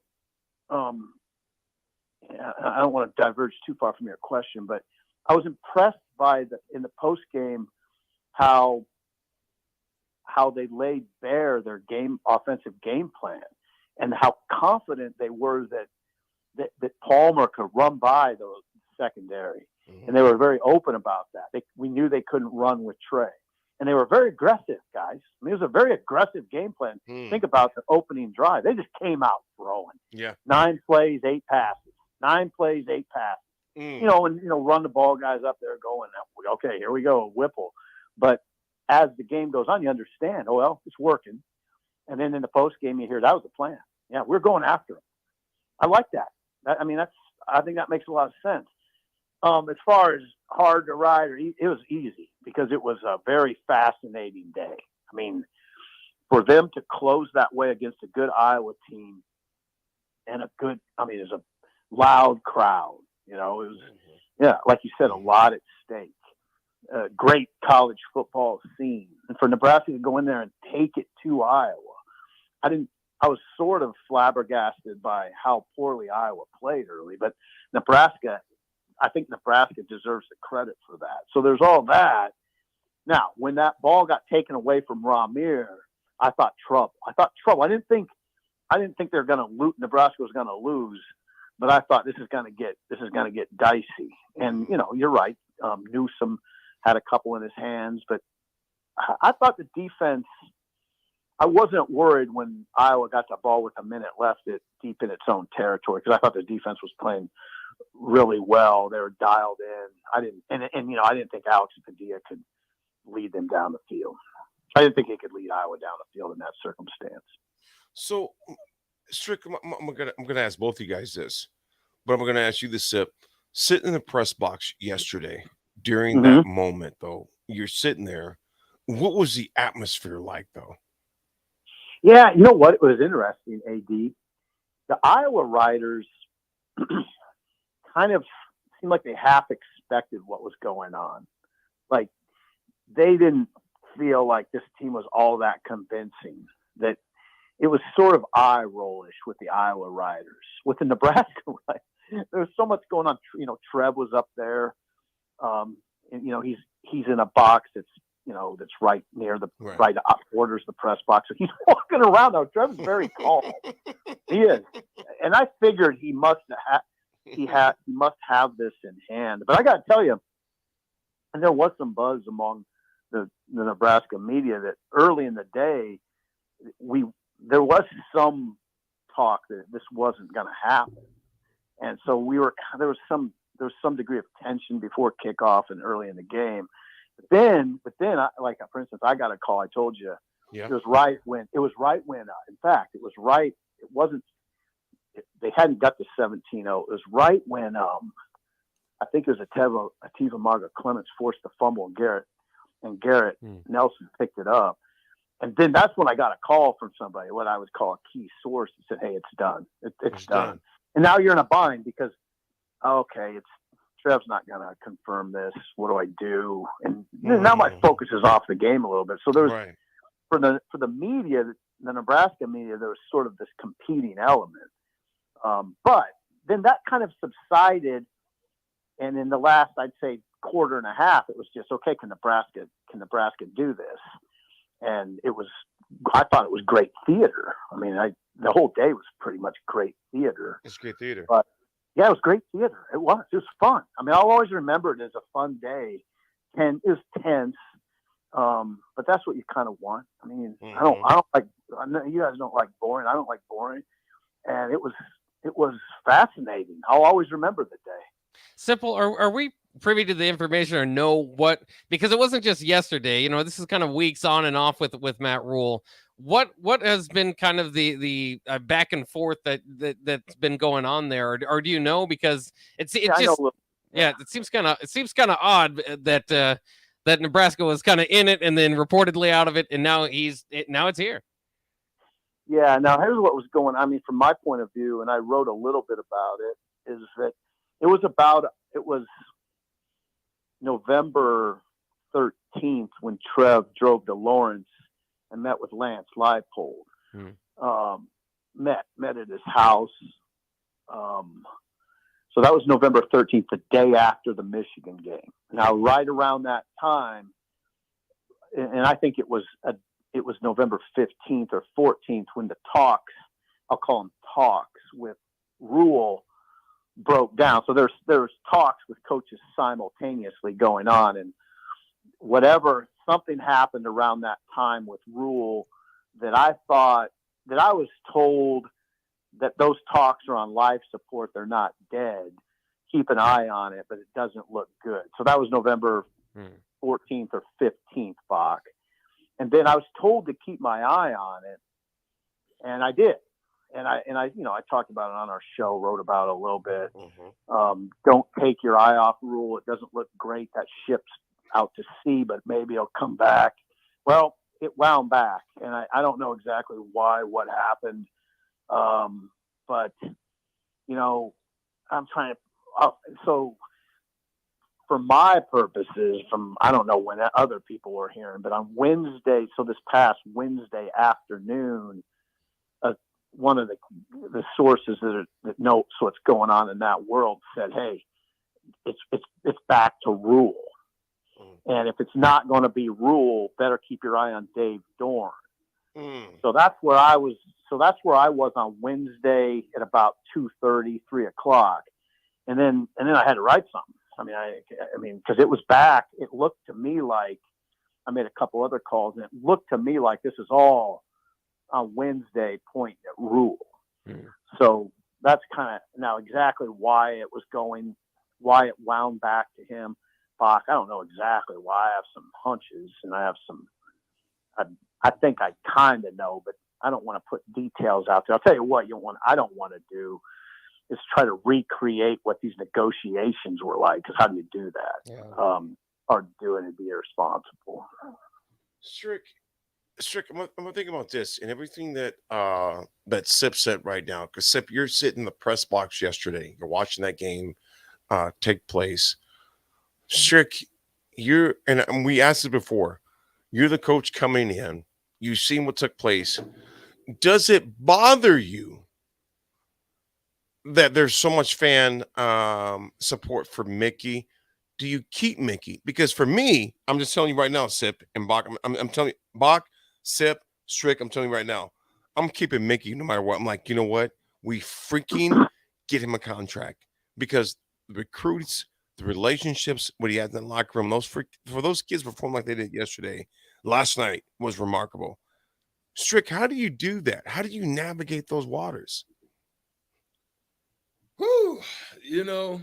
I don't want to diverge too far from your question, but I was impressed by in the post game how they laid bare their offensive game plan and how confident they were that Palmer could run by those secondary. And they were very open about that. We knew they couldn't run with Trey. And they were very aggressive, guys. I mean, it was a very aggressive game plan. Think about the opening drive. They just came out throwing. Yeah. 9 plays, 8 passes. 9 plays, 8 passes. Run the ball guys up there going, okay, here we go, Whipple. But as the game goes on, you understand, it's working. And then in the post game, you hear that was the plan. Yeah, we're going after them. I like that. I think that makes a lot of sense. As far as hard to ride, it was easy because it was a very fascinating day. I mean, for them to close that way against a good Iowa team and there's a loud crowd, it was, like you said, a lot at stake. Great college football scene. And for Nebraska to go in there and take it to Iowa, I was sort of flabbergasted by how poorly Iowa played early, but I think Nebraska deserves the credit for that. So there's all that. Now, when that ball got taken away from Ramir, I thought trouble. I didn't think they're going to lose. Nebraska was going to lose, but I thought this is going to get dicey. And you're right. Newsome had a couple in his hands, but I thought the defense. I wasn't worried when Iowa got the ball with a minute left deep in its own territory because I thought the defense was playing really well. They were dialed in. I didn't think Alex Padilla could lead them down the field. I didn't think he could lead Iowa down the field in that circumstance. So, Strick, I'm gonna ask both of you guys this, but I'm gonna ask you this, Sip. Sitting in the press box yesterday during that moment, though, you're sitting there. What was the atmosphere like, though? Yeah, you know what? It was interesting, AD. The Iowa writers kind of seemed like they half expected what was going on. Like, they didn't feel like this team was all that convincing. That it was sort of eye-rollish with the Iowa writers. With the Nebraska writers, there was so much going on. Trev was up there. And, he's in a box that's right near right borders the press box. So he's walking around though. Trevor's very calm. He is, and I figured he must have this in hand. But I got to tell you, and there was some buzz among the Nebraska media that early in the day there was some talk that this wasn't going to happen, and so there was some degree of tension before kickoff and early in the game. But then, for instance, I got a call. I told you Yeah. It was right when, in fact, it was right. It wasn't, they hadn't got to 17-0. It was right when, I think it was Ativa Marga Clements forced the fumble, and Garrett Nelson picked it up. And then that's when I got a call from somebody, what I would call a key source, that said, "Hey, it's done. It's done." And now you're in a bind because, okay, Trev's not going to confirm this. What do I do? And now my focus is off the game a little bit. So there's for the media, the Nebraska media, there was sort of this competing element. But then that kind of subsided. And in the last, I'd say, quarter and a half, it was just, okay, can Nebraska do this? And I thought it was great theater. I mean, the whole day was pretty much great theater. It's great theater. But yeah, it was great theater. It was fun. I mean, I'll always remember it as a fun day. And it was tense. But that's what you kind of want. I mean, I don't like, I know you guys don't like boring. I don't like boring. And it was fascinating. I'll always remember the day. Simple. Are we privy to the information or know what, because it wasn't just yesterday, this is kind of weeks on and off with Matt Rhule. What has been kind of the back and forth that's been going on there, or do you know? Because it seems kind of odd that Nebraska was kind of in it and then reportedly out of it, and now it's here. Yeah. Now here's what was going on. I mean, from my point of view, and I wrote a little bit about it, is that it was November 13th when Trev drove to Lawrence and met with Lance Leipold. Met at his house. So that was November 13th, the day after the Michigan game. Now, right around that time, and I think it was November 15th or 14th when the talks, I'll call them talks, with Rhule broke down. So there's talks with coaches simultaneously going on, and something happened around that time with Rhule that I was told that those talks are on life support. They're not dead. Keep an eye on it, but it doesn't look good. So that was November 14th or 15th, Bach. And then I was told to keep my eye on it, and I did. And I talked about it on our show, wrote about it a little bit. Don't take your eye off Rhule. It doesn't look great. That ship's out to sea, but maybe it'll come back. Well, it wound back, and I don't know exactly what happened. But I'm trying to, so for my purposes, I don't know when other people were hearing, but on Wednesday, so this past Wednesday afternoon, one of the sources that knows what's going on in that world said, "Hey, it's back to Rhule, and if it's not going to be Rhule, better keep your eye on Dave Dorn." So that's where I was. So that's where I was on Wednesday at about 2:30, 3 o'clock, and then I had to write something. I mean, because it was back. It looked to me like I made a couple other calls, and it looked to me like this is all on Wednesday pointing at Rhule. So that's kind of now exactly why it wound back to him. Bach, I don't know exactly why. I have some hunches, and I think I kind of know, but I don't want to put details out there. I'll tell you what I don't want to do is try to recreate what these negotiations were like, because how do you do that? Yeah. Hard to do it and be irresponsible. Strick, I'm gonna think about this and everything that Sip said right now. Because Sip, you're sitting in the press box yesterday. You're watching that game take place. Strick, and we asked it before. You're the coach coming in. You've seen what took place. Does it bother you that there's so much fan support for Mickey? Do you keep Mickey? Because for me, I'm just telling you right now, Sip and Bach, I'm telling you, Bach, Sip, Strick, I'm telling you right now, I'm keeping Mickey no matter what. I'm like, you know what? We freaking get him a contract, because the recruits, the relationships, what he has in the locker room, for those kids perform like they did last night was remarkable. Strick, how do you do that? How do you navigate those waters? Whew, you've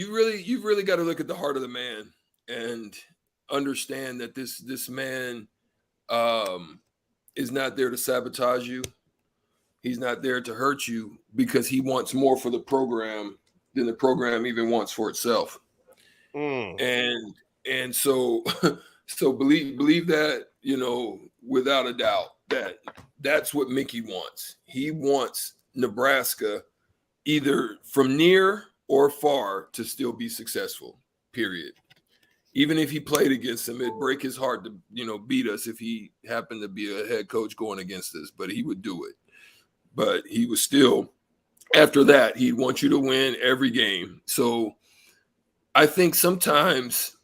really got to look at the heart of the man. And understand that this man is not there to sabotage you. He's not there to hurt you, because he wants more for the program than the program even wants for itself. And so so believe that, without a doubt, that's what Mickey wants. He wants Nebraska, either from near or far, to still be successful, period. Even if he played against him, it'd break his heart to, beat us if he happened to be a head coach going against us, but he would do it. But he was still, after that, he'd want you to win every game. So I think sometimes,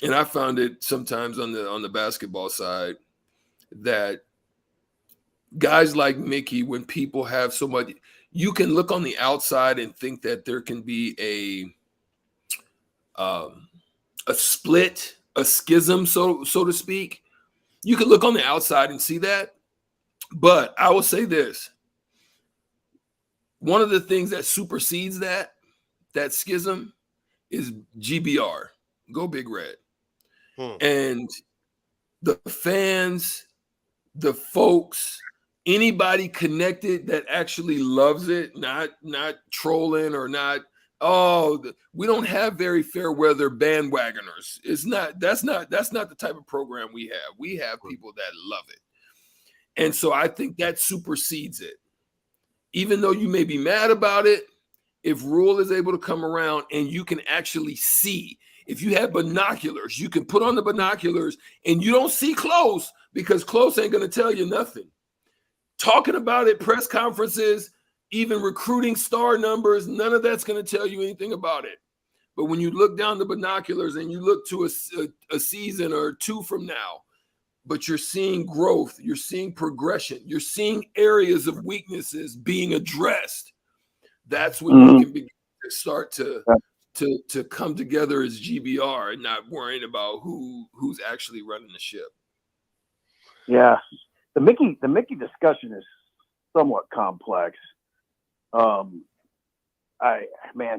and I found it sometimes on the basketball side, that guys like Mickey, when people have so much, you can look on the outside and think that there can be a split, a schism, so to speak. You can look on the outside and see that. But I will say this. One of the things that supersedes that schism is GBR, Go Big Red. And the fans, the folks, anybody connected that actually loves it, not trolling or not, we don't have very fair weather bandwagoners. That's not the type of program we have. We have people that love it. And so I think that supersedes it. Even though you may be mad about it, if Rhule is able to come around and you can actually see, if you have binoculars, you can put on the binoculars and you don't see close, because close ain't going to tell you nothing. Talking about it, press conferences, even recruiting star numbers, none of that's going to tell you anything about it. But when you look down the binoculars and you look to a season or two from now, but you're seeing growth, you're seeing progression, you're seeing areas of weaknesses being addressed, that's when you can begin to start to come together as GBR and not worrying about who's actually running the ship. Yeah, the Mickey discussion is somewhat complex.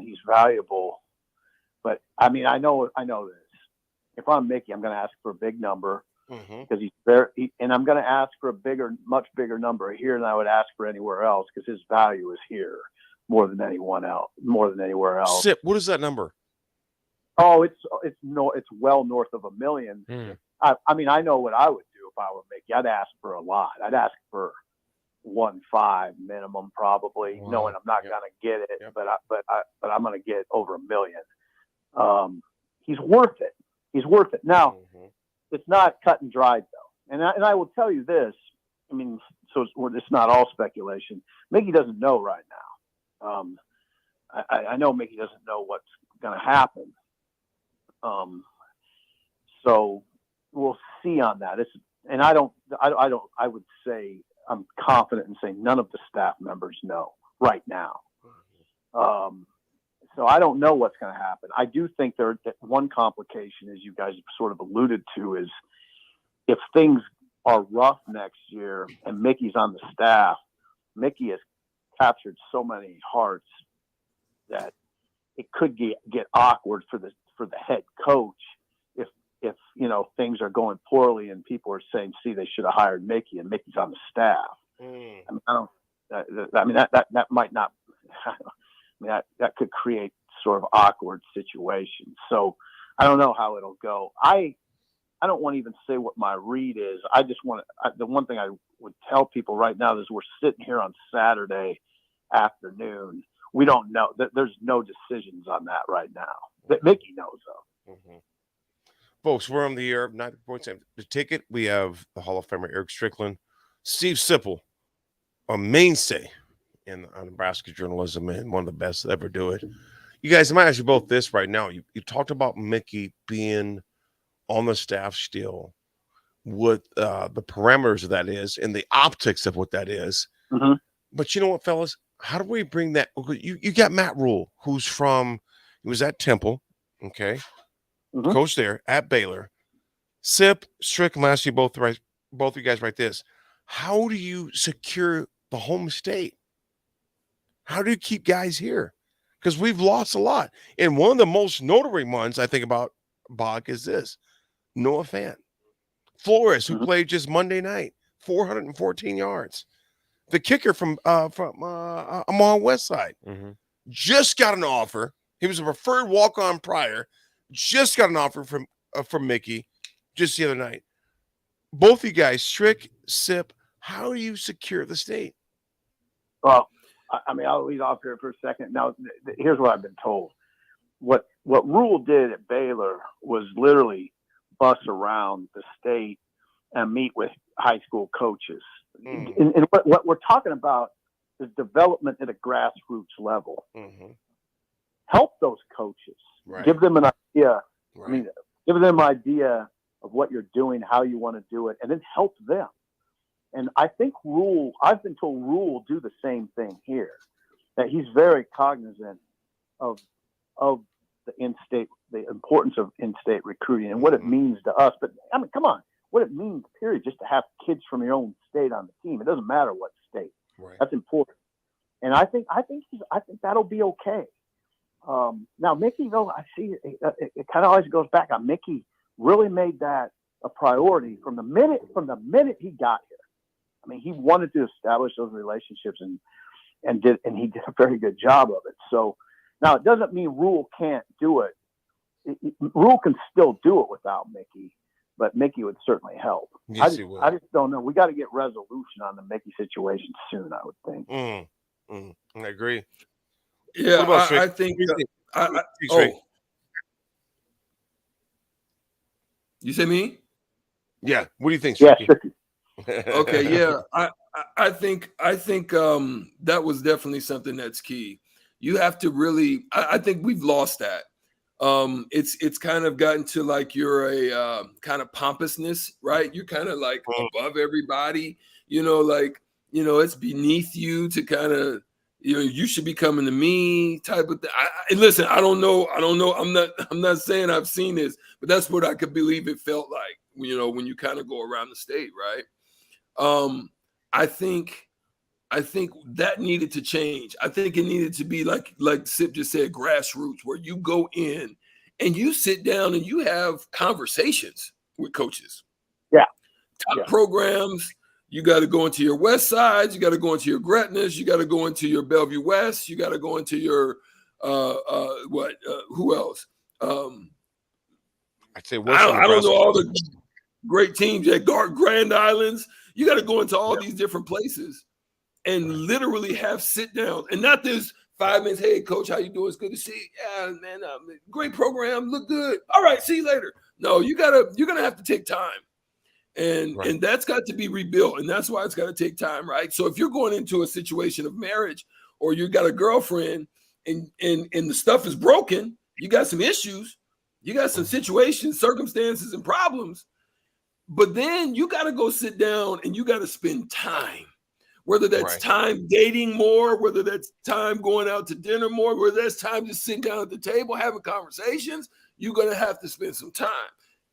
He's valuable, but I know this. If I'm Mickey, I'm going to ask for a big number, because he's and I'm going to ask for a much bigger number here than I would ask for anywhere else, because his value is here more than anywhere else. Sip, what is that number? Oh, it's well north of $1 million. I know what I would do if I were Mickey. I'd ask for a lot. I'd ask for 1.5 minimum, probably, knowing I'm not going to get it, but I'm going to get over $1 million. He's worth it. Now, it's not cut and dried though, and I will tell you this. So it's not all speculation. Mickey doesn't know right now. I know Mickey doesn't know what's going to happen. So we'll see on that. I would say I'm confident in saying none of the staff members know right now. So I don't know what's going to happen. I do think that one complication, as you guys sort of alluded to, is if things are rough next year and Mickey's on the staff, Mickey has captured so many hearts that it could get awkward for the head coach if things are going poorly and people are saying, see, they should have hired Mickey, and Mickey's on the staff. That might not. That could create sort of awkward situations. So I don't know how it'll go. I don't want to even say what my read is. I just want to. The one thing I would tell people right now is we're sitting here on Saturday afternoon. We don't know. There's no decisions on that right now. That Mickey knows of. Folks, we're on the air. 90.7 The Ticket. We have the Hall of Famer Eric Strickland, Steve Sipple, a mainstay in Nebraska journalism and one of the best to ever do it. You guys, I might ask you both this right now. You talked about Mickey being on the staff still, what the parameters of that is and the optics of what that is. But you know what, fellas? How do we bring that? You got Matt Rhule, he was at Temple, okay? Coach there at Baylor. Sip, Strickland, last you both of you guys write this. How do you secure the home state? How do you keep guys here? Because we've lost a lot. And one of the most notable ones I think about, Bach, is this. Noah Fant. Flores, who played just Monday night, 414 yards. The kicker from Amon Westside just got an offer. He was a preferred walk-on prior. Just got an offer from Mickey just the other night. Both you guys, Strick, Sip, how do you secure the state? Well, I mean, I'll lead off here for a second. Now, here's what I've been told. What Rhule did at Baylor was literally bus around the state and meet with high school coaches. And what we're talking about is development at a grassroots level. Help those coaches. Right. Give them an idea. Right. I mean, give them an idea of what you're doing, how you want to do it, and then help them. And I think I've been told Rhule will do the same thing here, that he's very cognizant of the in-state, the importance of in-state recruiting and what it means to us. But I mean, come on, what it means, period, just to have kids from your own state on the team. It doesn't matter what state. Right. That's important. And I think that'll be okay. Now, Mickey, though, I see it kind of always goes back on Mickey really made that a priority from the minute he got here. I mean, he wanted to establish those relationships and he did a very good job of it. So now it doesn't mean Rhule can't do it. Rhule can still do it without Mickey, but Mickey would certainly help. Yes, I just don't know. We got to get resolution on the Mickey situation soon, I would think. I agree. Yeah, I think. You say me? Yeah. What do you think? Yeah. Okay. Yeah. I think that was definitely something that's key. You have to really. I think we've lost that. It's kind of gotten to like you're a kind of pompousness, right? You're kind of like above everybody. It's beneath you to kind of. You should be coming to me type of thing. Listen, I don't know. I'm not saying I've seen this, but that's what I could believe it felt like, when you kind of go around the state, right? I think that needed to change. I think it needed to be like Sip just said, grassroots, where you go in and you sit down and you have conversations with coaches. Yeah. Top programs. You got to go into your West Sides. You got to go into your Gretnas. You got to go into your Bellevue West. You got to go into your who else? I'd say I don't know all the great teams at Grand Islands. You got to go into all these different places and literally have sit down and not this 5 minutes. Hey, coach, how you doing? It's good to see you. Yeah, man, great program. Look good. All right, see you later. No, you're gonna have to take time. And that's got to be rebuilt. And that's why it's got to take time, right? So if you're going into a situation of marriage or you got a girlfriend and the stuff is broken, you got some issues, you got some situations, circumstances, and problems. But then you got to go sit down and you got to spend time, whether that's time dating more, whether that's time going out to dinner more, whether that's time just sitting down at the table, having conversations, you're going to have to spend some time.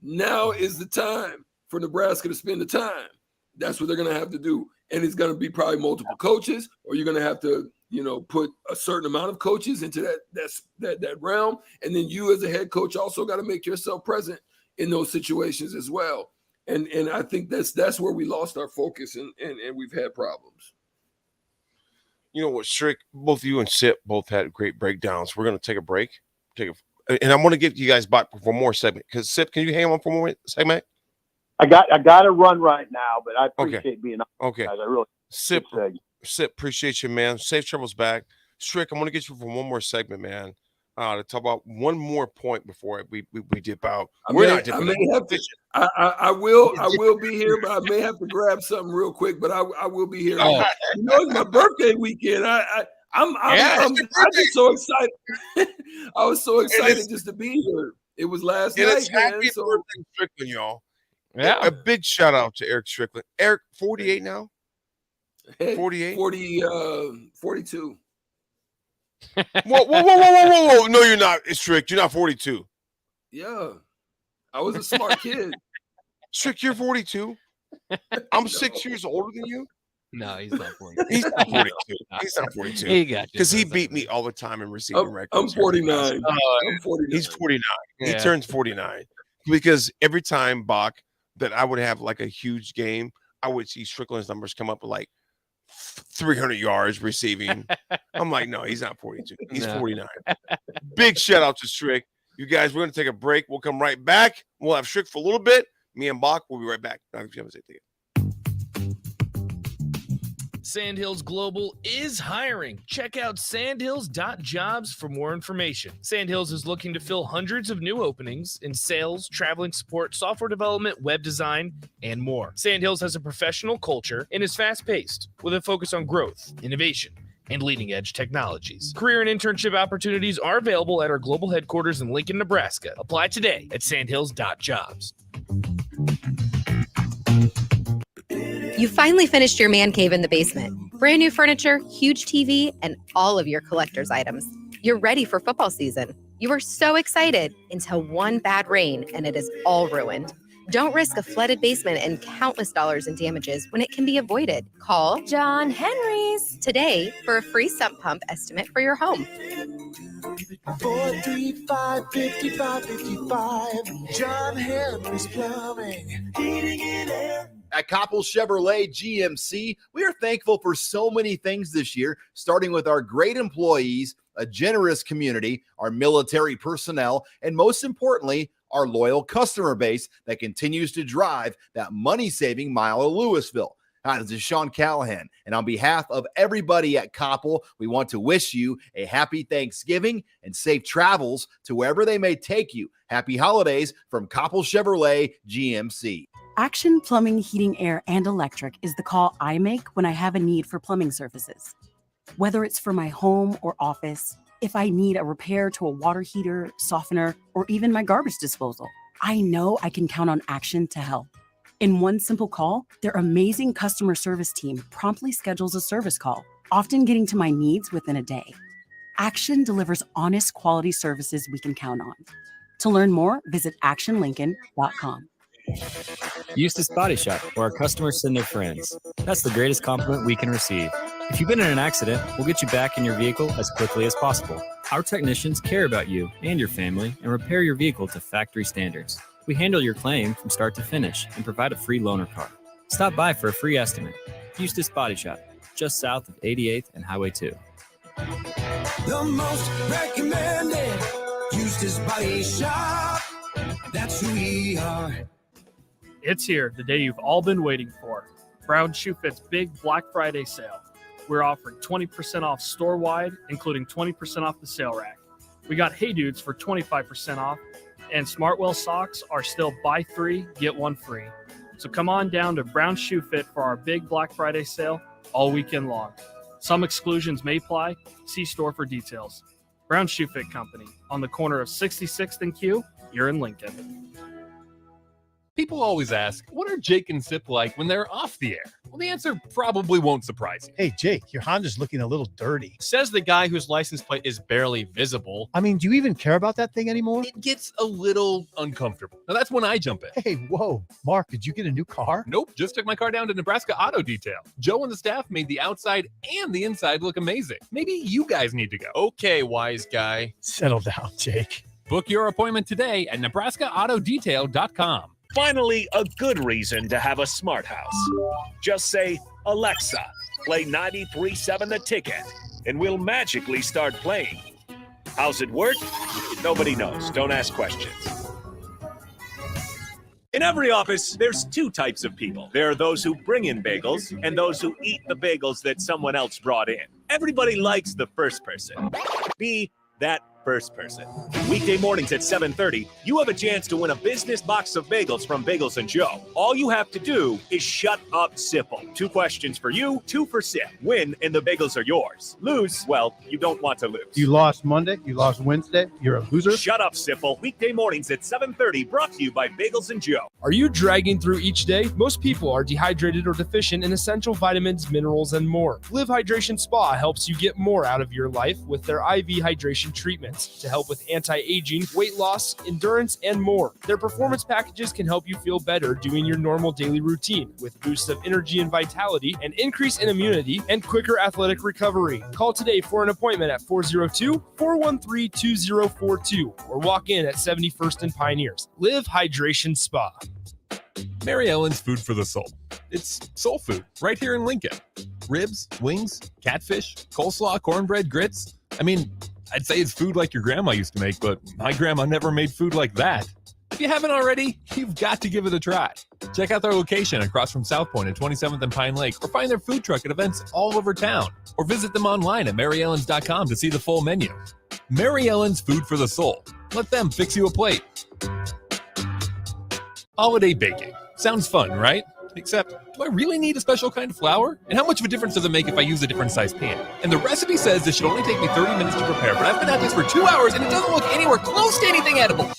Now is the time for Nebraska to spend the time. That's what they're going to have to do. And it's going to be probably multiple coaches, or you're going to have to, put a certain amount of coaches into that realm. And then you as a head coach also got to make yourself present in those situations as well. And I think that's where we lost our focus and we've had problems. You know what, Strick, both you and Sip both had great breakdowns. We're going to take a break. And I want to get you guys back for one more segment. Because Sip, can you hang on for one more segment? I got to run right now, but I appreciate being on. Okay. Guys. I really Sip, appreciate you, man. Safe travels back. Strick, I'm going to get you for one more segment, man. To talk about one more point before we dip out. I will be here, but I may have to grab something real quick. But I will be here. It's my birthday weekend. I'm just so excited. I was so excited just to be here. It was last night, man. Happy birthday, Strickland, y'all. Yeah. A big shout out to Eric Strickland. Eric, 48 now? 48? 42. Whoa. No, you're not. It's Strick. You're not 42. Yeah. I was a smart kid. Strick, you're 42? I'm 6 years older than you? No, he's not 42. He's not 42. He's not 42. He got you. Because he beat me all the time in receiving records. I'm 49. I'm 49. He's 49. Yeah. He turns 49. because every time, Bach, that I would have like a huge game, I would see Strickland's numbers come up like 300 yards receiving. I'm like, no, he's not 42. He's 49. Big shout out to Strick. You guys, we're going to take a break. We'll come right back. We'll have Strick for a little bit. Me and Bach will be right back. Sandhills Global is hiring. Check out sandhills.jobs for more information. Sandhills is looking to fill hundreds of new openings in sales, traveling support, software development, web design, and more. Sandhills has a professional culture and is fast-paced with a focus on growth, innovation, and leading-edge technologies. Career and internship opportunities are available at our global headquarters in Lincoln, Nebraska. Apply today at sandhills.jobs. You finally finished your man cave in the basement. Brand new furniture, huge TV, and all of your collector's items. You're ready for football season. You were so excited until one bad rain and it is all ruined. Don't risk a flooded basement and countless dollars in damages when it can be avoided. Call John Henry's today for a free sump pump estimate for your home. 435-5555. John Henry's Plumbing, Heating and Air. At Koppel Chevrolet GMC, we are thankful for so many things this year, starting with our great employees, a generous community, our military personnel, and most importantly, our loyal customer base that continues to drive that money-saving mile of Louisville. Hi, this is Sean Callahan, and on behalf of everybody at Koppel, we want to wish you a happy Thanksgiving and safe travels to wherever they may take you. Happy holidays from Koppel Chevrolet GMC. Action Plumbing, Heating, Air, and Electric is the call I make when I have a need for plumbing services. Whether it's for my home or office, if I need a repair to a water heater, softener, or even my garbage disposal, I know I can count on Action to help. In one simple call, their amazing customer service team promptly schedules a service call, often getting to my needs within a day. Action delivers honest, quality services we can count on. To learn more, visit actionlincoln.com. Eustace Body Shop, where our customers send their friends. That's the greatest compliment we can receive. If you've been in an accident, we'll get you back in your vehicle as quickly as possible. Our technicians care about you and your family and repair your vehicle to factory standards. We handle your claim from start to finish and provide a free loaner car. Stop by for a free estimate. Eustace Body Shop, just south of 88th and Highway 2. The most recommended Eustace Body Shop. That's who we are. It's here, the day you've all been waiting for. Brown Shoe Fit's big Black Friday sale. We're offering 20% off store-wide, including 20% off the sale rack. We got Hey Dudes for 25% off, and Smartwell socks are still buy 3, get 1 free. So come on down to Brown Shoe Fit for our big Black Friday sale all weekend long. Some exclusions may apply. See store for details. Brown Shoe Fit Company on the corner of 66th and Q. You're in Lincoln. People always ask, what are Jake and Sip like when they're off the air? Well, the answer probably won't surprise you. Hey, Jake, your Honda's looking a little dirty. Says the guy whose license plate is barely visible. I mean, do you even care about that thing anymore? It gets a little uncomfortable. Now, that's when I jump in. Hey, whoa. Mark, did you get a new car? Nope, just took my car down to Nebraska Auto Detail. Joe and the staff made the outside and the inside look amazing. Maybe you guys need to go. Okay, wise guy. Settle down, Jake. Book your appointment today at NebraskaAutoDetail.com. Finally, a good reason to have a smart house. Just say, Alexa, play 93.7 The Ticket, and we'll magically start playing. How's it work? Nobody knows. Don't ask questions. In every office, there's two types of people. There are those who bring in bagels and those who eat the bagels that someone else brought in. Everybody likes the first person. Be that first person. Weekday mornings at 7:30, you have a chance to win a business box of bagels from Bagels and Joe. All you have to do is shut up, Sipple. 2 questions for you, 2 for Sip. Win, and the bagels are yours. Lose, well, you don't want to lose. You lost Monday, you lost Wednesday, you're a loser. Shut up, Sipple. Weekday mornings at 7:30, brought to you by Bagels and Joe. Are you dragging through each day? Most people are dehydrated or deficient in essential vitamins, minerals, and more. Live Hydration Spa helps you get more out of your life with their IV hydration treatment. supplements to help with anti-aging, weight loss, endurance, and more. Their performance packages can help you feel better doing your normal daily routine with boosts of energy and vitality, an increase in immunity, and quicker athletic recovery. Call today for an appointment at 402-413-2042 or walk in at 71st and Pioneers. Live Hydration Spa. Mary Ellen's Food for the Soul. It's soul food right here in Lincoln. Ribs, wings, catfish, coleslaw, cornbread, grits. I mean, I'd say it's food like your grandma used to make, but my grandma never made food like that. If you haven't already, you've got to give it a try. Check out their location across from South Point at 27th and Pine Lake, or find their food truck at events all over town, or visit them online at maryellens.com to see the full menu. Mary Ellen's Food for the Soul. Let them fix you a plate. Holiday baking. Sounds fun, right? Except, do I really need a special kind of flour? And how much of a difference does it make if I use a different size pan? And the recipe says this should only take me 30 minutes to prepare, but I've been at this for 2 hours and it doesn't look anywhere close to anything edible.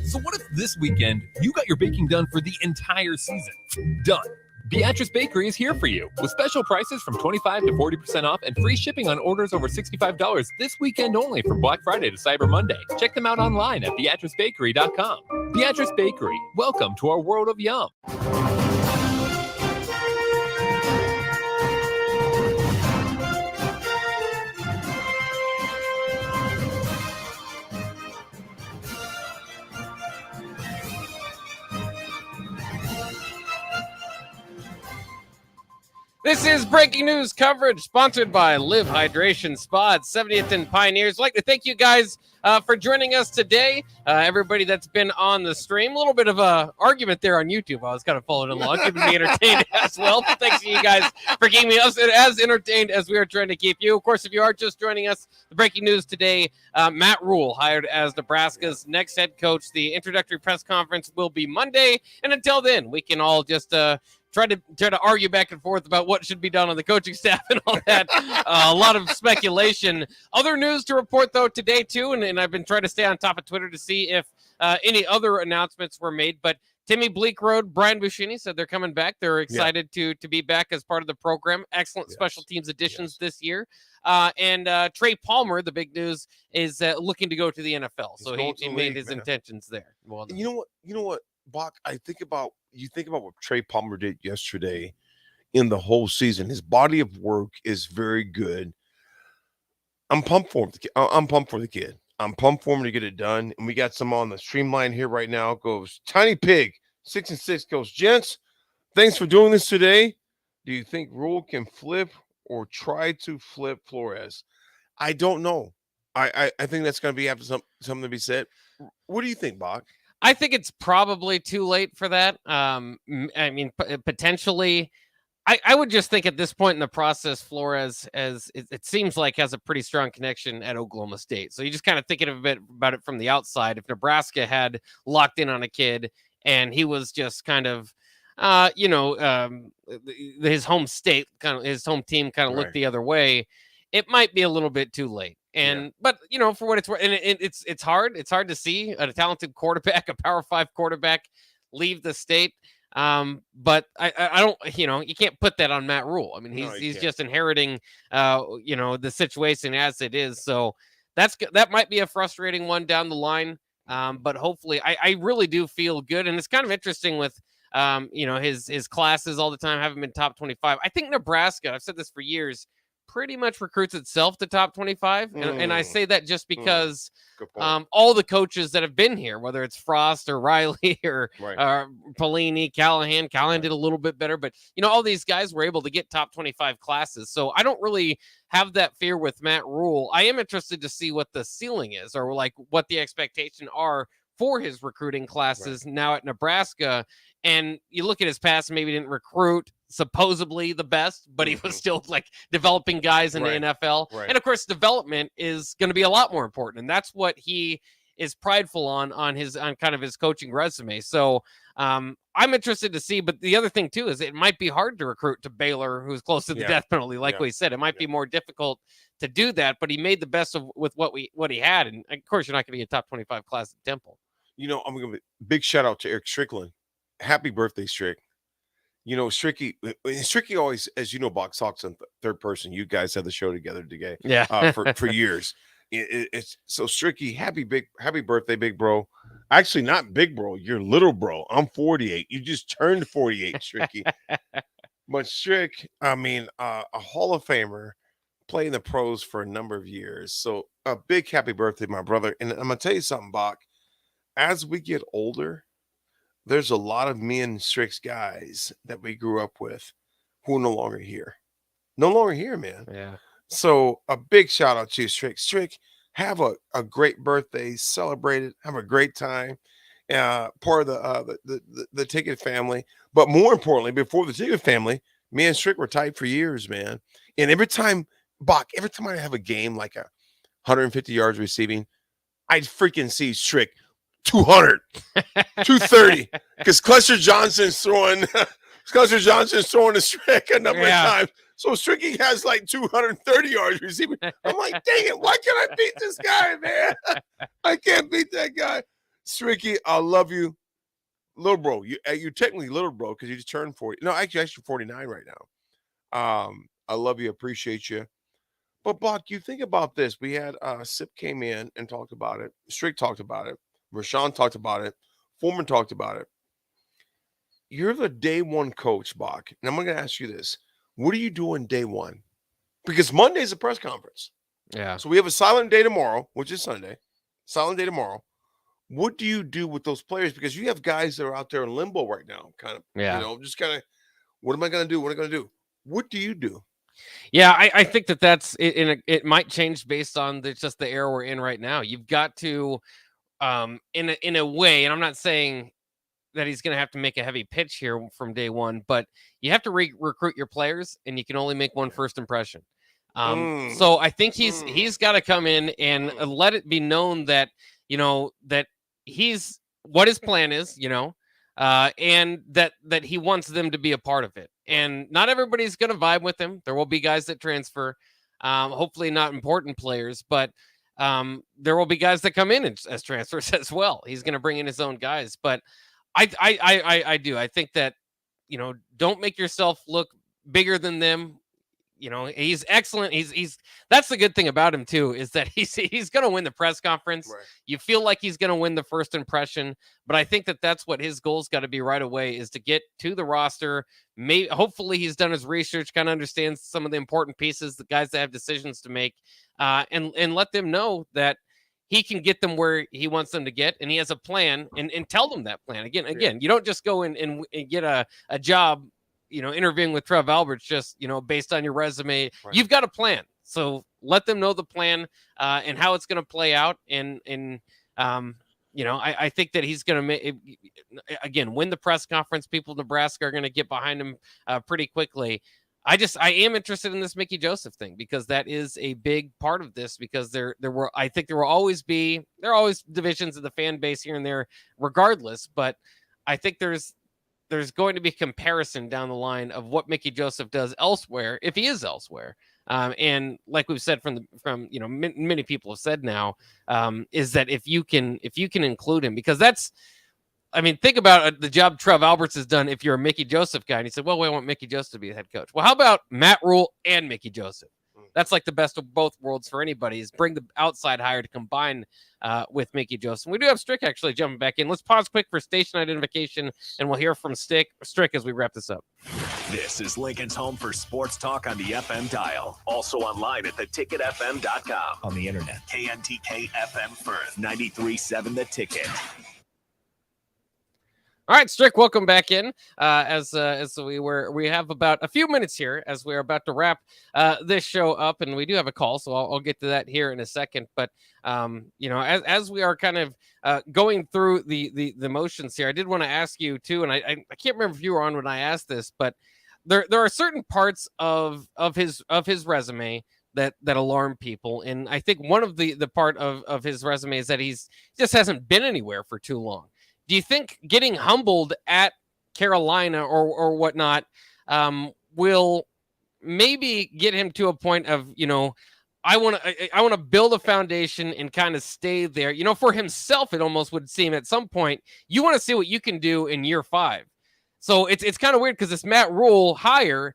So what if this weekend you got your baking done for the entire season? Done. Beatrice Bakery is here for you with special prices from 25 to 40% off and free shipping on orders over $65 this weekend only from Black Friday to Cyber Monday. Check them out online at beatricebakery.com. Beatrice Bakery, welcome to our world of yum. This is breaking news coverage sponsored by Live Hydration Spa at 70th and Pioneers. I'd like to thank you guys for joining us today. Everybody that's been on the stream. A little bit of a argument there on YouTube. I was kind of following along, keeping me entertained as well. Thanks to you guys for keeping me as entertained as we are trying to keep you. Of course, if you are just joining us, the breaking news today, Matt Rhule hired as Nebraska's next head coach. The introductory press conference will be Monday. And until then, we can all just try to argue back and forth about what should be done on the coaching staff and all that. A lot of speculation. Other news to report, though, today, too, and I've been trying to stay on top of Twitter to see if any other announcements were made, but Timmy Bleakroad, Brian Buschini said they're coming back. They're excited to be back as part of the program. Excellent special teams additions this year. And Trey Palmer, the big news, is looking to go to the NFL. So he made his intentions there. Well, you know what, Bach, you think about what Trey Palmer did yesterday in the whole season. His body of work is very good. I'm pumped for him. I'm pumped for the kid. I'm pumped for him to get it done. And we got some on the streamline here right now. Goes Tiny Pig 6 and 6 goes, gents, thanks for doing this today. Do you think Rhule can flip or try to flip Flores? I don't know. I think that's going to be after something to be said. What do you think, Bach? I think it's probably too late for that. I mean, potentially, I would just think at this point in the process, Flores, as it seems like, has a pretty strong connection at Oklahoma State. So you just kind of thinking a bit about it from the outside. If Nebraska had locked in on a kid and he was just kind of, his home state, his home team kind of looked the other way, it might be a little bit too late. But for what it's worth, and it's hard. It's hard to see a talented quarterback, a Power 5 quarterback, leave the state. But I don't, you can't put that on Matt Rhule. I mean, he's just inheriting, the situation as it is. So that might be a frustrating one down the line. But hopefully, I really do feel good, and it's kind of interesting with, his classes all the time haven't been top 25. I think Nebraska, I've said this for years, pretty much recruits itself to top 25. And I say that just because all the coaches that have been here, whether it's Frost or Riley or Pelini, Callahan did a little bit better, but all these guys were able to get top 25 classes. So I don't really have that fear with Matt Rhule. I am interested to see what the ceiling is, or like what the expectation are for his recruiting classes now at Nebraska. And you look at his past, maybe didn't recruit supposedly the best, but he was still like developing guys in the NFL. And of course, development is going to be a lot more important. And that's what he is prideful on kind of his coaching resume. So I'm interested to see, but the other thing too, is it might be hard to recruit to Baylor, who's close to the death penalty. Like we said, it might be more difficult to do that, but he made the best with what he had. And of course, you're not going to get a top 25 class at Temple. I'm going to big shout out to Eric Strickland. Happy birthday, Strick. Stricky always, as you know, Box talks in third person. You guys had the show together for years. It's so Stricky. Happy birthday, big bro. Actually, not big bro. You're little bro. I'm 48. You just turned 48, Stricky. But Strick, I mean, a Hall of Famer, playing the pros for a number of years. So a big happy birthday, my brother. And I'm gonna tell you something, Bach. As we get older, there's a lot of me and Strick's guys that we grew up with who are no longer here. No longer here, man. Yeah. So a big shout out to you, Strick. Strick, have a great birthday. Celebrate it. Have a great time. Part of the Ticket family. But more importantly, before the Ticket family, me and Strick were tight for years, man. And every time I have a game like 150 yards receiving, I'd freaking see Strick 200, 230. Because Cluster Johnson's throwing to Strick a number of times. So Stricky has like 230 yards receiving. I'm like, dang it, why can't I beat this guy, man? I can't beat that guy. Stricky, I love you. Little bro. You're technically little bro because you just turned 40. No, actually 49 right now. I love you, appreciate you. But Bach, you think about this. We had Sip came in and talked about it. Strick talked about it. Rashawn talked about it. Foreman talked about it. You're the day one coach, Bach. And I'm going to ask you this. What are you doing day one? Because Monday's a press conference. Yeah. So we have a silent day tomorrow, which is Sunday. Silent day tomorrow. What do you do with those players? Because you have guys that are out there in limbo right now, kind of, just kind of, what am I going to do? What am I going to do? What do you do? Yeah, I think that's it might change based on just the era we're in right now. You've got to, in a way, and I'm not saying that he's going to have to make a heavy pitch here from day one, but you have to recruit your players, and you can only make one first impression. So I think he's got to come in and let it be known that that he's what his plan is, and that he wants them to be a part of it. And not everybody's going to vibe with him. There will be guys that transfer, hopefully not important players, but there will be guys that come in as transfers as well. He's going to bring in his own guys, but I do. I think that, don't make yourself look bigger than them. He's excellent. That's the good thing about him too, is that he's going to win the press conference. Right. You feel like he's going to win the first impression, but I think that that's what his goal's got to be right away, is to get to the roster. Hopefully he's done his research, kind of understands some of the important pieces, the guys that have decisions to make, and let them know that he can get them where he wants them to get, and he has a plan, and tell them that plan. Again, you don't just go in and get a job, interviewing with Trev Alberts just, based on your resume. Right. You've got a plan. So let them know the plan and how it's going to play out. And I think that he's going to, again, win the press conference. People in Nebraska are going to get behind him pretty quickly. I am interested in this Mickey Joseph thing, because that is a big part of this, because there are always divisions of the fan base here and there regardless, but I think there's going to be comparison down the line of what Mickey Joseph does elsewhere, if he is elsewhere. And like we've said from many people have said now, is that if you can include him, because think about the job Trev Alberts has done. If you're a Mickey Joseph guy, and he said, well, we want Mickey Joseph to be the head coach. Well, how about Matt Rhule and Mickey Joseph? That's like the best of both worlds for anybody, is bring the outside hire to combine with Mickey Joseph. We do have Strick actually jumping back in. Let's pause quick for station identification, and we'll hear from Strick as we wrap this up. This is Lincoln's home for sports talk on the FM dial. Also online at theticketfm.com. On the internet. KNTK FM Firth, 93.7 The Ticket. All right, Strick, welcome back in. As we have about a few minutes here as we're about to wrap this show up, and we do have a call, so I'll get to that here in a second. But as we are kind of going through the motions here, I did want to ask you too, and I can't remember if you were on when I asked this, but there are certain parts of his resume that alarm people, and I think one of the part of his resume is that he's just hasn't been anywhere for too long. Do you think getting humbled at Carolina or whatnot will maybe get him to a point of, I want to build a foundation and kind of stay there? For himself, it almost would seem at some point you want to see what you can do in year 5. So it's kind of weird, because this Matt Rhule hire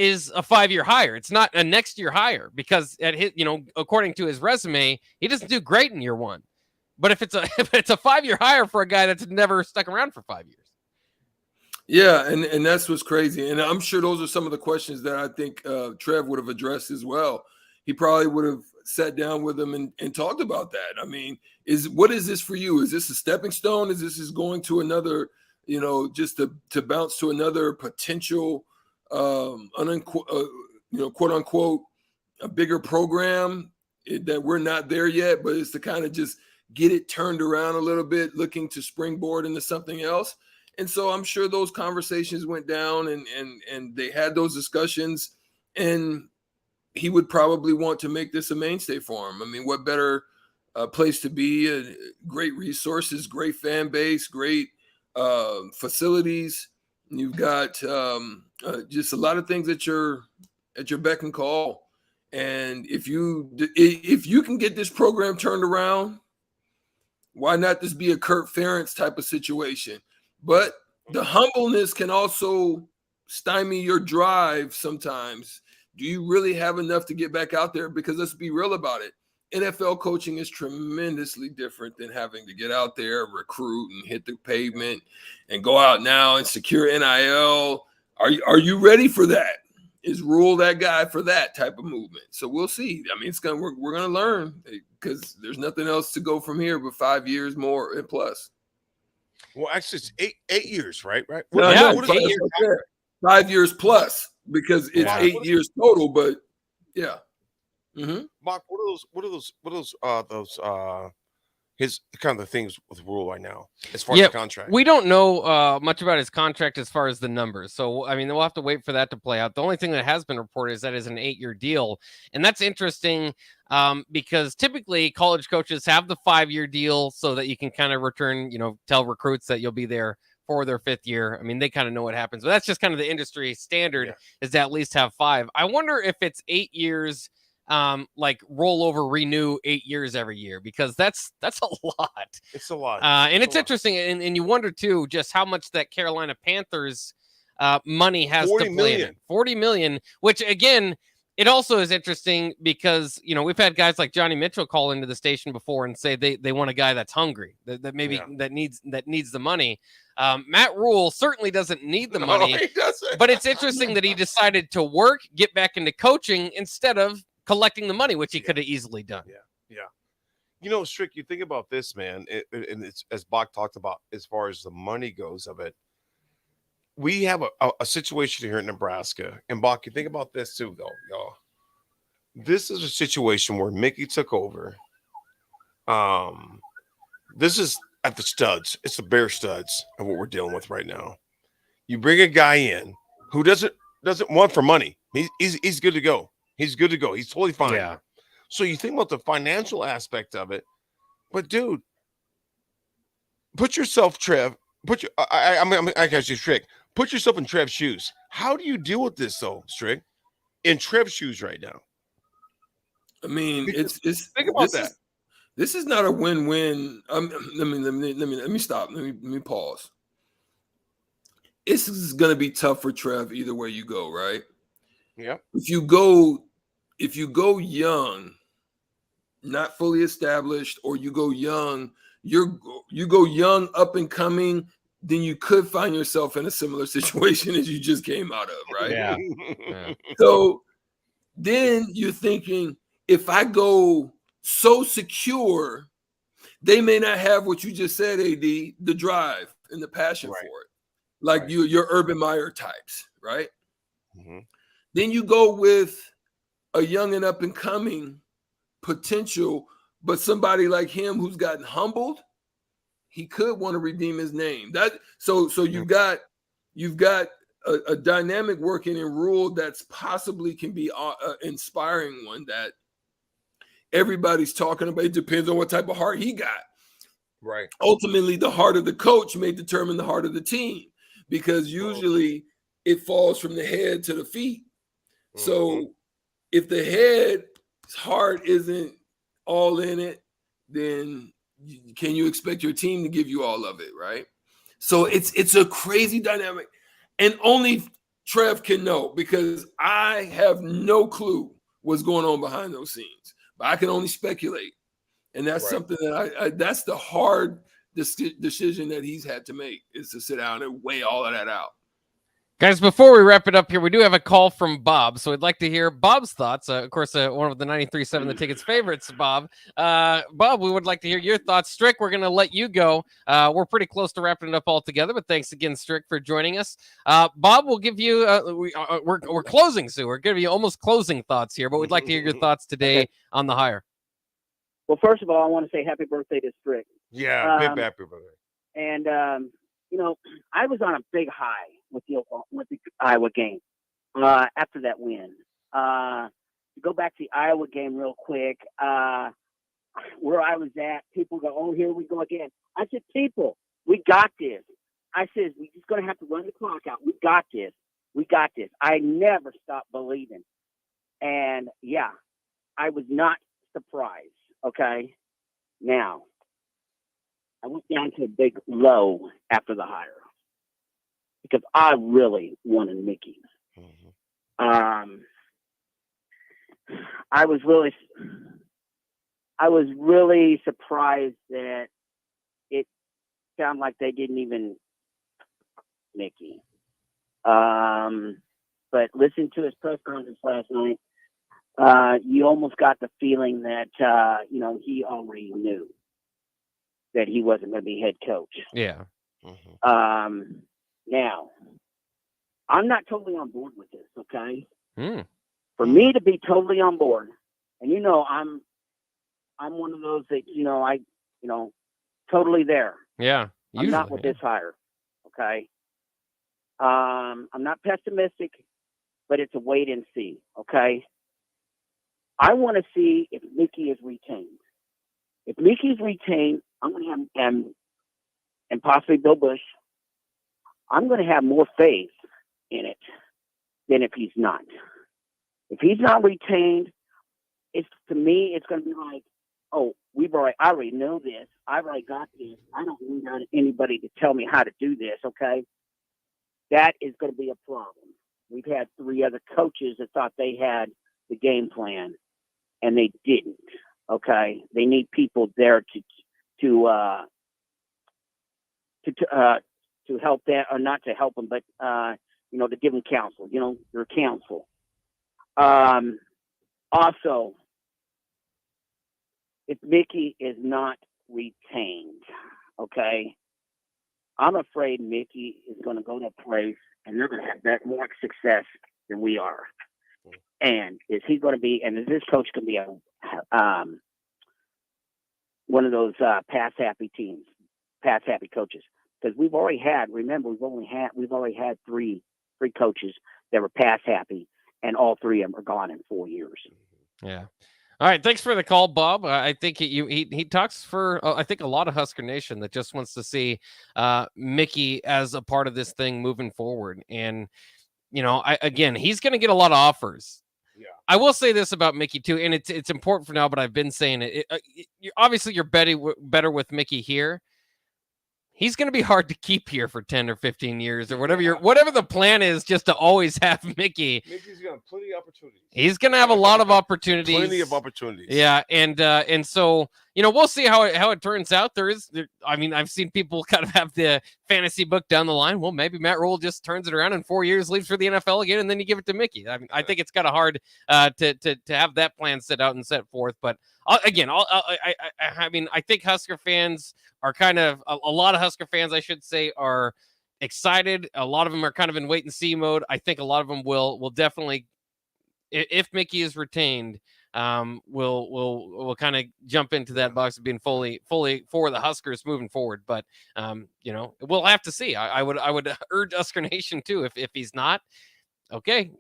is a 5-year hire. It's not a next year hire because at his, according to his resume, he doesn't do great in year 1. But if it's a 5-year hire for a guy that's never stuck around for 5 years. Yeah, and that's what's crazy. And I'm sure those are some of the questions that I think Trev would have addressed as well. He probably would have sat down with him and talked about that. I mean, what is this for you? Is this a stepping stone? Is this going to another, just to bounce to another potential, quote unquote, a bigger program that we're not there yet, but it's to kind of just get it turned around a little bit, looking to springboard into something else. And so I'm sure those conversations went down and they had those discussions, and he would probably want to make this a mainstay for him. I mean, what better place to be? Great resources, great fan base, great facilities. You've got just a lot of things at your beck and call. And if you can get this program turned around, why not this be a Kurt Ferentz type of situation? But the humbleness can also stymie your drive sometimes. Do you really have enough to get back out there? Because let's be real about it. NFL coaching is tremendously different than having to get out there, recruit, and hit the pavement and go out now and secure NIL. Are you ready for that? Is Rhule that guy for that type of movement? So we'll see. I mean, we're going to learn because there's nothing else to go from here but 5 years more and plus. Well, actually, it's eight years, right? Right. No, 5 years plus because it's 8 years total. But yeah. Mm-hmm. Mark, what are those his kind of the things with Rhule right now as far as the contract? We don't know much about his contract as far as the numbers. So, I mean, we'll have to wait for that to play out. The only thing that has been reported is that is an 8-year deal. And that's interesting because typically college coaches have the 5-year deal so that you can kind of return, tell recruits that you'll be there for their 5th year. I mean, they kind of know what happens, but that's just kind of the industry standard is to at least have 5. I wonder if it's 8 years like roll over, renew 8 years every year, because that's a lot. It's a lot. And it's interesting. And you wonder too, just how much that Carolina Panthers money has to play in it. 40 million, which again, it also is interesting because, we've had guys like Johnny Mitchell call into the station before and say they want a guy that's hungry, that maybe that needs the money. Matt Rhule certainly doesn't need the money, he doesn't. But it's interesting that he decided to work, get back into coaching instead of collecting the money, which he could have easily done. Yeah. Strick, you think about this, man, and it's as Bach talked about as far as the money goes of it. We have a situation here in Nebraska, and Bach, you think about this too, though, y'all. This is a situation where Mickey took over. This is at the studs. It's the bare studs of what we're dealing with right now. You bring a guy in who doesn't want for money. He's good to go. He's good to go. He's totally fine. Yeah. So you think about the financial aspect of it, but dude, put yourself, Trev. I got you, Strick. Put yourself in Trev's shoes. How do you deal with this, though, Strick? In Trev's shoes right now. I mean, it's think about that. This is not a win-win. Let me stop. Let me pause. This is going to be tough for Trev either way you go, right? Yeah. If you go young, not fully established, or you go young, you go young, up and coming, then you could find yourself in a similar situation as you just came out of, right? Yeah. So then you're thinking, if I go so secure, they may not have what you just said, AD, the drive and the passion for it, like your Urban Meyer types, right? Mm-hmm. Then you go with a young and up and coming potential, but somebody like him who's gotten humbled, he could want to redeem his name. So you've got a dynamic working in Rhule that's possibly can be inspiring one that everybody's talking about. It depends on what type of heart he got. Right. Ultimately, the heart of the coach may determine the heart of the team, because usually it falls from the head to the feet. Mm-hmm. So if the head's heart isn't all in it, then can you expect your team to give you all of it, right? So it's a crazy dynamic. And only Trev can know, because I have no clue what's going on behind those scenes, but I can only speculate. And that's something that that's the hard decision that he's had to make, is to sit down and weigh all of that out. Guys, before we wrap it up here, we do have a call from Bob, so I'd like to hear Bob's thoughts. Of course, one of the 93.7 The Ticket's favorites, Bob. Bob, we would like to hear your thoughts. Strick, we're going to let you go. We're pretty close to wrapping it up altogether, but thanks again, Strick, for joining us. Bob, we'll give you, we're closing soon. We're giving you almost closing thoughts here, but we'd like to hear your thoughts today on the hire. Well, first of all, I want to say happy birthday to Strick. Yeah, big happy birthday. And, I was on a big high with the Iowa game after that win. To go back to the Iowa game real quick, where I was at, people go, oh, here we go again. I said, people, we got this. I said, we're just going to have to run the clock out. We got this. We got this. I never stopped believing. And, yeah, I was not surprised, okay? Now, I went down to a big low after the hire because I really wanted Mickey. I was really surprised that it sounded like they didn't even Mickey. But listening to his press conference last night, you almost got the feeling that he already knew that he wasn't going to be head coach. Yeah. Now, I'm not totally on board with this, okay? For me to be totally on board, and I'm one of those that, totally there. Yeah. I'm not with this hire, okay? I'm not pessimistic, but it's a wait and see, okay? I want to see if Mickey is retained. If Mickey's retained, I'm going to have him and possibly Bill Bush. I'm going to have more faith in it than if he's not. If he's not retained, to me, it's going to be like, oh, I already know this. I've already got this. I don't need anybody to tell me how to do this, okay? That is going to be a problem. We've had 3 other coaches that thought they had the game plan, and they didn't. Okay, they need people there to help them, or not to help them, but to give them counsel. Their counsel. Also, if Mickey is not retained, okay, I'm afraid Mickey is going to go to a place and they're going to have that more success than we are. And is he going to be? And is this coach going to be one of those pass happy teams, pass happy coaches? Because we've already had 3 coaches that were pass happy, and all 3 of them are gone in 4 years. Yeah. All right. Thanks for the call, Bob. I think he talks for, I think, a lot of Husker Nation that just wants to see Mickey as a part of this thing moving forward. And, again, he's going to get a lot of offers. Yeah. I will say this about Mickey too, and it's important for now, but I've been saying it. Obviously, you're better with Mickey here. He's going to be hard to keep here for 10 or 15 years or whatever the plan is, just to always have Mickey. Mickey's going to have plenty of opportunities. He's going to have a lot of opportunities. Plenty of opportunities. Yeah, and so we'll see how it turns out. I've seen people kind of have the fantasy book down the line. Well, maybe Matt Rhule just turns it around in 4 years, leaves for the NFL again, and then you give it to Mickey. I think it's kind of hard to have that plan set out and set forth. But I think Husker fans are kind of a lot of Husker fans, I should say, are excited. A lot of them are kind of in wait and see mode. I think a lot of them will definitely, if Mickey is retained, we'll kind of jump into that box of being fully for the Huskers moving forward. But we'll have to see. I would urge Husker Nation too, if he's not. Okay,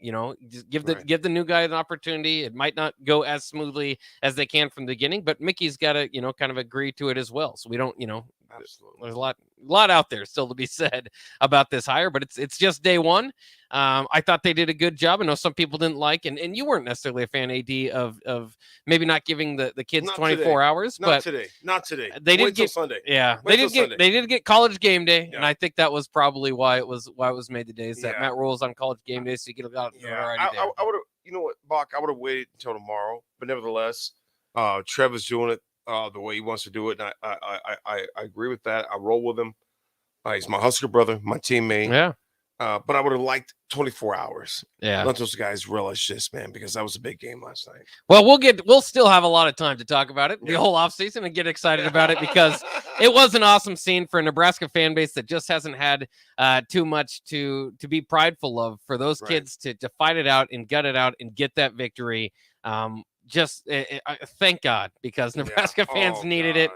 just give the new guy an opportunity. It might not go as smoothly as they can from the beginning, but Mickey's got to, kind of agree to it as well. So we don't, Absolutely. There's a lot out there still to be said about this hire, but it's just day one. I thought they did a good job. I know some people didn't like, and you weren't necessarily a fan, AD, of maybe not giving the kids Not 24 today. hours. Not but today. They did Wait till get Sunday. Yeah, Wait they till Sunday. did get college game day, and I think that was probably why it was made today. Is that Yeah. Matt Rule's on college game day, so you get a lot of variety there. I would have, you know what, Bach, I would have waited until tomorrow, but nevertheless, Trevor's doing it the way he wants to do it, and I agree with that. I roll with him. He's my Husker brother, my teammate. Yeah. But I would have liked 24 hours. Yeah. Let those guys relish this, man, because that was a big game last night. Well, we'll still have a lot of time to talk about it the whole offseason and get excited about it because it was an awesome scene for a Nebraska fan base that just hasn't had too much to be prideful of. For those kids to fight it out and gut it out and get that victory. Thank God, because Nebraska fans needed it.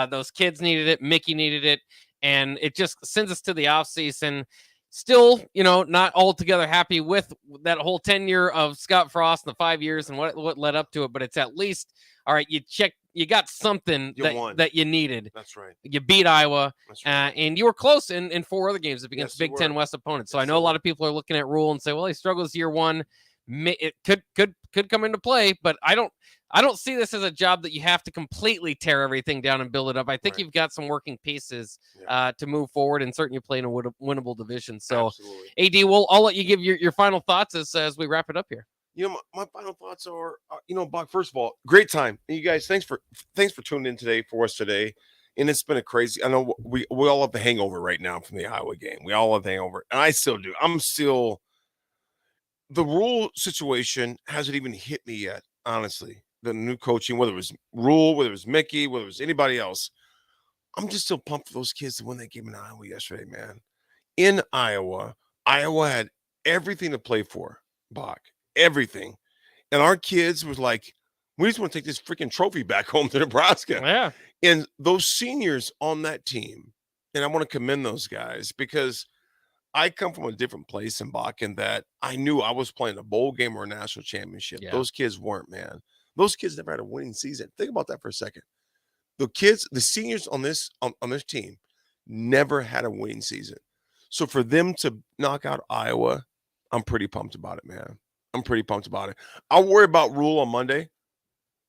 Those kids needed it. Mickey needed it. And it just sends us to the offseason. Still, not altogether happy with that whole tenure of Scott Frost and the 5 years and what led up to it. But it's at least, all right, you got something that you needed. That's right. You beat Iowa, and you were close in 4 other games against Big Ten West opponents. So I know a lot of people are looking at Rhule and say, well, he struggles year one. It could come into play, but I don't see this as a job that you have to completely tear everything down and build it up. I think you've got some working pieces to move forward, and certainly you play in a winnable division. So, AD, I'll let you give your final thoughts as we wrap it up here. My final thoughts are, Bach, first of all, great time. And you guys, thanks for tuning in today for us today. And it's been a crazy. I know we all have the hangover right now from the Iowa game. We all have the hangover, and I still do. The Rhule situation hasn't even hit me yet, honestly. The new coaching, whether it was Rhule, whether it was Mickey, whether it was anybody else, I'm just still pumped for those kids to win that game in Iowa yesterday, man. In Iowa had everything to play for, Bach, everything. And our kids was like, we just want to take this freaking trophy back home to Nebraska. Yeah. And those seniors on that team, and I want to commend those guys because I come from a different place in Bach in that I knew I was playing a bowl game or a national championship. Yeah. Those kids weren't, man. Those kids never had a winning season. Think about that for a second. The seniors on this team never had a winning season. So for them to knock out Iowa, I'm pretty pumped about it, man. I'm pretty pumped about it. I'll worry about Rhule on Monday.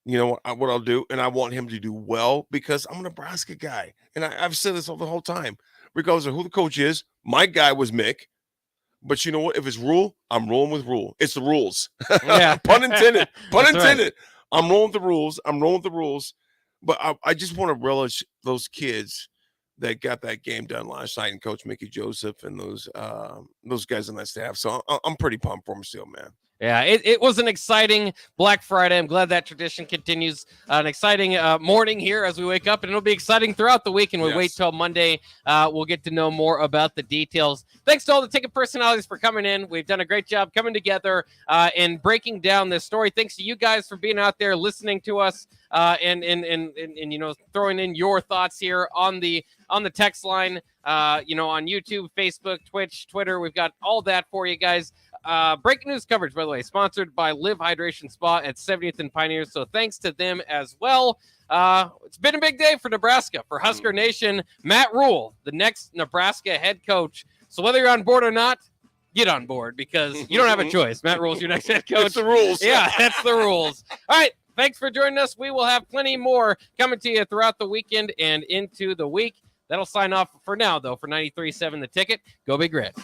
You know what I'll do, and I want him to do well because I'm a Nebraska guy. And I've said this all the whole time. Regardless of who the coach is, my guy was Mick. But you know what? If it's Rhule, I'm rolling with Rhule. It's the rules. Yeah. Pun intended. Pun That's intended. right. I'm rolling with the rules. But I just want to relish those kids that got that game done last night, and Coach Mickey Joseph and those guys on that staff. So I'm pretty pumped for them still, man. Yeah, it was an exciting Black Friday. I'm glad that tradition continues. An exciting morning here as we wake up, and it'll be exciting throughout the week. And we wait till Monday. We'll get to know more about the details. Thanks to all the ticket personalities for coming in. We've done a great job coming together and breaking down this story. Thanks to you guys for being out there listening to us and throwing in your thoughts here on the text line. On YouTube, Facebook, Twitch, Twitter. We've got all that for you guys. Breaking news coverage, by the way, sponsored by Live Hydration Spa at 70th and Pioneers. So thanks to them as well. It's been a big day for Nebraska, for Husker Nation. Matt Rhule, the next Nebraska head coach. So whether you're on board or not, get on board because you don't have a choice. Matt Rhule's your next head coach. It's the rules. Yeah, that's the rules. All right. Thanks for joining us. We will have plenty more coming to you throughout the weekend and into the week. That'll sign off for now, though, for 93.7 The Ticket. Go Big Red. Great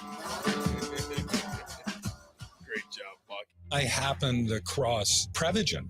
job, Buck. I happened across Prevagen.